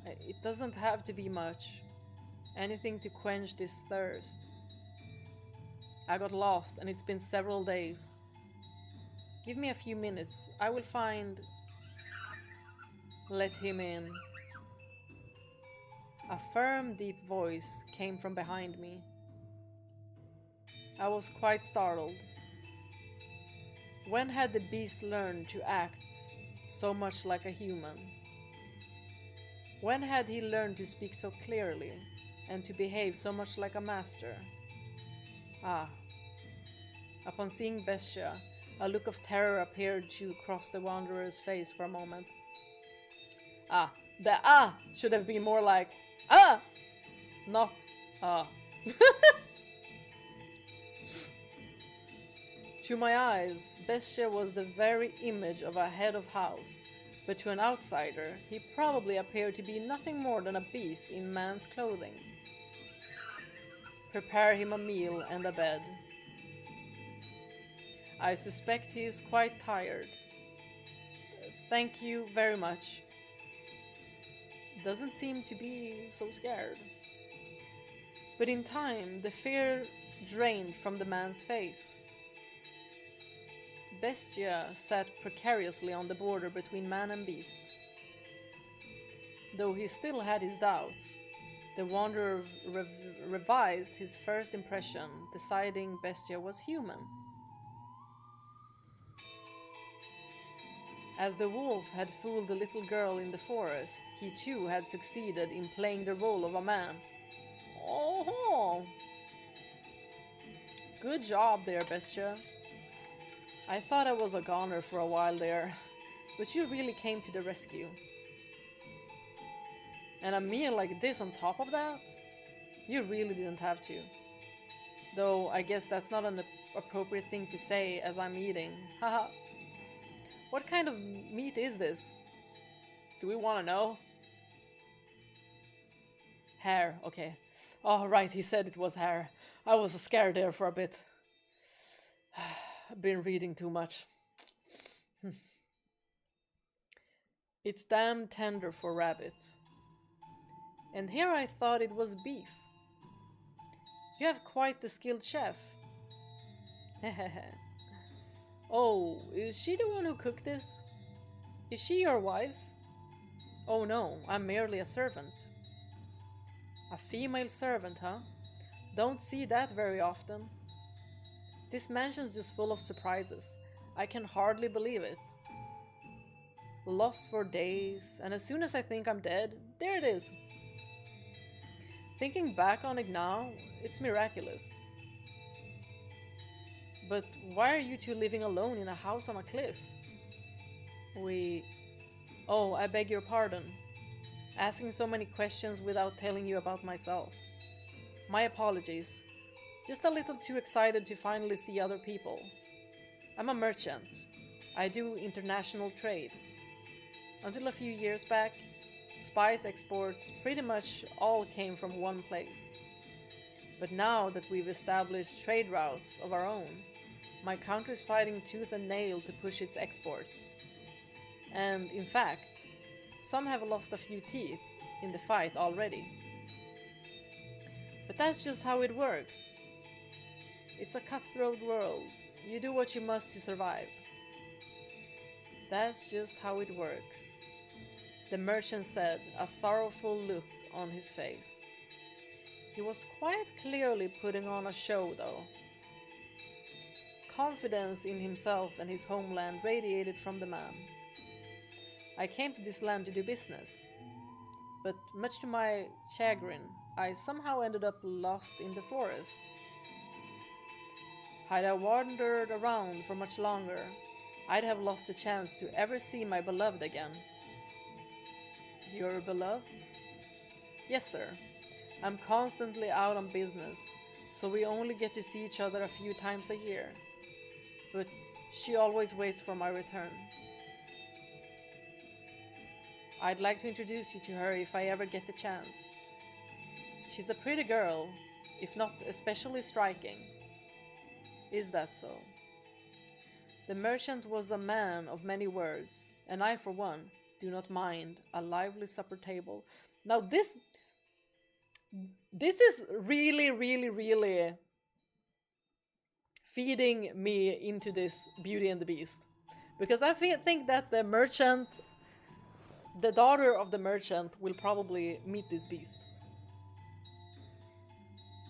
It doesn't have to be much. Anything to quench this thirst. I got lost and it's been several days. Give me a few minutes. I will find... Let him in. A firm, deep voice came from behind me. I was quite startled. When had the beast learned to act so much like a human? When had he learned to speak so clearly and to behave so much like a master? Ah. Upon seeing Bestia, a look of terror appeared to cross the wanderer's face for a moment. The should have been more like not To my eyes, Bestia was the very image of a head of house, but to an outsider, he probably appeared to be nothing more than a beast in man's clothing. Prepare him a meal and a bed. I suspect he is quite tired. Thank you very much. Doesn't seem to be so scared. But in time, the fear drained from the man's face. Bestia sat precariously on the border between man and beast. Though he still had his doubts, the wanderer revised his first impression, deciding Bestia was human. As the wolf had fooled the little girl in the forest, he too had succeeded in playing the role of a man. Oh! Good job there, Bestia. I thought I was a goner for a while there, but you really came to the rescue. And a meal like this on top of that? You really didn't have to. Though I guess that's not an appropriate thing to say as I'm eating. Haha. What kind of meat is this? Do we want to know? Hare, okay. Oh, right, he said it was hare. I was scared there for a bit. I've been reading too much. It's damn tender for rabbit. And here I thought it was beef. You have quite the skilled chef. Oh, is she the one who cooked this? Is she your wife? Oh no, I'm merely a servant. A female servant, huh? Don't see that very often. This mansion's just full of surprises. I can hardly believe it. Lost for days, and as soon as I think I'm dead, there it is. Thinking back on it now, it's miraculous. But why are you two living alone in a house on a cliff? Oh, I beg your pardon. asking so many questions without telling you about myself. My apologies. Just a little too excited to finally see other people. I'm a merchant. I do international trade. Until a few years back, spice exports pretty much all came from one place. But now that we've established trade routes of our own, my country's fighting tooth and nail to push its exports. And in fact, some have lost a few teeth in the fight already. But that's just how it works. It's a cutthroat world. You do what you must to survive. That's just how it works, the merchant said, a sorrowful look on his face. He was quite clearly putting on a show, though. Confidence in himself and his homeland radiated from the man. I came to this land to do business, but much to my chagrin, I somehow ended up lost in the forest. Had I wandered around for much longer, I'd have lost the chance to ever see my beloved again. Your beloved? Yes, sir. I'm constantly out on business, so we only get to see each other a few times a year. But she always waits for my return. I'd like to introduce you to her if I ever get the chance. She's a pretty girl, if not especially striking. Is that so? The merchant was a man of many words, and I, for one, do not mind a lively supper table. Now this is really feeding me into this Beauty and the Beast. Because I think that the merchant, the daughter of the merchant, will probably meet this beast.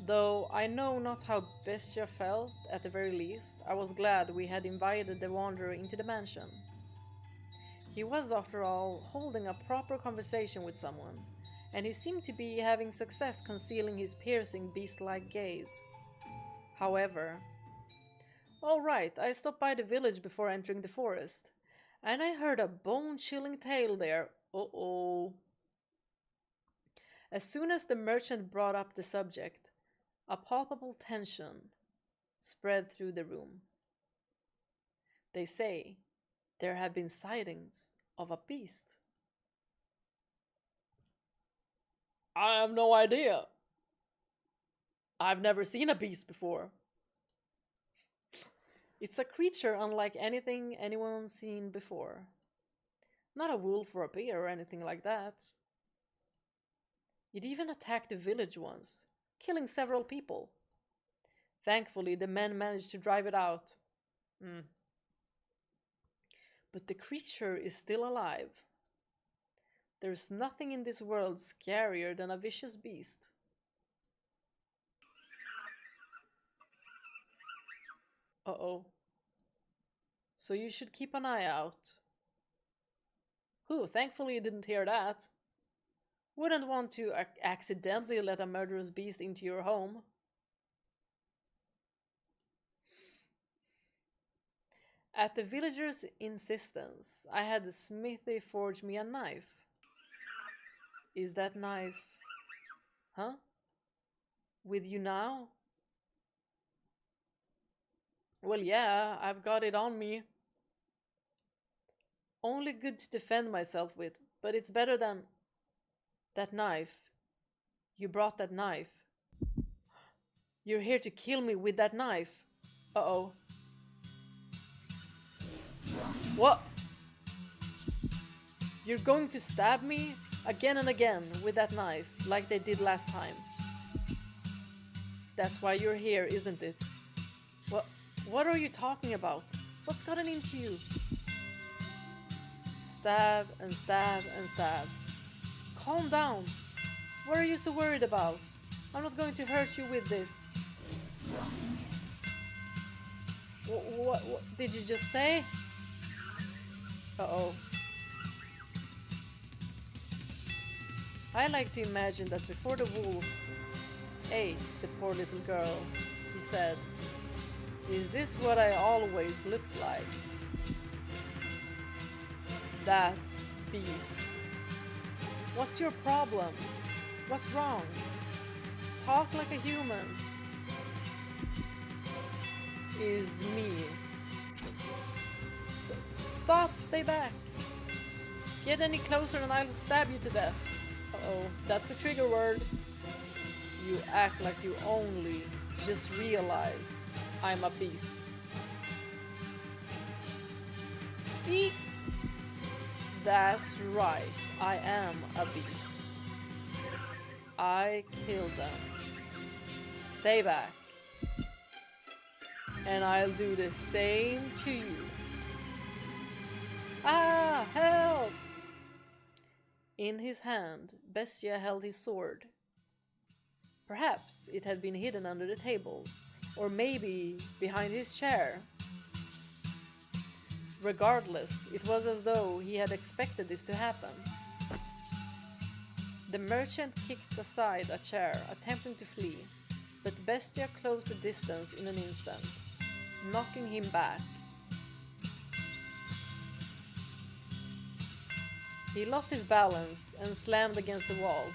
Though I know not how Bestia felt, at the very least, I was glad we had invited the wanderer into the mansion. He was, after all, holding a proper conversation with someone, and he seemed to be having success concealing his piercing beast-like gaze. However... All right, I stopped by the village before entering the forest, and I heard a bone-chilling tale there. Uh-oh. As soon as the merchant brought up the subject, a palpable tension spread through the room. They say there have been sightings of a beast. I have no idea. I've never seen a beast before. It's a creature unlike anything anyone's seen before. Not a wolf or a bear or anything like that. It even attacked the village once, killing several people. Thankfully, the men managed to drive it out. But the creature is still alive. There's nothing in this world scarier than a vicious beast. Uh-oh. So you should keep an eye out. Thankfully you didn't hear that. Wouldn't want to accidentally let a murderous beast into your home. At the villager's insistence, I had the smithy forge me a knife. Is that knife... Huh? With you now? Well, yeah, I've got it on me. Only good to defend myself with, but it's better than... That knife. You brought that knife. You're here to kill me with that knife. Uh-oh. What? You're going to stab me again and again with that knife, like they did last time. That's why you're here, isn't it? What are you talking about? What's gotten into you? Stab and stab and stab. Calm down. What are you so worried about? I'm not going to hurt you with this. What did you just say? Uh-oh. I like to imagine that before the wolf ate the poor little girl, he said, "Is this what I always looked like? That beast." What's your problem? What's wrong? Talk like a human. Is me. So stop, stay back. Get any closer and I'll stab you to death. Uh-oh, that's the trigger word. You act like you only just realize I'm a beast. Eek! That's right, I am a beast. I killed them. Stay back. And I'll do the same to you. Ah, help! In his hand, Bestia held his sword. Perhaps it had been hidden under the table, or maybe behind his chair. Regardless, it was as though he had expected this to happen. The merchant kicked aside a chair, attempting to flee, but Bestia closed the distance in an instant, knocking him back. He lost his balance and slammed against the wall,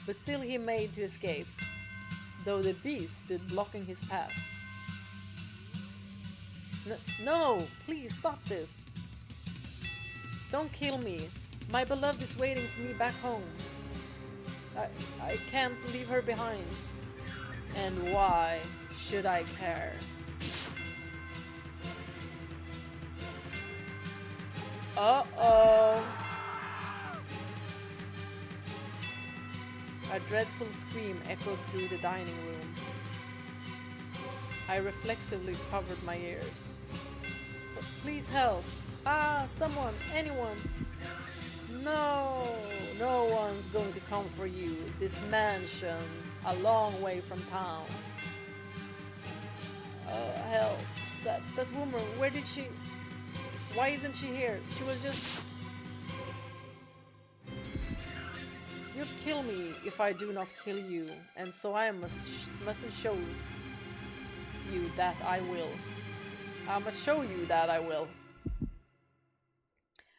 but still he made to escape, though the beast stood blocking his path. No, please stop this. Don't kill me. My beloved is waiting for me back home. I can't leave her behind. And why should I care? Uh-oh. A dreadful scream echoed through the dining room. I reflexively covered my ears. Please help. Ah, someone, anyone. No, no one's going to come for you. This mansion, a long way from town. Help. That woman, where did she... Why isn't she here? She was just... You'll kill me if I do not kill you, and so I mustn't show you that I will. I must show you that I will.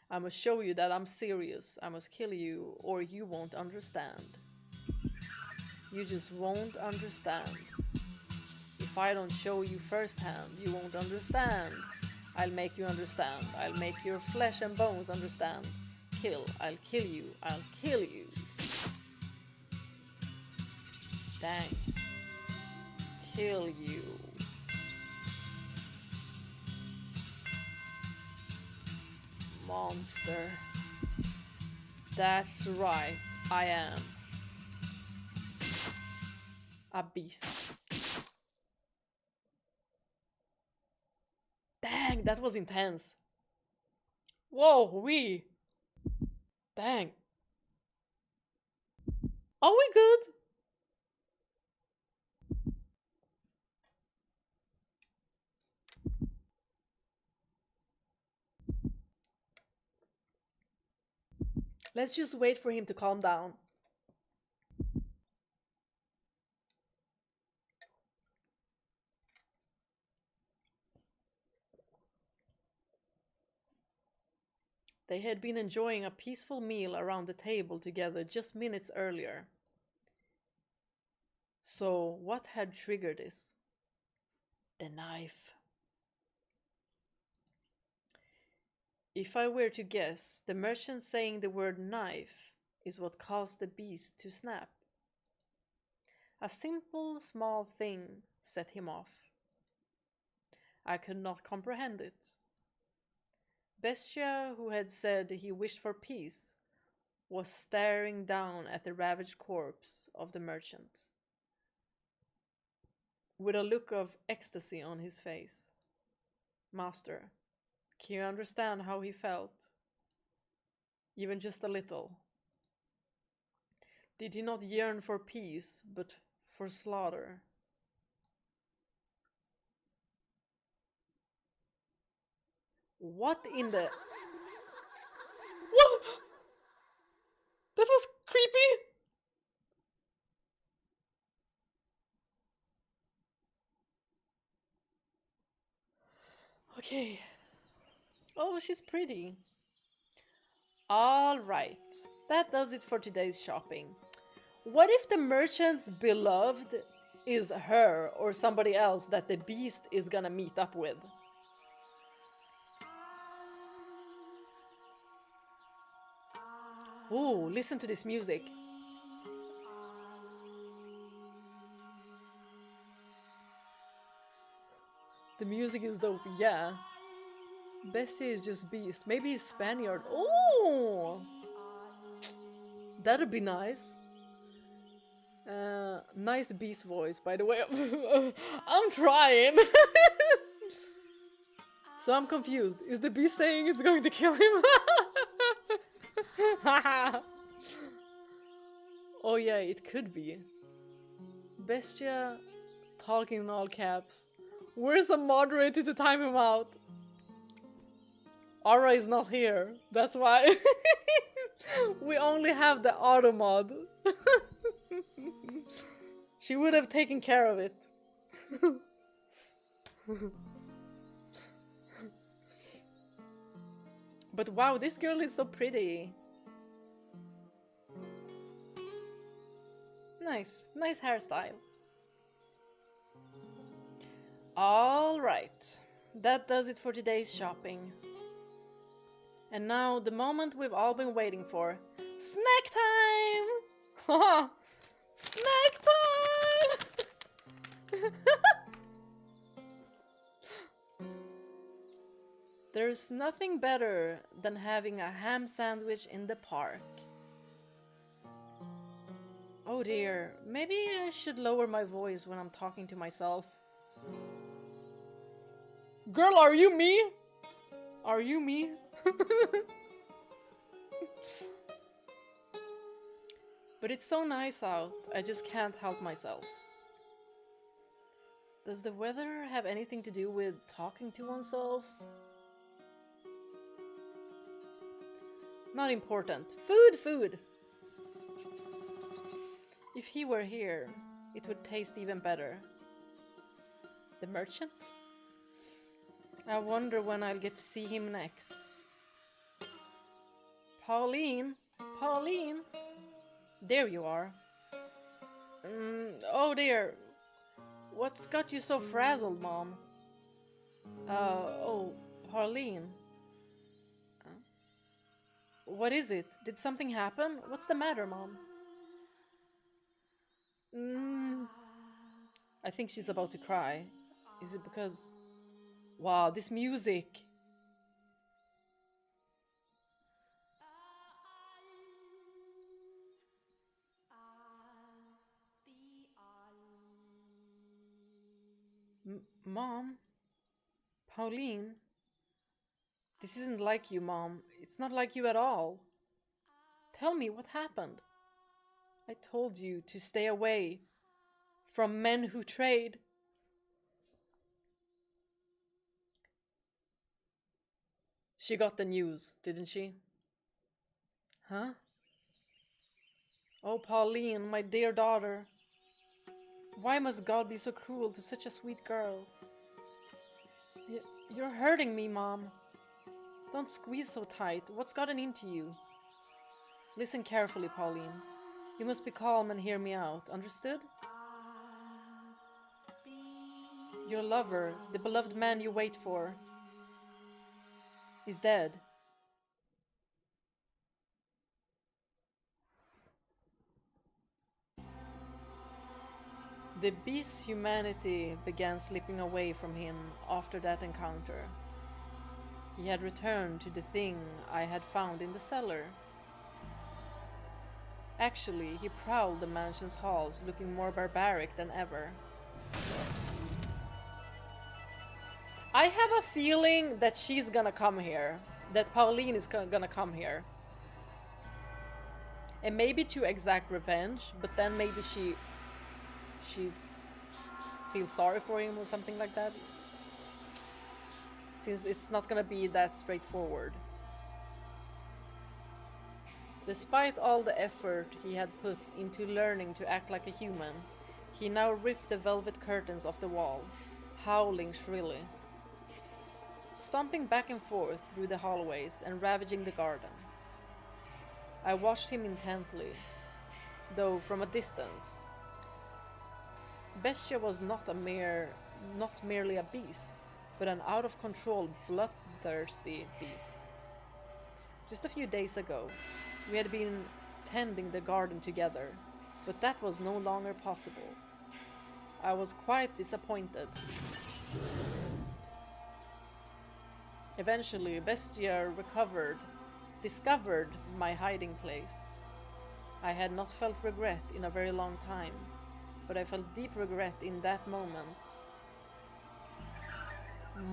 I must show you that I'm serious. I must kill you, or you won't understand. You just won't understand. If I don't show you firsthand, you won't understand. I'll make you understand. I'll make your flesh and bones understand. Kill. I'll kill you. I'll kill you. Dang. Kill you. Monster. That's right, I am. A beast. Dang, that was intense. Whoa, Dang. Are we good? Let's just wait for him to calm down. They had been enjoying a peaceful meal around the table together just minutes earlier. So, what had triggered this? The knife. If I were to guess, the merchant saying the word knife is what caused the beast to snap. A simple, small thing set him off. I could not comprehend it. Bestia, who had said he wished for peace, was staring down at the ravaged corpse of the merchant, with a look of ecstasy on his face. Master, can you understand how he felt? Even just a little. Did he not yearn for peace, but for slaughter? What in the... What? That was creepy! Okay. Oh, she's pretty. All right. That does it for today's shopping. What if the merchant's beloved is her or somebody else that the beast is gonna meet up with? Ooh, listen to this music. The music is dope, yeah. Bessie is just beast. Maybe he's Spaniard. Ooh! That'd be nice. Nice beast voice, by the way. I'm trying. So I'm confused. Is the beast saying it's going to kill him? Oh yeah, it could be. Bestia talking in all caps. Where's a moderator to time him out? Aura is not here. That's why. We only have the auto mod. She would have taken care of it. But wow, this girl is so pretty. Nice, nice hairstyle. Alright, that does it for today's shopping. And now the moment we've all been waiting for. Snack time! Snack time! There's nothing better than having a ham sandwich in the park. Oh dear, maybe I should lower my voice when I'm talking to myself. Girl, are you me? Are you me? But it's so nice out, I just can't help myself. Does the weather have anything to do with talking to oneself? Not important. Food, food! If he were here, it would taste even better. The merchant? I wonder when I'll get to see him next. Pauline? Pauline? There you are. Oh dear. What's got you so frazzled, Mom? Oh, Pauline. What is it? Did something happen? What's the matter, Mom? I think she's about to cry. Is it because... Wow, this music! Mom? Pauline? This isn't like you, Mom. It's not like you at all. Tell me what happened. I told you to stay away from men who trade. She got the news, didn't she? Huh? Oh, Pauline, my dear daughter. Why must God be so cruel to such a sweet girl? You're hurting me, Mom. Don't squeeze so tight. What's gotten into you? Listen carefully, Pauline. You must be calm and hear me out. Understood? Your lover, the beloved man you wait for, is dead. The beast's humanity began slipping away from him after that encounter. He had returned to the thing I had found in the cellar. Actually, he prowled the mansion's halls, looking more barbaric than ever. I have a feeling that she's gonna come here. That Pauline is gonna come here. And maybe to exact revenge, but then maybe she feels sorry for him or something like that. Since it's not gonna be that straightforward. Despite all the effort he had put into learning to act like a human, he now ripped the velvet curtains off the wall, howling shrilly, stomping back and forth through the hallways and ravaging the garden. I watched him intently, though from a distance. Bestia was not merely a beast, but an out-of-control, bloodthirsty beast. Just a few days ago, we had been tending the garden together, but that was no longer possible. I was quite disappointed. Eventually, Bestia discovered my hiding place. I had not felt regret in a very long time, but I felt deep regret in that moment.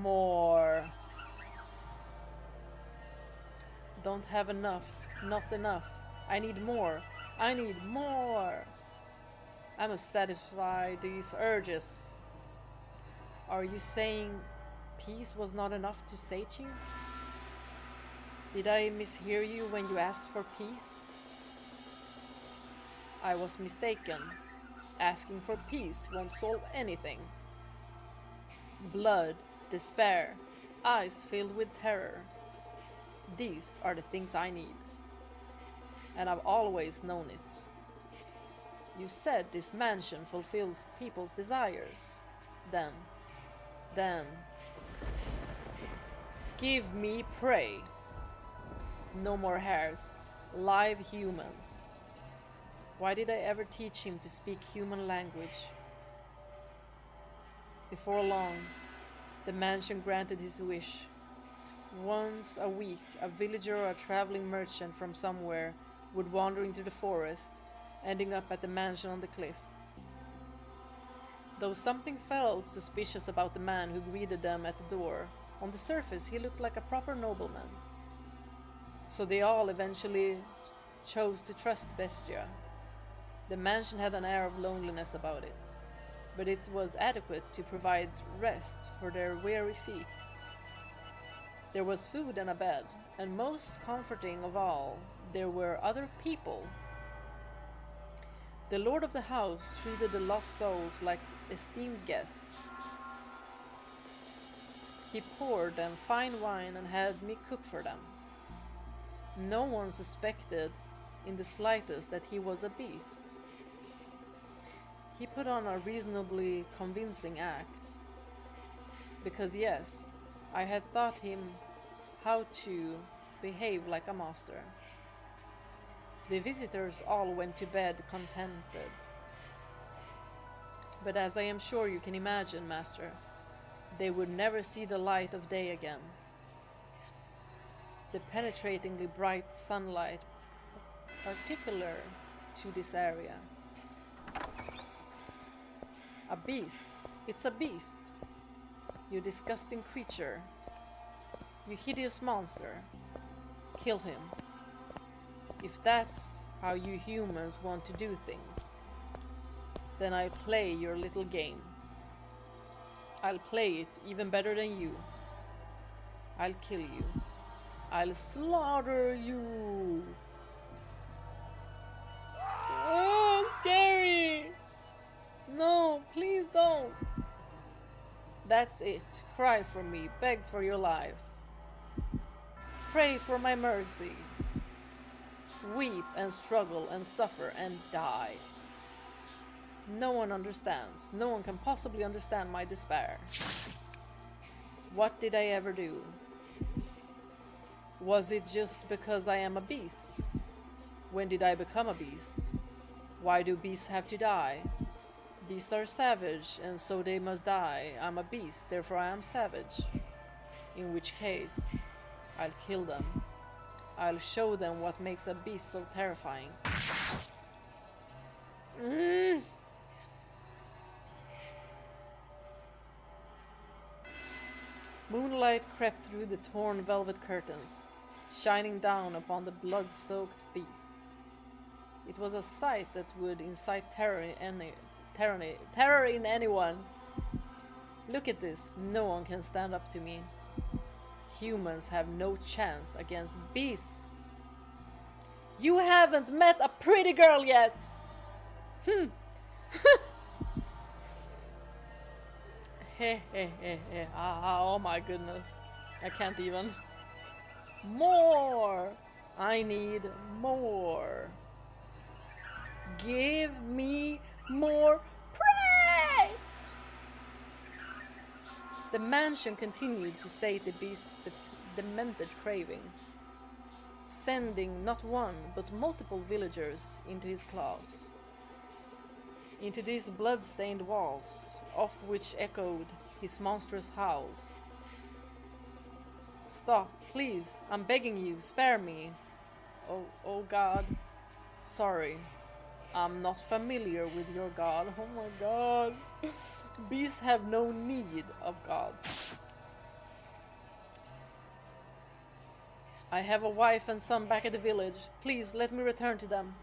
More. Don't have enough. Not enough. I need more. I need more. I must satisfy these urges. Are you saying peace was not enough to sate you? Did I mishear you when you asked for peace? I was mistaken. Asking for peace won't solve anything. Blood, despair, eyes filled with terror. These are the things I need. And I've always known it. You said this mansion fulfills people's desires. Then, give me prey. No more hares, live humans. Why did I ever teach him to speak human language? Before long, the mansion granted his wish. Once a week, a villager or a traveling merchant from somewhere would wander into the forest, ending up at the mansion on the cliff. Though something felt suspicious about the man who greeted them at the door, on the surface he looked like a proper nobleman. So they all eventually chose to trust Bestia. The mansion had an air of loneliness about it, but it was adequate to provide rest for their weary feet. There was food and a bed, and most comforting of all, there were other people. The lord of the house treated the lost souls like esteemed guests. He poured them fine wine and had me cook for them. No one suspected in the slightest that he was a beast. He put on a reasonably convincing act, because yes, I had taught him how to behave like a master. The visitors all went to bed contented. But as I am sure you can imagine, master, they would never see the light of day again. The penetratingly bright sunlight, particular to this area. A beast. It's a beast. You disgusting creature. You hideous monster. Kill him. If that's how you humans want to do things, then I'll play your little game. I'll play it even better than you. I'll kill you. I'll slaughter you. Oh, scary. No, please don't. That's it. Cry for me. Beg for your life. Pray for my mercy. Weep and struggle and suffer and die. No one understands. No one can possibly understand my despair. What did I ever do? Was it just because I am a beast? When did I become a beast? Why do beasts have to die? Beasts are savage, and so they must die. I'm a beast, therefore I am savage. In which case, I'll kill them. I'll show them what makes a beast so terrifying. Moonlight crept through the torn velvet curtains, shining down upon the blood-soaked beast. It was a sight that would incite terror in anyone. Look at this. No one can stand up to me. Humans have no chance against beasts. You haven't met a pretty girl yet. Oh my goodness. I can't even. More. I need more. Give me more prey! The mansion continued to sate the beast's demented craving, sending not one but multiple villagers into his claws. Into these blood-stained walls, off which echoed his monstrous howls. Stop, please, I'm begging you, spare me. Oh God. Sorry, I'm not familiar with your god. Oh my god. Beasts have no need of gods. I have a wife and son back at the village. Please let me return to them.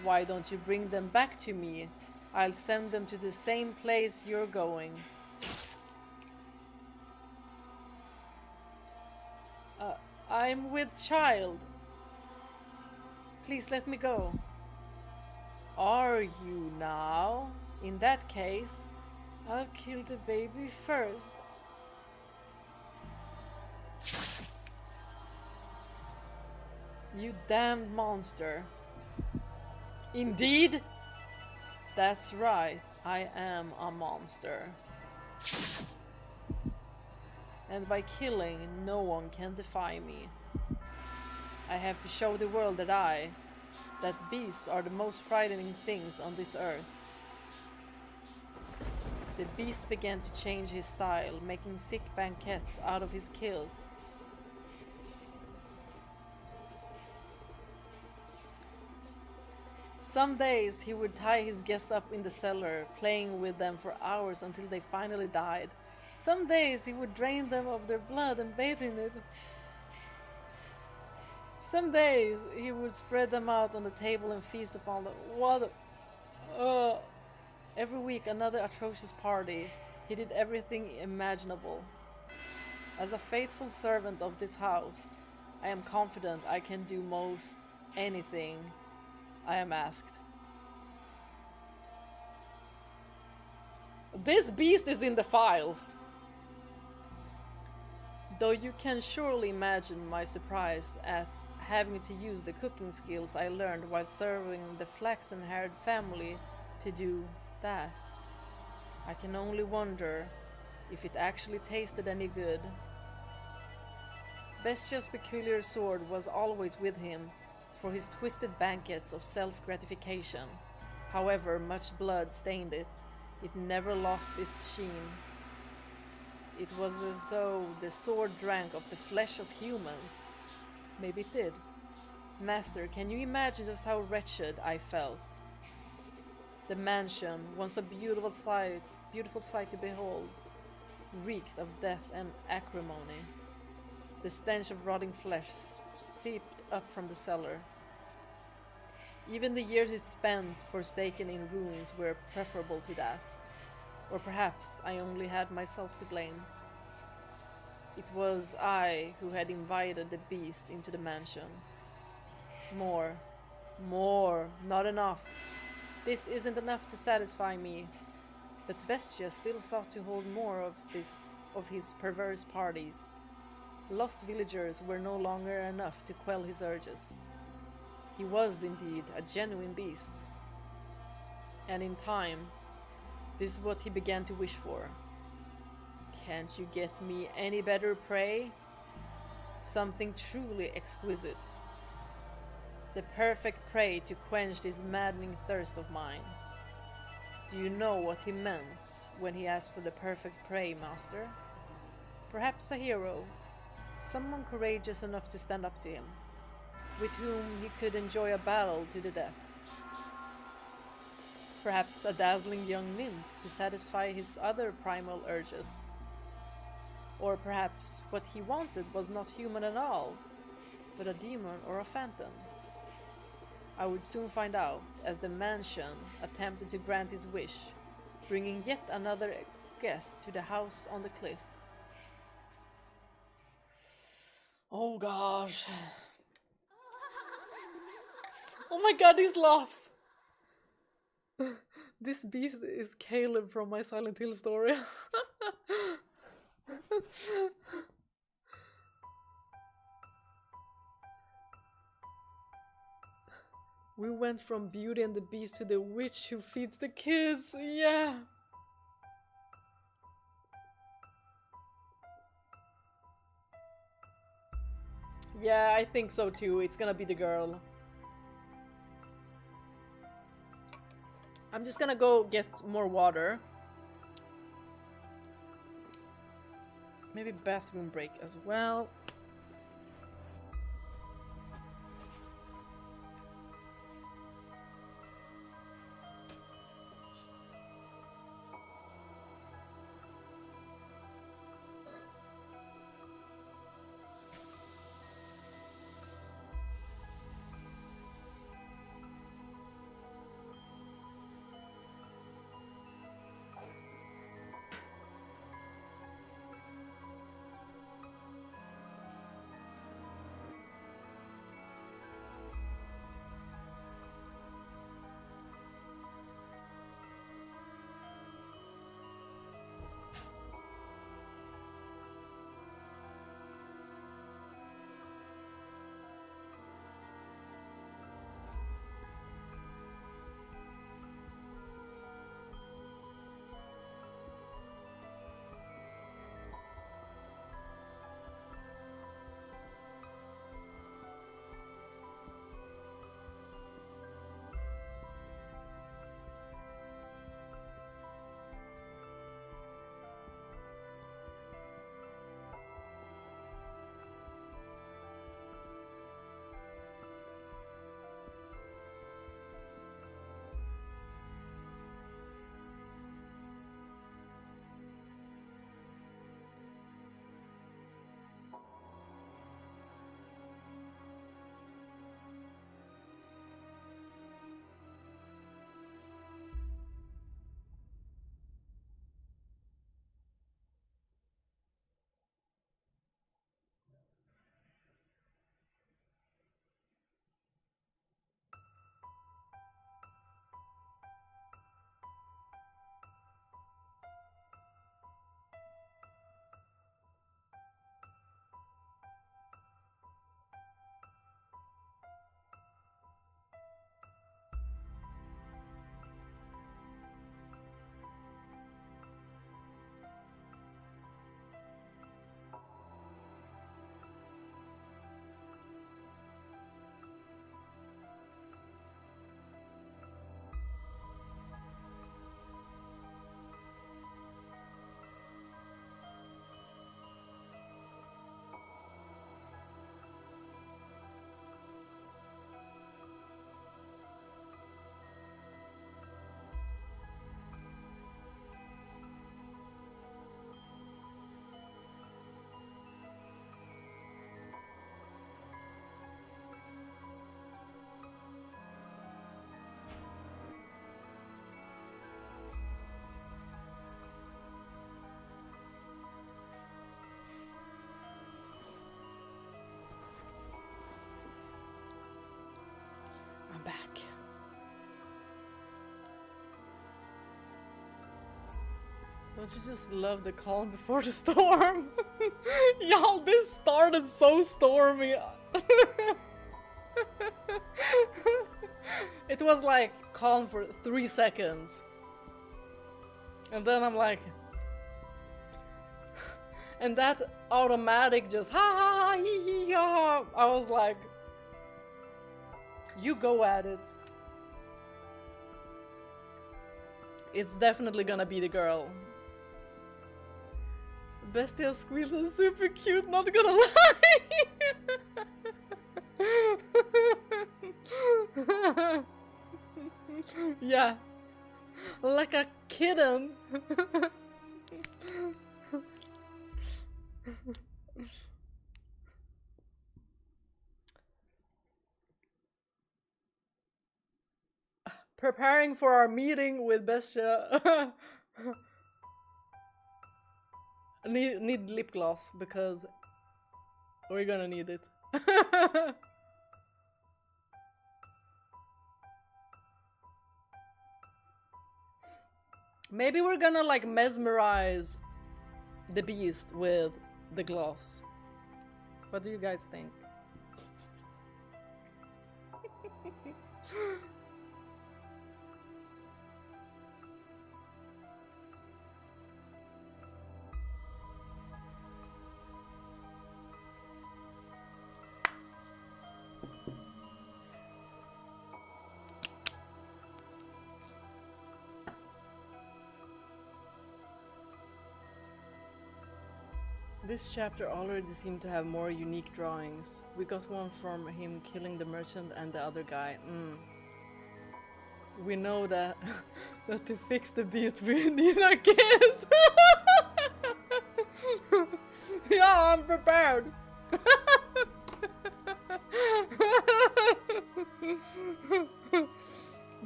Why don't you bring them back to me? I'll send them to the same place you're going. I'm with child. Please let me go. Are you now? In that case, I'll kill the baby first. You damned monster. Indeed? That's right, I am a monster. And by killing, no one can defy me. I have to show the world that beasts are the most frightening things on this earth. The beast began to change his style, making sick banquets out of his kills. Some days he would tie his guests up in the cellar, playing with them for hours until they finally died. Some days he would drain them of their blood and bathe in it. Some days he would spread them out on the table and feast upon them. Every week another atrocious party. He did everything imaginable. As a faithful servant of this house, I am confident I can do most anything I am asked. This beast is in the files! Though you can surely imagine my surprise at having to use the cooking skills I learned while serving the flaxen-haired family to do that. I can only wonder if it actually tasted any good. Bestia's peculiar sword was always with him for his twisted banquets of self-gratification. However much blood stained it, it never lost its sheen. It was as though the sword drank of the flesh of humans. Maybe it did. Master, can you imagine just how wretched I felt? The mansion, once a beautiful sight to behold, reeked of death and acrimony. The stench of rotting flesh seeped up from the cellar. Even the years he spent forsaken in ruins were preferable to that. Or perhaps I only had myself to blame. It was I who had invited the beast into the mansion. More, not enough. This isn't enough to satisfy me. But Bestia still sought to hold more of his perverse parties. Lost villagers were no longer enough to quell his urges. He was indeed a genuine beast. And in time, this is what he began to wish for. Can't you get me any better prey? Something truly exquisite. The perfect prey to quench this maddening thirst of mine. Do you know what he meant when he asked for the perfect prey, master? Perhaps a hero, someone courageous enough to stand up to him, with whom he could enjoy a battle to the death. Perhaps a dazzling young nymph to satisfy his other primal urges. Or perhaps what he wanted was not human at all, but a demon or a phantom. I would soon find out, as the mansion attempted to grant his wish, bringing yet another guest to the house on the cliff. Oh gosh. Oh my god, these laughs! This beast is Caleb from my Silent Hill story. We went from Beauty and the Beast to the witch who feeds the kids. Yeah. Yeah, I think so too. It's gonna be the girl. I'm just gonna go get more water. Maybe bathroom break as well. I'm back. Don't you just love the calm before the storm? Y'all, this started so stormy. It was like calm for 3 seconds. And then I'm like... And that automatic just ha ha ha hee hee ha. I was like... You go at it. It's definitely gonna be the girl. Bestia squeals are super cute, not gonna lie. Yeah. Like a kitten. Preparing for our meeting with Bestia. Need lip gloss because we're gonna need it. Maybe we're gonna like mesmerize the beast with the gloss. What do you guys think? This chapter already seemed to have more unique drawings. We got one from him killing the merchant and the other guy. We know that that to fix the beast we need a kiss. Yeah, I'm prepared.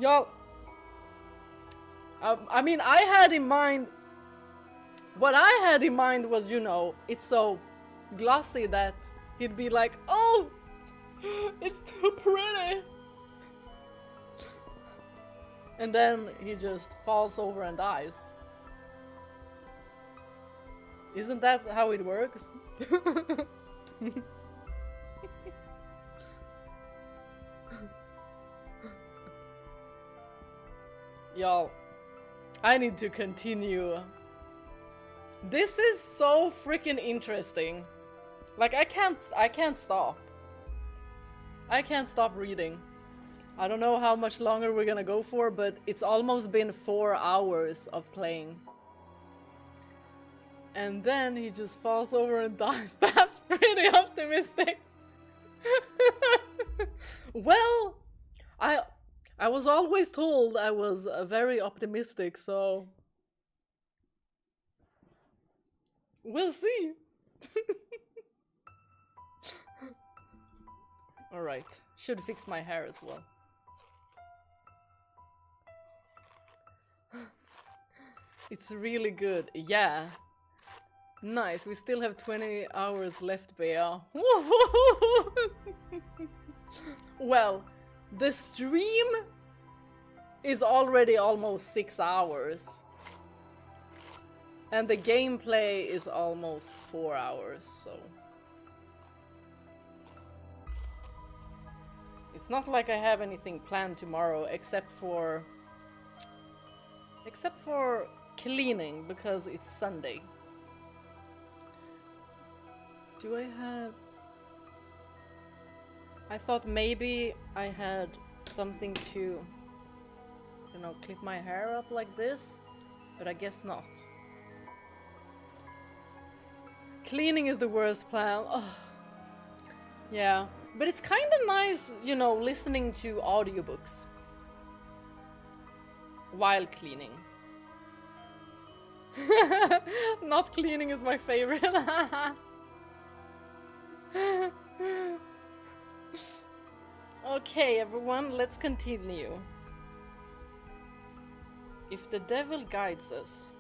Y'all, I mean, I had in mind. What I had in mind was, you know, it's so glossy that he'd be like, oh, it's too pretty. And then he just falls over and dies. Isn't that how it works? Y'all, I need to continue. This is so freaking interesting. Like, I can't stop. I can't stop reading. I don't know how much longer we're gonna go for, but it's almost been 4 hours of playing. And then he just falls over and dies. That's pretty optimistic. Well, I was always told I was very optimistic, so we'll see. Alright, should fix my hair as well. It's really good, yeah. Nice, we still have 20 hours left, Bea. Well, the stream is already almost 6 hours. And the gameplay is almost 4 hours, so... It's not like I have anything planned tomorrow except for cleaning, because it's Sunday. Do I have... I thought maybe I had something to, you know, clip my hair up like this, but I guess not. Cleaning is the worst plan. Oh. Yeah, but it's kind of nice, you know, listening to audiobooks while cleaning. Not cleaning is my favorite. Okay, everyone, let's continue. If the devil guides us,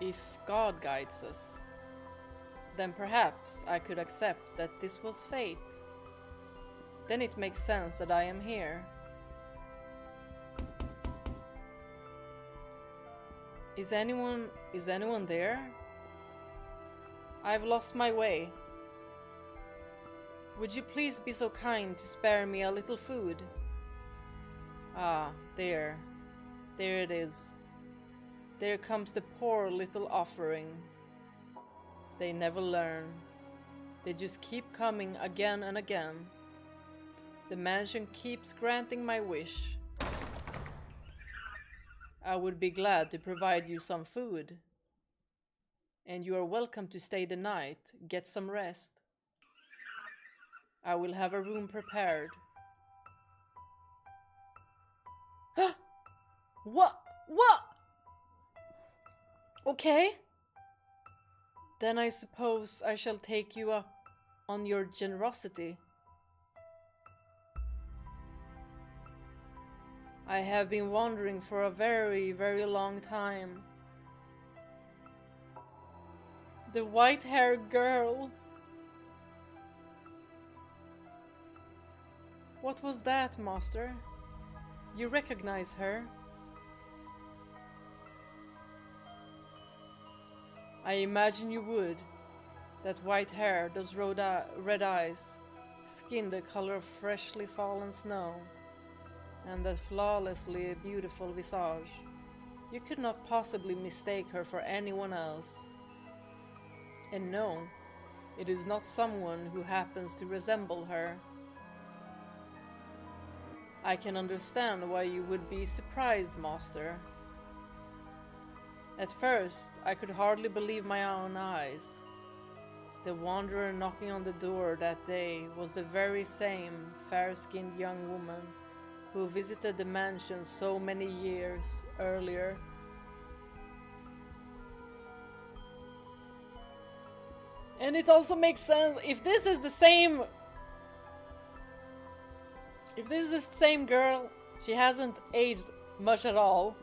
if God guides us, then perhaps I could accept that this was fate. Then it makes sense that I am here. Is anyone there? I've lost my way. Would you please be so kind to spare me a little food? Ah, there. There it is. There comes the poor little offering. They never learn. They just keep coming again and again. The mansion keeps granting my wish. I would be glad to provide you some food. And you are welcome to stay the night, get some rest. I will have a room prepared. What? What? Okay. Then I suppose I shall take you up on your generosity. I have been wandering for a very, very long time. The white-haired girl. What was that, master? You recognize her? I imagine you would. That white hair, those red eyes. skin the color of freshly fallen snow, and that flawlessly beautiful visage. You could not possibly mistake her for anyone else. And no, it is not someone who happens to resemble her. I can understand why you would be surprised, Master. At first, I could hardly believe my own eyes. The wanderer knocking on the door that day was the very same fair-skinned young woman who visited the mansion so many years earlier. And it also makes sense if this is the same girl, she hasn't aged much at all,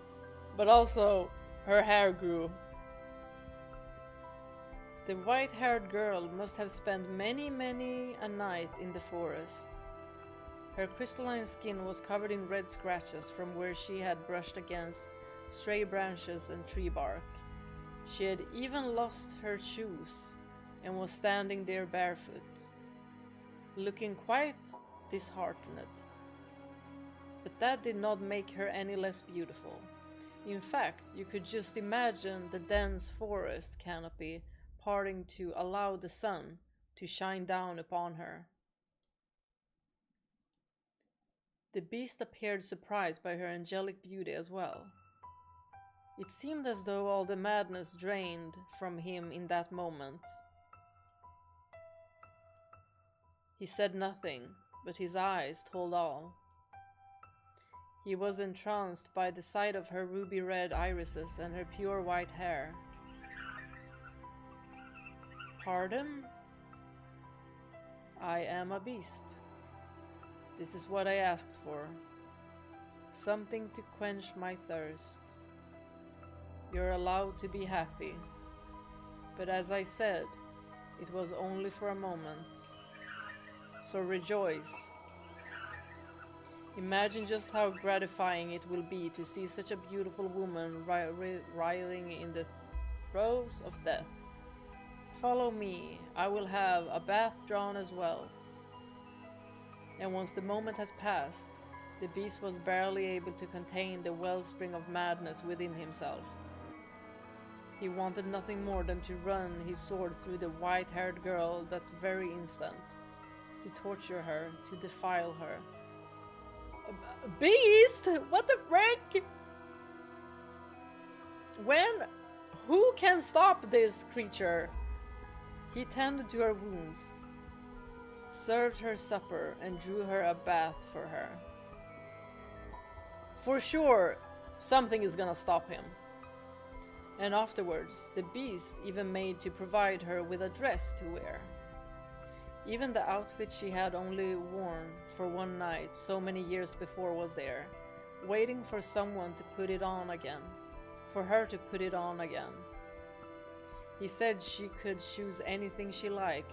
but also her hair grew. The white-haired girl must have spent many a night in the forest. Her crystalline skin was covered in red scratches from where she had brushed against stray branches and tree bark. She had even lost her shoes and was standing there barefoot, looking quite disheartened. But that did not make her any less beautiful. In fact, you could just imagine the dense forest canopy parting to allow the sun to shine down upon her. The beast appeared surprised by her angelic beauty as well. It seemed as though all the madness drained from him in that moment. He said nothing, but his eyes told all. He was entranced by the sight of her ruby-red irises and her pure white hair. Pardon? I am a beast. This is what I asked for. Something to quench my thirst. You're allowed to be happy. But as I said, it was only for a moment. So rejoice. Imagine just how gratifying it will be to see such a beautiful woman writhing in the throes of death. Follow me, I will have a bath drawn as well. And once the moment has passed, the beast was barely able to contain the wellspring of madness within himself. He wanted nothing more than to run his sword through the white-haired girl that very instant, to torture her, to defile her. Beast? What the frick? Who can stop this creature? He tended to her wounds, served her supper, and drew her a bath for her. For sure, something is gonna stop him. And afterwards, the beast even made to provide her with a dress to wear. Even the outfit she had only worn for one night so many years before was there, waiting for someone to put it on again, for her to put it on again. He said she could choose anything she liked.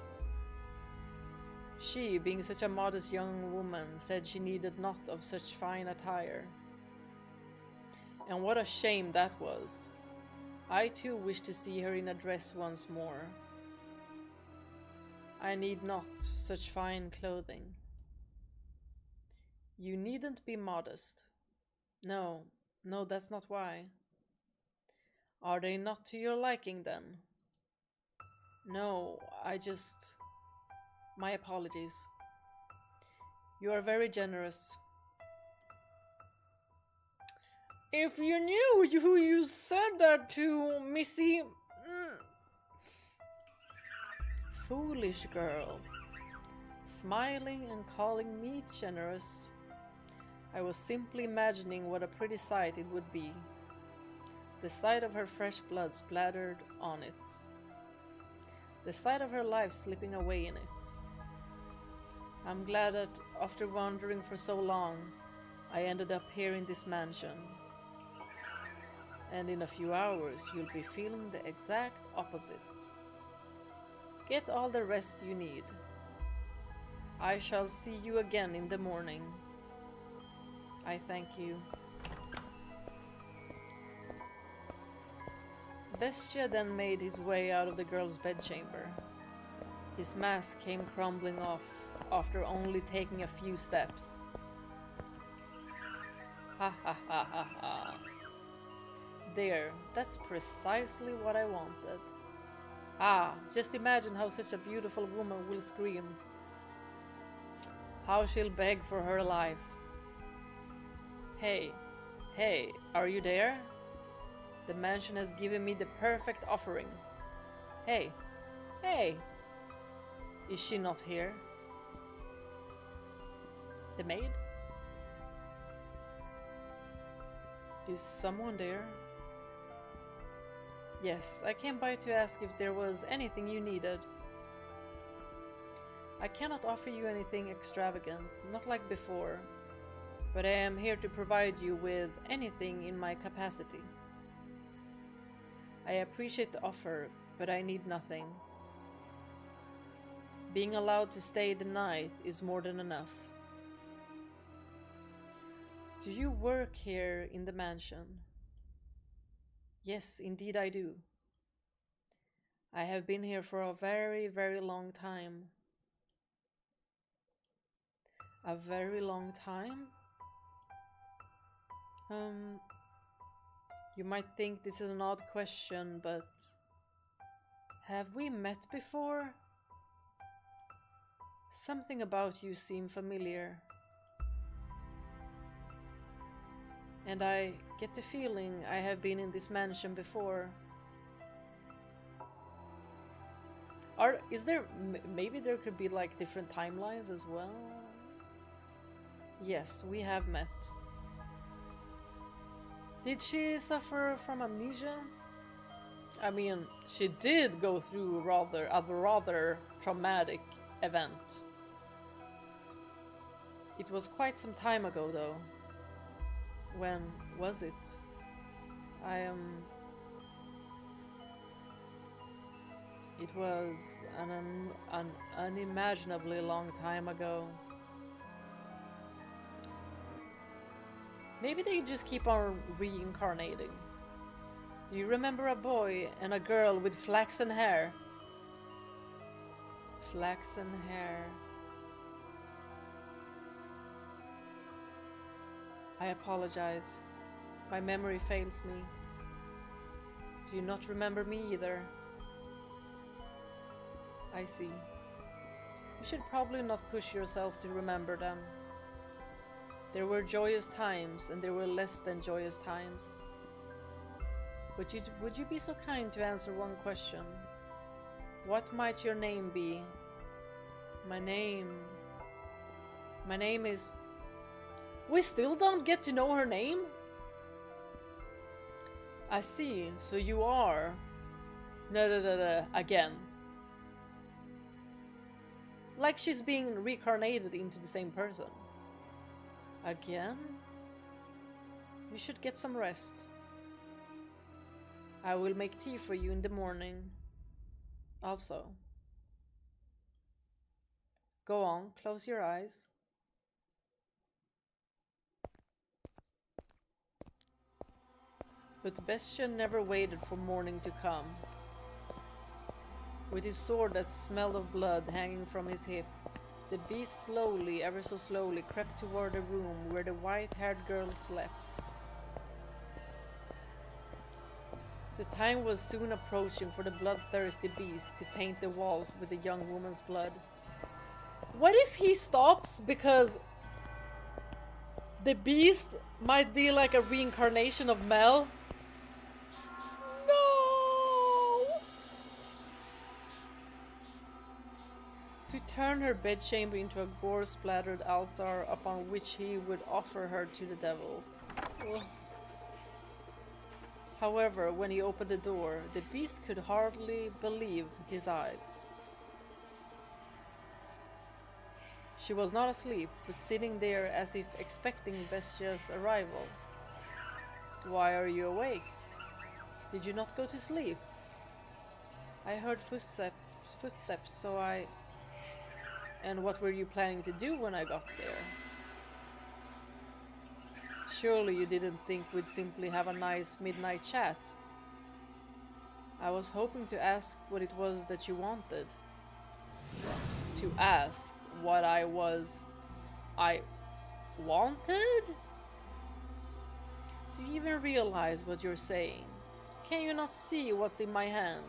She, being such a modest young woman, said she needed not of such fine attire. And what a shame that was. I too wish to see her in a dress once more. I need not such fine clothing. You needn't be modest. No, that's not why. Are they not to your liking then? No, my apologies. You are very generous. If you knew who you said that to, Missy... Foolish girl. Smiling and calling me generous. I was simply imagining what a pretty sight it would be. The sight of her fresh blood splattered on it. The sight of her life slipping away in it. I'm glad that after wandering for so long, I ended up here in this mansion. And in a few hours, you'll be feeling the exact opposite. Get all the rest you need. I shall see you again in the morning. I thank you. Bestia then made his way out of the girl's bedchamber. His mask came crumbling off after only taking a few steps. Ha ha ha ha ha. There, that's precisely what I wanted. Ah, just imagine how such a beautiful woman will scream. How she'll beg for her life. Hey, hey, are you there? The mansion has given me the perfect offering. Hey, hey! Is she not here? The maid? Is someone there? Yes, I came by to ask if there was anything you needed. I cannot offer you anything extravagant, not like before, but I am here to provide you with anything in my capacity. I appreciate the offer, but I need nothing. Being allowed to stay the night is more than enough. Do you work here in the mansion? Yes, indeed I do. I have been here for a very, very long time. A very long time? You might think this is an odd question, but have we met before? Something about you seemed familiar. And I get the feeling I have been in this mansion before. Maybe there could be like different timelines as well? Yes, we have met. Did she suffer from amnesia? I mean, she did go through a rather traumatic event. It was quite some time ago though. When was it? It was an unimaginably long time ago. Maybe they just keep on reincarnating. Do you remember a boy and a girl with flaxen hair? Flaxen hair. I apologize. My memory fails me. Do you not remember me either? I see. You should probably not push yourself to remember them. There were joyous times and there were less than joyous times. But would you be so kind to answer one question? What might your name be? My name is... We still don't get to know her name? I see, so you are... again. Like she's being reincarnated into the same person. Again? You should get some rest. I will make tea for you in the morning. Also. Go on, close your eyes. But Bastian never waited for morning to come. With his sword that smelled of blood hanging from his hip, the beast slowly, ever so slowly, crept toward the room where the white-haired girl slept. The time was soon approaching for the bloodthirsty beast to paint the walls with the young woman's blood. What if he stops because the beast might be like a reincarnation of Mel? To turn her bedchamber into a gore-splattered altar upon which he would offer her to the devil. Ugh. However, when he opened the door, the beast could hardly believe his eyes. She was not asleep, but sitting there as if expecting Bestia's arrival. Why are you awake? Did you not go to sleep? I heard footsteps, so I... And what were you planning to do when I got there? Surely you didn't think we'd simply have a nice midnight chat. I was hoping to ask what it was that you wanted. to ask what I wanted? Do you even realize what you're saying? Can you not see what's in my hand?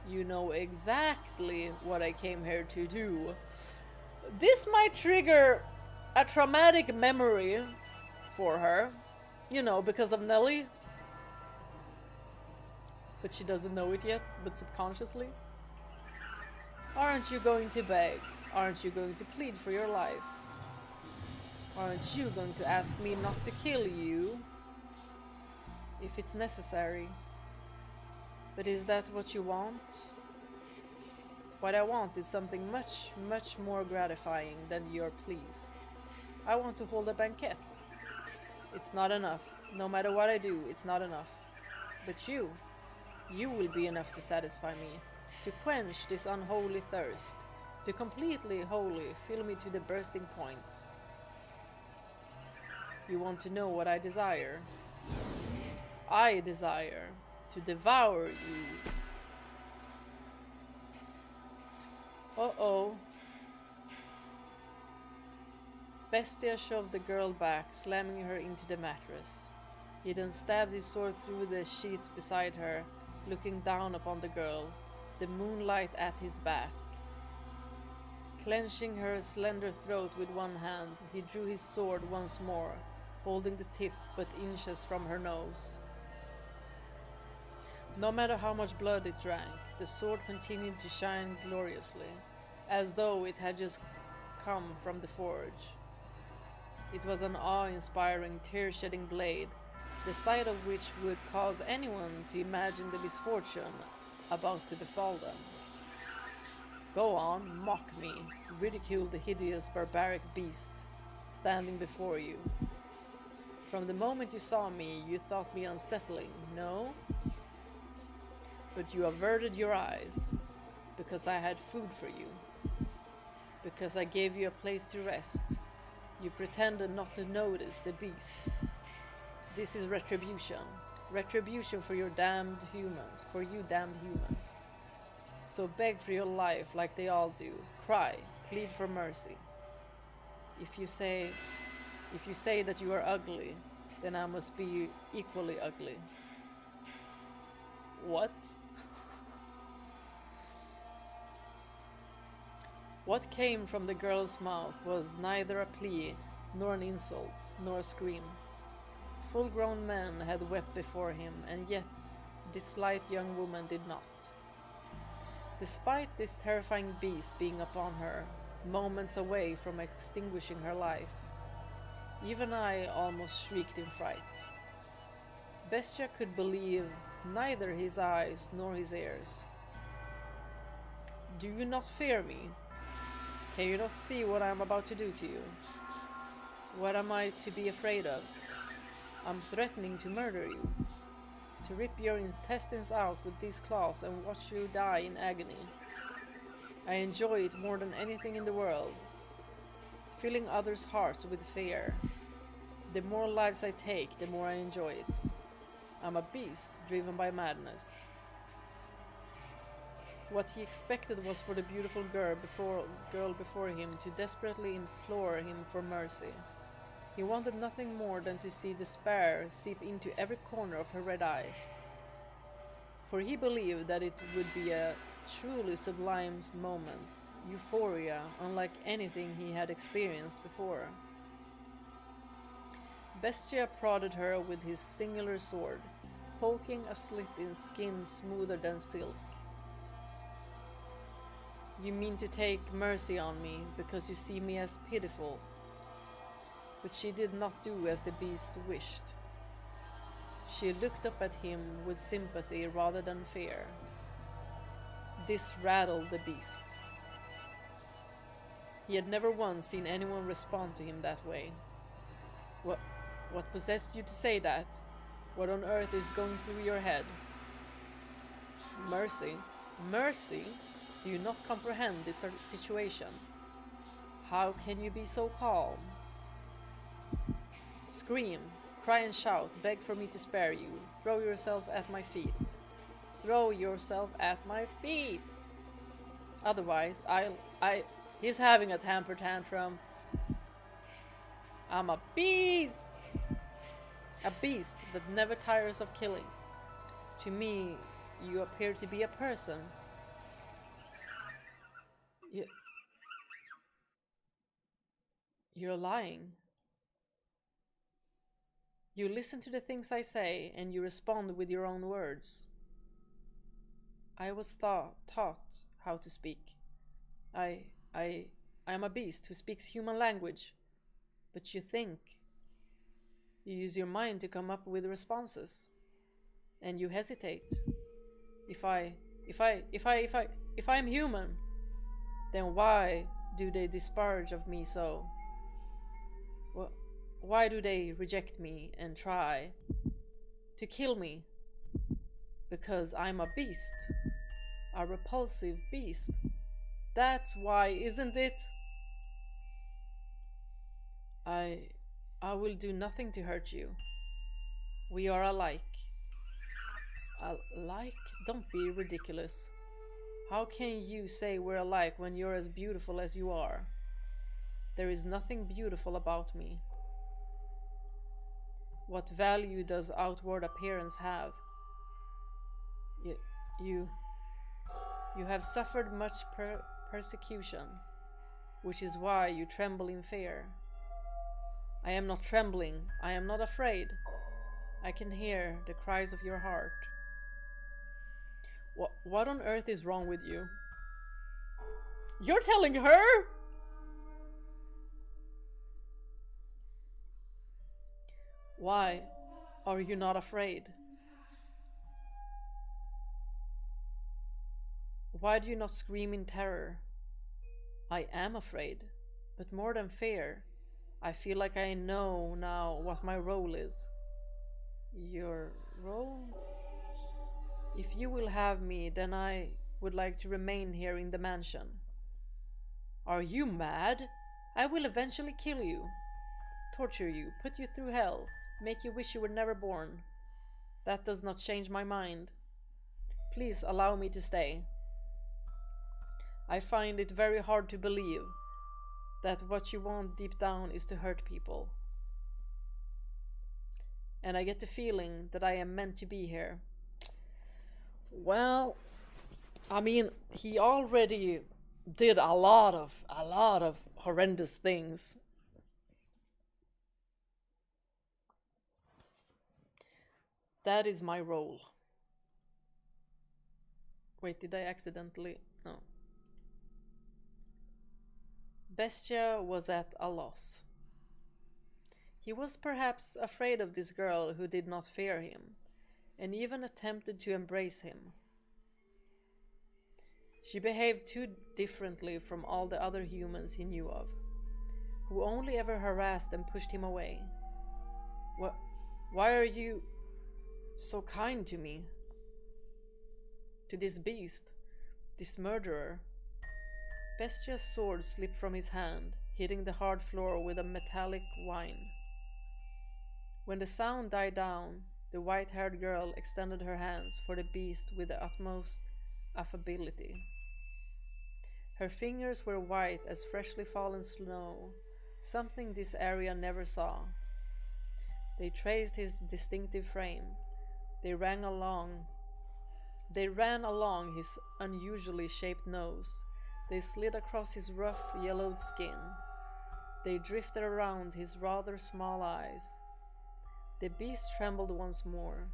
You know exactly what I came here to do. This might trigger a traumatic memory for her, you know, because of Nelly. But she doesn't know it yet, but subconsciously. Aren't you going to beg? Aren't you going to plead for your life? Aren't you going to ask me not to kill you if it's necessary? But is that what you want? What I want is something much, much more gratifying than your pleas. I want to hold a banquet. It's not enough. No matter what I do, it's not enough. But you will be enough to satisfy me, to quench this unholy thirst, to completely, wholly fill me to the bursting point. You want to know what I desire? I desire to devour you. Uh-oh. Bestia shoved the girl back, slamming her into the mattress. He then stabbed his sword through the sheets beside her, looking down upon the girl, the moonlight at his back. Clenching her slender throat with one hand, he drew his sword once more, holding the tip but inches from her nose. No matter how much blood it drank, the sword continued to shine gloriously, as though it had just come from the forge. It was an awe-inspiring, tear-shedding blade, the sight of which would cause anyone to imagine the misfortune about to befall them. Go on, mock me, ridicule the hideous, barbaric beast standing before you. From the moment you saw me, you thought me unsettling, no? But you averted your eyes, because I had food for you, because I gave you a place to rest. You pretended not to notice the beast. This is retribution. Retribution for your damned humans, for you damned humans. So beg for your life like they all do. Cry, plead for mercy. If you say that you are ugly, then I must be equally ugly. What? What came from the girl's mouth was neither a plea, nor an insult, nor a scream. Full-grown men had wept before him, and yet this slight young woman did not. Despite this terrifying beast being upon her, moments away from extinguishing her life, even I almost shrieked in fright. Bestia could believe neither his eyes nor his ears. Do you not fear me? Can you not see what I am about to do to you? What am I to be afraid of? I'm threatening to murder you, to rip your intestines out with these claws and watch you die in agony. I enjoy it more than anything in the world, filling others' hearts with fear. The more lives I take, the more I enjoy it. I'm a beast driven by madness. What he expected was for the beautiful girl before him to desperately implore him for mercy. He wanted nothing more than to see despair seep into every corner of her red eyes. For he believed that it would be a truly sublime moment, euphoria unlike anything he had experienced before. Bestia prodded her with his singular sword, poking a slit in skin smoother than silk. You mean to take mercy on me because you see me as pitiful. But she did not do as the beast wished. She looked up at him with sympathy rather than fear. This rattled the beast. He had never once seen anyone respond to him that way. What possessed you to say that? What on earth is going through your head? Mercy? Mercy? Do you not comprehend this situation? How can you be so calm? Scream, cry and shout, beg for me to spare you. Throw yourself at my feet. Throw yourself at my feet! Otherwise, he's having a temper tantrum. I'm a beast! A beast that never tires of killing. To me, you appear to be a person. You're lying. You listen to the things I say and you respond with your own words. I was taught how to speak. I am a beast who speaks human language. But you think. You use your mind to come up with responses. And you hesitate. If I'm human, then why do they disparage of me so? Why do they reject me and try to kill me? Because I'm a beast. A repulsive beast. That's why, isn't it? I will do nothing to hurt you. We are alike. Alike? Don't be ridiculous. How can you say we're alike when you're as beautiful as you are? There is nothing beautiful about me. What value does outward appearance have? You have suffered much persecution, which is why you tremble in fear. I am not trembling. I am not afraid. I can hear the cries of your heart. What on earth is wrong with you? You're telling her? Why are you not afraid? Why do you not scream in terror? I am afraid, but more than fear, I feel like I know now what my role is. Your role? If you will have me, then I would like to remain here in the mansion. Are you mad? I will eventually kill you, torture you, put you through hell, make you wish you were never born. That does not change my mind. Please allow me to stay. I find it very hard to believe that what you want deep down is to hurt people. And I get the feeling that I am meant to be here. Well, I mean, he already did a lot of horrendous things. That is my role. Wait, did I accidentally? No. Bestia was at a loss. He was perhaps afraid of this girl who did not fear him, and even attempted to embrace him. She behaved too differently from all the other humans he knew of, who only ever harassed and pushed him away. Why are you so kind to me? To this beast, this murderer? Bestia's sword slipped from his hand, hitting the hard floor with a metallic whine. When the sound died down, the white-haired girl extended her hands for the beast with the utmost affability. Her fingers were white as freshly fallen snow, something this area never saw. They traced his distinctive frame. They ran along his unusually shaped nose. They slid across his rough, yellowed skin. They drifted around his rather small eyes. The beast trembled once more,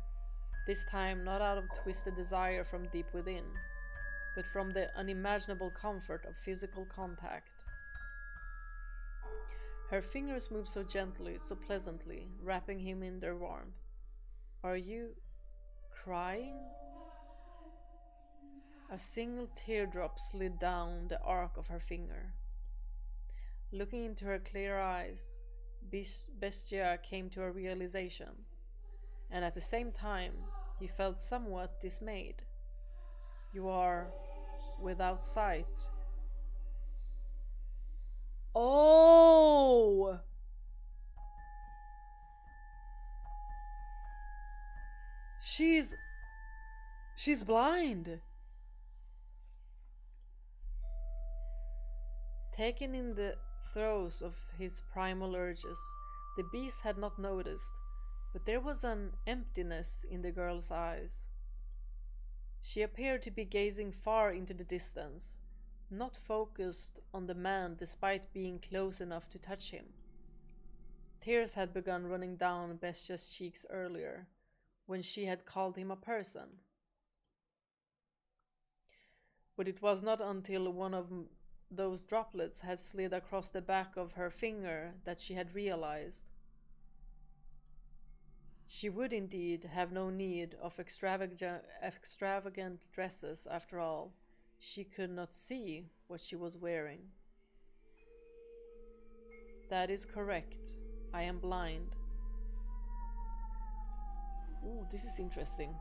this time not out of twisted desire from deep within, but from the unimaginable comfort of physical contact. Her fingers moved so gently, so pleasantly, wrapping him in their warmth. Are you crying? A single teardrop slid down the arc of her finger. Looking into her clear eyes, Bestia came to a realization, and at the same time he felt somewhat dismayed. You are without sight. Oh! She's blind. Taken in the throes of his primal urges, the beast had not noticed, but there was an emptiness in the girl's eyes. She appeared to be gazing far into the distance, not focused on the man despite being close enough to touch him. Tears had begun running down Bestia's cheeks earlier, when she had called him a person. But it was not until one of those droplets had slid across the back of her finger that she had realized. She would indeed have no need of extravagant dresses after all. She could not see what she was wearing. That is correct. I am blind. Ooh, this is interesting.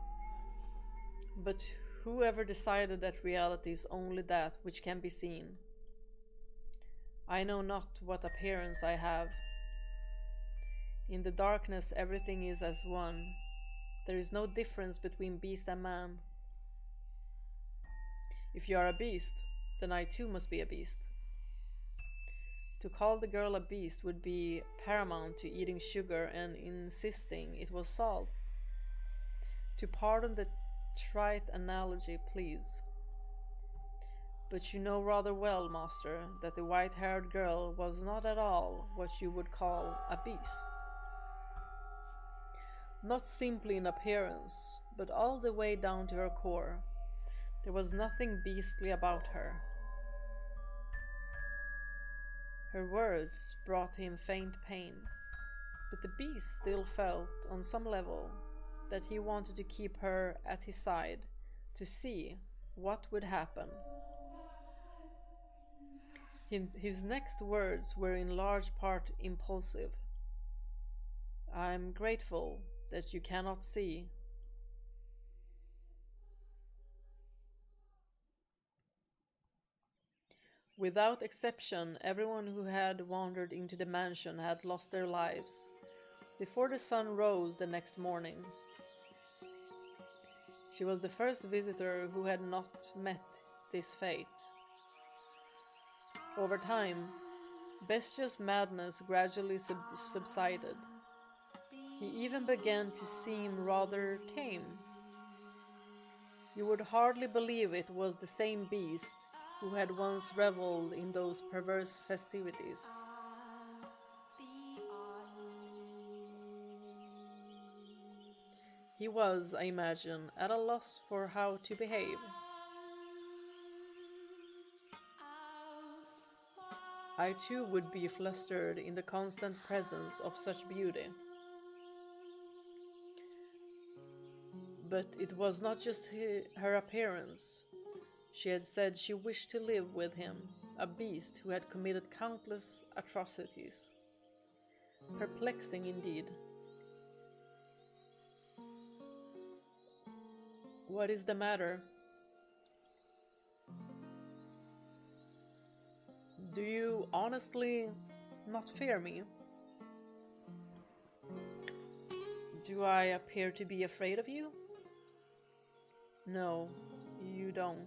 But whoever decided that reality is only that which can be seen? I know not what appearance I have. In the darkness everything is as one. There is no difference between beast and man. If you are a beast, then I too must be a beast. To call the girl a beast would be paramount to eating sugar and insisting it was salt. To pardon the trite analogy, please. But you know rather well, master, that the white-haired girl was not at all what you would call a beast. Not simply in appearance, but all the way down to her core. There was nothing beastly about her. Her words brought him faint pain, but the beast still felt, on some level, that he wanted to keep her at his side, to see what would happen. His next words were in large part impulsive. I'm grateful that you cannot see. Without exception, everyone who had wandered into the mansion had lost their lives before the sun rose the next morning. She was the first visitor who had not met this fate. Over time, Bestia's madness gradually subsided. He even began to seem rather tame. You would hardly believe it was the same beast who had once reveled in those perverse festivities. He was, I imagine, at a loss for how to behave. I too would be flustered in the constant presence of such beauty. But it was not just her appearance. She had said she wished to live with him, a beast who had committed countless atrocities. Perplexing indeed. What is the matter? Do you honestly not fear me? Do I appear to be afraid of you? No, you don't.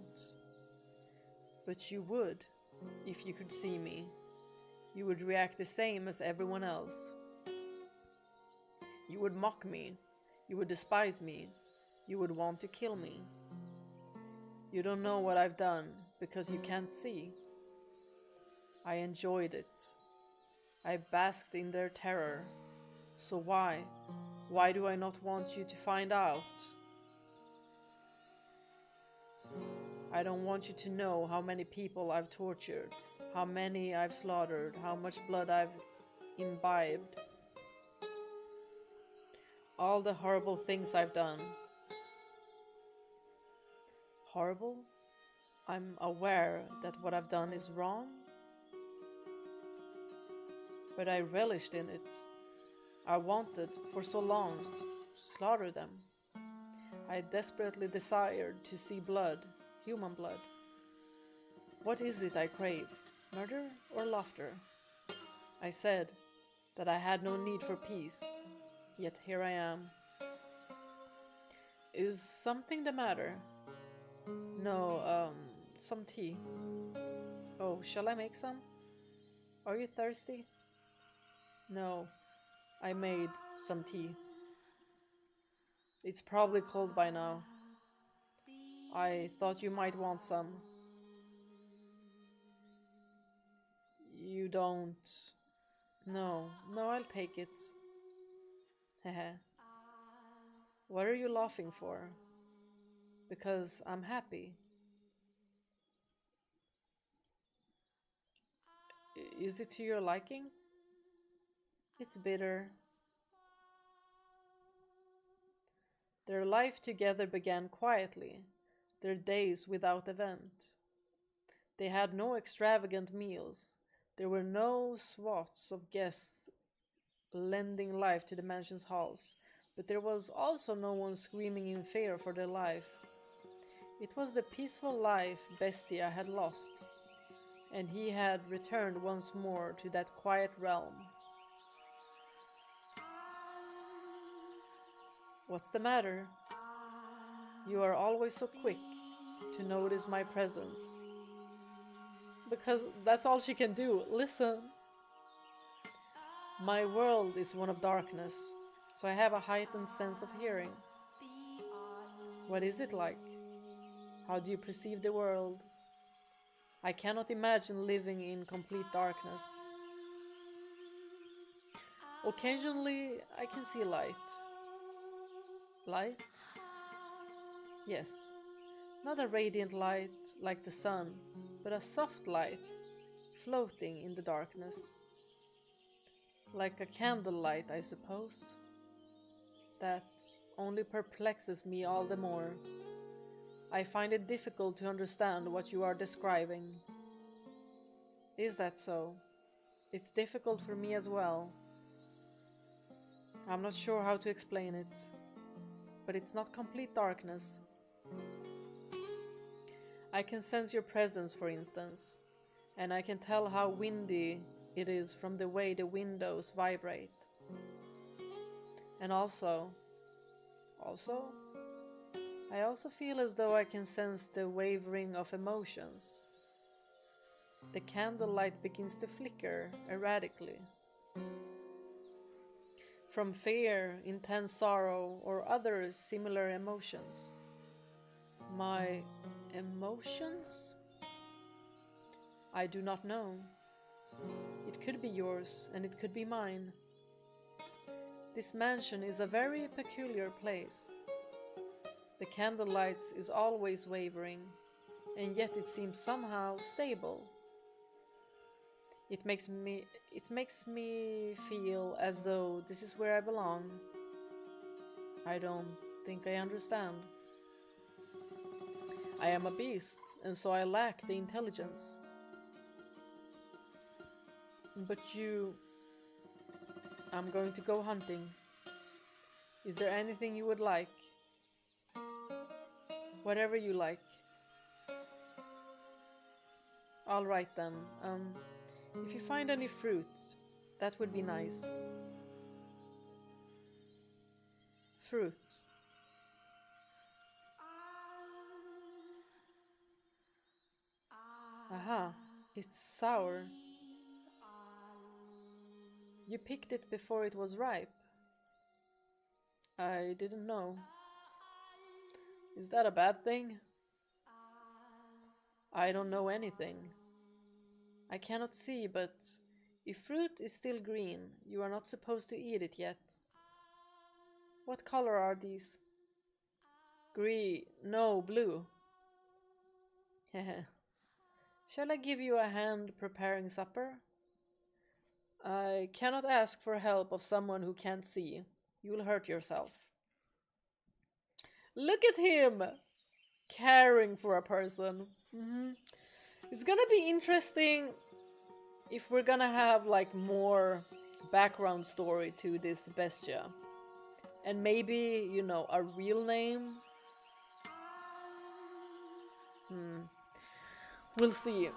But you would, if you could see me. You would react the same as everyone else. You would mock me. You would despise me. You would want to kill me. You don't know what I've done because you can't see. I enjoyed it. I basked in their terror. So why? Why do I not want you to find out? I don't want you to know how many people I've tortured, how many I've slaughtered, how much blood I've imbibed. All the horrible things I've done. Horrible? I'm aware that what I've done is wrong. But I relished in it. I wanted, for so long, to slaughter them. I desperately desired to see blood, human blood. What is it I crave, murder or laughter? I said that I had no need for peace, yet here I am. Is something the matter? No, some tea. Oh, shall I make some? Are you thirsty? No, I made some tea. It's probably cold by now. I thought you might want some. You don't... No, I'll take it. Heh. What are you laughing for? Because I'm happy. Is it to your liking? It's bitter. Their life together began quietly, their days without event. They had no extravagant meals. There were no swaths of guests lending life to the mansion's halls, but there was also no one screaming in fear for their life. It was the peaceful life Bestia had lost, and he had returned once more to that quiet realm. What's the matter? You are always so quick to notice my presence. Because that's all she can do. Listen. My world is one of darkness, so I have a heightened sense of hearing. What is it like? How do you perceive the world? I cannot imagine living in complete darkness. Occasionally, I can see light. Light? Yes. Not a radiant light like the sun, but a soft light, floating in the darkness. Like a candlelight, I suppose. That only perplexes me all the more. I find it difficult to understand what you are describing. Is that so? It's difficult for me as well. I'm not sure how to explain it, but it's not complete darkness. I can sense your presence, for instance, and I can tell how windy it is from the way the windows vibrate. And also, I also feel as though I can sense the wavering of emotions. The candlelight begins to flicker erratically. From fear, intense sorrow, or other similar emotions. My emotions? I do not know. It could be yours, and it could be mine. This mansion is a very peculiar place. The candlelight is always wavering, and yet it seems somehow stable. It makes me feel as though this is where I belong. I don't think I understand. I am a beast, and so I lack the intelligence. But I'm going to go hunting. Is there anything you would like? Whatever you like. Alright then, if you find any fruit, that would be nice. Fruit. Aha, it's sour. You picked it before it was ripe. I didn't know. Is that a bad thing? I don't know anything. I cannot see, but if fruit is still green, you are not supposed to eat it yet. What color are these? Green, no, blue. Heh. Shall I give you a hand preparing supper? I cannot ask for help of someone who can't see. You'll hurt yourself. Look at him! Caring for a person. It's gonna be interesting if we're gonna have like more background story to this Bestia. And maybe, you know, a real name. We'll see.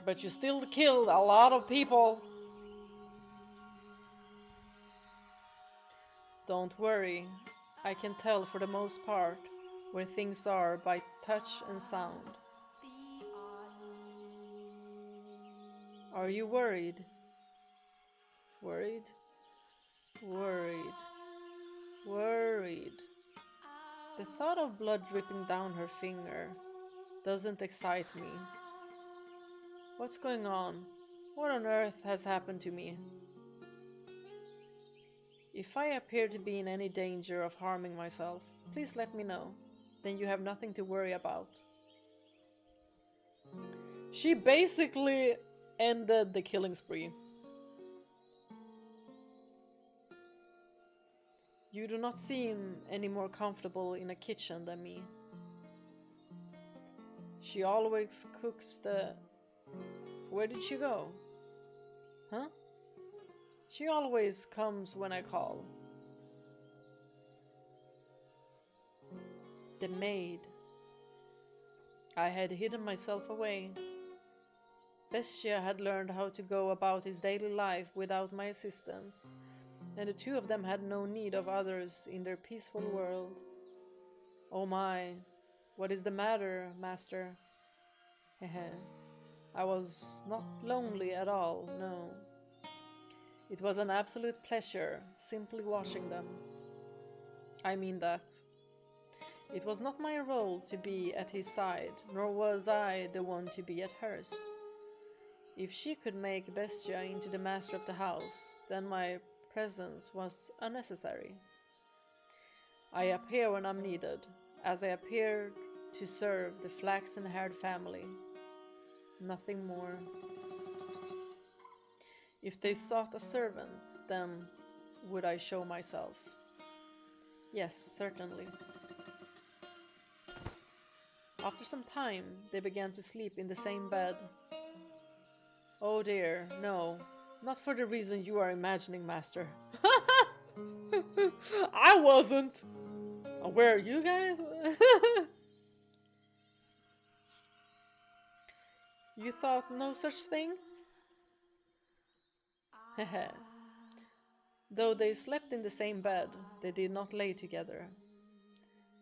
But you still killed a lot of people. Don't worry. I can tell for the most part where things are by touch and sound. Are you worried? Worried? Worried. Worried. The thought of blood dripping down her finger doesn't excite me. What's going on? What on earth has happened to me? If I appear to be in any danger of harming myself, please let me know. Then you have nothing to worry about. She basically ended the killing spree. You do not seem any more comfortable in a kitchen than me. She always cooks the... Where did she go? Huh? She always comes when I call. The maid. I had hidden myself away. Bestia had learned how to go about his daily life without my assistance, and the two of them had no need of others in their peaceful world. Oh my, what is the matter, master? Hehe. I was not lonely at all, no. It was an absolute pleasure, simply watching them. I mean that. It was not my role to be at his side, nor was I the one to be at hers. If she could make Bestia into the master of the house, then my presence was unnecessary. I appear when I'm needed, as I appeared to serve the flaxen-haired family. Nothing more. If they sought a servant, then would I show myself? Yes, certainly. After some time, they began to sleep in the same bed. Oh dear, no. Not for the reason you are imagining, master. I wasn't! Where are you guys? You thought no such thing? Heh. Though they slept in the same bed, they did not lay together.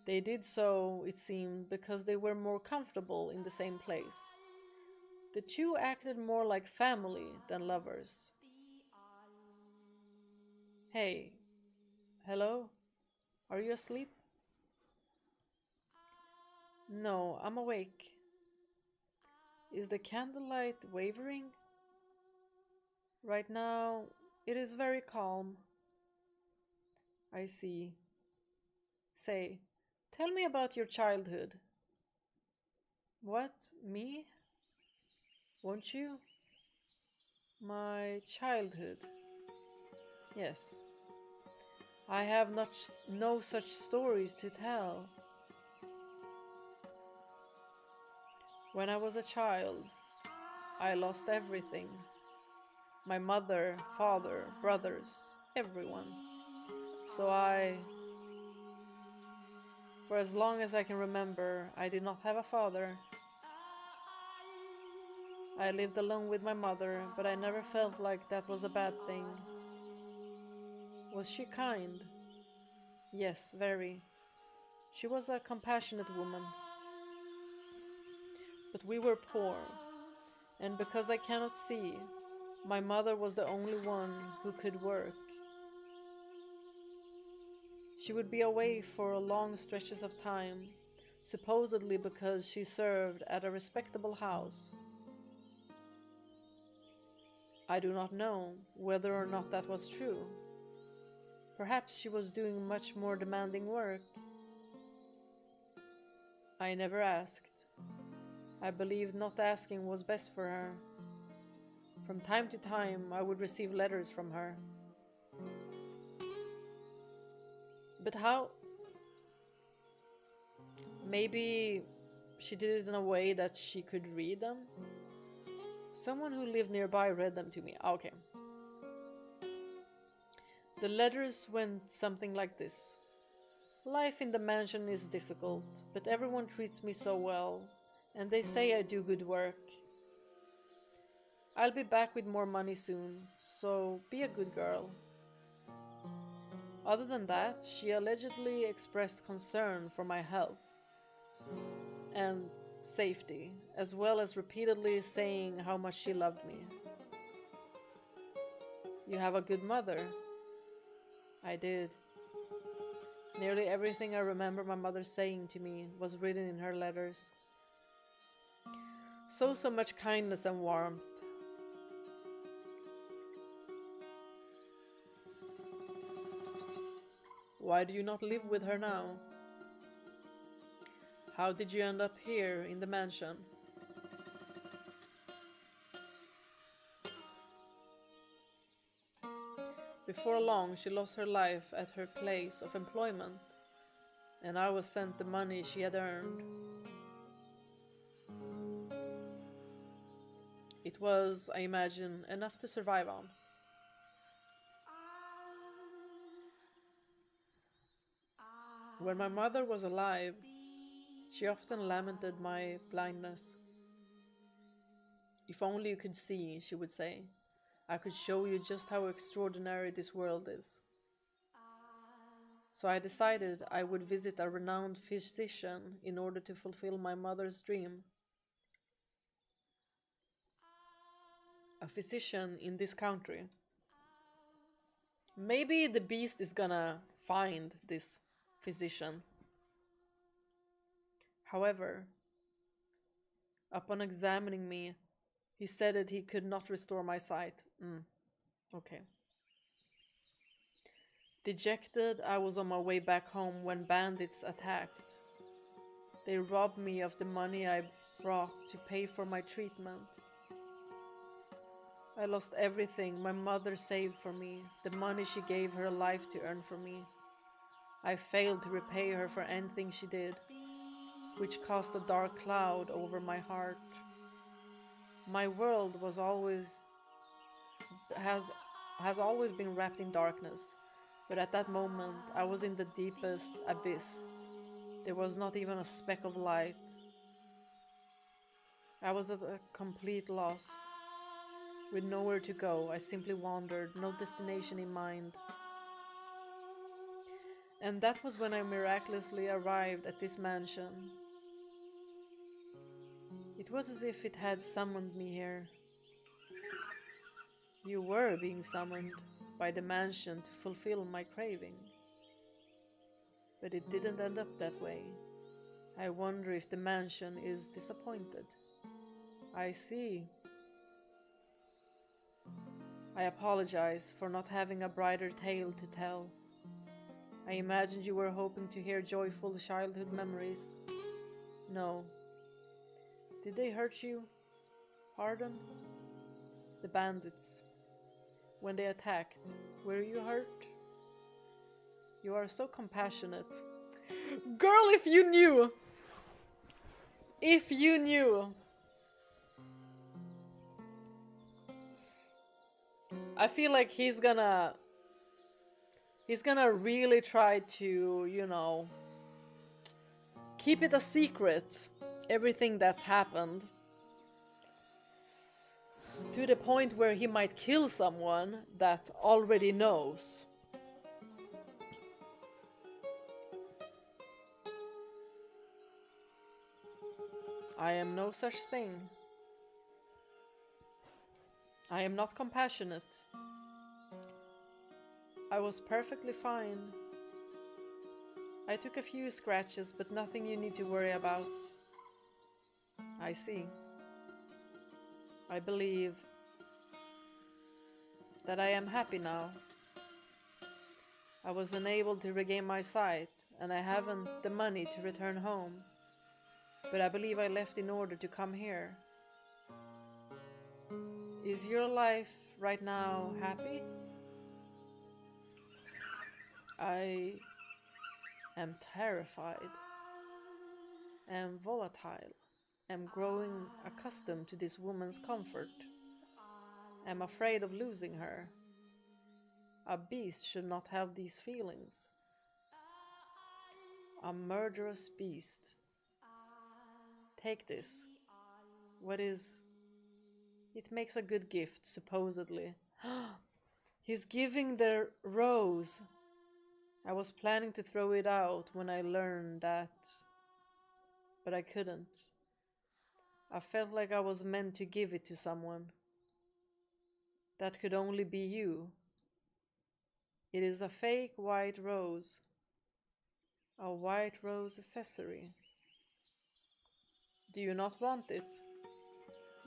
They did so, it seemed, because they were more comfortable in the same place. The two acted more like family than lovers. Hey. Hello? Are you asleep? No, I'm awake. Is the candlelight wavering? Right now, it is very calm. I see. Say, tell me about your childhood. What? Me? Won't you? My childhood. Yes. I have no such stories to tell. When I was a child, I lost everything. My mother, father, brothers, everyone. So for as long as I can remember, I did not have a father. I lived alone with my mother, but I never felt like that was a bad thing. Was she kind? Yes, very. She was a compassionate woman. But we were poor, and because I cannot see, my mother was the only one who could work. She would be away for long stretches of time, supposedly because she served at a respectable house. I do not know whether or not that was true. Perhaps she was doing much more demanding work. I never asked. I believed not asking was best for her. From time to time, I would receive letters from her. But how? Maybe she did it in a way that she could read them? Someone who lived nearby read them to me. Okay. The letters went something like this. Life in the mansion is difficult, but everyone treats me so well, and they say I do good work. I'll be back with more money soon, so be a good girl. Other than that, she allegedly expressed concern for my health and safety, as well as repeatedly saying how much she loved me. You have a good mother. I did. Nearly everything I remember my mother saying to me was written in her letters. So much kindness and warmth. Why do you not live with her now? How did you end up here in the mansion? Before long, she lost her life at her place of employment, and I was sent the money she had earned. It was, I imagine, enough to survive on. When my mother was alive, she often lamented my blindness. If only you could see, she would say. I could show you just how extraordinary this world is. So I decided I would visit a renowned physician in order to fulfill my mother's dream. A physician in this country. Maybe the beast is gonna find this physician. However, upon examining me, he said that he could not restore my sight. Okay. Dejected, I was on my way back home when bandits attacked. They robbed me of the money I brought to pay for my treatment. I lost everything my mother saved for me, the money she gave her life to earn for me. I failed to repay her for anything she did, which cast a dark cloud over my heart. My world has always been wrapped in darkness, but at that moment I was in the deepest abyss. There was not even a speck of light. I was at a complete loss. With nowhere to go, I simply wandered, no destination in mind. And that was when I miraculously arrived at this mansion. It was as if it had summoned me here. You were being summoned by the mansion to fulfill my craving. But it didn't end up that way. I wonder if the mansion is disappointed. I see. I apologize for not having a brighter tale to tell. I imagined you were hoping to hear joyful childhood memories. No. Did they hurt you? Pardon? The bandits. When they attacked, were you hurt? You are so compassionate. Girl, if you knew! If you knew! I feel like he's gonna really try to, keep it a secret, everything that's happened. To the point where he might kill someone that already knows. I am no such thing. I am not compassionate. I was perfectly fine. I took a few scratches, but nothing you need to worry about. I see. I believe that I am happy now. I was unable to regain my sight, and I haven't the money to return home. But I believe I left in order to come here. Is your life right now happy? I am terrified, am volatile, am growing accustomed to this woman's comfort, am afraid of losing her. A beast should not have these feelings. A murderous beast. Take this. What is... It makes a good gift, supposedly. He's giving the rose. I was planning to throw it out when I learned that, but I couldn't. I felt like I was meant to give it to someone. That could only be you. It is a fake white rose. A white rose accessory. Do you not want it?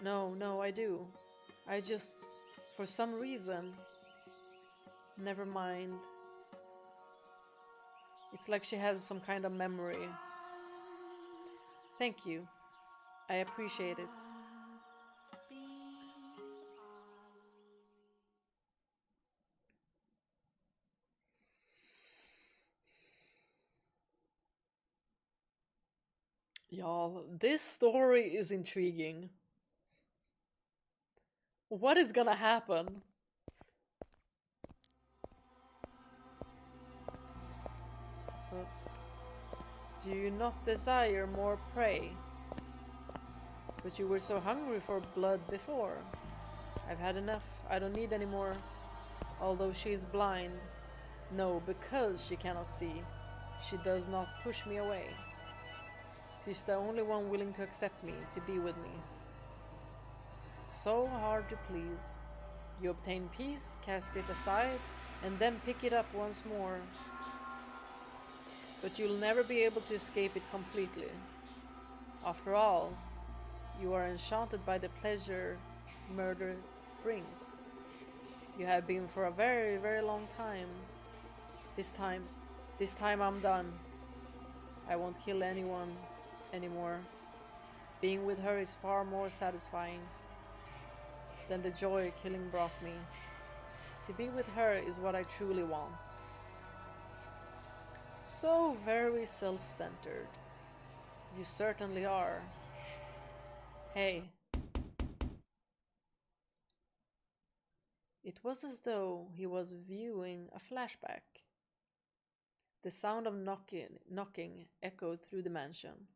No, no, I do. I just, for some reason... Never mind. It's like she has some kind of memory. Thank you. I appreciate it. Y'all, this story is intriguing. What is gonna happen? Do you not desire more prey? But you were so hungry for blood before. I've had enough. I don't need any more. Although she is blind. No, because she cannot see. She does not push me away. She's the only one willing to accept me, to be with me. So hard to please. You obtain peace, cast it aside, and then pick it up once more. But you'll never be able to escape it completely. After all, you are enchanted by the pleasure murder brings. You have been for a very, very long time. This time I'm done. I won't kill anyone anymore. Being with her is far more satisfying than the joy killing brought me. To be with her is what I truly want. So very self-centered. You certainly are. Hey. It was as though he was viewing a flashback. The sound of knocking echoed through the mansion,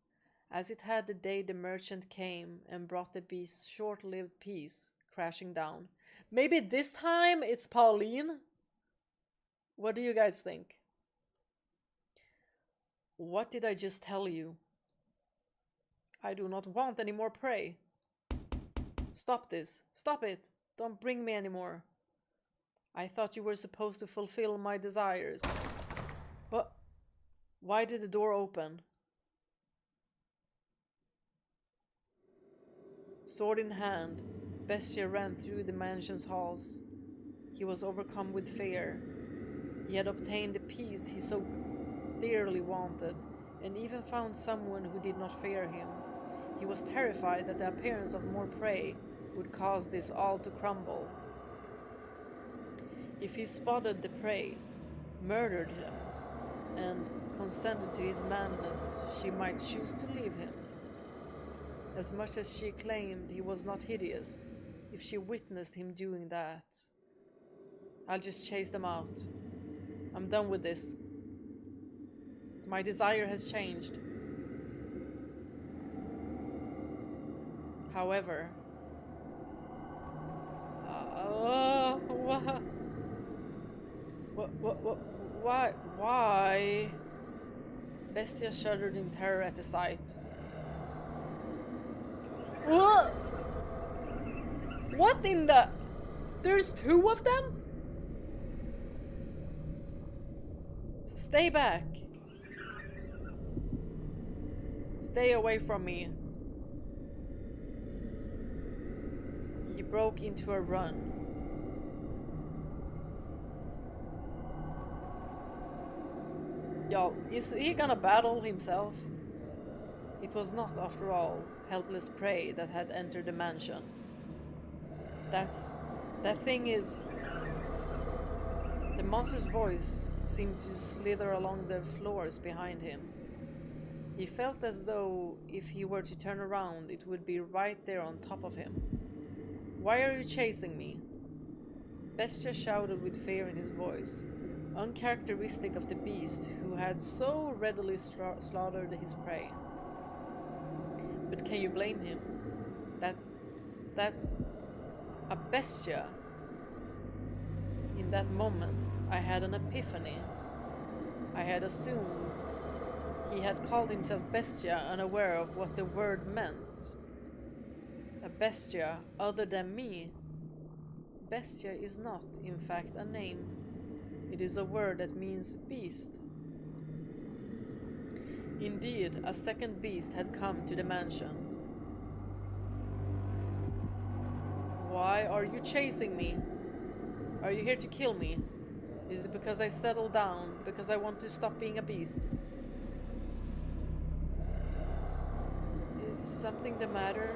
as it had the day the merchant came and brought the beast's short-lived peace crashing down. Maybe this time it's Pauline? What do you guys think? What did I just tell you? I do not want any more prey. Stop this. Stop it. Don't bring me any more. I thought you were supposed to fulfill my desires. What? Why did the door open? Sword in hand, Bestia ran through the mansion's halls. He was overcome with fear. He had obtained the peace he so dearly wanted, and even found someone who did not fear him. He was terrified that the appearance of more prey would cause this all to crumble. If he spotted the prey, murdered him, and consented to his madness, she might choose to leave him. As much as she claimed he was not hideous, if she witnessed him doing that. I'll just chase them out. I'm done with this. My desire has changed. However, why? Bestia shuddered in terror at the sight. What in the... There's two of them? So stay back. Stay away from me. He broke into a run. Y'all, is he gonna battle himself? It was not, after all, helpless prey that had entered the mansion. That thing is... The monster's voice seemed to slither along the floors behind him. He felt as though if he were to turn around, it would be right there on top of him. Why are you chasing me? Bestia shouted with fear in his voice, uncharacteristic of the beast who had so readily slaughtered his prey. But can you blame him? That's a Bestia. In that moment, I had an epiphany. I had assumed he had called himself Bestia, unaware of what the word meant. A Bestia other than me. Bestia is not, in fact, a name. It is a word that means beast. Indeed, a second beast had come to the mansion. Why are you chasing me? Are you here to kill me? Is it because I settled down, because I want to stop being a beast? Is something the matter?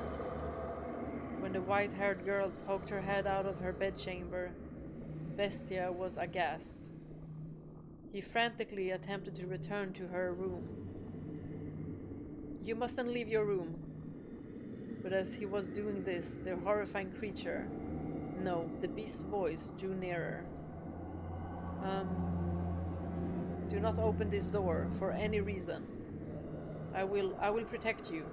When the white-haired girl poked her head out of her bedchamber, Bestia was aghast. He frantically attempted to return to her room. You mustn't leave your room. But as he was doing this, the horrifying creature, no, the beast's voice, drew nearer. Do not open this door for any reason. I will protect you.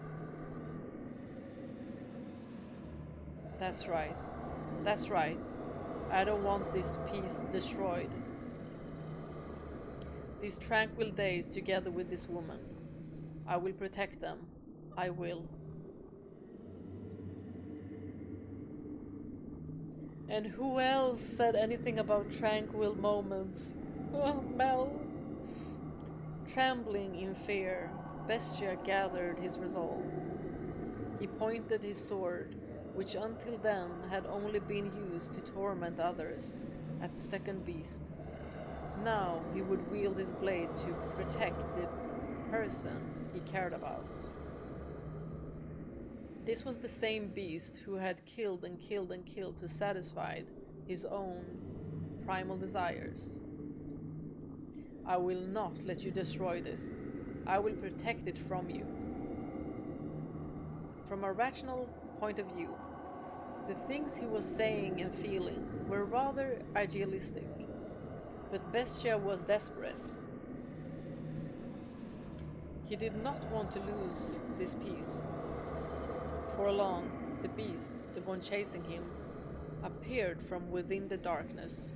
That's right. That's right. I don't want this peace destroyed. These tranquil days together with this woman. I will protect them. I will. And who else said anything about tranquil moments? Oh, Mel. Trembling in fear, Bestia gathered his resolve. He pointed his sword, which until then had only been used to torment others, at the second beast. Now he would wield his blade to protect the person he cared about. This was the same beast who had killed and killed and killed to satisfy his own primal desires. I will not let you destroy this. I will protect it from you. From a rational point of view, the things he was saying and feeling were rather idealistic, but Bestia was desperate. He did not want to lose this peace. For long, the beast, the one chasing him, appeared from within the darkness.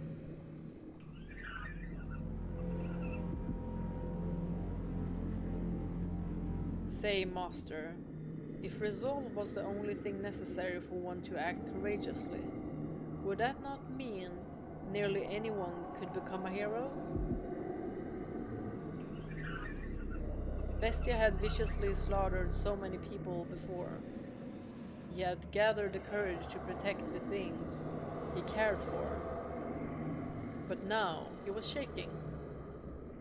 Say, Master, if resolve was the only thing necessary for one to act courageously, would that not mean nearly anyone could become a hero? Bestia had viciously slaughtered so many people before. He had gathered the courage to protect the things he cared for. But now he was shaking.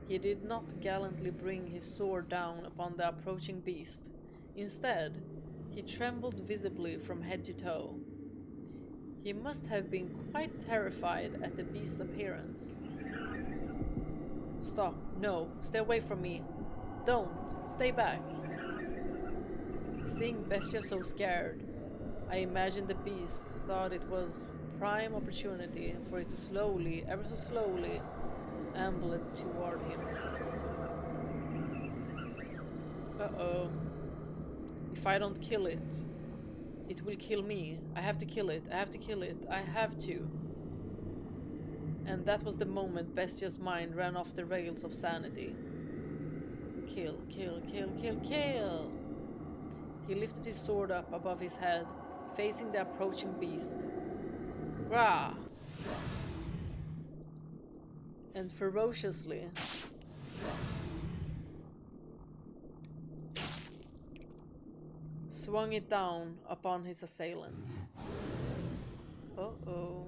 He did not gallantly bring his sword down upon the approaching beast. Instead, he trembled visibly from head to toe. He must have been quite terrified at the beast's appearance. Stop. No. Stay away from me. Don't. Stay back. Seeing Bestia so scared, I imagine the beast thought it was prime opportunity for it to slowly, ever so slowly, amble it toward him. Uh-oh. If I don't kill it, it will kill me. I have to kill it. I have to kill it. I have to. And that was the moment Bestia's mind ran off the rails of sanity. Kill, kill, kill, kill, kill! He lifted his sword up above his head, facing the approaching beast. Rah! And ferociously swung it down upon his assailant. Uh-oh.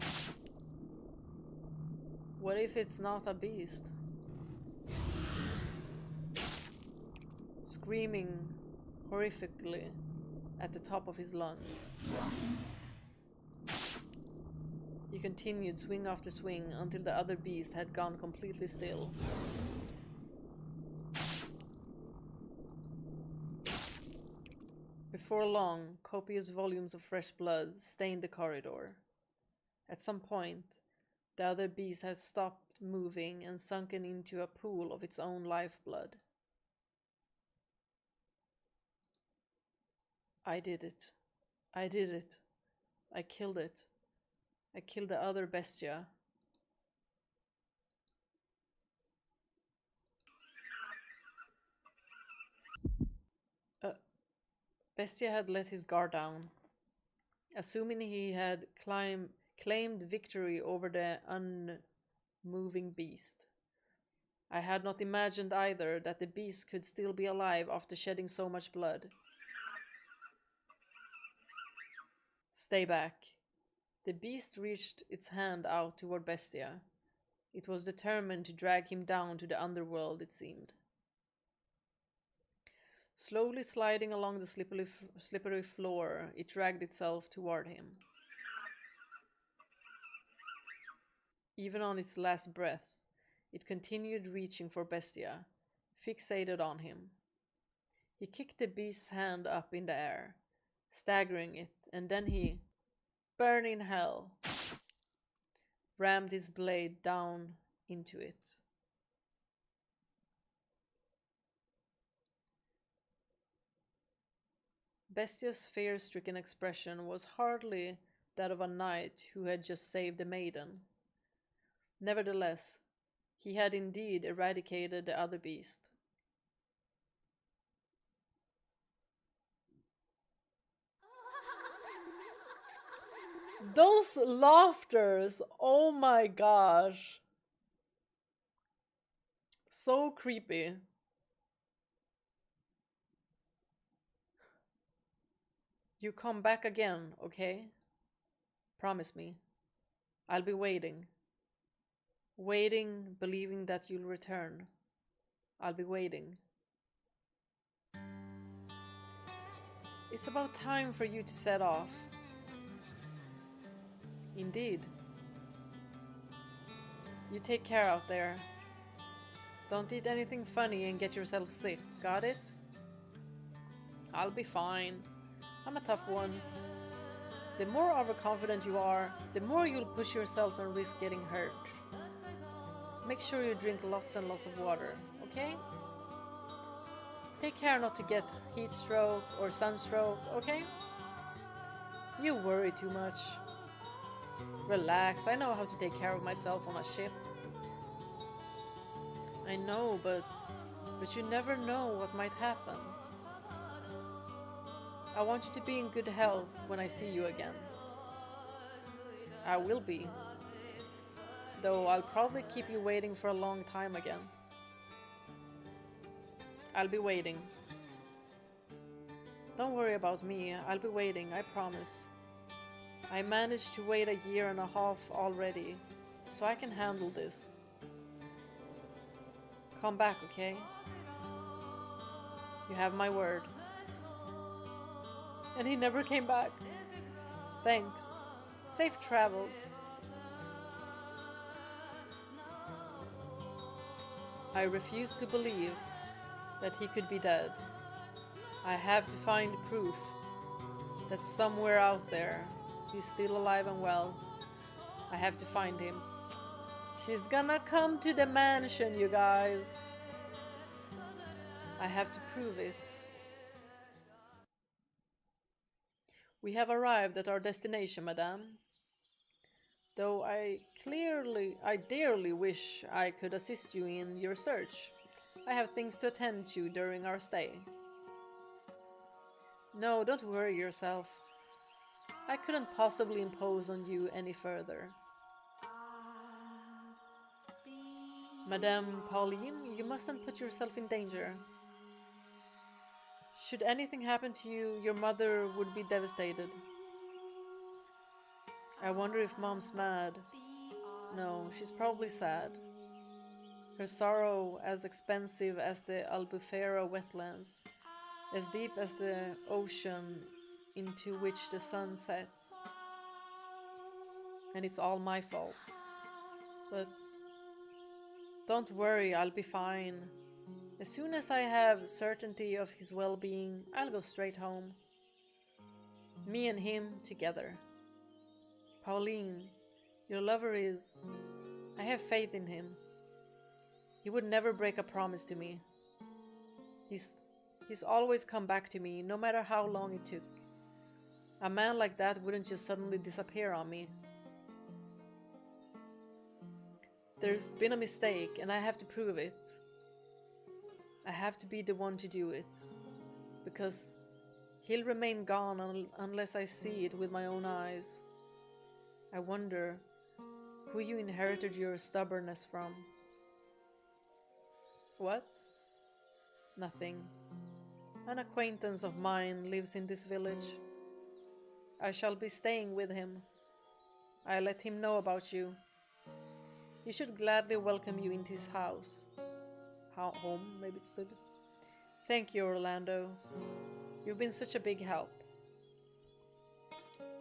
What if it's not a beast? Screaming horrifically at the top of his lungs, he continued swing after swing until the other beast had gone completely still. Before long, copious volumes of fresh blood stained the corridor. At some point, the other beast had stopped moving and sunken into a pool of its own lifeblood. I did it. I did it. I killed it. I killed the other Bestia. Bestia had let his guard down. Assuming he had claimed victory over the unmoving beast. I had not imagined either that the beast could still be alive after shedding so much blood. Stay back. The beast reached its hand out toward Bestia. It was determined to drag him down to the underworld, it seemed. Slowly sliding along the slippery floor, it dragged itself toward him. Even on its last breaths, it continued reaching for Bestia, fixated on him. He kicked the beast's hand up in the air, staggering it, and then he, burn in hell, rammed his blade down into it. Bestia's fear-stricken expression was hardly that of a knight who had just saved a maiden. Nevertheless, he had indeed eradicated the other beast. Those laughters, oh my gosh. So creepy. You come back again, okay? Promise me. I'll be waiting. Waiting, believing that you'll return. I'll be waiting. It's about time for you to set off. Indeed. You take care out there. Don't eat anything funny and get yourself sick, got it? I'll be fine. I'm a tough one. The more overconfident you are, the more you'll push yourself and risk getting hurt. Make sure you drink lots and lots of water, okay? Take care not to get heat stroke or sunstroke, okay? You worry too much. Relax, I know how to take care of myself on a ship. I know, but you never know what might happen. I want you to be in good health when I see you again. I will be. Though I'll probably keep you waiting for a long time again. I'll be waiting. Don't worry about me, I'll be waiting, I promise. I managed to wait 1.5 years already, so I can handle this. Come back, okay? You have my word. And he never came back. Thanks. Safe travels. I refuse to believe that he could be dead. I have to find proof that somewhere out there he's still alive and well. I have to find him. She's gonna come to the mansion, you guys. I have to prove it. We have arrived at our destination, madame. Though I dearly wish I could assist you in your search. I have things to attend to during our stay. No, don't worry yourself. I couldn't possibly impose on you any further. Madame Pauline, you mustn't put yourself in danger. Should anything happen to you, your mother would be devastated. I wonder if Mom's mad. No, she's probably sad. Her sorrow as expensive as the Albufera wetlands, as deep as the ocean into which the sun sets. And it's all my fault. But don't worry, I'll be fine. As soon as I have certainty of his well-being, I'll go straight home. Me and him together. Pauline, your lover is... I have faith in him. He would never break a promise to me. He's always come back to me, no matter how long it took. A man like that wouldn't just suddenly disappear on me. There's been a mistake, and I have to prove it. I have to be the one to do it. Because he'll remain gone unless I see it with my own eyes. I wonder who you inherited your stubbornness from. What? Nothing. An acquaintance of mine lives in this village. I shall be staying with him. I let him know about you. He should gladly welcome you into his house. Home, maybe it's good. Thank you, Orlando. You've been such a big help.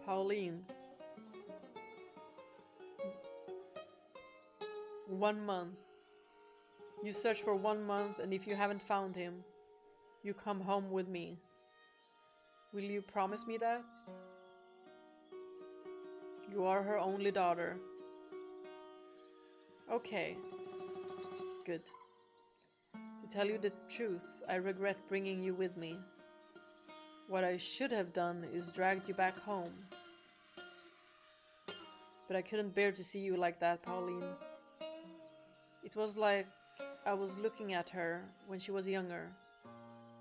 Pauline. 1 month. You search for 1 month, and if you haven't found him, you come home with me. Will you promise me that? You are her only daughter. Okay. Good. To tell you the truth, I regret bringing you with me. What I should have done is dragged you back home. But I couldn't bear to see you like that, Pauline. It was like I was looking at her when she was younger.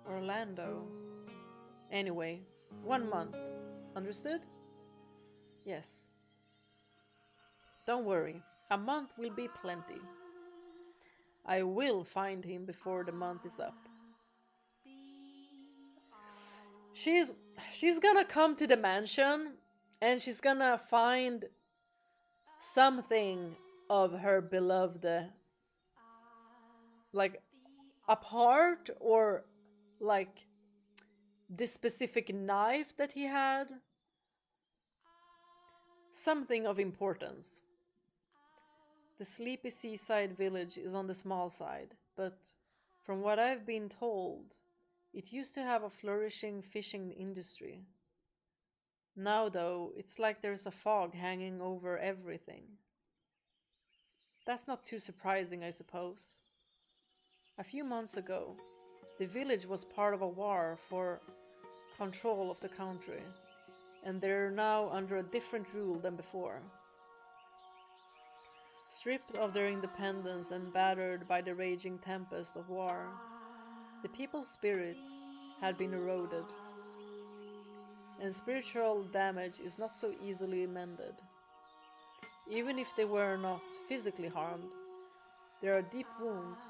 Orlando. Anyway, 1 month. Understood? Yes. Don't worry. A month will be plenty. I will find him before the month is up. She's gonna come to the mansion and she's gonna find something of her beloved, like a part or like this specific knife that he had. Something of importance. The sleepy seaside village is on the small side, but from what I've been told, it used to have a flourishing fishing industry. Now, though, it's like there's a fog hanging over everything. That's not too surprising, I suppose. A few months ago, the village was part of a war for control of the country, and they're now under a different rule than before. Stripped of their independence and battered by the raging tempest of war, the people's spirits had been eroded, and spiritual damage is not so easily mended. Even if they were not physically harmed, there are deep wounds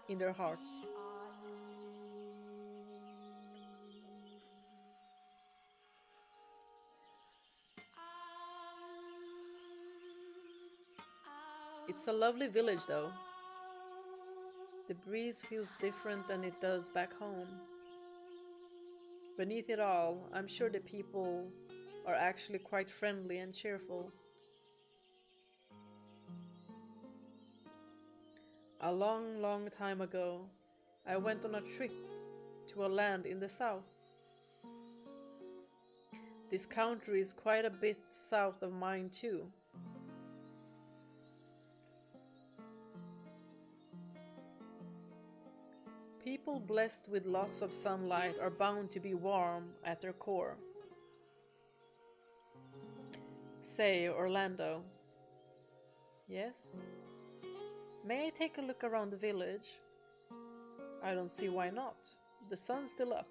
in their hearts. It's a lovely village, though. The breeze feels different than it does back home. Beneath it all, I'm sure the people are actually quite friendly and cheerful. A long, long time ago, I went on a trip to a land in the south. This country is quite a bit south of mine, too. People blessed with lots of sunlight are bound to be warm at their core. Say, Orlando. Yes? May I take a look around the village? I don't see why not. The sun's still up.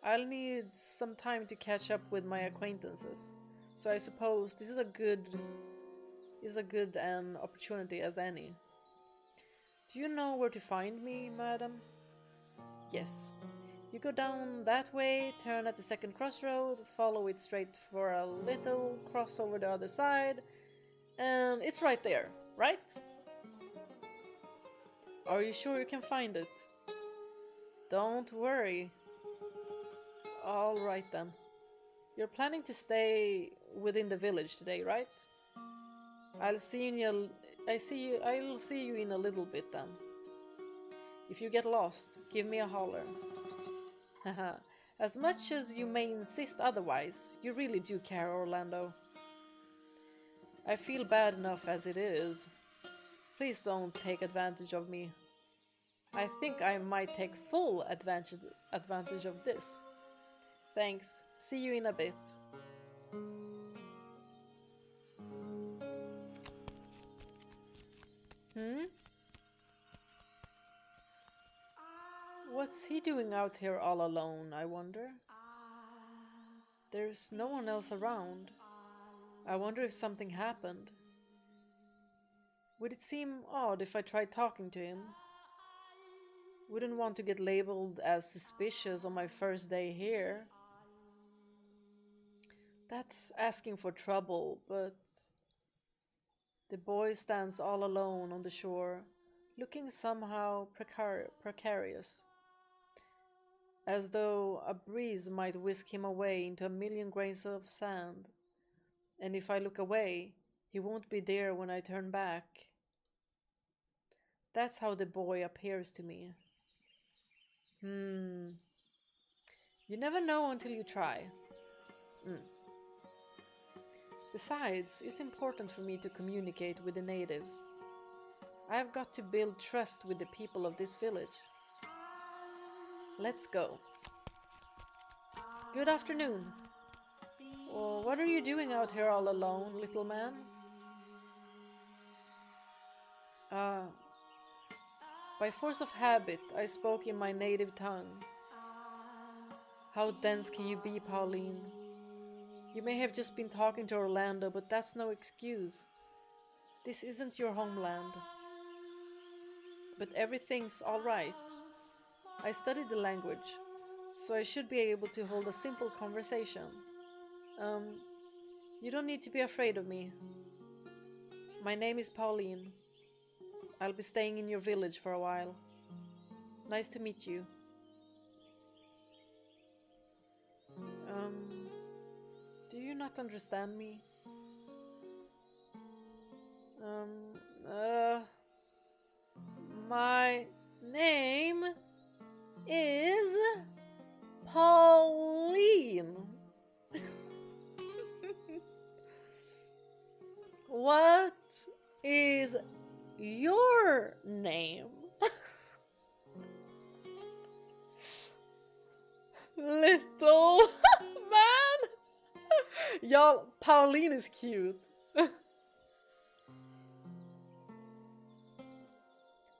I'll need some time to catch up with my acquaintances, so I suppose this is a good an opportunity as any. Do you know where to find me, madam? Yes. You go down that way, turn at the second crossroad, follow it straight for a little, cross over the other side, and it's right there, right? Are you sure you can find it? Don't worry. All right then. You're planning to stay within the village today, right? I'll see you in a little bit then. If you get lost, give me a holler. Haha. As much as you may insist otherwise, you really do care, Orlando. I feel bad enough as it is. Please don't take advantage of me. I think I might take full advantage of this. Thanks. See you in a bit. What's he doing out here all alone, I wonder? There's no one else around. I wonder if something happened. Would it seem odd if I tried talking to him? Wouldn't want to get labeled as suspicious on my first day here. That's asking for trouble, but... The boy stands all alone on the shore, looking somehow precarious. As though a breeze might whisk him away into a million grains of sand. And if I look away, he won't be there when I turn back. That's how the boy appears to me. You never know until you try. Besides, it's important for me to communicate with the natives. I've got to build trust with the people of this village. Let's go. Good afternoon. Oh, what are you doing out here all alone, little man? By force of habit, I spoke in my native tongue. How dense can you be, Pauline? You may have just been talking to Orlando, but that's no excuse. This isn't your homeland. But everything's alright. I studied the language, so I should be able to hold a simple conversation. You don't need to be afraid of me. My name is Pauline. I'll be staying in your village for a while. Nice to meet you. Do you not understand me? My name is Pauline. What is your name? Little man. Y'all, Pauline is cute.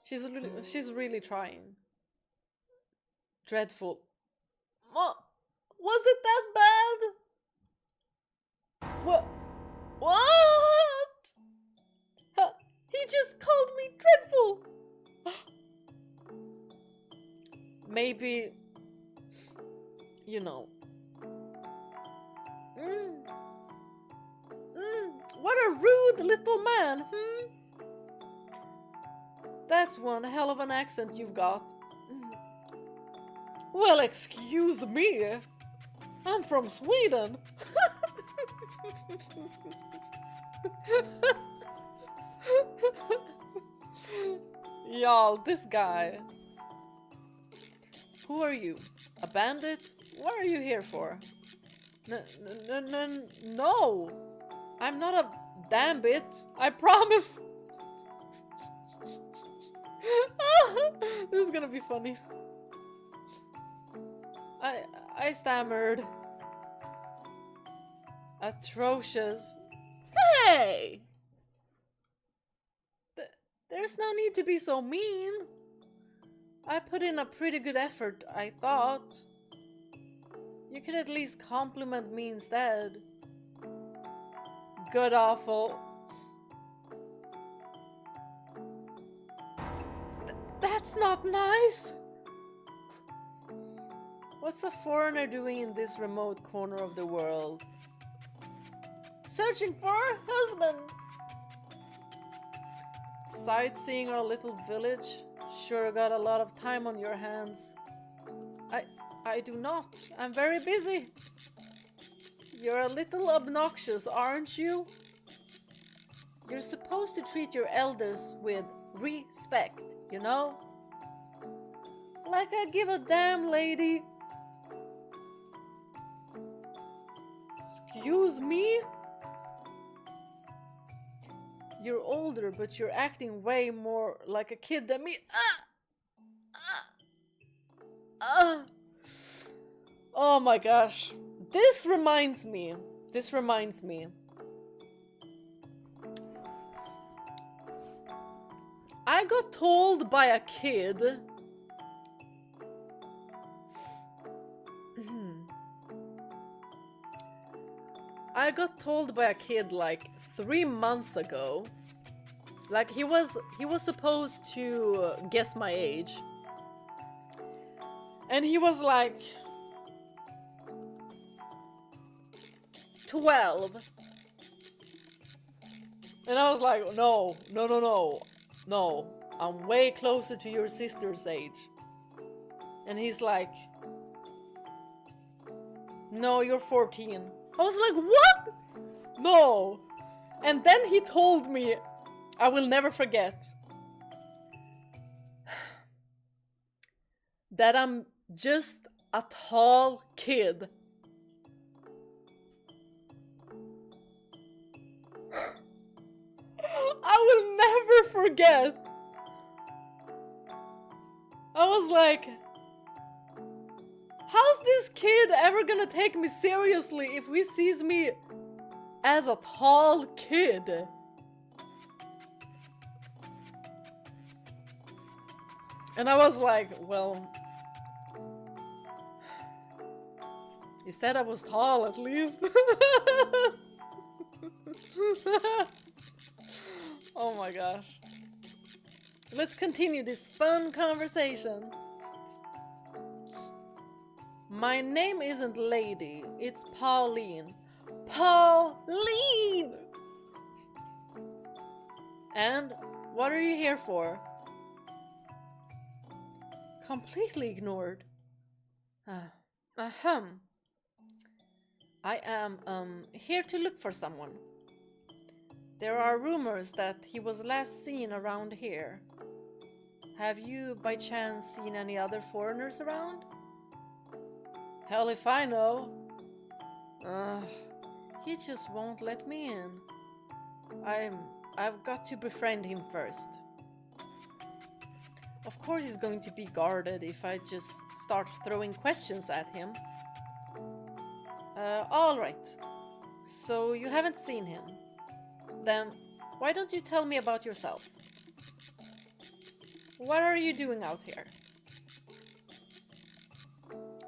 She's really trying. Dreadful. Was it that bad? What? He just called me dreadful. Maybe, you know. What a rude little man, That's one hell of an accent you've got. Well, excuse me. I'm from Sweden. Y'all, this guy. Who are you? A bandit? What are you here for? No! I'm not a damn bit. I promise. This is gonna be funny. I stammered. Atrocious. Hey! There's no need to be so mean. I put in a pretty good effort, I thought. You could at least compliment me instead. Good awful. That's not nice. What's a foreigner doing in this remote corner of the world? Searching for a husband. Sightseeing our little village? Sure got a lot of time on your hands. I do not. I'm very busy. You're a little obnoxious, aren't you? You're supposed to treat your elders with respect, you know? Like I give a damn, lady. Excuse me? You're older, but you're acting way more like a kid than me. Oh my gosh. This reminds me. I got told by a kid. I I got told by a kid like 3 months ago. Like he was supposed to guess my age. And he was like 12. And I was like, no, I'm way closer to your sister's age. And he's like, no, you're 14. I was like, what? No. And then he told me, I will never forget, that I'm just a tall kid. I will never forget. I was like, how's this kid ever gonna take me seriously if he sees me as a tall kid? And I was like, well, he said I was tall at least. Oh my gosh. Let's continue this fun conversation. My name isn't Lady, it's Pauline. Pauline! And what are you here for? Completely ignored. I am here to look for someone. There are rumors that he was last seen around here. Have you by chance seen any other foreigners around? Hell if I know. He just won't let me in. I've got to befriend him first. Of course he's going to be guarded if I just start throwing questions at him. Alright. So you haven't seen him. Then why don't you tell me about yourself? What are you doing out here?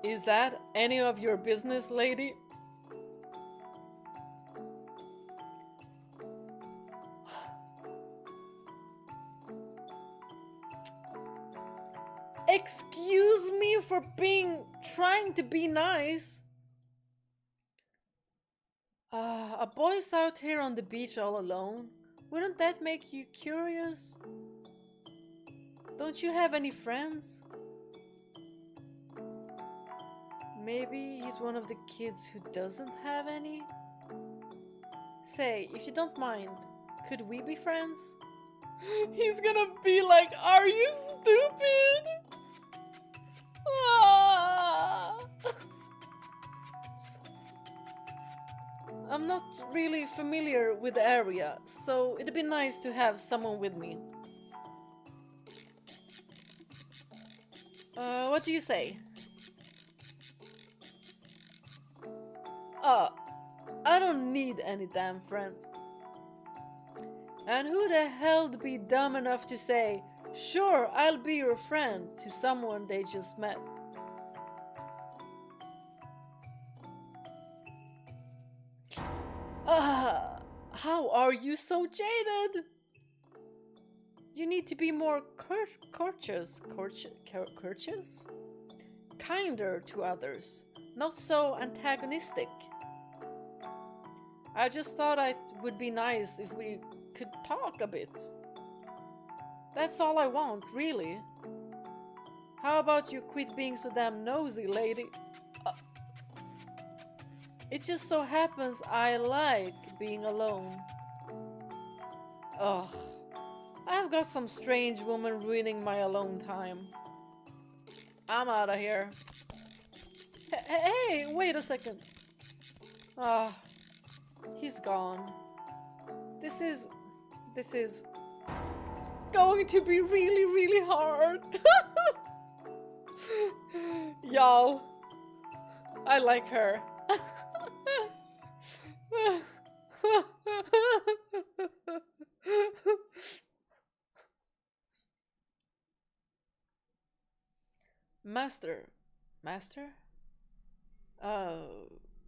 Is that any of your business, lady? Excuse me for trying to be nice. A boy's out here on the beach all alone. Wouldn't that make you curious? Don't you have any friends? Maybe he's one of the kids who doesn't have any? Say, if you don't mind, could we be friends? He's gonna be like, are you stupid? Ah! I'm not really familiar with the area, so it'd be nice to have someone with me. What do you say? I don't need any damn friends. And who the hell'd be dumb enough to say, sure, I'll be your friend, to someone they just met? How are you so jaded? You need to be more courteous? Kinder to others, not so antagonistic. I just thought it would be nice if we could talk a bit. That's all I want, really. How about you quit being so damn nosy, lady? It just so happens I like being alone. Ugh. I've got some strange woman ruining my alone time. I'm out of here. Hey, wait a second. He's gone. This is going to be really, really hard. Y'all, I like her. Master?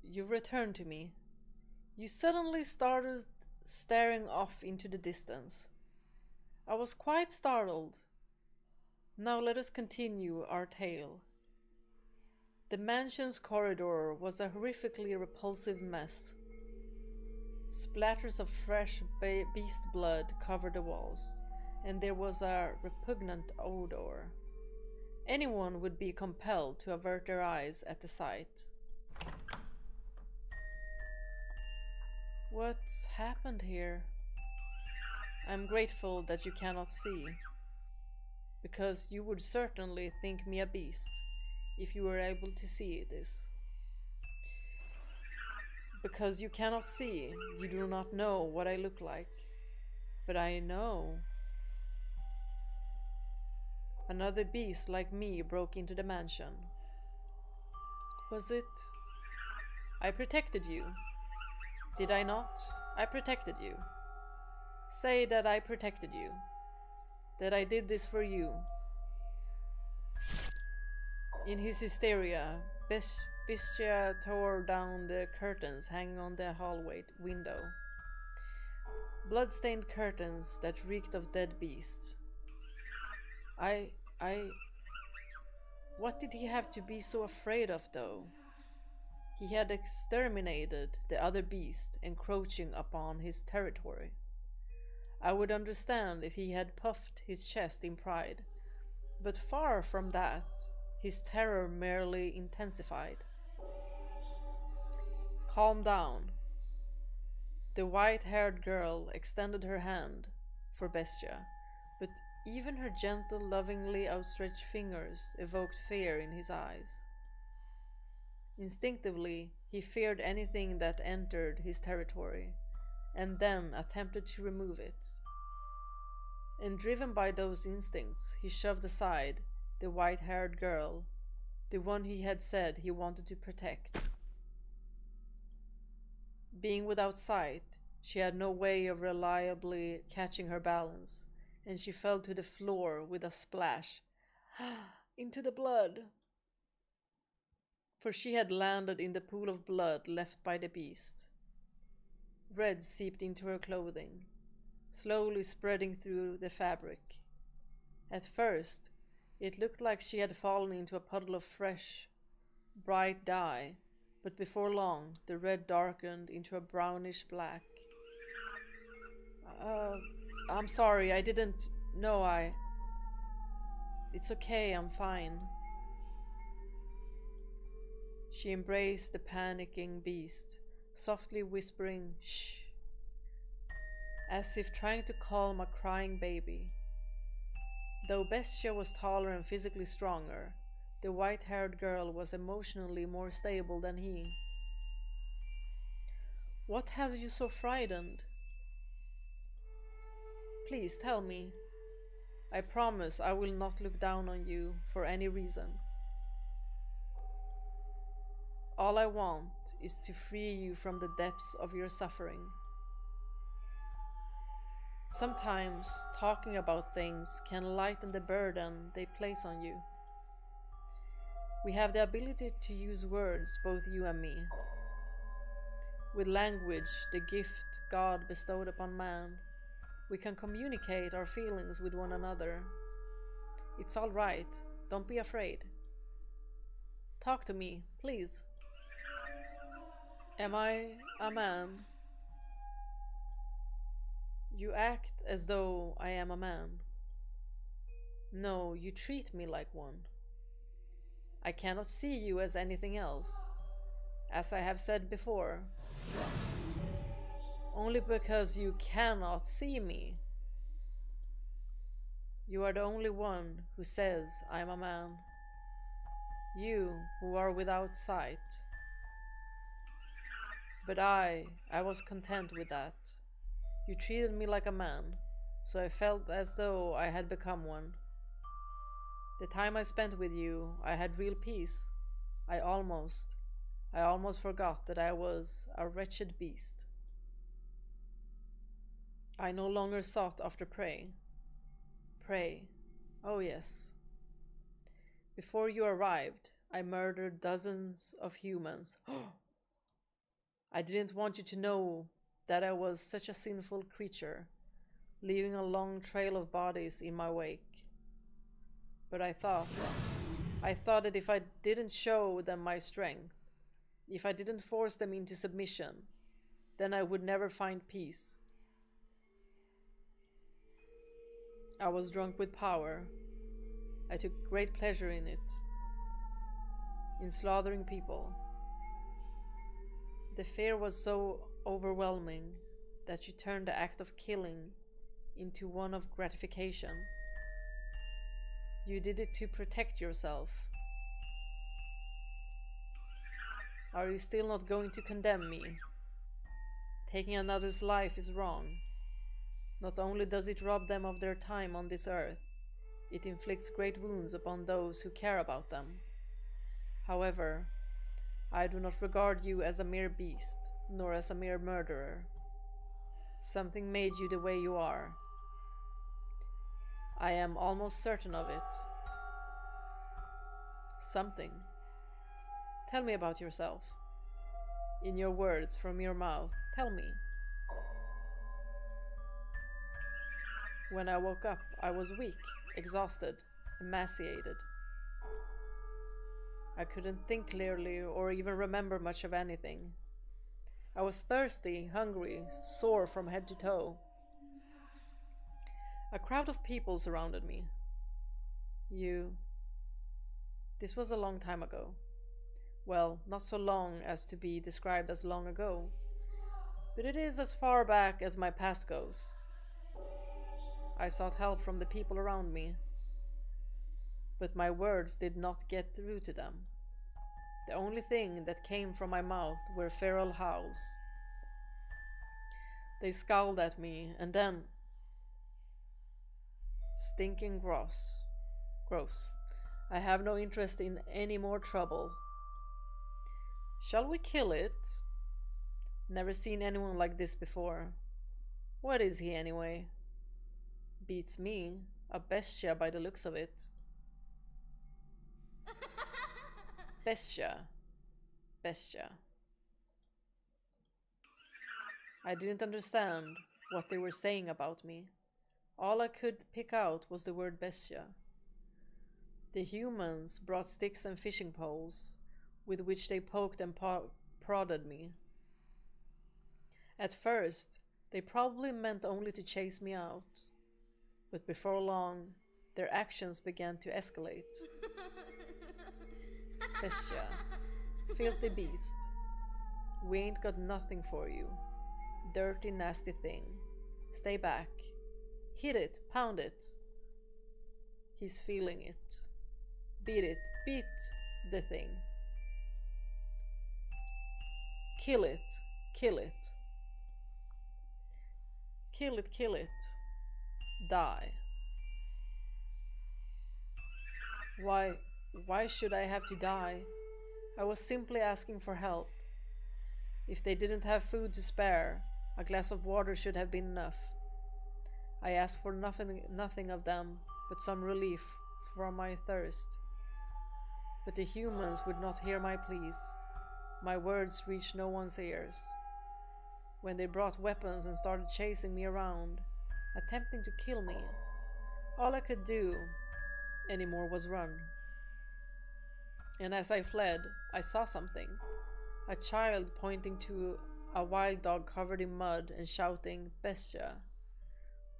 You returned to me. You suddenly started staring off into the distance. I was quite startled. Now let us continue our tale. The mansion's corridor was a horrifically repulsive mess. Splatters of fresh beast blood covered the walls, and there was a repugnant odor. Anyone would be compelled to avert their eyes at the sight. What's happened here? I'm grateful that you cannot see, because you would certainly think me a beast if you were able to see this. Because you cannot see, you do not know what I look like. But I know. Another beast like me broke into the mansion. Was it? I protected you. Did I not? I protected you. Say that I protected you. That I did this for you. In his hysteria, Bistia tore down the curtains hanging on the hallway window. Blood-stained curtains that reeked of dead beasts. What did he have to be so afraid of, though? He had exterminated the other beast encroaching upon his territory. I would understand if he had puffed his chest in pride, but far from that, his terror merely intensified. Calm down. The white-haired girl extended her hand for Bestia, but even her gentle, lovingly outstretched fingers evoked fear in his eyes. Instinctively, he feared anything that entered his territory, and then attempted to remove it. And driven by those instincts, he shoved aside the white-haired girl, the one he had said he wanted to protect. Being without sight, she had no way of reliably catching her balance, and she fell to the floor with a splash into the blood. For she had landed in the pool of blood left by the beast. Red seeped into her clothing, slowly spreading through the fabric. At first, it looked like she had fallen into a puddle of fresh, bright dye, but before long, the red darkened into a brownish black. I'm sorry, I didn't know It's okay, I'm fine. She embraced the panicking beast, softly whispering, "Shh," as if trying to calm a crying baby. Though Bestia was taller and physically stronger, the white-haired girl was emotionally more stable than he. What has you so frightened? Please tell me. I promise I will not look down on you for any reason. All I want is to free you from the depths of your suffering. Sometimes talking about things can lighten the burden they place on you. We have the ability to use words, both you and me. With language, the gift God bestowed upon man, we can communicate our feelings with one another. It's all right. Don't be afraid. Talk to me, please. Am I a man? You act as though I am a man. No, you treat me like one. I cannot see you as anything else, as I have said before. Only because you cannot see me. You are the only one who says I am a man. You who are without sight. But I was content with that. You treated me like a man, so I felt as though I had become one. The time I spent with you, I had real peace. I almost forgot that I was a wretched beast. I no longer sought after prey. Prey, oh yes. Before you arrived, I murdered dozens of humans. I didn't want you to know that I was such a sinful creature, leaving a long trail of bodies in my wake. But I thought that if I didn't show them my strength, if I didn't force them into submission, then I would never find peace. I was drunk with power. I took great pleasure in it, in slaughtering people. The fear was so overwhelming that you turned the act of killing into one of gratification. You did it to protect yourself. Are you still not going to condemn me? Taking another's life is wrong. Not only does it rob them of their time on this earth, it inflicts great wounds upon those who care about them. However, I do not regard you as a mere beast, nor as a mere murderer. Something made you the way you are. I am almost certain of it. Something. Tell me about yourself. In your words, from your mouth, tell me. When I woke up, I was weak, exhausted, emaciated. I couldn't think clearly or even remember much of anything. I was thirsty, hungry, sore from head to toe. A crowd of people surrounded me. This was a long time ago. Well, not so long as to be described as long ago, but it is as far back as my past goes. I sought help from the people around me, but my words did not get through to them. The only thing that came from my mouth were feral howls. They scowled at me, and then... Stinking gross. I have no interest in any more trouble. Shall we kill it? Never seen anyone like this before. What is he anyway? Beats me, a bestia by the looks of it. Bestia. I didn't understand what they were saying about me. All I could pick out was the word bestia. The humans brought sticks and fishing poles, with which they poked and prodded me. At first, they probably meant only to chase me out, but before long, their actions began to escalate. Bestia, filthy beast, we ain't got nothing for you. Dirty, nasty thing. Stay back. Hit it, pound it. He's feeling it. Beat it, beat the thing. Kill it, kill it. Kill it, kill it. Die. Why should I have to die? I was simply asking for help. If they didn't have food to spare, a glass of water should have been enough. I asked for nothing of them but some relief from my thirst. But the humans would not hear my pleas. My words reached no one's ears. When they brought weapons and started chasing me around, attempting to kill me, all I could do anymore was run. And as I fled, I saw something. A child pointing to a wild dog covered in mud and shouting, "Bestia."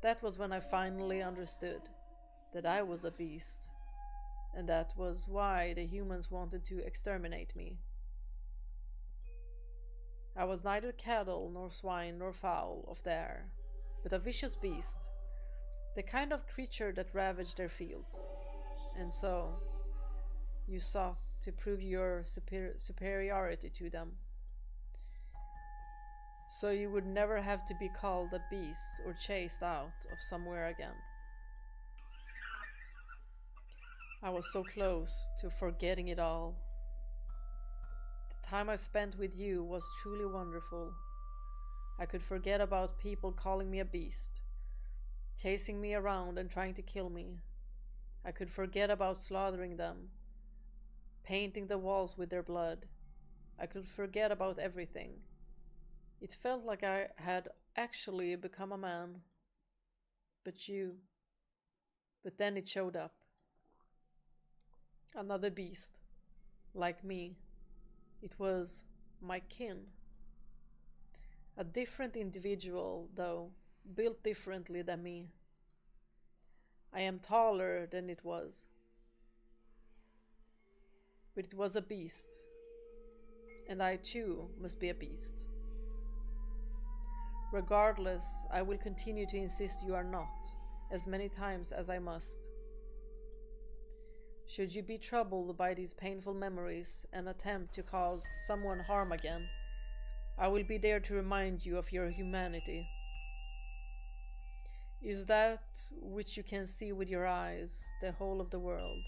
That was when I finally understood that I was a beast, and that was why the humans wanted to exterminate me. I was neither cattle, nor swine, nor fowl of the air, but a vicious beast, the kind of creature that ravaged their fields. And so, you sought to prove your superiority to them, so you would never have to be called a beast or chased out of somewhere again. I was so close to forgetting it all. The time I spent with you was truly wonderful. I could forget about people calling me a beast, chasing me around and trying to kill me. I could forget about slaughtering them, painting the walls with their blood. I could forget about everything, It felt like I had actually become a man. But then it showed up. Another beast, like me. It was my kin. A different individual, though, built differently than me. I am taller than it was. But it was a beast. And I too must be a beast. Regardless, I will continue to insist you are not, as many times as I must. Should you be troubled by these painful memories and attempt to cause someone harm again, I will be there to remind you of your humanity. Is that which you can see with your eyes, the whole of the world?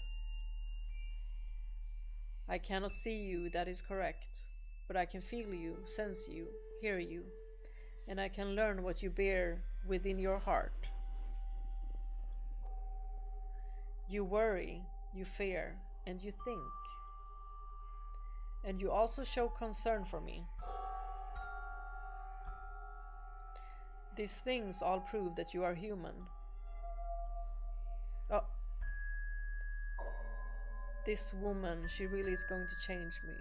I cannot see you, that is correct, but I can feel you, sense you, hear you, and I can learn what you bear within your heart. You worry, you fear, and you think. And you also show concern for me. These things all prove that you are human. Oh. This woman, she really is going to change me.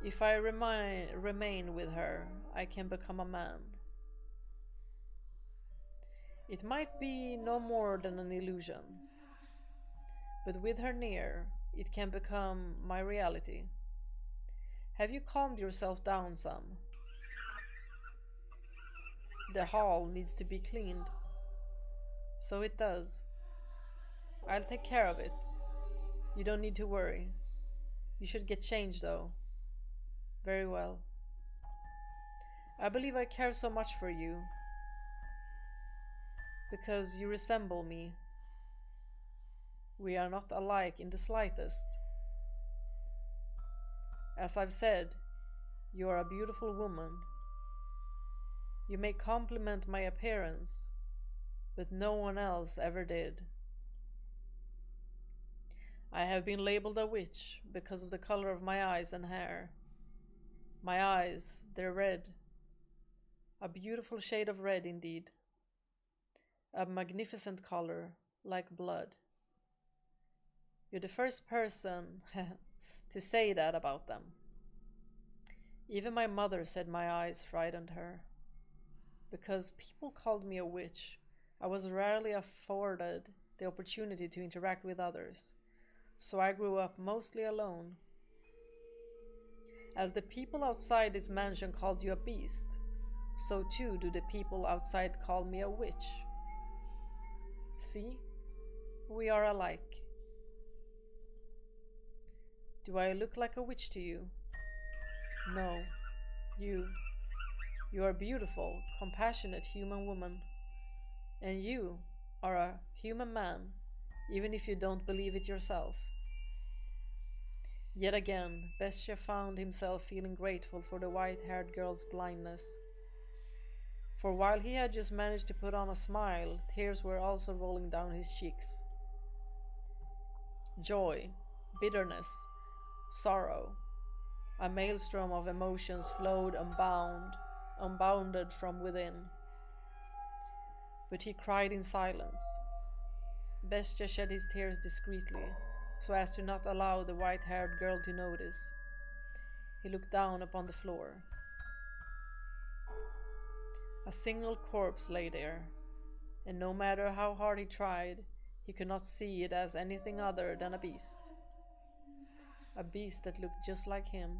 If I remain with her, I can become a man. It might be no more than an illusion. But with her near, it can become my reality. Have you calmed yourself down some? The hall needs to be cleaned. So it does. I'll take care of it. You don't need to worry. You should get changed though. Very well. I believe I care so much for you. Because you resemble me. We are not alike in the slightest. As I've said, you are a beautiful woman. You may compliment my appearance, but no one else ever did. I have been labeled a witch because of the color of my eyes and hair. My eyes, they're red. A beautiful shade of red indeed. A magnificent color, like blood. You're the first person to say that about them. Even my mother said my eyes frightened her. Because people called me a witch, I was rarely afforded the opportunity to interact with others, so I grew up mostly alone. As the people outside this mansion called you a beast, so too do the people outside call me a witch. See? We are alike. Do I look like a witch to you? No. You are a beautiful, compassionate human woman. And you are a human man, even if you don't believe it yourself. Yet again, Bestia found himself feeling grateful for the white-haired girl's blindness. For while he had just managed to put on a smile, tears were also rolling down his cheeks. Joy, bitterness, sorrow. A maelstrom of emotions flowed unbounded from within. But he cried in silence. Bestia shed his tears discreetly, so as to not allow the white-haired girl to notice. He looked down upon the floor. A single corpse lay there, and no matter how hard he tried, he could not see it as anything other than a beast. A beast that looked just like him.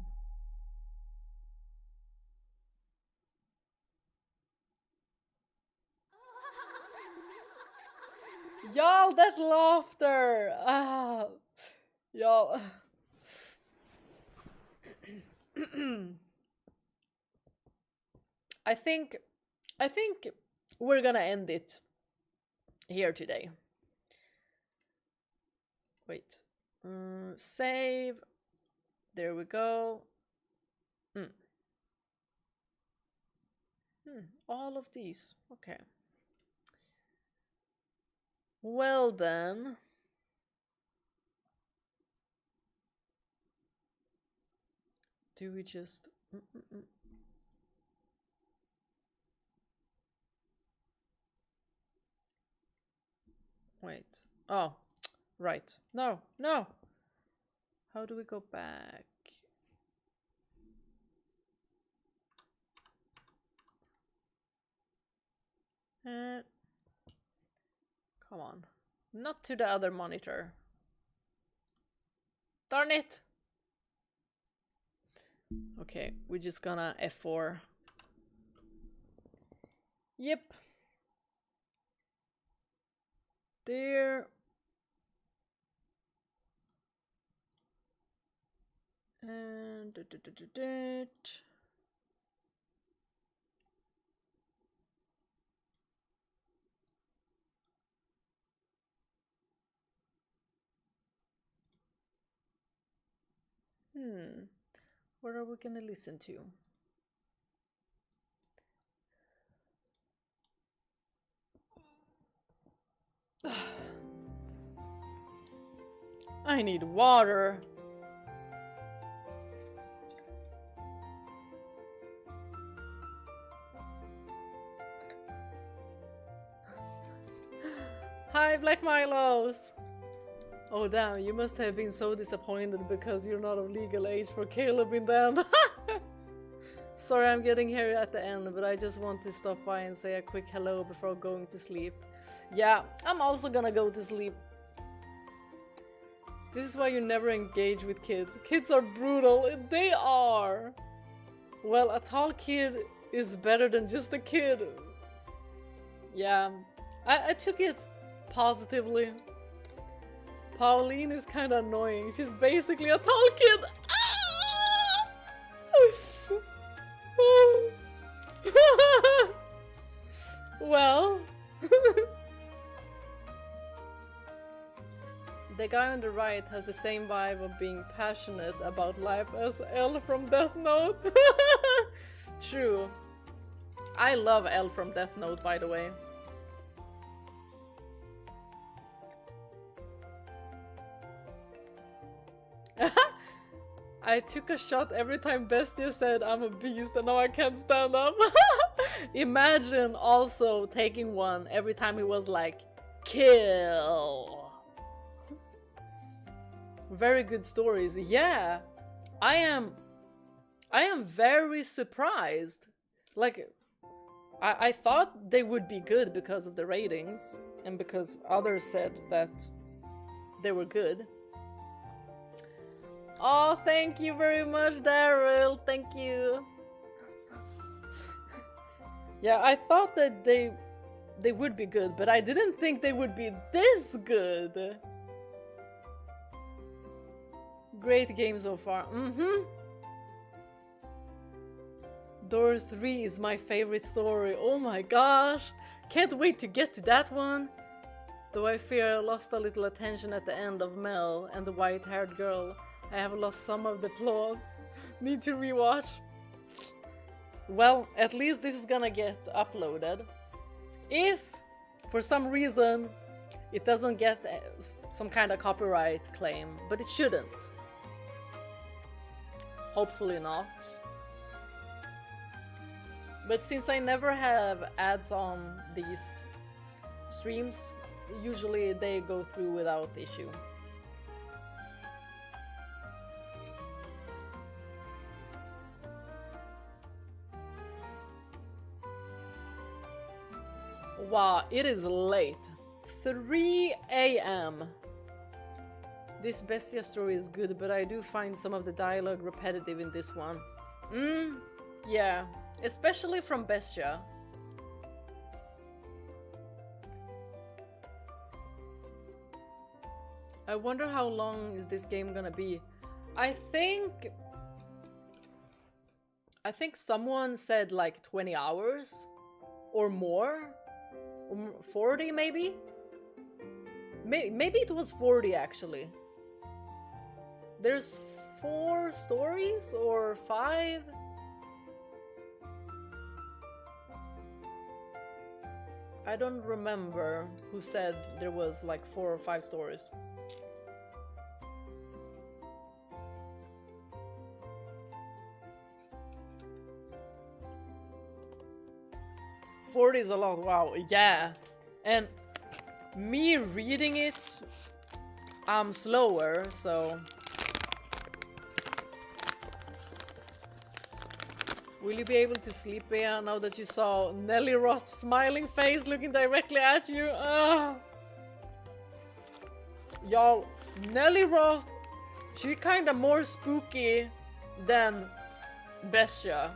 Y'all, that laughter! Ah, y'all. I think we're gonna end it here today. Wait. Save. There we go. All of these. Okay. Well then. Do we just... Wait. Oh, right. No, no! How do we go back? Come on. Not to the other monitor. Darn it! Okay, we're just gonna F4. Yep. There. And what are we gonna listen to? I need water. Hi, Black Milos! Oh damn, you must have been so disappointed because you're not of legal age for Caleb in the end. Sorry I'm getting here at the end, but I just want to stop by and say a quick hello before going to sleep. Yeah, I'm also gonna go to sleep. This is why you never engage with kids. Kids are brutal, they are! Well, a tall kid is better than just a kid. Yeah, I took it positively. Pauline is kind of annoying. She's basically a tall kid. Well, the guy on the right has the same vibe of being passionate about life as Elle from Death Note. True. I love Elle from Death Note, by the way. I took a shot every time Bestia said I'm a beast and now I can't stand up. Imagine also taking one every time he was like, kill. Very good stories. Yeah, I am very surprised. Like, I thought they would be good because of the ratings and because others said that they were good. Oh, thank you very much, Daryl. Thank you. Yeah, I thought that they would be good, but I didn't think they would be this good. Great game so far. Door 3 is my favorite story. Oh my gosh. Can't wait to get to that one. Though I fear I lost a little attention at the end of Mel and the white-haired girl. I have lost some of the plot. Need to rewatch. Well, at least this is gonna get uploaded. If, for some reason, it doesn't get some kind of copyright claim, but it shouldn't. Hopefully not. But since I never have ads on these streams, usually they go through without issue. Wow, it is late. 3 AM. This Bestia story is good, but I do find some of the dialogue repetitive in this one. Yeah, especially from Bestia. I wonder how long is this game gonna be. I think someone said like 20 hours or more. 40 maybe? Maybe it was 40 actually. There's 4 stories or 5? I don't remember who said there was like 4 or 5 stories. 40 is a lot, wow, yeah. And me reading it, I'm slower, so... Will you be able to sleep, Bea, now that you saw Nelly Roth's smiling face looking directly at you? Y'all, Nelly Roth, she kinda more spooky than Bestia.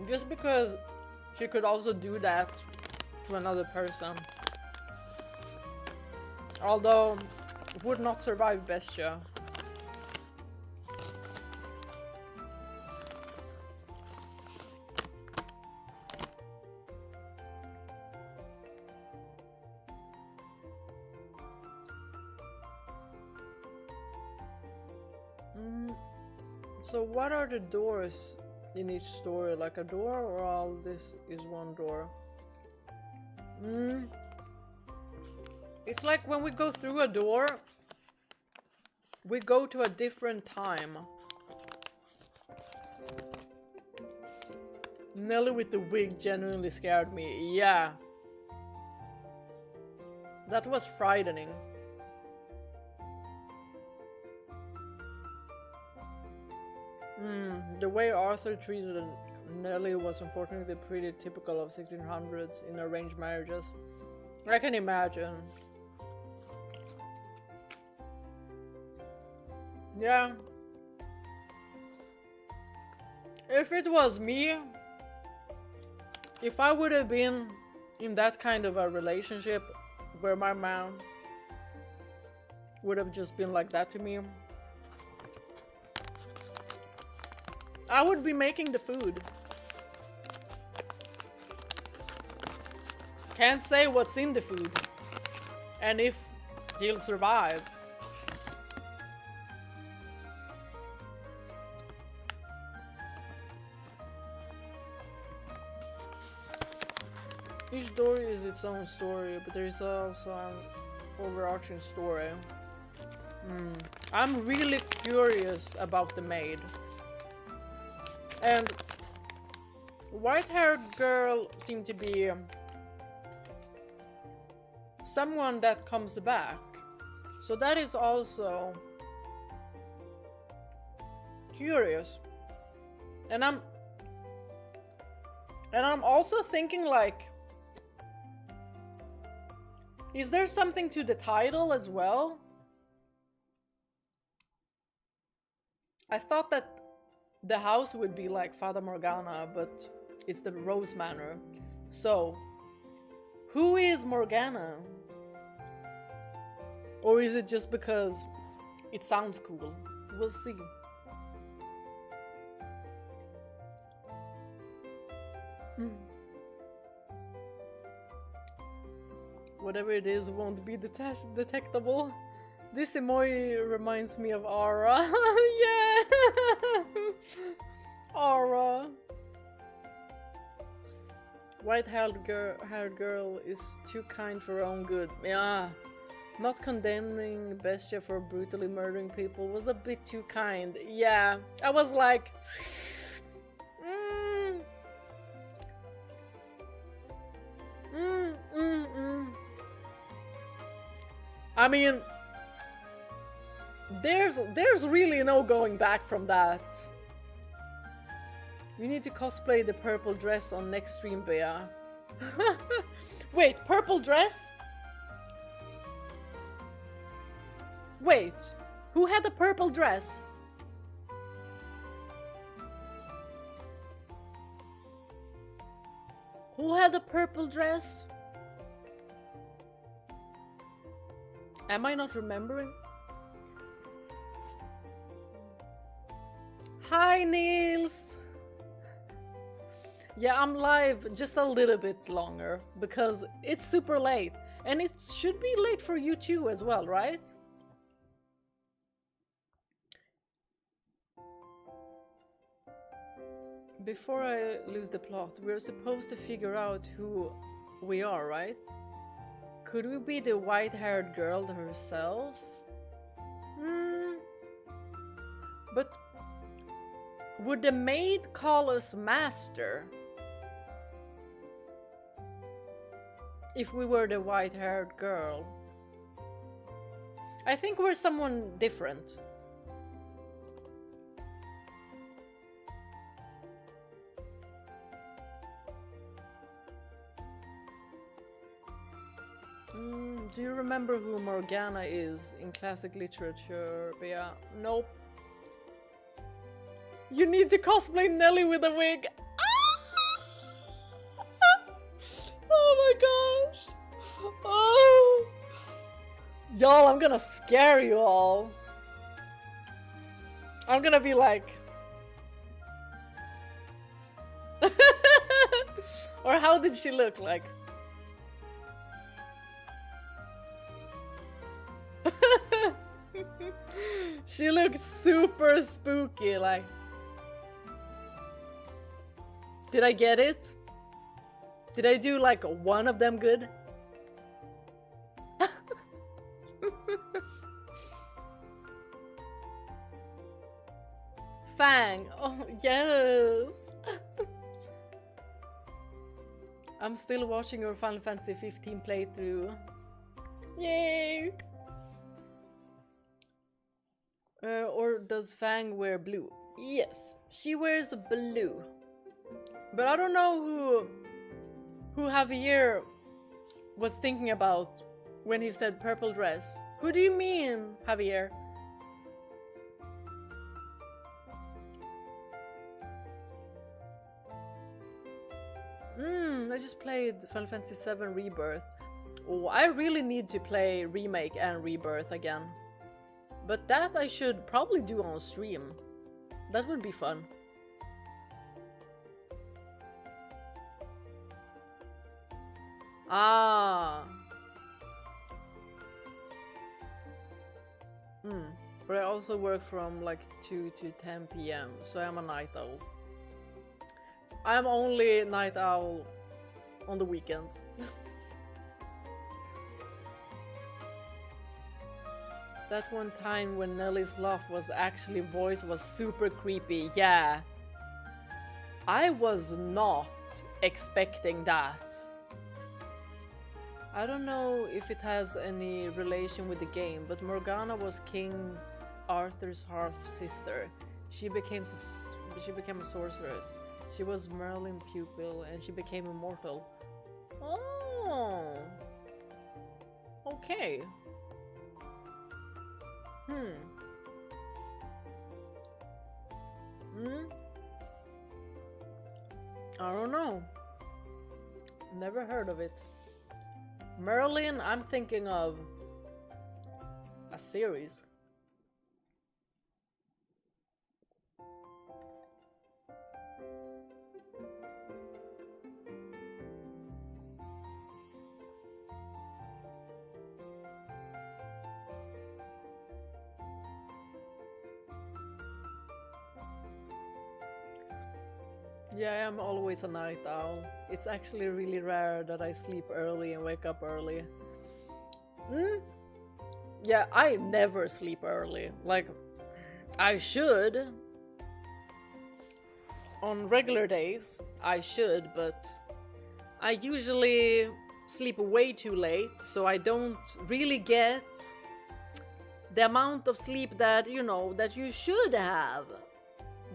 Just because she could also do that to another person. Although, would not survive Bestia. So what are the doors in each story? Like a door, or all this is one door? It's like when we go through a door, we go to a different time. Nelly with the wig genuinely scared me. Yeah. That was frightening. The way Arthur treated Nelly was unfortunately pretty typical of 1600s in arranged marriages. I can imagine. Yeah. If it was me, if I would have been in that kind of a relationship where my mom would have just been like that to me, I would be making the food. Can't say what's in the food and if he'll survive. Each story is its own story, but there is also an overarching story. I'm really curious about the maid. And white-haired girl seemed to be someone that comes back. So that is also curious. And I'm also thinking, like, is there something to the title as well? I thought that the house would be like Fata Morgana, but it's the Rose Manor. So, who is Morgana? Or is it just because it sounds cool? We'll see. Whatever it is won't be detectable. This emoji reminds me of Aura. Yeah! Aura. White-haired girl is too kind for her own good. Yeah. Not condemning Bestia for brutally murdering people was a bit too kind. Yeah. I was like... I mean... There's really no going back from that. You need to cosplay the purple dress on next stream, Bea. Wait, purple dress? Wait, who had the purple dress? Who had the purple dress? Am I not remembering? Hi, Niels! Yeah, I'm live just a little bit longer because it's super late. And it should be late for you too as well, right? Before I lose the plot, we're supposed to figure out who we are, right? Could we be the white-haired girl herself? But Would the maid call us master? If we were the white-haired girl. I think we're someone different. Do you remember who Morgana is in classic literature? Yeah, nope. You need to cosplay Nelly with a wig. Oh my gosh. Oh. Y'all, I'm gonna scare you all. I'm gonna be like... Or how did she look like? She looks super spooky, like... Did I get it? Did I do like one of them good? Fang! Oh, yes! I'm still watching your Final Fantasy 15 playthrough. Yay! Or does Fang wear blue? Yes, she wears blue. But I don't know who Javier was thinking about when he said purple dress. Who do you mean, Javier? I just played Final Fantasy 7 Rebirth. Oh, I really need to play Remake and Rebirth again. But that I should probably do on stream. That would be fun. Ah. But I also work from like 2 to 10 PM, so I'm a night owl. I'm only night owl on the weekends. That one time when Nelly's laugh was actually voice was super creepy, yeah. I was not expecting that. I don't know if it has any relation with the game, but Morgana was King Arthur's half-sister. She became a sorceress. She was Merlin's pupil and she became immortal. Oh. Okay. I don't know. Never heard of it. Merlin, I'm thinking of a series. Yeah, I'm always a night owl. It's actually really rare that I sleep early and wake up early. Yeah, I never sleep early. Like, I should. On regular days, I should, but I usually sleep way too late, so I don't really get the amount of sleep that, you know, that you should have.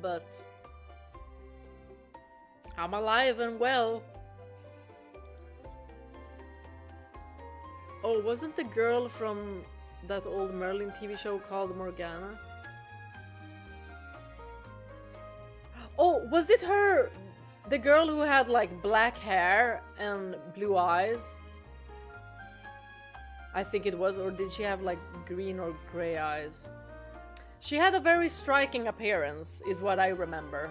But I'm alive and well. Oh, wasn't the girl from that old Merlin TV show called Morgana? Oh, was it her? The girl who had like black hair and blue eyes? I think it was, or did she have like green or gray eyes? She had a very striking appearance, is what I remember.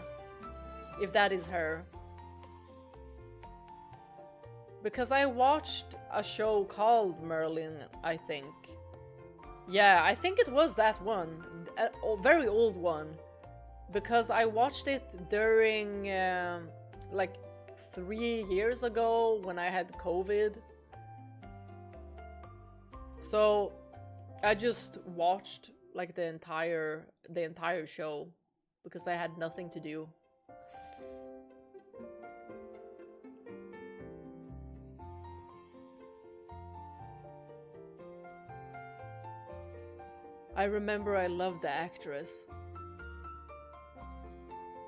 If that is her. Because I watched a show called Merlin, I think. Yeah, I think it was that one. A very old one. Because I watched it during like 3 years ago when I had COVID. So I just watched like the entire show because I had nothing to do. I remember I loved the actress.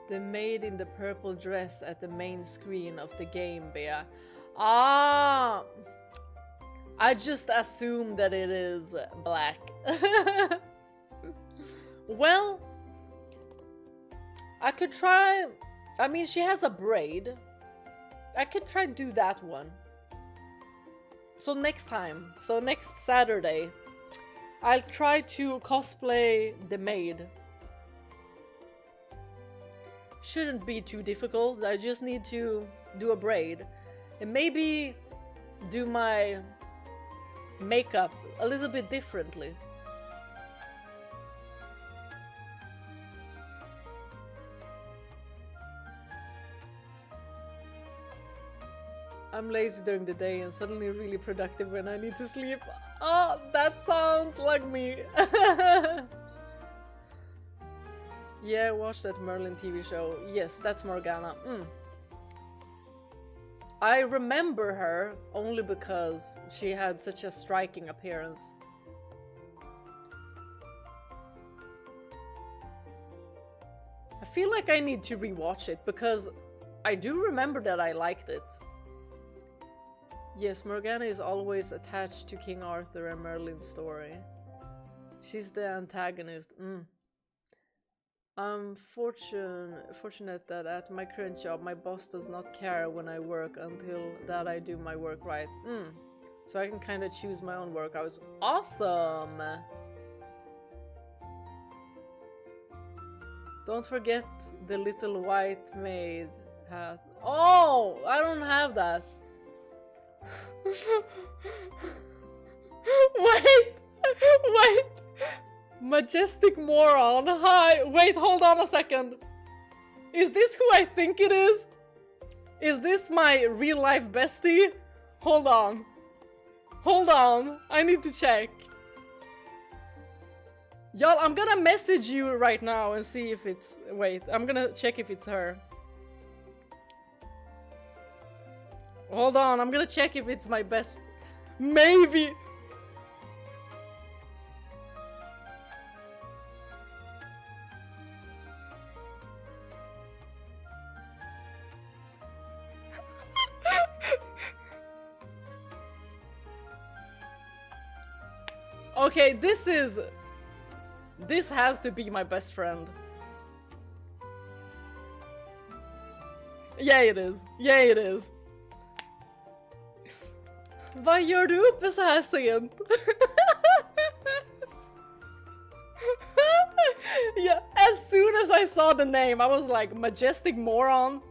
The maid in the purple dress at the main screen of the game, Bea. Ah! I just assume that it is black. Well, I could try... I mean, she has a braid. I could try do that one. So next time, so next Saturday, I'll try to cosplay the maid. Shouldn't be too difficult. I just need to do a braid and maybe do my makeup a little bit differently. I'm lazy during the day and suddenly really productive when I need to sleep. Oh, that sounds like me. Yeah, watch that Merlin TV show. Yes, that's Morgana. I remember her only because she had such a striking appearance. I feel like I need to rewatch it because I do remember that I liked it. Yes, Morgana is always attached to King Arthur and Merlin's story. She's the antagonist. I'm fortunate that at my current job, my boss does not care when I work until that I do my work right. So I can kind of choose my own work hours. Awesome! Don't forget the little white maid hat. Oh, I don't have that. Wait! Majestic moron. Hi. Wait, hold on a second. Is this who I think it is? Is this my real life bestie? Hold on. Hold on. I need to check. Y'all, I'm gonna message you right now and see if it's... Wait, I'm gonna check if it's her. Hold on, I'm gonna check if it's my best... Maybe! Okay, this has to be my best friend. Yeah, it is. Yeah, it is. Vad gör du uppe så här sent? Yeah, as soon as I saw the name, I was like, Majestic moron.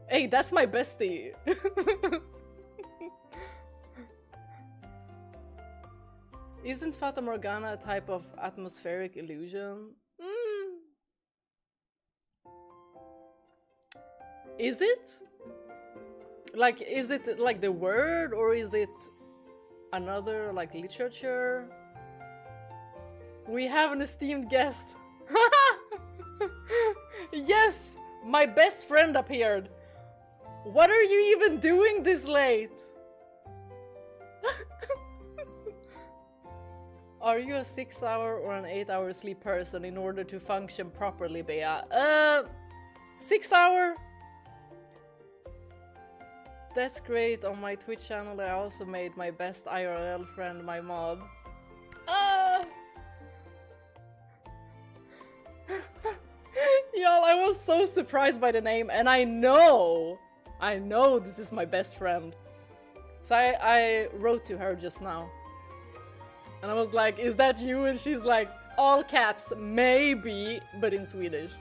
Hey, that's my bestie. Isn't Fata Morgana a type of atmospheric illusion? Is it? Like, is it like the word, or is it another, like, literature? We have an esteemed guest. Yes! My best friend appeared! What are you even doing this late? Are you a 6-hour or an 8-hour sleep person in order to function properly, Bea? 6-hour? That's great. On my Twitch channel I also made my best IRL friend my mod. Y'all, I was so surprised by the name, and I know this is my best friend. So I wrote to her just now. And I was like, is that you? And she's like, all caps, maybe, but in Swedish.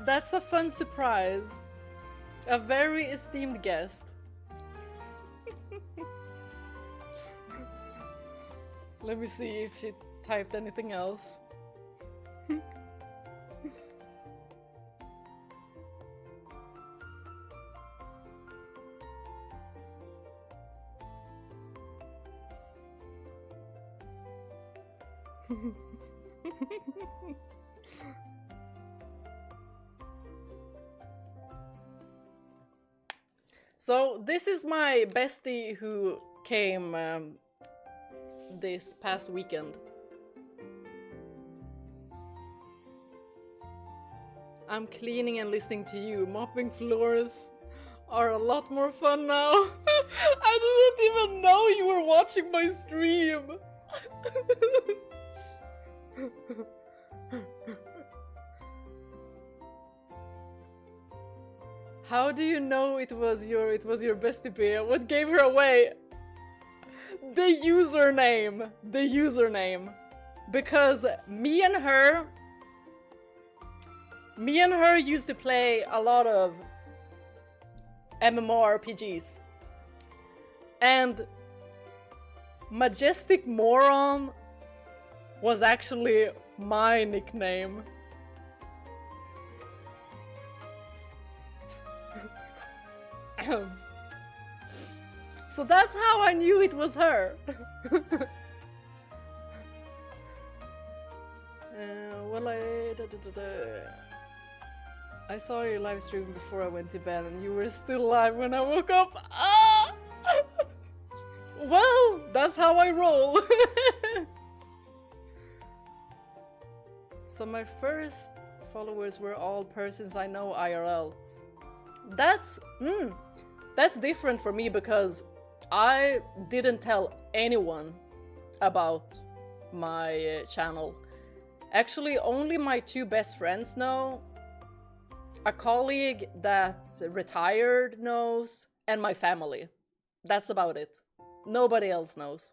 That's a fun surprise. A very esteemed guest. Let me see if she typed anything else. So this is my bestie who came this past weekend. I'm cleaning and listening to you. Mopping floors are a lot more fun now. I didn't even know you were watching my stream. How do you know it was your bestie Bea? What gave her away? The username. Because me and her used to play a lot of MMORPGs. And Majestic Moron was actually my nickname. So that's how I knew it was her. I saw your live stream before I went to bed and you were still live when I woke up. Ah! Well, that's how I roll. So my first followers were all persons I know IRL. That's different for me because I didn't tell anyone about my channel. Actually, only my two best friends know, a colleague that retired knows, and my family. That's about it. Nobody else knows.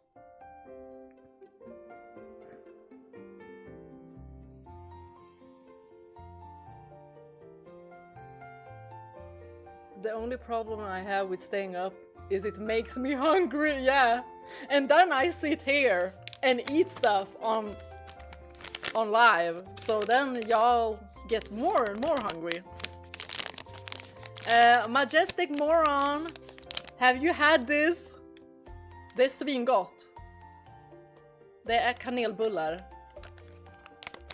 The only problem I have with staying up is it makes me hungry, yeah. And then I sit here and eat stuff on live, so then y'all get more and more hungry. Majestic Moron, have you had this? Det är svingott. Det är kanelbullar.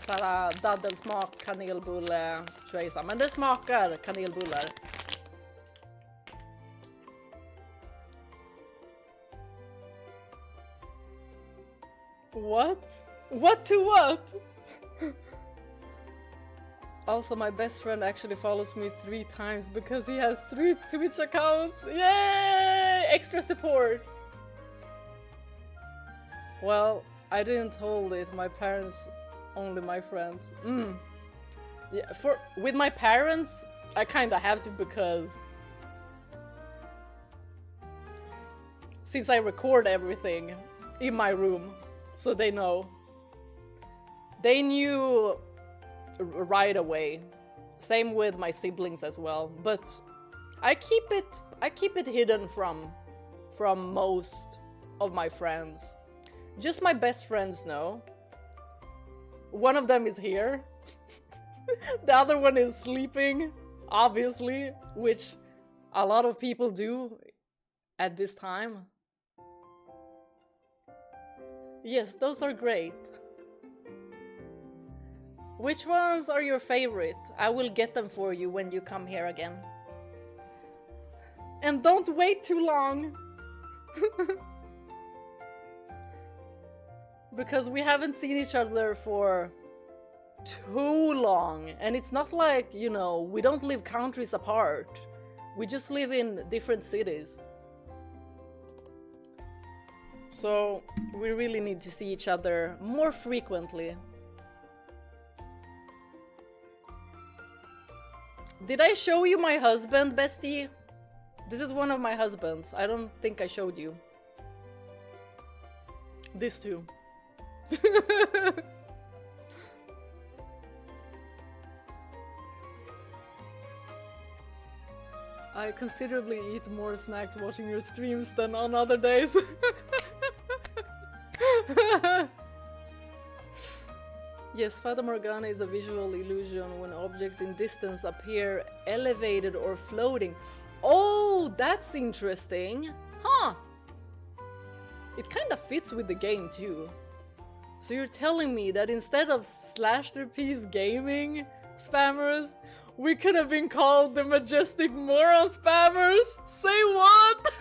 Såhär daddelsmak, kanelbulle, tjejsa. Men det smakar kanelbullar. What? What to what? Also, my best friend actually follows me 3 times because he has 3 Twitch accounts. Yay! Extra support. Well, I didn't hold it. My parents, only my friends. Yeah, with my parents, I kinda have to because since I record everything in my room, so they know. They knew right away. Same with my siblings as well, but I keep it hidden from most of my friends. Just my best friends know. One of them is here. The other one is sleeping, obviously, which a lot of people do at this time. Yes, those are great. Which ones are your favorite? I will get them for you when you come here again. And don't wait too long. Because we haven't seen each other for too long. And it's not like, you know, we don't live countries apart. We just live in different cities. So we really need to see each other more frequently. Did I show you my husband, bestie? This is one of my husbands. I don't think I showed you. This too. I considerably eat more snacks watching your streams than on other days. Yes, Fata Morgana is a visual illusion when objects in distance appear elevated or floating. Oh, that's interesting. Huh. It kind of fits with the game too. So you're telling me that instead of Slashterpiece Gaming spammers, we could have been called the Majestic Moron spammers? Say what?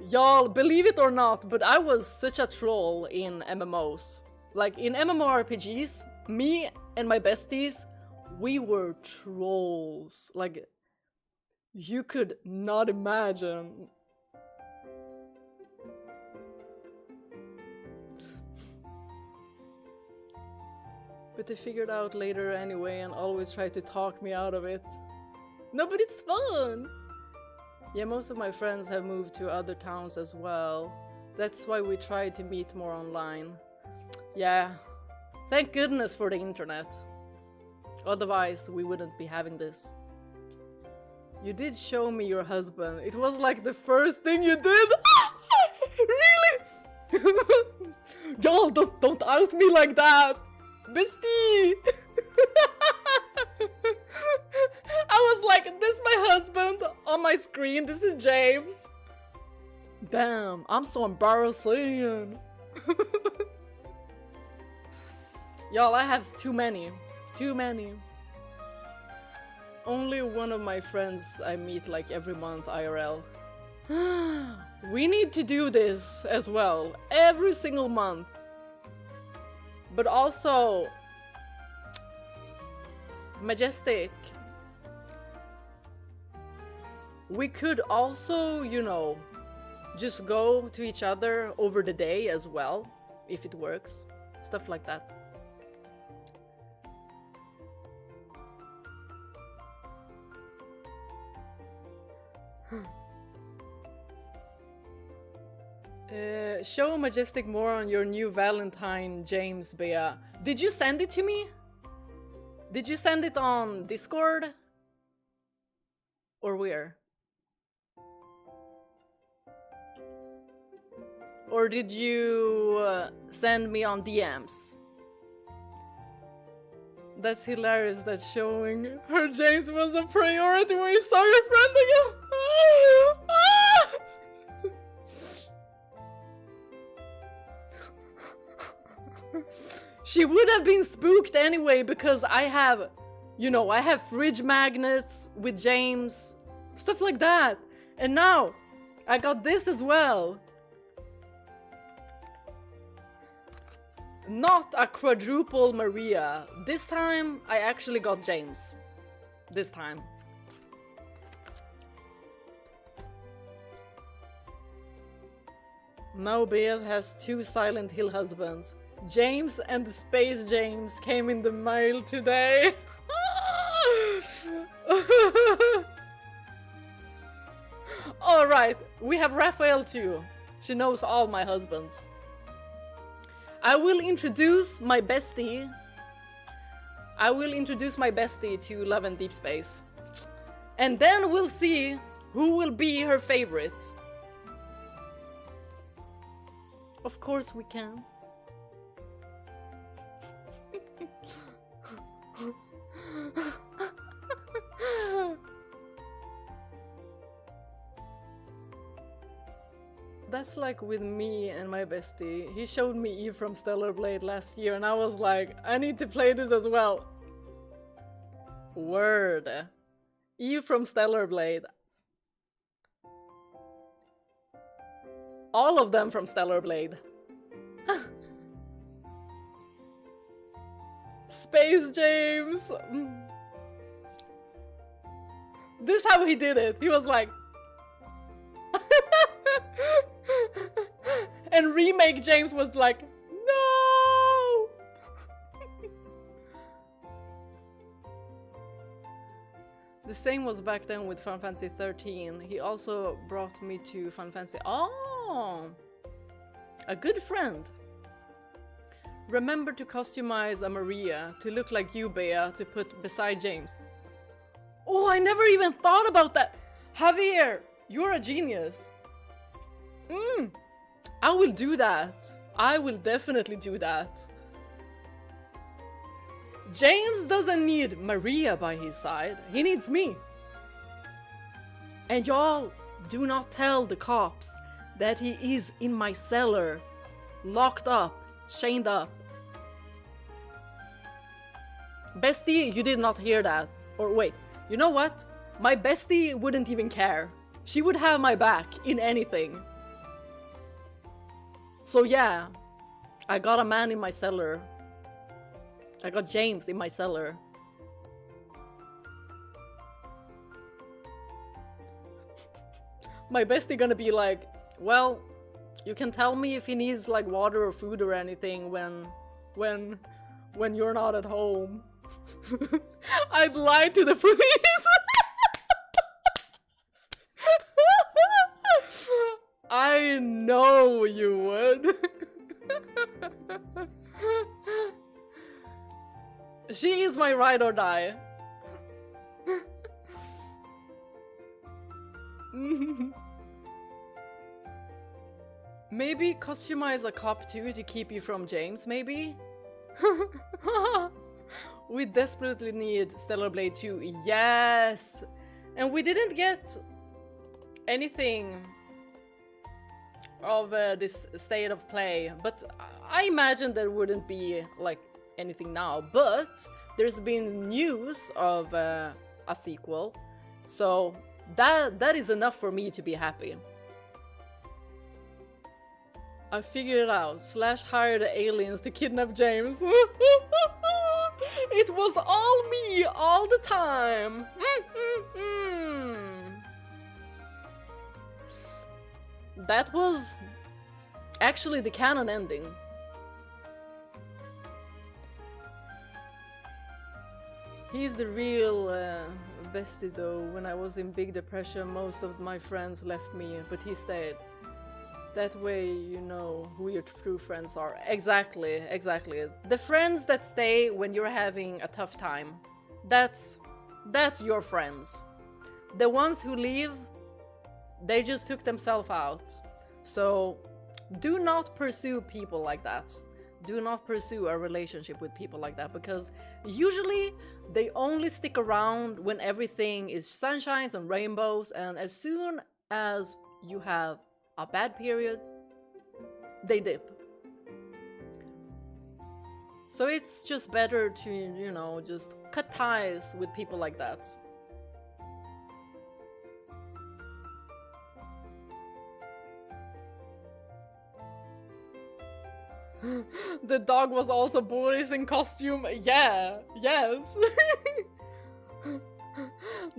Y'all, believe it or not, but I was such a troll in MMOs. Like, in MMORPGs, me and my besties, we were trolls. Like, you could not imagine. But they figured out later anyway and always tried to talk me out of it. No, but it's fun! Yeah, most of my friends have moved to other towns as well. That's why we try to meet more online. Yeah, thank goodness for the internet. Otherwise, we wouldn't be having this. You did show me your husband. It was like the first thing you did. Really? Y'all, don't out me like that. Bestie! I was like, this is my husband on my screen. This is James. Damn, I'm so embarrassing. Y'all, I have too many. Too many. Only one of my friends I meet like every month IRL. We need to do this as well. Every single month. But also... Majestic. We could also, you know, just go to each other over the day as well, if it works. Stuff like that. Show Majestic more on your new Valentine, James, Bea. Did you send it to me? Did you send it on Discord? Or where? Or did you send me on DMs? That's hilarious that showing her James was a priority when you saw your friend again. She would have been spooked anyway because I have, you know, I have fridge magnets with James, stuff like that. And now I got this as well. Not a quadruple Maria. This time I actually got James. This time. Now Bea has two Silent Hill husbands. James and the Space James came in the mail today. Alright, we have Raphael too. She knows all my husbands. I will introduce my bestie. I will introduce my bestie to Love and Deep Space. And then we'll see who will be her favorite. Of course we can. That's like with me and my bestie. He showed me Eve from Stellar Blade last year and I was like, I need to play this as well. Word. Eve from Stellar Blade. All of them from Stellar Blade. Space James. This is how he did it. He was like... And Remake James was like, no! The same was back then with Final Fantasy 13. He also brought me to Final Fantasy... Oh! A good friend. Remember to customize a Maria to look like you, Bea, to put beside James. Oh, I never even thought about that! Javier, you're a genius. I will do that. I will definitely do that. James doesn't need Maria by his side. He needs me. And y'all, do not tell the cops that he is in my cellar, locked up, chained up. Bestie, you did not hear that. Or wait, you know what? My bestie wouldn't even care. She would have my back in anything. So yeah, I got a man in my cellar. I got James in my cellar. My bestie gonna be like, well, you can tell me if he needs like water or food or anything when you're not at home. I'd lie to the police. I know you would. She is my ride or die. Maybe customize a cop too to keep you from James, maybe? We desperately need Stellar Blade 2. Yes! And we didn't get anything of this state of play, but I imagine there wouldn't be like anything now, but there's been news of a sequel, so that is enough for me to be happy. I figured it out. Slash hired the aliens to kidnap James. It was all me all the time. That was actually the canon ending. He's the real bestie though. When I was in big depression, most of my friends left me, but he stayed. That way you know who your true friends are. Exactly, exactly. The friends that stay when you're having a tough time. That's your friends. The ones who leave, they just took themselves out. So do not pursue people like that. Do not pursue a relationship with people like that, because usually they only stick around when everything is sunshines and rainbows, and as soon as you have a bad period, they dip. So it's just better to, you know, just cut ties with people like that. The dog was also Boris in costume. Yeah, yes.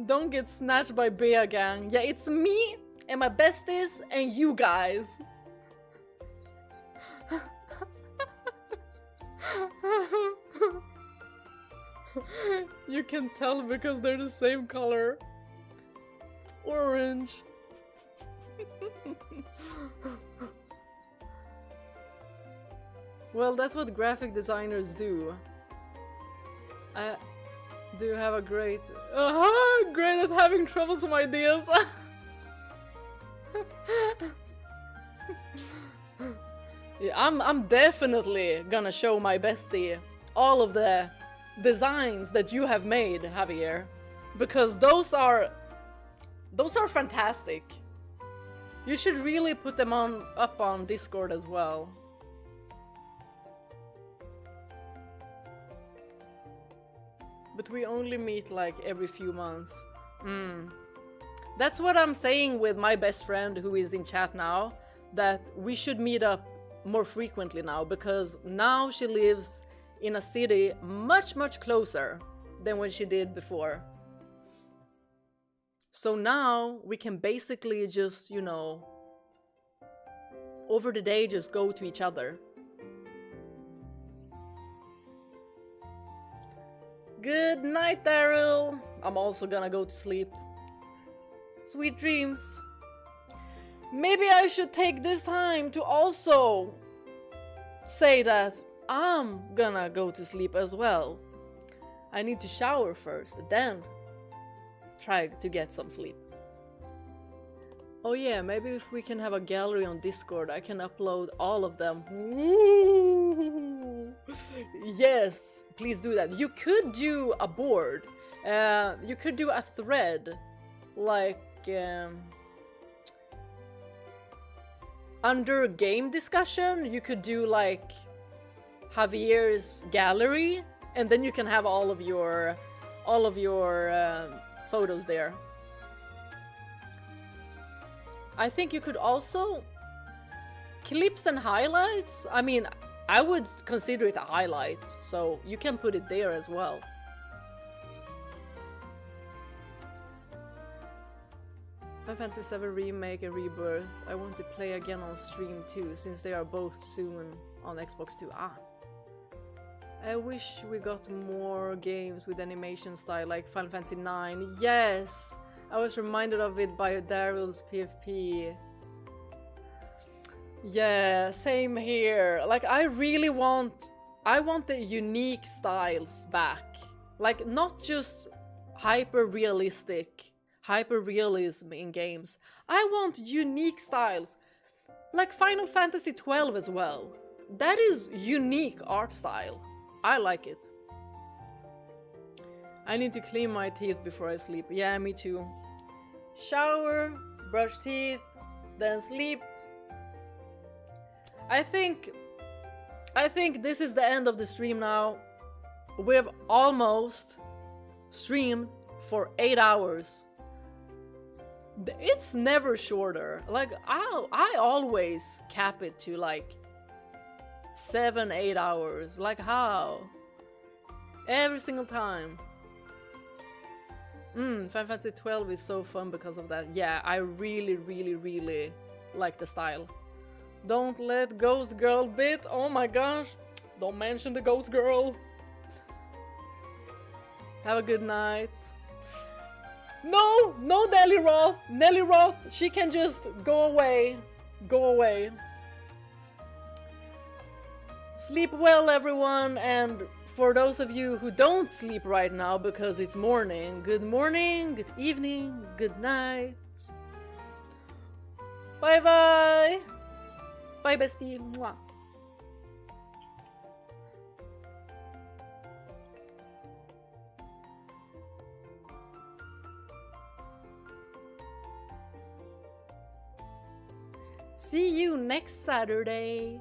Don't get snatched by Bea Gang. Yeah, it's me and my besties and you guys. You can tell because they're the same color. Orange. Well, that's what graphic designers do. I do have a great... great at having troublesome ideas. Yeah, I'm definitely gonna show my bestie all of the designs that you have made, Javier, because those are fantastic. You should really put them up on Discord as well. But we only meet like every few months. That's what I'm saying with my best friend who is in chat now, that we should meet up more frequently now, because now she lives in a city much closer than when she did before. So now we can basically just, you know, over the day just go to each other. Good night, Daryl. I'm also gonna go to sleep. Sweet dreams. Maybe I should take this time to also say that I'm gonna go to sleep as well. I need to shower first, then try to get some sleep. Oh yeah, maybe if we can have a gallery on Discord, I can upload all of them. Ooh. Yes, please do that. You could do a board. You could do a thread, like under game discussion, you could do like Javier's gallery, and then you can have all of your photos there. I think you could also clips and highlights. I mean, I would consider it a highlight, so you can put it there as well. Final Fantasy VII Remake and Rebirth. I want to play again on stream too, since they are both soon on Xbox 2. I wish we got more games with animation style like Final Fantasy 9. Yes! I was reminded of it by Daryl's PFP. Yeah, same here. Like, I want the unique styles back. Like, not just hyper-realism in games. I want unique styles. Like Final Fantasy 12 as well. That is unique art style. I like it. I need to clean my teeth before I sleep. Yeah, me too. Shower, brush teeth, then sleep. I think this is the end of the stream now. We've almost streamed for 8 hours. It's never shorter. Like, I always cap it to like 7-8 hours. Like, how? Every single time. Final Fantasy 12 is so fun because of that. Yeah, I really, really, really like the style. Don't let Ghost Girl bit. Oh my gosh. Don't mention the Ghost Girl. Have a good night. No, no Nelly Roth. Nelly Roth, she can just go away. Go away. Sleep well, everyone, and for those of you who don't sleep right now because it's morning, good evening, good night. Bye bye. Bye, bestie. Mwah. See you next Saturday.